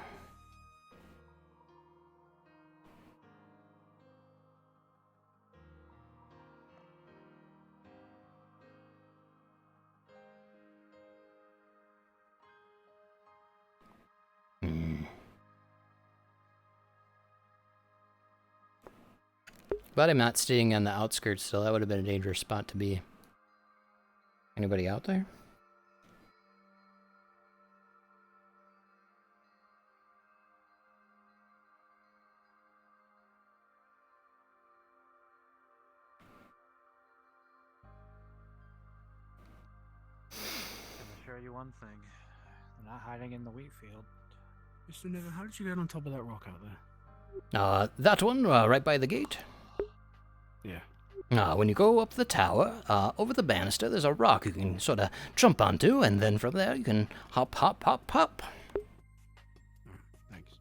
But I'm not staying on the outskirts, so that would have been a dangerous spot to be. Anybody out there? Can assure you one thing. They're not hiding in the wheat field. Mr. Neville, how did you get on top of that rock out there? That one, right by the gate. Yeah. When you go up the tower, over the banister, there's a rock you can sort of jump onto, and then from there you can hop, hop, hop, hop. Thanks.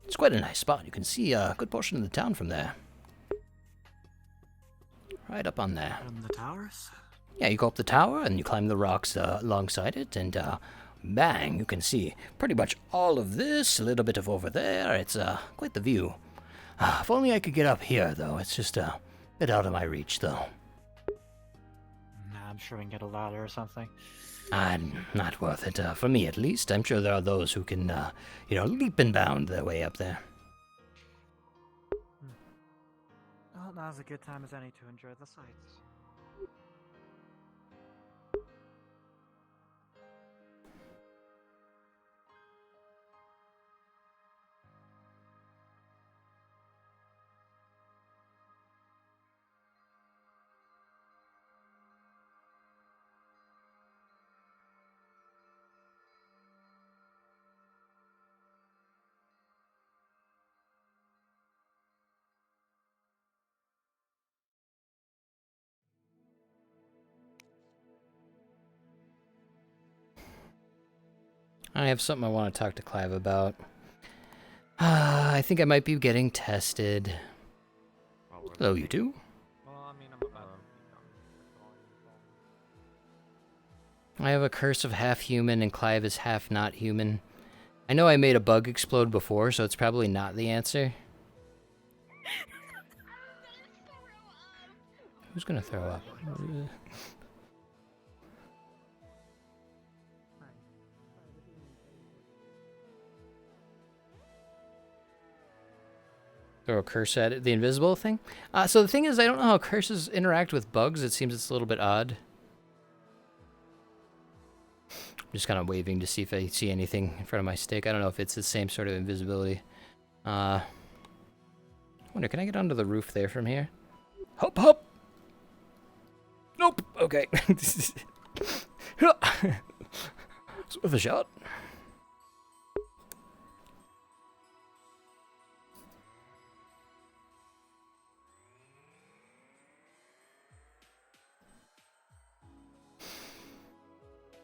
It's quite a nice spot. You can see a good portion of the town from there. Right up on there. From the towers? Yeah, you go up the tower, and you climb the rocks alongside it, and bang, you can see pretty much all of this, a little bit of over there. It's quite the view. If only I could get up here, though. It's just a bit out of my reach, though. Nah, I'm sure we can get a ladder or something. Not worth it, for me at least. I'm sure there are those who can, leap and bound their way up there. Well, now's a good time as any to enjoy the sights. I have something I want to talk to Clive about. I think I might be getting tested. Oh, you do? I have a curse of half human and Clive is half not human. I know I made a bug explode before, so it's probably not the answer. Who's gonna throw up? Throw a curse at it. The invisible thing? So the thing is, I don't know how curses interact with bugs. It seems it's a little bit odd. I'm just kind of waving to see if I see anything in front of my stick. I don't know if it's the same sort of invisibility. I wonder, can I get onto the roof there from here? Hop, hop! Nope! Okay. It's worth a shot.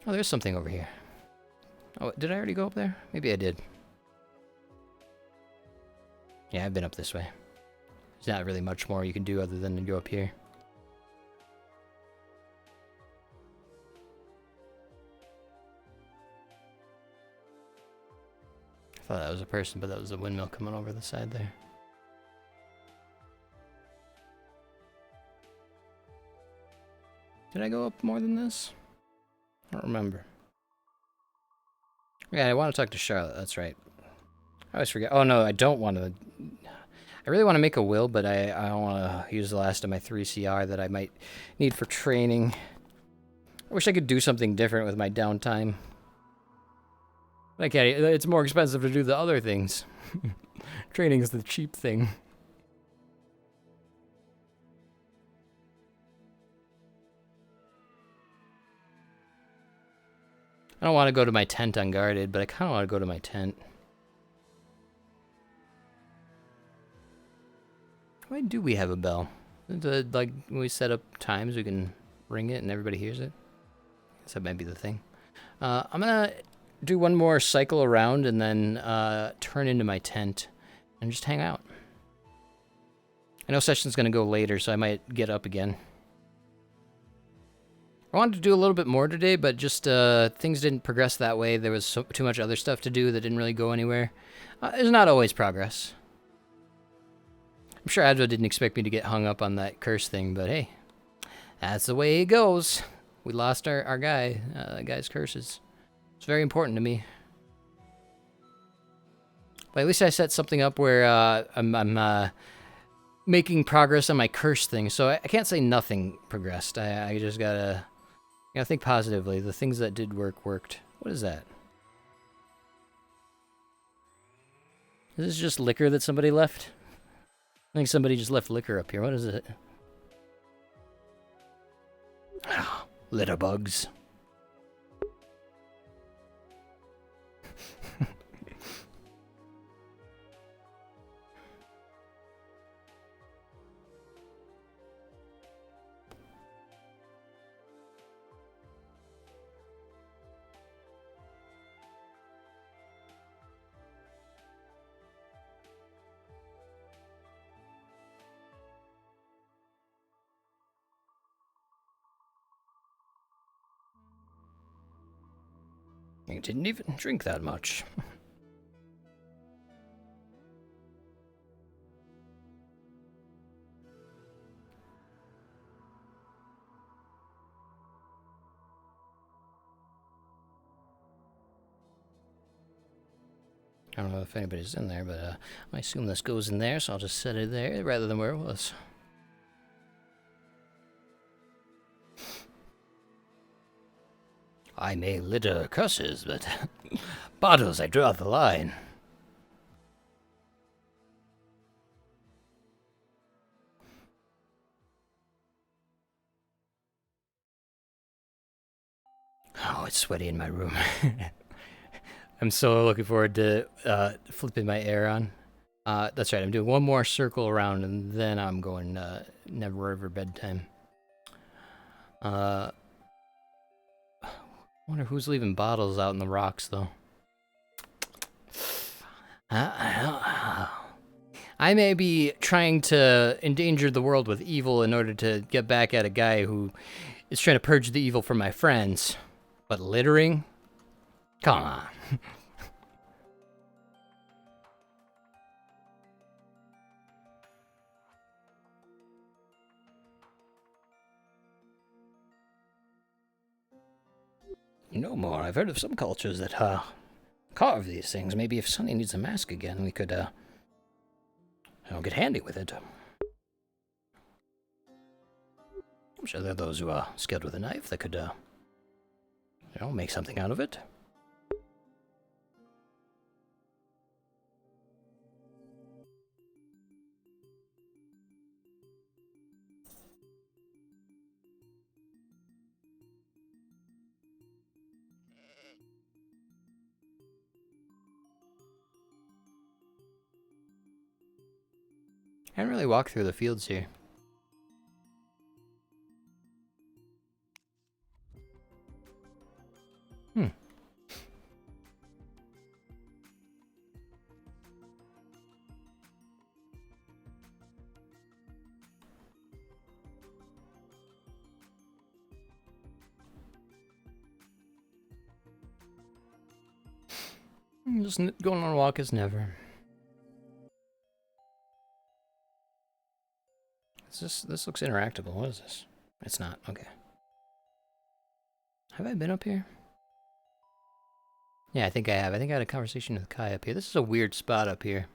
Oh, there's something over here. Oh, did I already go up there? Maybe I did. Yeah, I've been up this way. There's not really much more you can do other than go up here. I thought that was a person, but that was a windmill coming over the side there. Did I go up more than this? I don't remember. Yeah, I want to talk to Charlotte, that's right. I always forget. Oh no, I don't want to. I really want to make a will, but I don't want to use the last of my 3 CR that I might need for training. I wish I could do something different with my downtime. But I can't. It's more expensive to do the other things. Training is the cheap thing. I don't want to go to my tent unguarded, but I kind of want to go to my tent. Why do we have a bell? Like, when we set up times, we can ring it and everybody hears it? I guess that might be the thing. I'm gonna do one more cycle around and then turn into my tent and just hang out. I know session's gonna go later, so I might get up again. I wanted to do a little bit more today, but just things didn't progress that way. There was too much other stuff to do that didn't really go anywhere. There's not always progress. I'm sure Advo didn't expect me to get hung up on that curse thing, but hey, that's the way it goes. We lost our guy. That guy's curses. It's very important to me. But at least I set something up where I'm making progress on my curse thing, so I can't say nothing progressed. I just gotta think positively. The things that did work worked. What is that? Is this just liquor that somebody left? I think somebody just left liquor up here. What is it? Oh, litter bugs. You didn't even drink that much. I don't know if anybody's in there, but I assume this goes in there, so I'll just set it there rather than where it was. I may litter curses, but bottles, I draw the line. Oh, it's sweaty in my room. I'm so looking forward to flipping my air on. That's right, I'm doing one more circle around and then I'm going never ever bedtime. Wonder who's leaving bottles out in the rocks though. I may be trying to endanger the world with evil in order to get back at a guy who is trying to purge the evil from my friends. But littering? Come on. No more. I've heard of some cultures that carve these things. Maybe if Sonny needs a mask again, we could get handy with it. I'm sure there are those who are skilled with a knife that could make something out of it. I didn't really walk through the fields here. Just going on a walk is never. This looks interactable. What is this? It's not. Okay. Have I been up here? Yeah, I think I have. I think I had a conversation with Kai up here. This is a weird spot up here.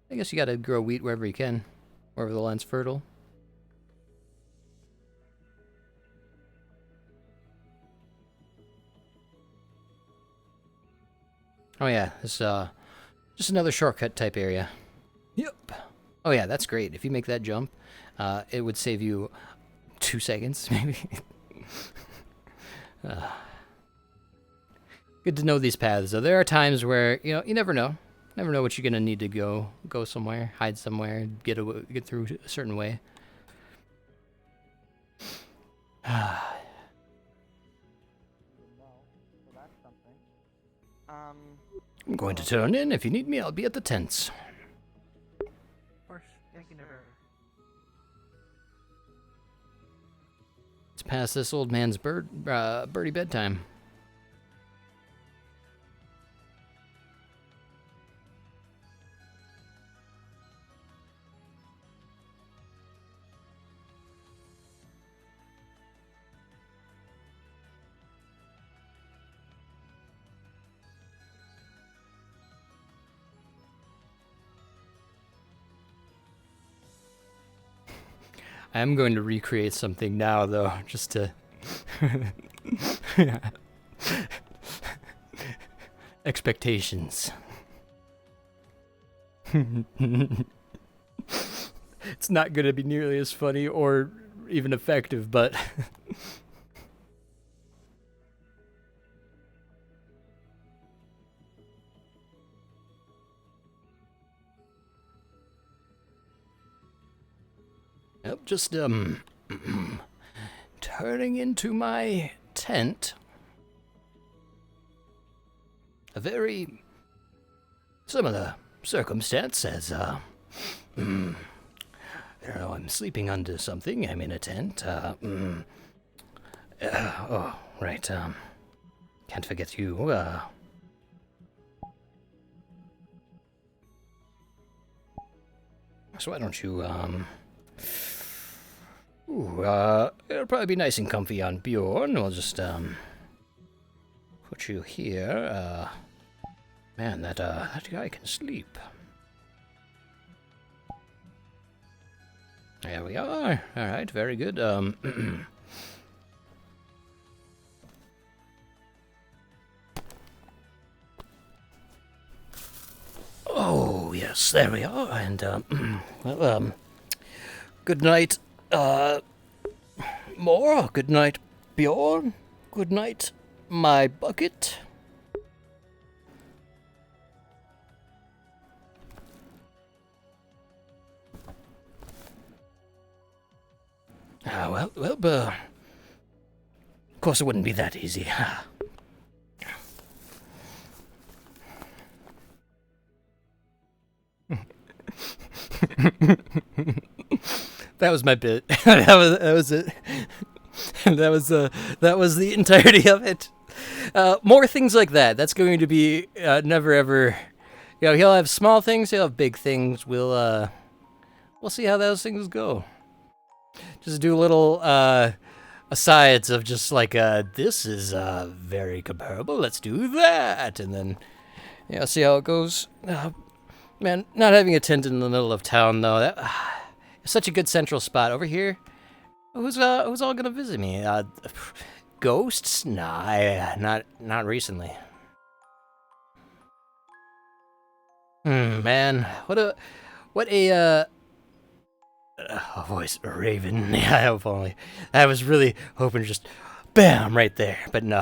I guess you gotta grow wheat wherever you can. Wherever the land's fertile. Oh yeah, this just another shortcut type area. Yep. Oh yeah, that's great. If you make that jump, it would save you 2 seconds, maybe. Good to know these paths, though. There are times where, you never know. Never know what you're gonna need to go somewhere, hide somewhere, get through a certain way. I'm going to turn in. If you need me, I'll be at the tents. Of course. Thank you, never. It's past this old man's birdie bedtime. I am going to recreate something now, though, just to... Expectations. It's not going to be nearly as funny or even effective, but... Yep, just, turning into my tent. A very similar circumstance as, I don't know, I'm sleeping under something, I'm in a tent, oh, right, can't forget you, so why don't you, it'll probably be nice and comfy on Bjorn. We'll just, put you here. Man, that guy can sleep. There we are. Alright, very good. Oh, yes, there we are. And, well, good night, More. Good night, Bjorn. Good night, my bucket. Well, of course it wouldn't be that easy. That was my bit. that was it. that was the entirety of it. More things like that. That's going to be never ever. He'll have small things. He'll have big things. We'll see how those things go. Just do little asides of just like this is very comparable. Let's do that, and then see how it goes. Man, not having a tent in the middle of town though. That such a good central spot over here. Who's all gonna visit me? Ghosts? Nah, not recently. Man, what a voice, a raven. Yeah, I hope only. I was really hoping just bam right there, but no.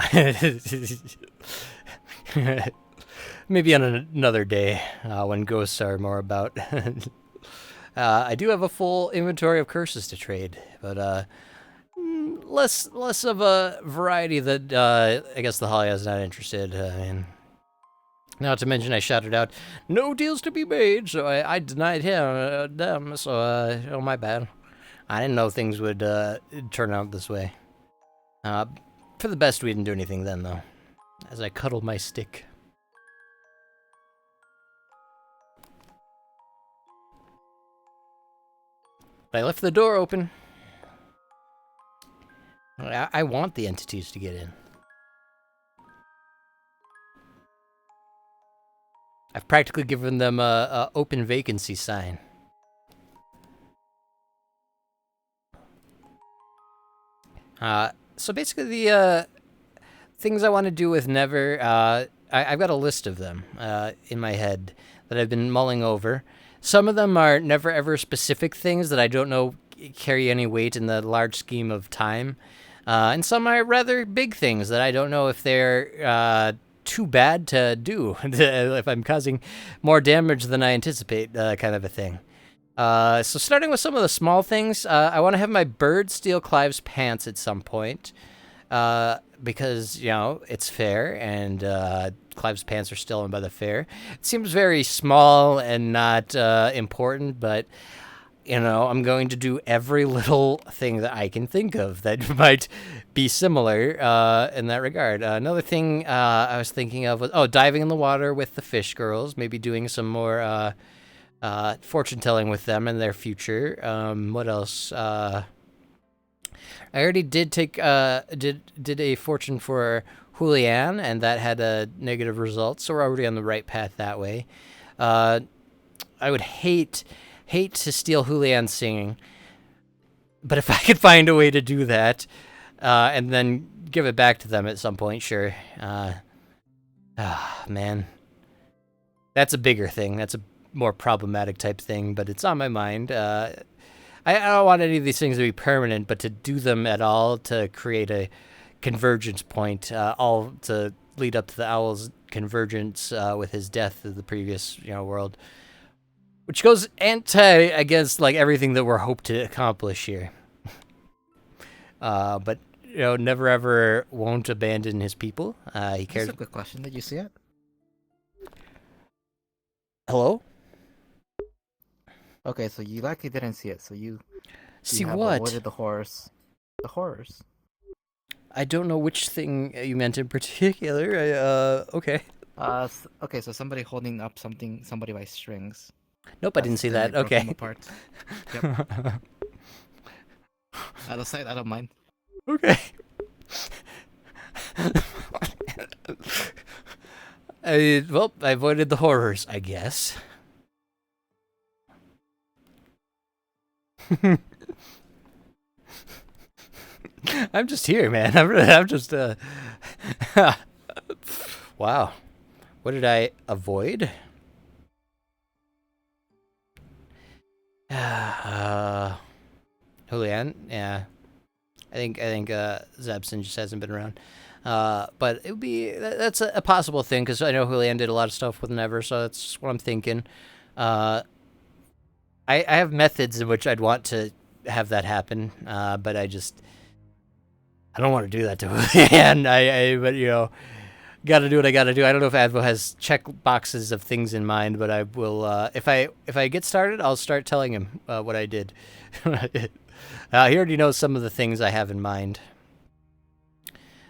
Maybe on another day when ghosts are more about. I do have a full inventory of curses to trade, but less of a variety that I guess the Holly is not interested in. Not to mention I shouted out, no deals to be made, so I denied them, so my bad. I didn't know things would turn out this way. For the best we didn't do anything then, though, as I cuddled my stick. I left the door open. I want the entities to get in. I've practically given them a open vacancy sign. So basically the things I want to do with Never, I've got a list of them in my head that I've been mulling over. Some of them are never ever specific things that I don't know carry any weight in the large scheme of time. And some are rather big things that I don't know if they're too bad to do, if I'm causing more damage than I anticipate, kind of a thing. So starting with some of the small things, I want to have my bird steal Clive's pants at some point. Because, it's fair, and Clive's pants are stolen by the fair. It seems very small and not important, but, I'm going to do every little thing that I can think of that might be similar in that regard. Another thing I was thinking of was, diving in the water with the fish girls, maybe doing some more fortune-telling with them in their future. What else? I already did take did a fortune for Julianne, and that had a negative result, so we're already on the right path that way. I would hate to steal Julianne's singing, but if I could find a way to do that, and then give it back to them at some point, sure. Man, that's a bigger thing. That's a more problematic type thing, but it's on my mind. I don't want any of these things to be permanent, but to do them at all to create a convergence point, all to lead up to the owl's convergence with his death of the previous world, which goes against like everything that we're hoped to accomplish here. But never ever won't abandon his people. He cares. That's a good question. Did you see it? Hello? Okay, so you likely didn't see it, so you see have what? avoided the horrors. The horrors. I don't know which thing you meant in particular. Okay. Okay, so somebody holding up somebody by strings. Nope, I didn't see that. Broke Okay. them apart. Yep. Out of sight, out of mind. Okay. I avoided the horrors, I guess. I'm just here, man. I'm just wow. What did I avoid? Julian, yeah. I think Zabson just hasn't been around. But it would be that's a possible thing because I know Julian did a lot of stuff with Never, so that's what I'm thinking. I have methods in which I'd want to have that happen, but I don't want to do that to Julian. But gotta do what I gotta do. I don't know if Advo has check boxes of things in mind, but I will. If I get started, I'll start telling him what I did. He already knows some of the things I have in mind.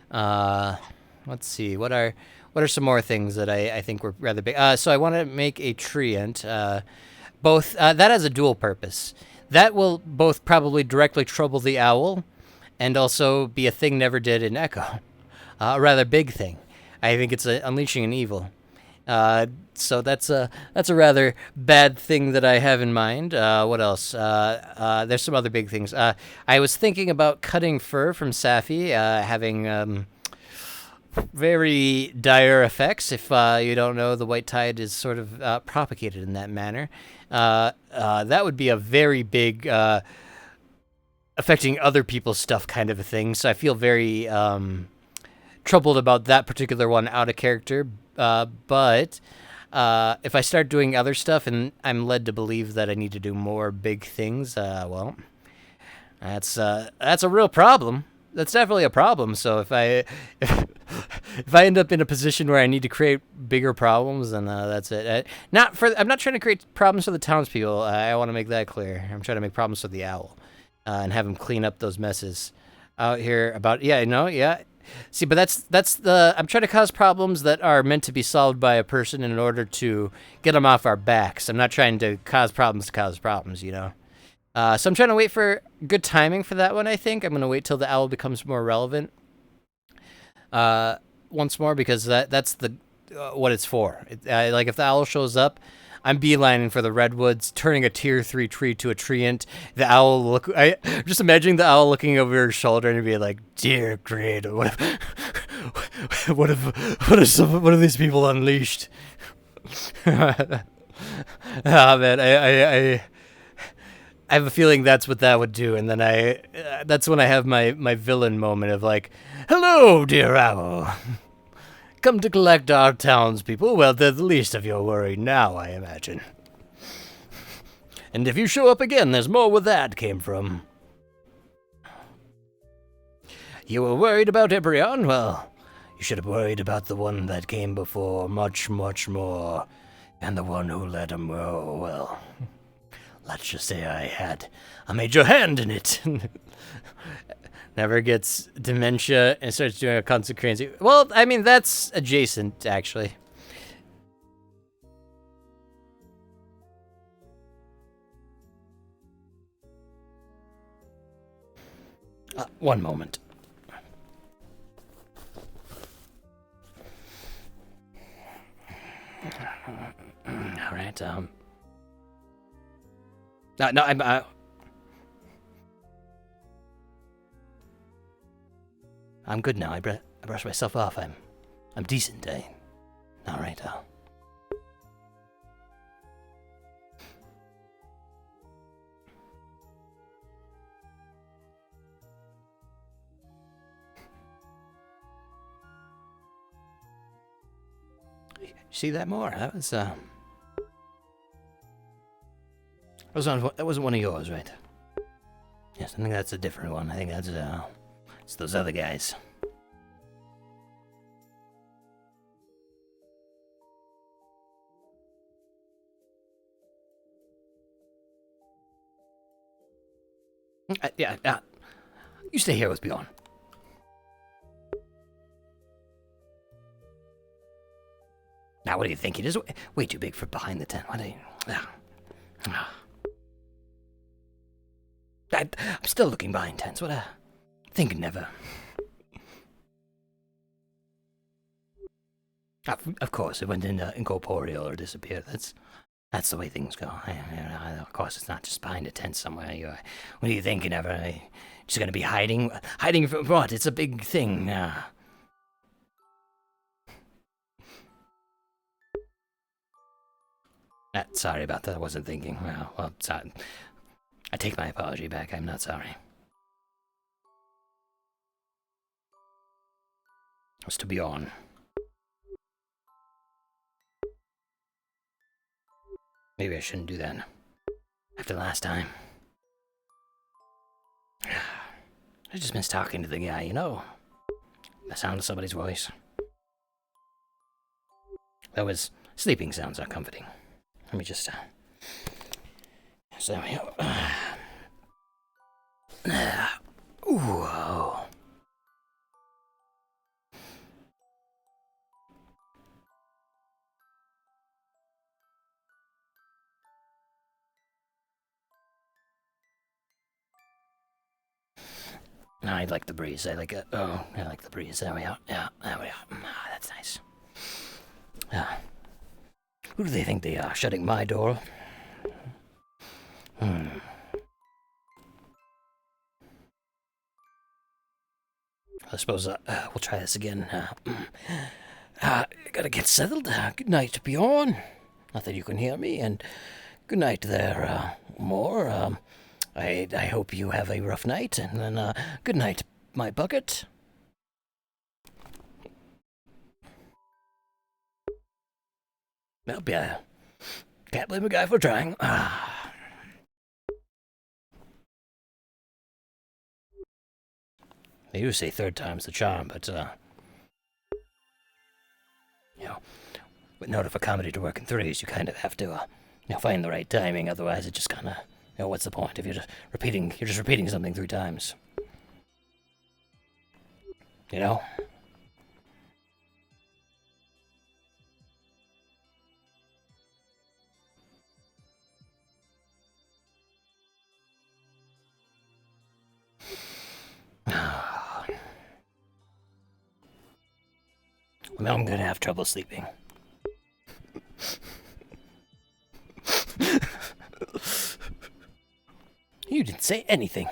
Let's see. What are some more things that I think were rather big? So I want to make a treant. Both that has a dual purpose. That will both probably directly trouble the owl, and also be a thing never did in Echo. A rather big thing. I think it's unleashing an evil. So that's a rather bad thing that I have in mind. What else? There's some other big things. I was thinking about cutting fur from Safi, having very dire effects. If you don't know, the white tide is sort of propagated in that manner. That would be a very big affecting other people's stuff kind of a thing. So I feel very troubled about that particular one out of character. But if I start doing other stuff and I'm led to believe that I need to do more big things, well, that's a real problem. That's definitely a problem. So if I end up in a position where I need to create bigger problems, then that's it. I'm not trying to create problems for the townspeople. I want to make that clear. I'm trying to make problems for the owl, and have him clean up those messes out here. See, but that's I'm trying to cause problems that are meant to be solved by a person in order to get them off our backs. I'm not trying to cause problems, you know. So I'm trying to wait for good timing for that one, I think. I'm going to wait till the owl becomes more relevant once more, because that's what it's for. Like, if the owl shows up, I'm beelining for the redwoods, turning a tier 3 tree to a treant. The owl just imagining the owl looking over her shoulder and being like, "Dear Creator, what have these people unleashed?" Man, I have a feeling that's what that would do, and then that's when I have my villain moment of like, "Hello, dear owl. Come to collect our townspeople? Well, they're the least of your worry now, I imagine. And if you show up again, there's more where that came from. You were worried about Ebrion? Well, you should have worried about the one that came before, much, much more. And the one who let him go, well, let's just say I had a major hand in it." Never gets dementia and starts doing a consecration. Well, I mean, that's adjacent, actually. One moment. All right, No, I'm good now. I brushed myself off. I'm decent, eh? All right, See that more? That wasn't one of yours, right? Yes, I think that's a different one. I think that's it's those other guys. You stay here with Bjorn. Now, what do you think? It is way too big for behind the tent. What do you... I'm still looking behind tents. What a... Think never. Of course, it went incorporeal or disappeared. That's the way things go. Of course, it's not just behind a tent somewhere. What are you thinking ever? Just gonna be hiding? Hiding from what? It's a big thing. Sorry about that. I wasn't thinking. Well, sorry. I take my apology back. I'm not sorry. It was to be on. Maybe I shouldn't do that. After last time. I just miss talking to the guy, you know? The sound of somebody's voice. That was sleeping sounds are comforting. Let me just so there we go. Ooh. Oh. I like the breeze. I like it. Oh, I like the breeze. There we are. Yeah, there we are. That's nice. Who do they think they are? Shutting my door? I suppose we'll try this again. Gotta get settled. Good night, Bjorn. Not that you can hear me, and good night there, Moore. I hope you have a rough night, and then good night, my bucket. Well, yeah, can't blame a guy for trying. They do say third time's the charm, but you know, in order for comedy to work in threes, you kind of have to find the right timing. Otherwise, it just kind of, what's the point if you're just repeating something 3 times? You know? Now I'm gonna have trouble sleeping. You didn't say anything.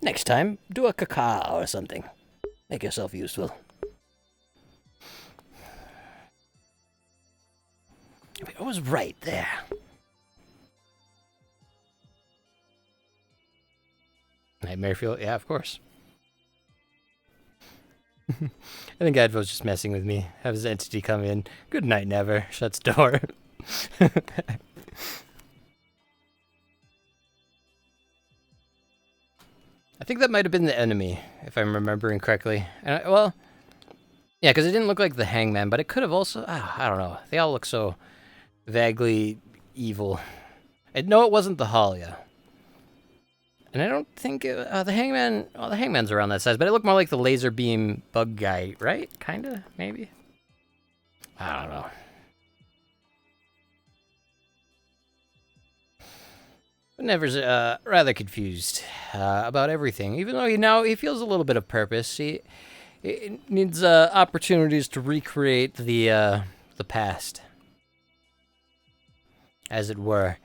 Next time, do a caca or something. Make yourself useful. I was right there. Nightmare fuel? Yeah, of course. I think Advo was just messing with me. Have his entity come in. Good night, never. Shuts door. I think that might have been the enemy, if I'm remembering correctly. Well, yeah, because it didn't look like the hangman, but it could have also... I don't know. They all look so vaguely evil. I know it wasn't the Halia. And I don't think the hangman... Well, the hangman's around that size, but it looked more like the laser beam bug guy, right? Kinda, maybe? I don't know. Never's rather confused about everything, even though he feels a little bit of purpose. He needs opportunities to recreate the past, as it were,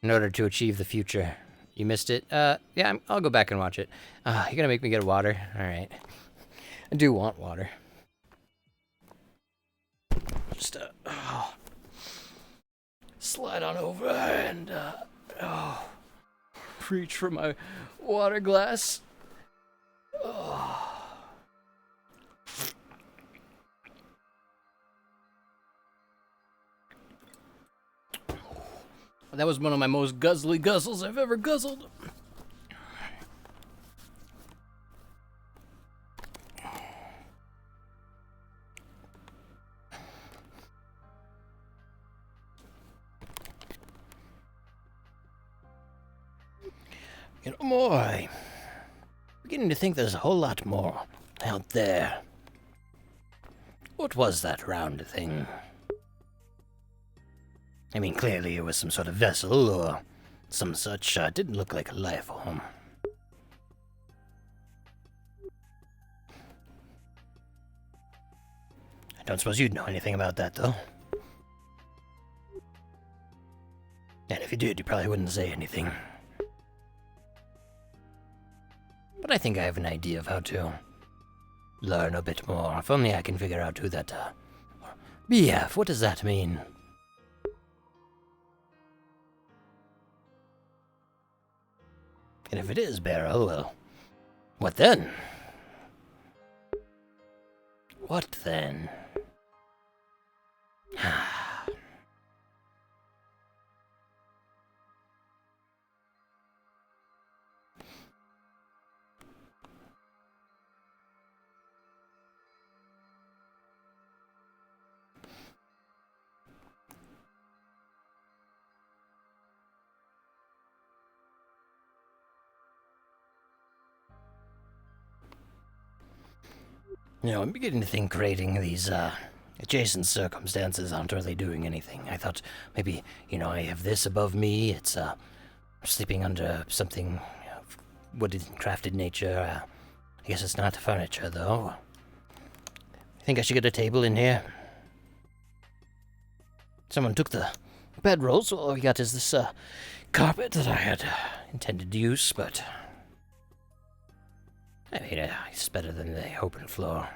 in order to achieve the future. You missed it? Yeah, I'll go back and watch it. You're gonna make me get water? Alright. I do want water. Just, slide on over and, reach for my water glass. Oh. That was one of my most guzzly guzzles I've ever guzzled. You know, more, I'm beginning to think there's a whole lot more out there. What was that round thing? I mean, clearly it was some sort of vessel or some such. Didn't look like a life form. I don't suppose you'd know anything about that, though. And if you did, you probably wouldn't say anything. But I think I have an idea of how to learn a bit more. If only I can figure out who that, BF, what does that mean? And if it is Beryl, well, what then? What then? I'm beginning to think creating these adjacent circumstances aren't really doing anything. I thought maybe, I have this above me. It's sleeping under something of wooded and crafted nature. I guess it's not furniture, though. I think I should get a table in here. Someone took the bedrolls, so all we got is this carpet that I had intended to use, but I mean, it's better than the open floor.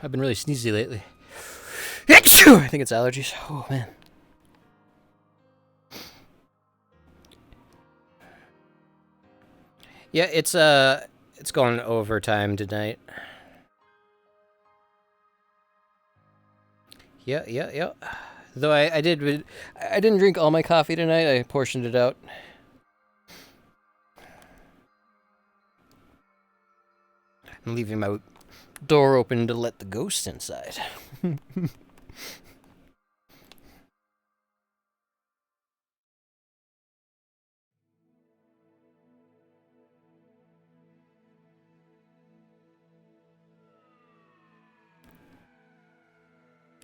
I've been really sneezy lately. I think it's allergies. Oh, man. Yeah, it's going overtime tonight. Yeah. Though I didn't drink all my coffee tonight. I portioned it out. I'm leaving my door open to let the ghosts inside. I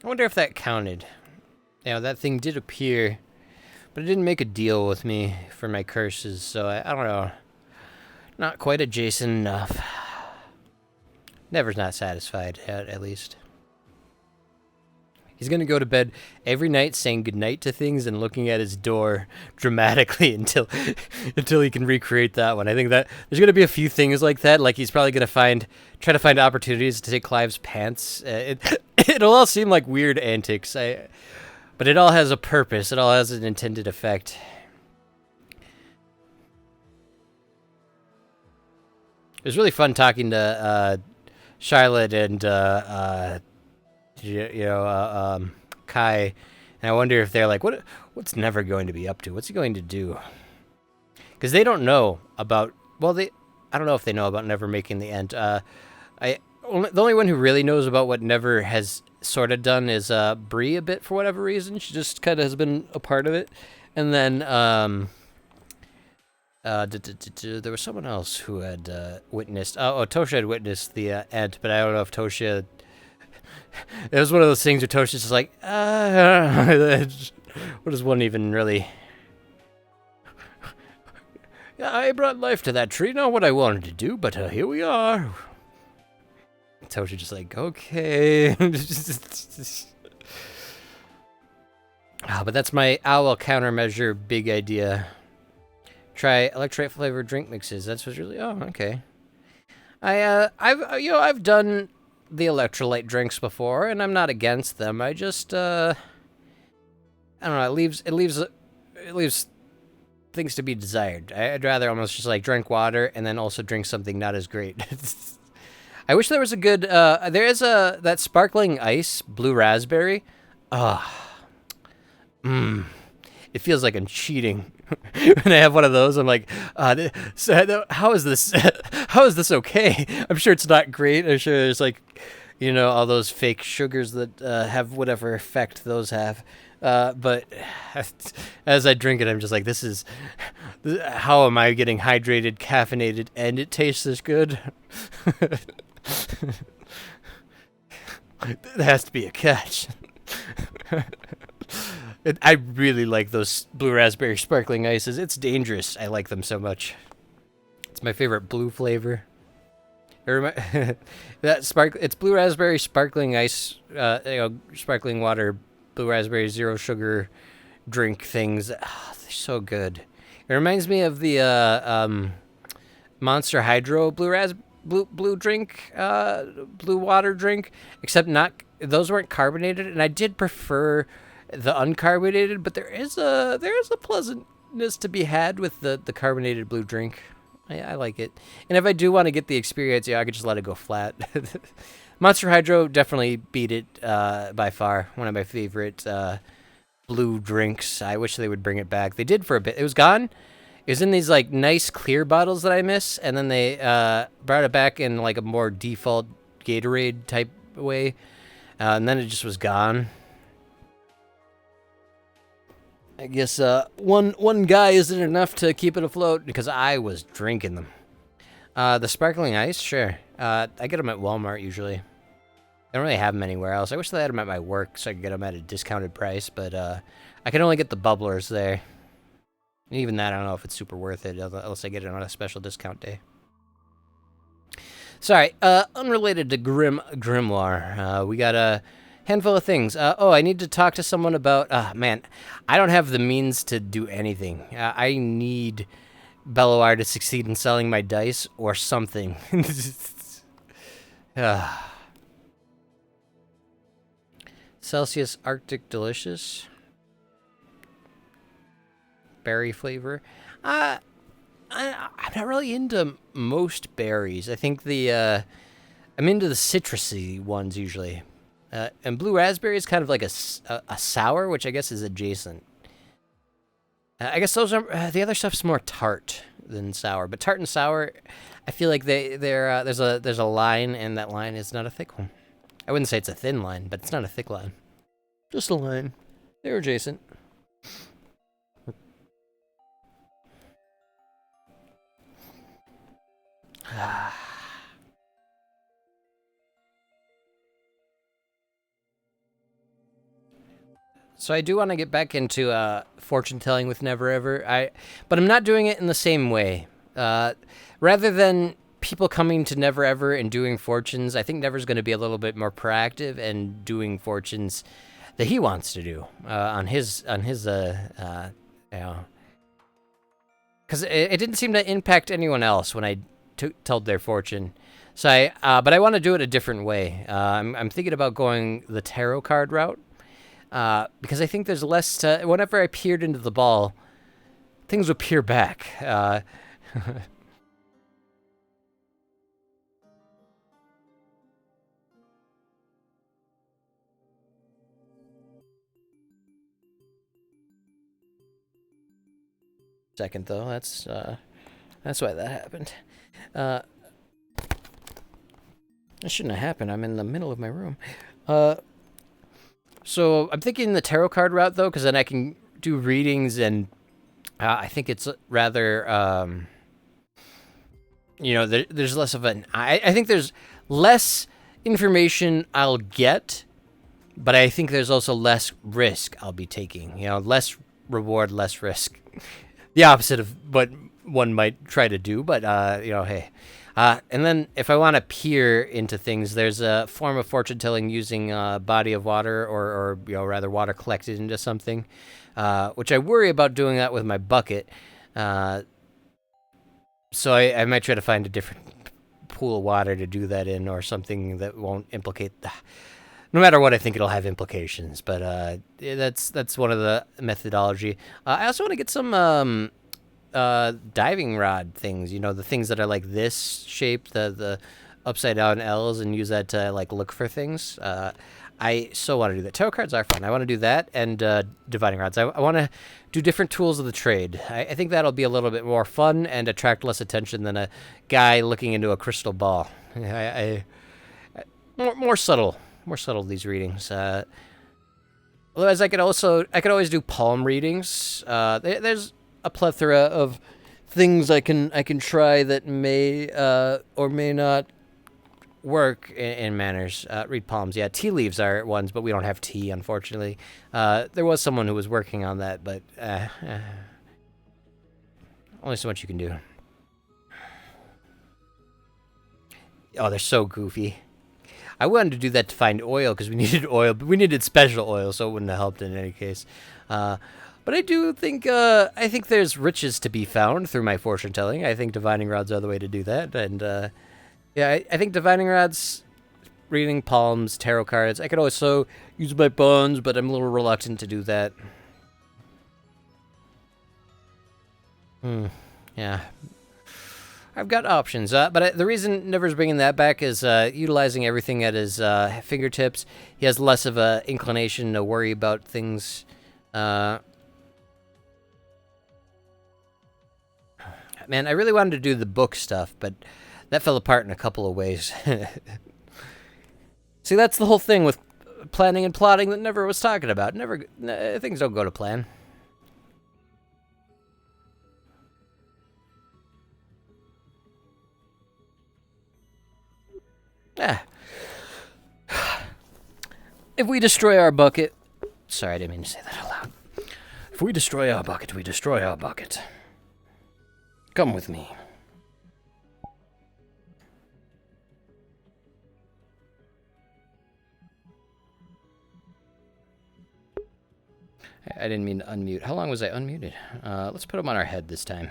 wonder if that counted. That thing did appear, but it didn't make a deal with me for my curses, so I don't know. Not quite adjacent enough. Never's not satisfied, at least. He's gonna go to bed every night saying goodnight to things and looking at his door dramatically until he can recreate that one. I think that there's gonna be a few things like that. Like he's probably gonna try to find opportunities to take Clive's pants. It'll all seem like weird antics. But it all has a purpose. It all has an intended effect. It was really fun talking to Charlotte and Kai, and I wonder if they're like, what's Never going to be up to? What's he going to do? Because they don't know about. Well, I don't know if they know about Never making the end. The only one who really knows about what Never has sort of done is Bree a bit for whatever reason. She just kind of has been a part of it, and then there was someone else who had witnessed. Oh, Tosha had witnessed the end, but I don't know if Tosha. It was one of those things where Tosha's just like, what does one even really? Yeah, I brought life to that tree. Not what I wanted to do, but here we are. Tosha just like, okay. But that's my owl countermeasure big idea. Try electrolyte flavored drink mixes. That's what's really. Oh, okay. I've done the electrolyte drinks before, and I'm not against them. I just I don't know. It leaves things to be desired. I'd rather almost just like drink water and then also drink something not as great. I wish there was a good. There is that sparkling ice blue raspberry. It feels like I'm cheating when I have one of those. I'm like, how is this? How is this okay? I'm sure it's not great. I'm sure there's like, all those fake sugars that have whatever effect those have. But as I drink it, I'm just like, how am I getting hydrated, caffeinated, and it tastes this good? There has to be a catch. I really like those blue raspberry sparkling ices. It's dangerous. I like them so much. It's my favorite blue flavor. It's blue raspberry sparkling ice, sparkling water, blue raspberry zero sugar drink things. They're so good. It reminds me of the Monster Hydro blue drink, blue water drink, except those weren't carbonated, and I did prefer the uncarbonated, but there is a pleasantness to be had with the carbonated blue drink. I like it, and if I do want to get the experience, I could just let it go flat. Monster Hydro definitely beat it by far. One of my favorite blue drinks. I wish they would bring it back. They did for a bit. It was gone. It was in these like nice clear bottles that I miss, and then they brought it back in like a more default Gatorade type way, and then it just was gone. I guess one guy isn't enough to keep it afloat because I was drinking them. The sparkling ice, sure. I get them at Walmart usually. I don't really have them anywhere else. I wish they had them at my work so I could get them at a discounted price, but I can only get the bubblers there. And even that, I don't know if it's super worth it unless I get it on a special discount day. Sorry, unrelated to Grimoire, we got a handful of things. I need to talk to someone about... man, I don't have the means to do anything. I need Belloir to succeed in selling my dice or something. Celsius Arctic Delicious. Berry flavor. I'm not really into most berries. I think I'm into the citrusy ones usually. And blue raspberry is kind of like a sour, which I guess is adjacent. I guess those are the other stuff's more tart than sour, but tart and sour, I feel like there's a line, and that line is not a thick one. I wouldn't say it's a thin line, but it's not a thick line. Just a line. They're adjacent. So I do want to get back into fortune telling with Never Ever. But I'm not doing it in the same way. Rather than people coming to Never Ever and doing fortunes, I think Never's going to be a little bit more proactive and doing fortunes that he wants to do on his because it didn't seem to impact anyone else when I told their fortune. So but I want to do it a different way. I'm thinking about going the tarot card route. Because I think there's less to... Whenever I peered into the ball, things would peer back. Second, though. That's why that happened. That shouldn't have happened. I'm in the middle of my room. So I'm thinking the tarot card route, though, because then I can do readings, and I think it's rather, there's less of an... I think there's less information I'll get, but I think there's also less risk I'll be taking. Less reward, less risk. The opposite of what one might try to do, but, hey... and then if I want to peer into things, there's a form of fortune telling using a body of water or rather water collected into something, which I worry about doing that with my bucket. So I might try to find a different pool of water to do that in, or something that won't implicate... No matter what, I think it'll have implications, but that's one of the methodology. I also want to get some... diving rod things, the things that are like this shape, the upside down L's, and use that to like look for things. I so want to do that. Tarot cards are fun. I want to do that, and divining rods. I want to do different tools of the trade. I think that'll be a little bit more fun and attract less attention than a guy looking into a crystal ball. More subtle these readings. Otherwise, I could always do palm readings. There's a plethora of things I can try that may or may not work in manners. Read palms. Yeah, tea leaves are ones, but we don't have tea, unfortunately. There was someone who was working on that, but only so much you can do. Oh, they're so goofy. I wanted to do that to find oil because we needed oil, but we needed special oil, so it wouldn't have helped in any case. But I do think I think there's riches to be found through my fortune telling. I think divining rods are the way to do that, and I think divining rods, reading palms, tarot cards. I could also use my bones, but I'm a little reluctant to do that. Yeah, I've got options, but the reason Never's bringing that back is utilizing everything at his fingertips. He has less of a inclination to worry about things. Man, I really wanted to do the book stuff, but that fell apart in a couple of ways. See, that's the whole thing with planning and plotting that Never was talking about. Things don't go to plan. Ah. If we destroy our bucket... Sorry, I didn't mean to say that out loud. If we destroy our bucket, we destroy our bucket. Come with me. I didn't mean to unmute. How long was I unmuted? Let's put them on our head this time.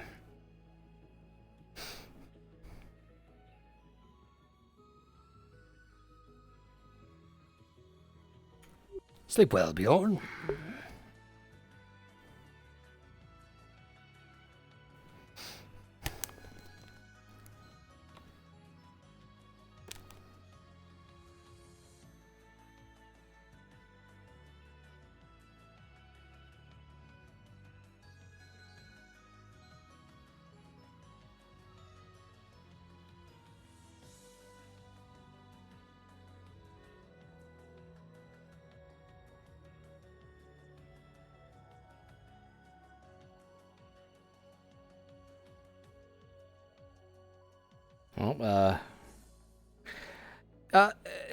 Sleep well, Bjorn. Well,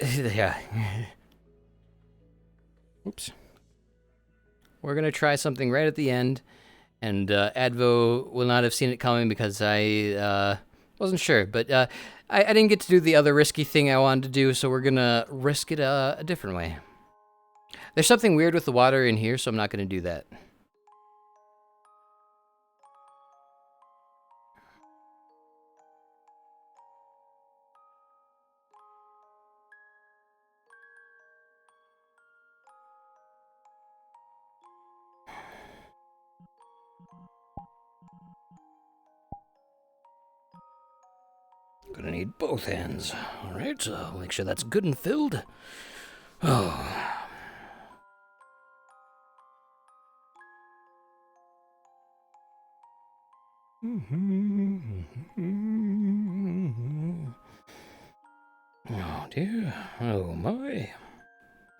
yeah. Oops. We're gonna try something right at the end, and Advo will not have seen it coming because I wasn't sure, but I didn't get to do the other risky thing I wanted to do, so we're gonna risk it a different way. There's something weird with the water in here, so I'm not gonna do that. Gonna need both hands. Alright, so make sure that's good and filled. Oh. Oh dear. Oh my.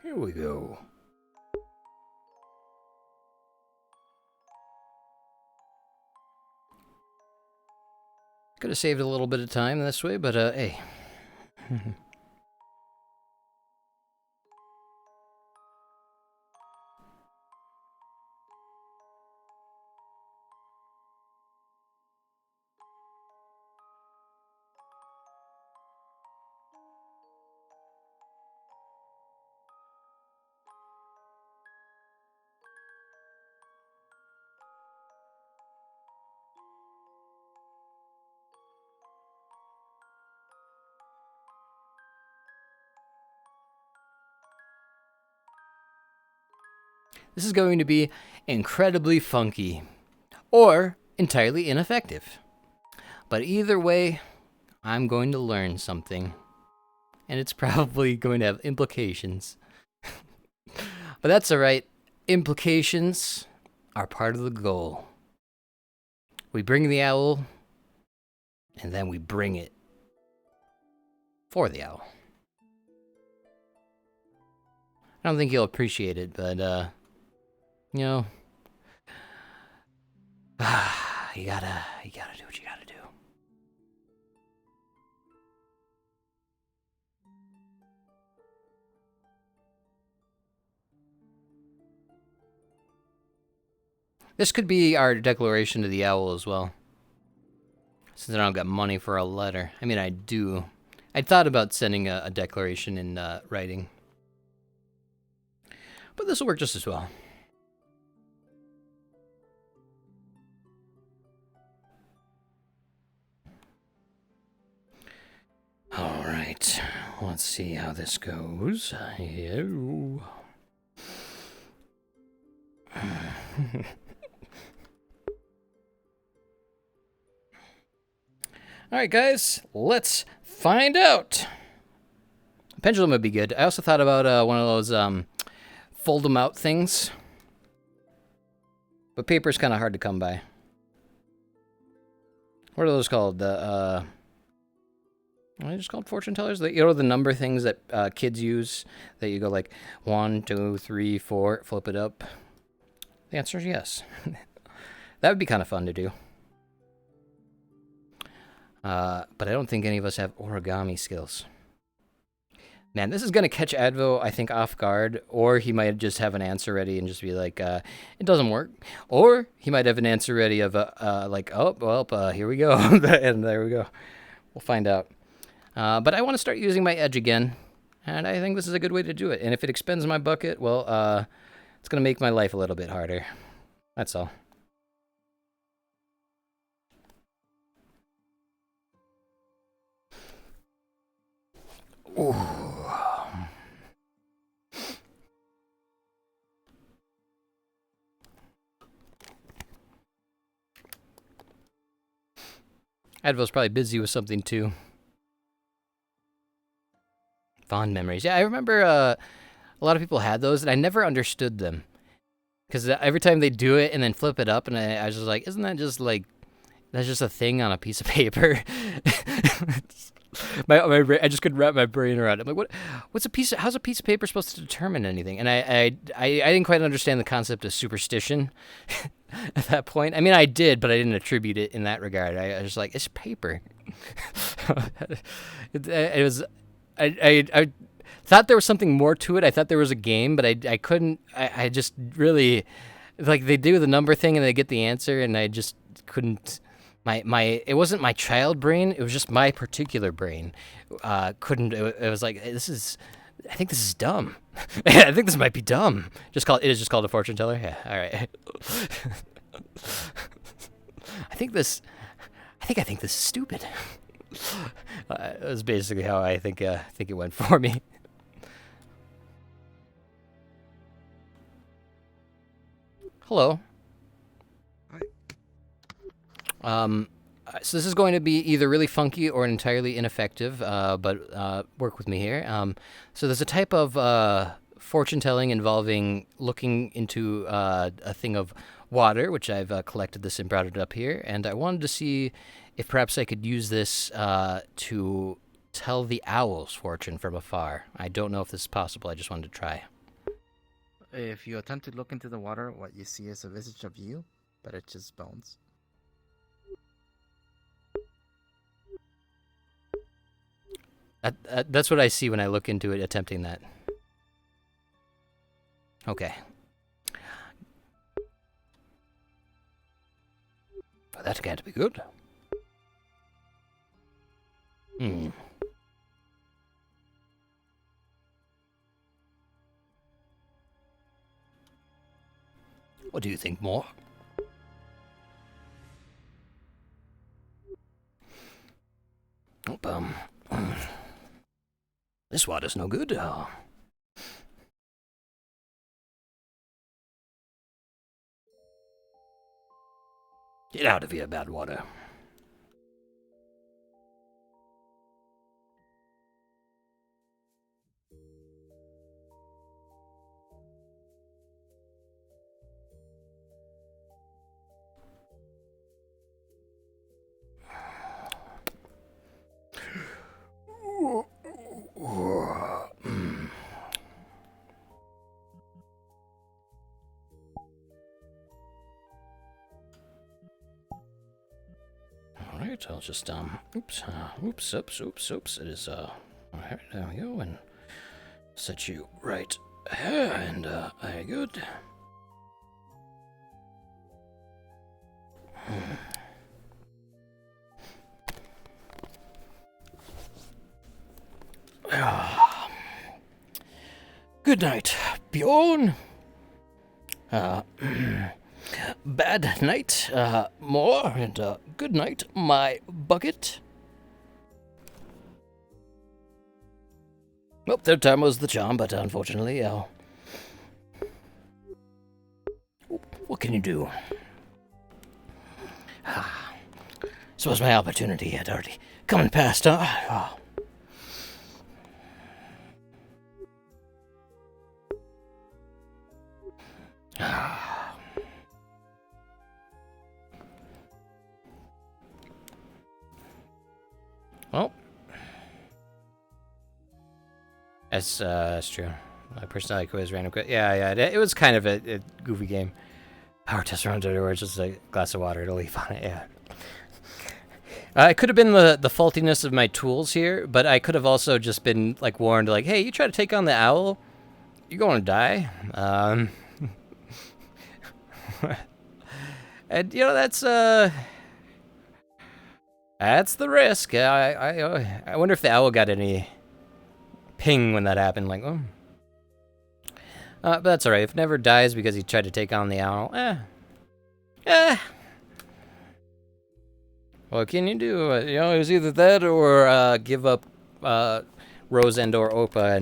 Here we go. Could have saved a little bit of time this way, but hey. This is going to be incredibly funky, or entirely ineffective. But either way, I'm going to learn something, and it's probably going to have implications. But that's alright. Implications are part of the goal. We bring the owl, and then we bring it for the owl. I don't think he'll appreciate it, but you know, you gotta do what you gotta do. This could be our declaration to the owl as well. Since I don't got money for a letter. I mean, I do. I thought about sending a declaration in writing. But this will work just as well. All right, let's see how this goes. All right, guys, let's find out. Pendulum would be good. I also thought about one of those fold them out things, but paper's kind of hard to come by. what are those called? The what are they just called? Fortune tellers? You know the number things that kids use that you go like 1, 2, 3, 4, flip it up. The answer is yes. That would be kind of fun to do. But I don't think any of us have origami skills. Man, this is going to catch Advo, I think, off guard, or he might just have an answer ready and just be like, it doesn't work. Or he might have an answer ready of, like, oh, well, here we go. And there we go. We'll find out. But I want to start using my edge again, and I think this is a good way to do it. And if it expands my bucket, well, it's going to make my life a little bit harder. That's all. Ooh. Advo's probably busy with something too. Fond memories. Yeah, I remember a lot of people had those, and I never understood them. Because every time they do it and then flip it up, and I was just like, isn't that just like, that's just a thing on a piece of paper? I just couldn't wrap my brain around it. I'm like, how's a piece of paper supposed to determine anything? And I didn't quite understand the concept of superstition at that point. I mean, I did, but I didn't attribute it in that regard. I was just like, it's paper. It was, I thought there was something more to it. I thought there was a game, but I couldn't, I just really, like, they do the number thing and they get the answer, and I just couldn't. It wasn't my child brain, it was just my particular brain. It was like, I think this is dumb. I think this might be dumb. It is just called a fortune teller? Yeah, alright. I think this is stupid. That was basically how I think it went for me. Hello. So this is going to be either really funky or entirely ineffective, but work with me here. So there's a type of fortune telling involving looking into a thing of water, which I've collected this and brought it up here, and I wanted to see if perhaps I could use this to tell the owl's fortune from afar. I don't know if this is possible, I just wanted to try. If you attempt to look into the water, what you see is a visage of you, but it's just bones. That's what I see when I look into it, attempting that. Okay. Well, that can't be good. What do you think more? This water's no good. Get out of here, bad water. Alright, I'll just, oops. It is, alright, there we go, and set you right here, and, very good. Good night, Bjorn. Bad night, more, and good night, my bucket. Well, third time was the charm, but unfortunately, what can you do? Suppose my opportunity had already come and passed, huh? Well, that's true. My personality quiz, random quiz. Yeah, it was kind of a goofy game. Power test runs everywhere, just a glass of water to leave on it, yeah. It could have been the faultiness of my tools here, but I could have also just been, like, warned, like, hey, you try to take on the owl, you're going to die. And, you know, that's the risk. I wonder if the owl got any ping when that happened, like, oh. But that's alright. If Never dies because he tried to take on the owl, what can you do? You know, it was either that or give up Rose and or Opa,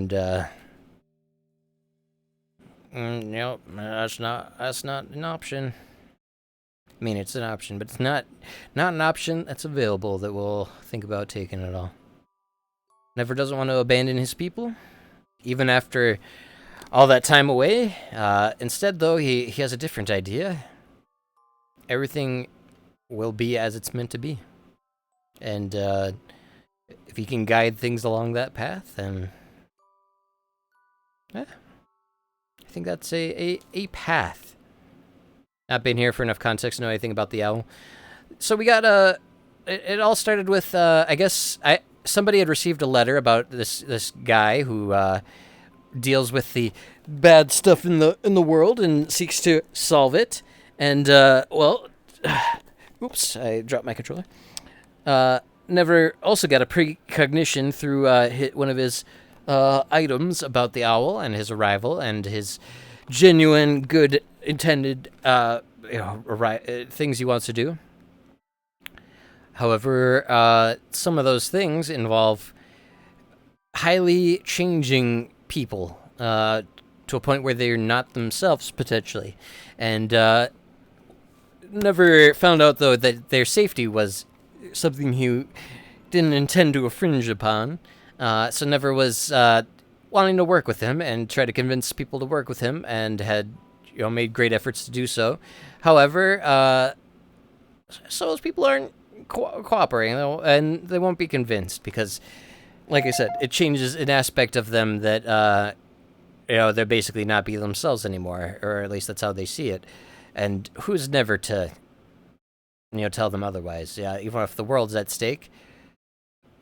and nope, that's not an option. I mean, it's an option, but it's not an option that's available that we'll think about taking at all. Never doesn't want to abandon his people, even after all that time away. Instead, though, he has a different idea. Everything will be as it's meant to be. And if he can guide things along that path, then I think that's a path. Not been here for enough context to know anything about the owl. So we got it all started with I guess somebody had received a letter about this guy who deals with the bad stuff in the world and seeks to solve it. And well, oops, I dropped my controller. Never also got a precognition through one of his items about the owl and his arrival and his genuine good intended things he wants to do. However, some of those things involve highly changing people to a point where they're not themselves, potentially. And never found out, though, that their safety was something he didn't intend to infringe upon. So never was wanting to work with him and try to convince people to work with him, and had made great efforts to do so. However, so those people aren't cooperating, and they won't be convinced because, like I said, it changes an aspect of them that they're basically not being themselves anymore, or at least that's how they see it. And who's never to tell them otherwise? Yeah, even if the world's at stake.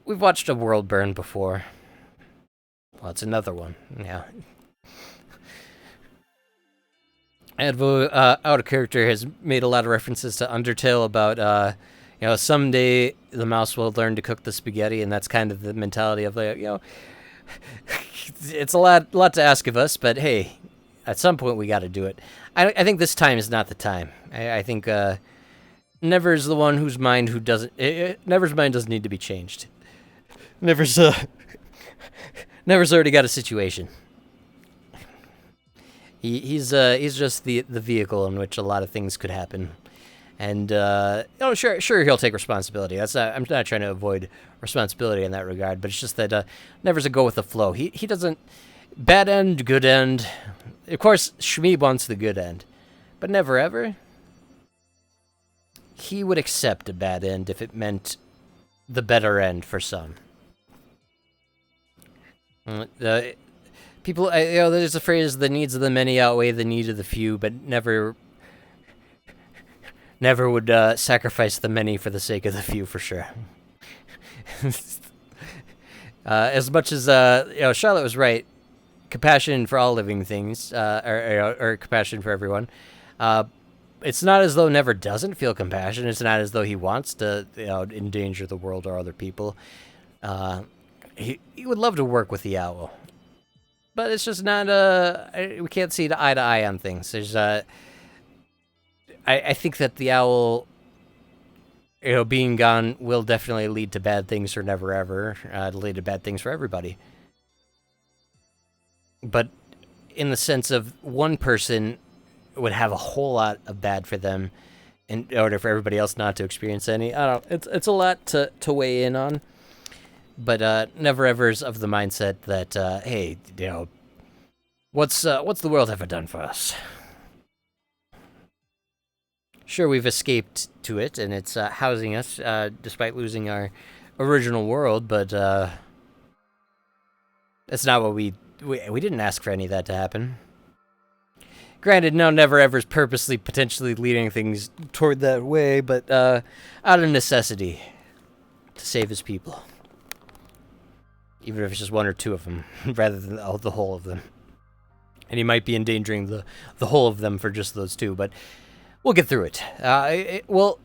We've watched a world burn before. Well, it's another one. Yeah. Advo, out of character, has made a lot of references to Undertale about, someday the mouse will learn to cook the spaghetti, and that's kind of the mentality of, it's a lot to ask of us, but hey, at some point we got to do it. I think this time is not the time. I think Never's the one whose mind Never's mind doesn't need to be changed. Never's already got a situation. He's just the vehicle in which a lot of things could happen, and sure he'll take responsibility. I'm not trying to avoid responsibility in that regard, but it's just that Never's a go with the flow. He doesn't bad end, good end. Of course, Shmeeb wants the good end, but never ever. He would accept a bad end if it meant the better end for some. People, there's a phrase: "The needs of the many outweigh the need of the few," but never would sacrifice the many for the sake of the few, for sure. As much as Charlotte was right, compassion for all living things, or compassion for everyone. It's not as though Never doesn't feel compassion. It's not as though he wants to endanger the world or other people. He would love to work with the owl, but it's just not we can't see eye to eye on things. There's I think that the owl being gone will definitely lead to bad things for Never Ever, lead to bad things for everybody. But in the sense of one person would have a whole lot of bad for them in order for everybody else not to experience any. I don't know. It's a lot to weigh in on. But Never Ever's of the mindset that, hey, what's the world ever done for us? Sure, we've escaped to it, and it's housing us, despite losing our original world, but that's not what we didn't ask for any of that to happen. Granted, no Never Ever's purposely potentially leading things toward that way, but out of necessity to save his people. Even if it's just one or two of them, rather than the whole of them. And he might be endangering the whole of them for just those two, but we'll get through it. We'll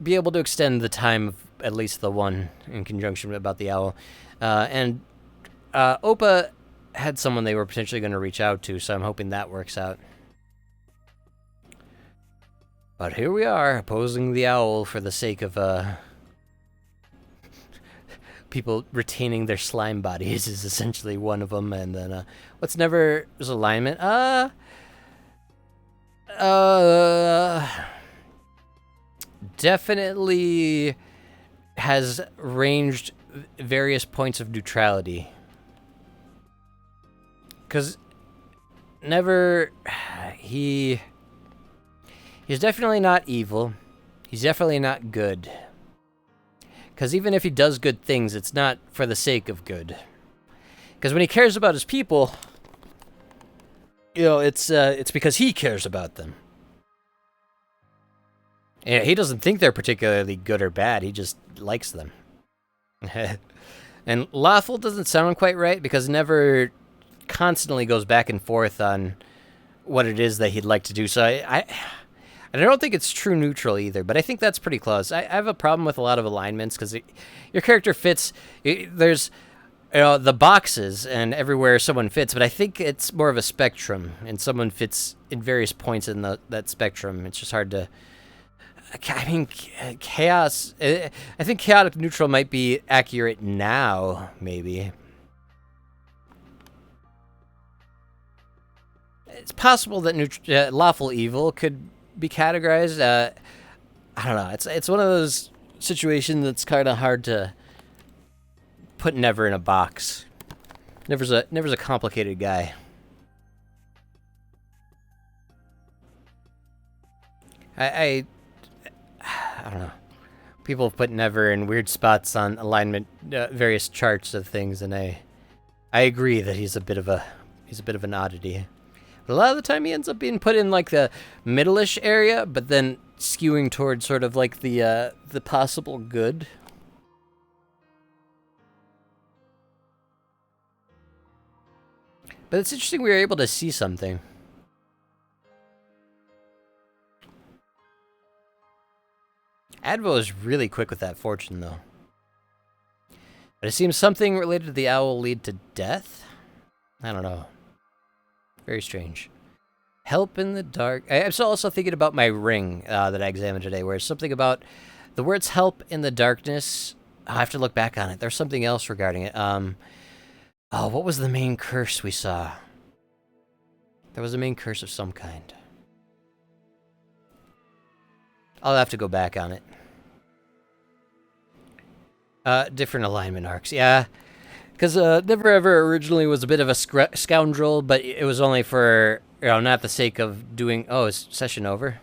be able to extend the time of at least the one in conjunction about the owl. And Opa had someone they were potentially going to reach out to, so I'm hoping that works out. But here we are, opposing the owl for the sake of people retaining their slime bodies is essentially one of them. And then what's Never's alignment? Definitely has ranged various points of neutrality. Because Never, he's definitely not evil. He's definitely not good. Because even if he does good things, it's not for the sake of good. Because when he cares about his people, you know, it's because he cares about them. And he doesn't think they're particularly good or bad. He just likes them. And lawful doesn't sound quite right because Never constantly goes back and forth on what it is that he'd like to do. So I don't think it's true neutral either, but I think that's pretty close. I have a problem with a lot of alignments because your character fits. There's the boxes and everywhere someone fits, but I think it's more of a spectrum, and someone fits in various points in that spectrum. It's just hard to. I mean, chaos. I think chaotic neutral might be accurate now, maybe. It's possible that lawful evil could be categorized. I don't know. It's one of those situations that's kind of hard to put Never in a box. Never's a complicated guy. I don't know. People have put Never in weird spots on alignment, various charts of things, and I agree that he's a bit of an oddity. But a lot of the time he ends up being put in like the middle-ish area, but then skewing towards sort of like the possible good. But it's interesting we were able to see something. Advo is really quick with that fortune, though. But it seems something related to the owl lead to death? I don't know. Very strange. Help in the dark. I'm still also thinking about my ring that I examined today, where it's something about the words help in the darkness. I have to look back on it. There's something else regarding it. What was the main curse we saw? There was a main curse of some kind. I'll have to go back on it. Different alignment arcs, yeah. Because Never Ever originally was a bit of a scoundrel, but it was only for, not the sake of doing... Oh, is session over?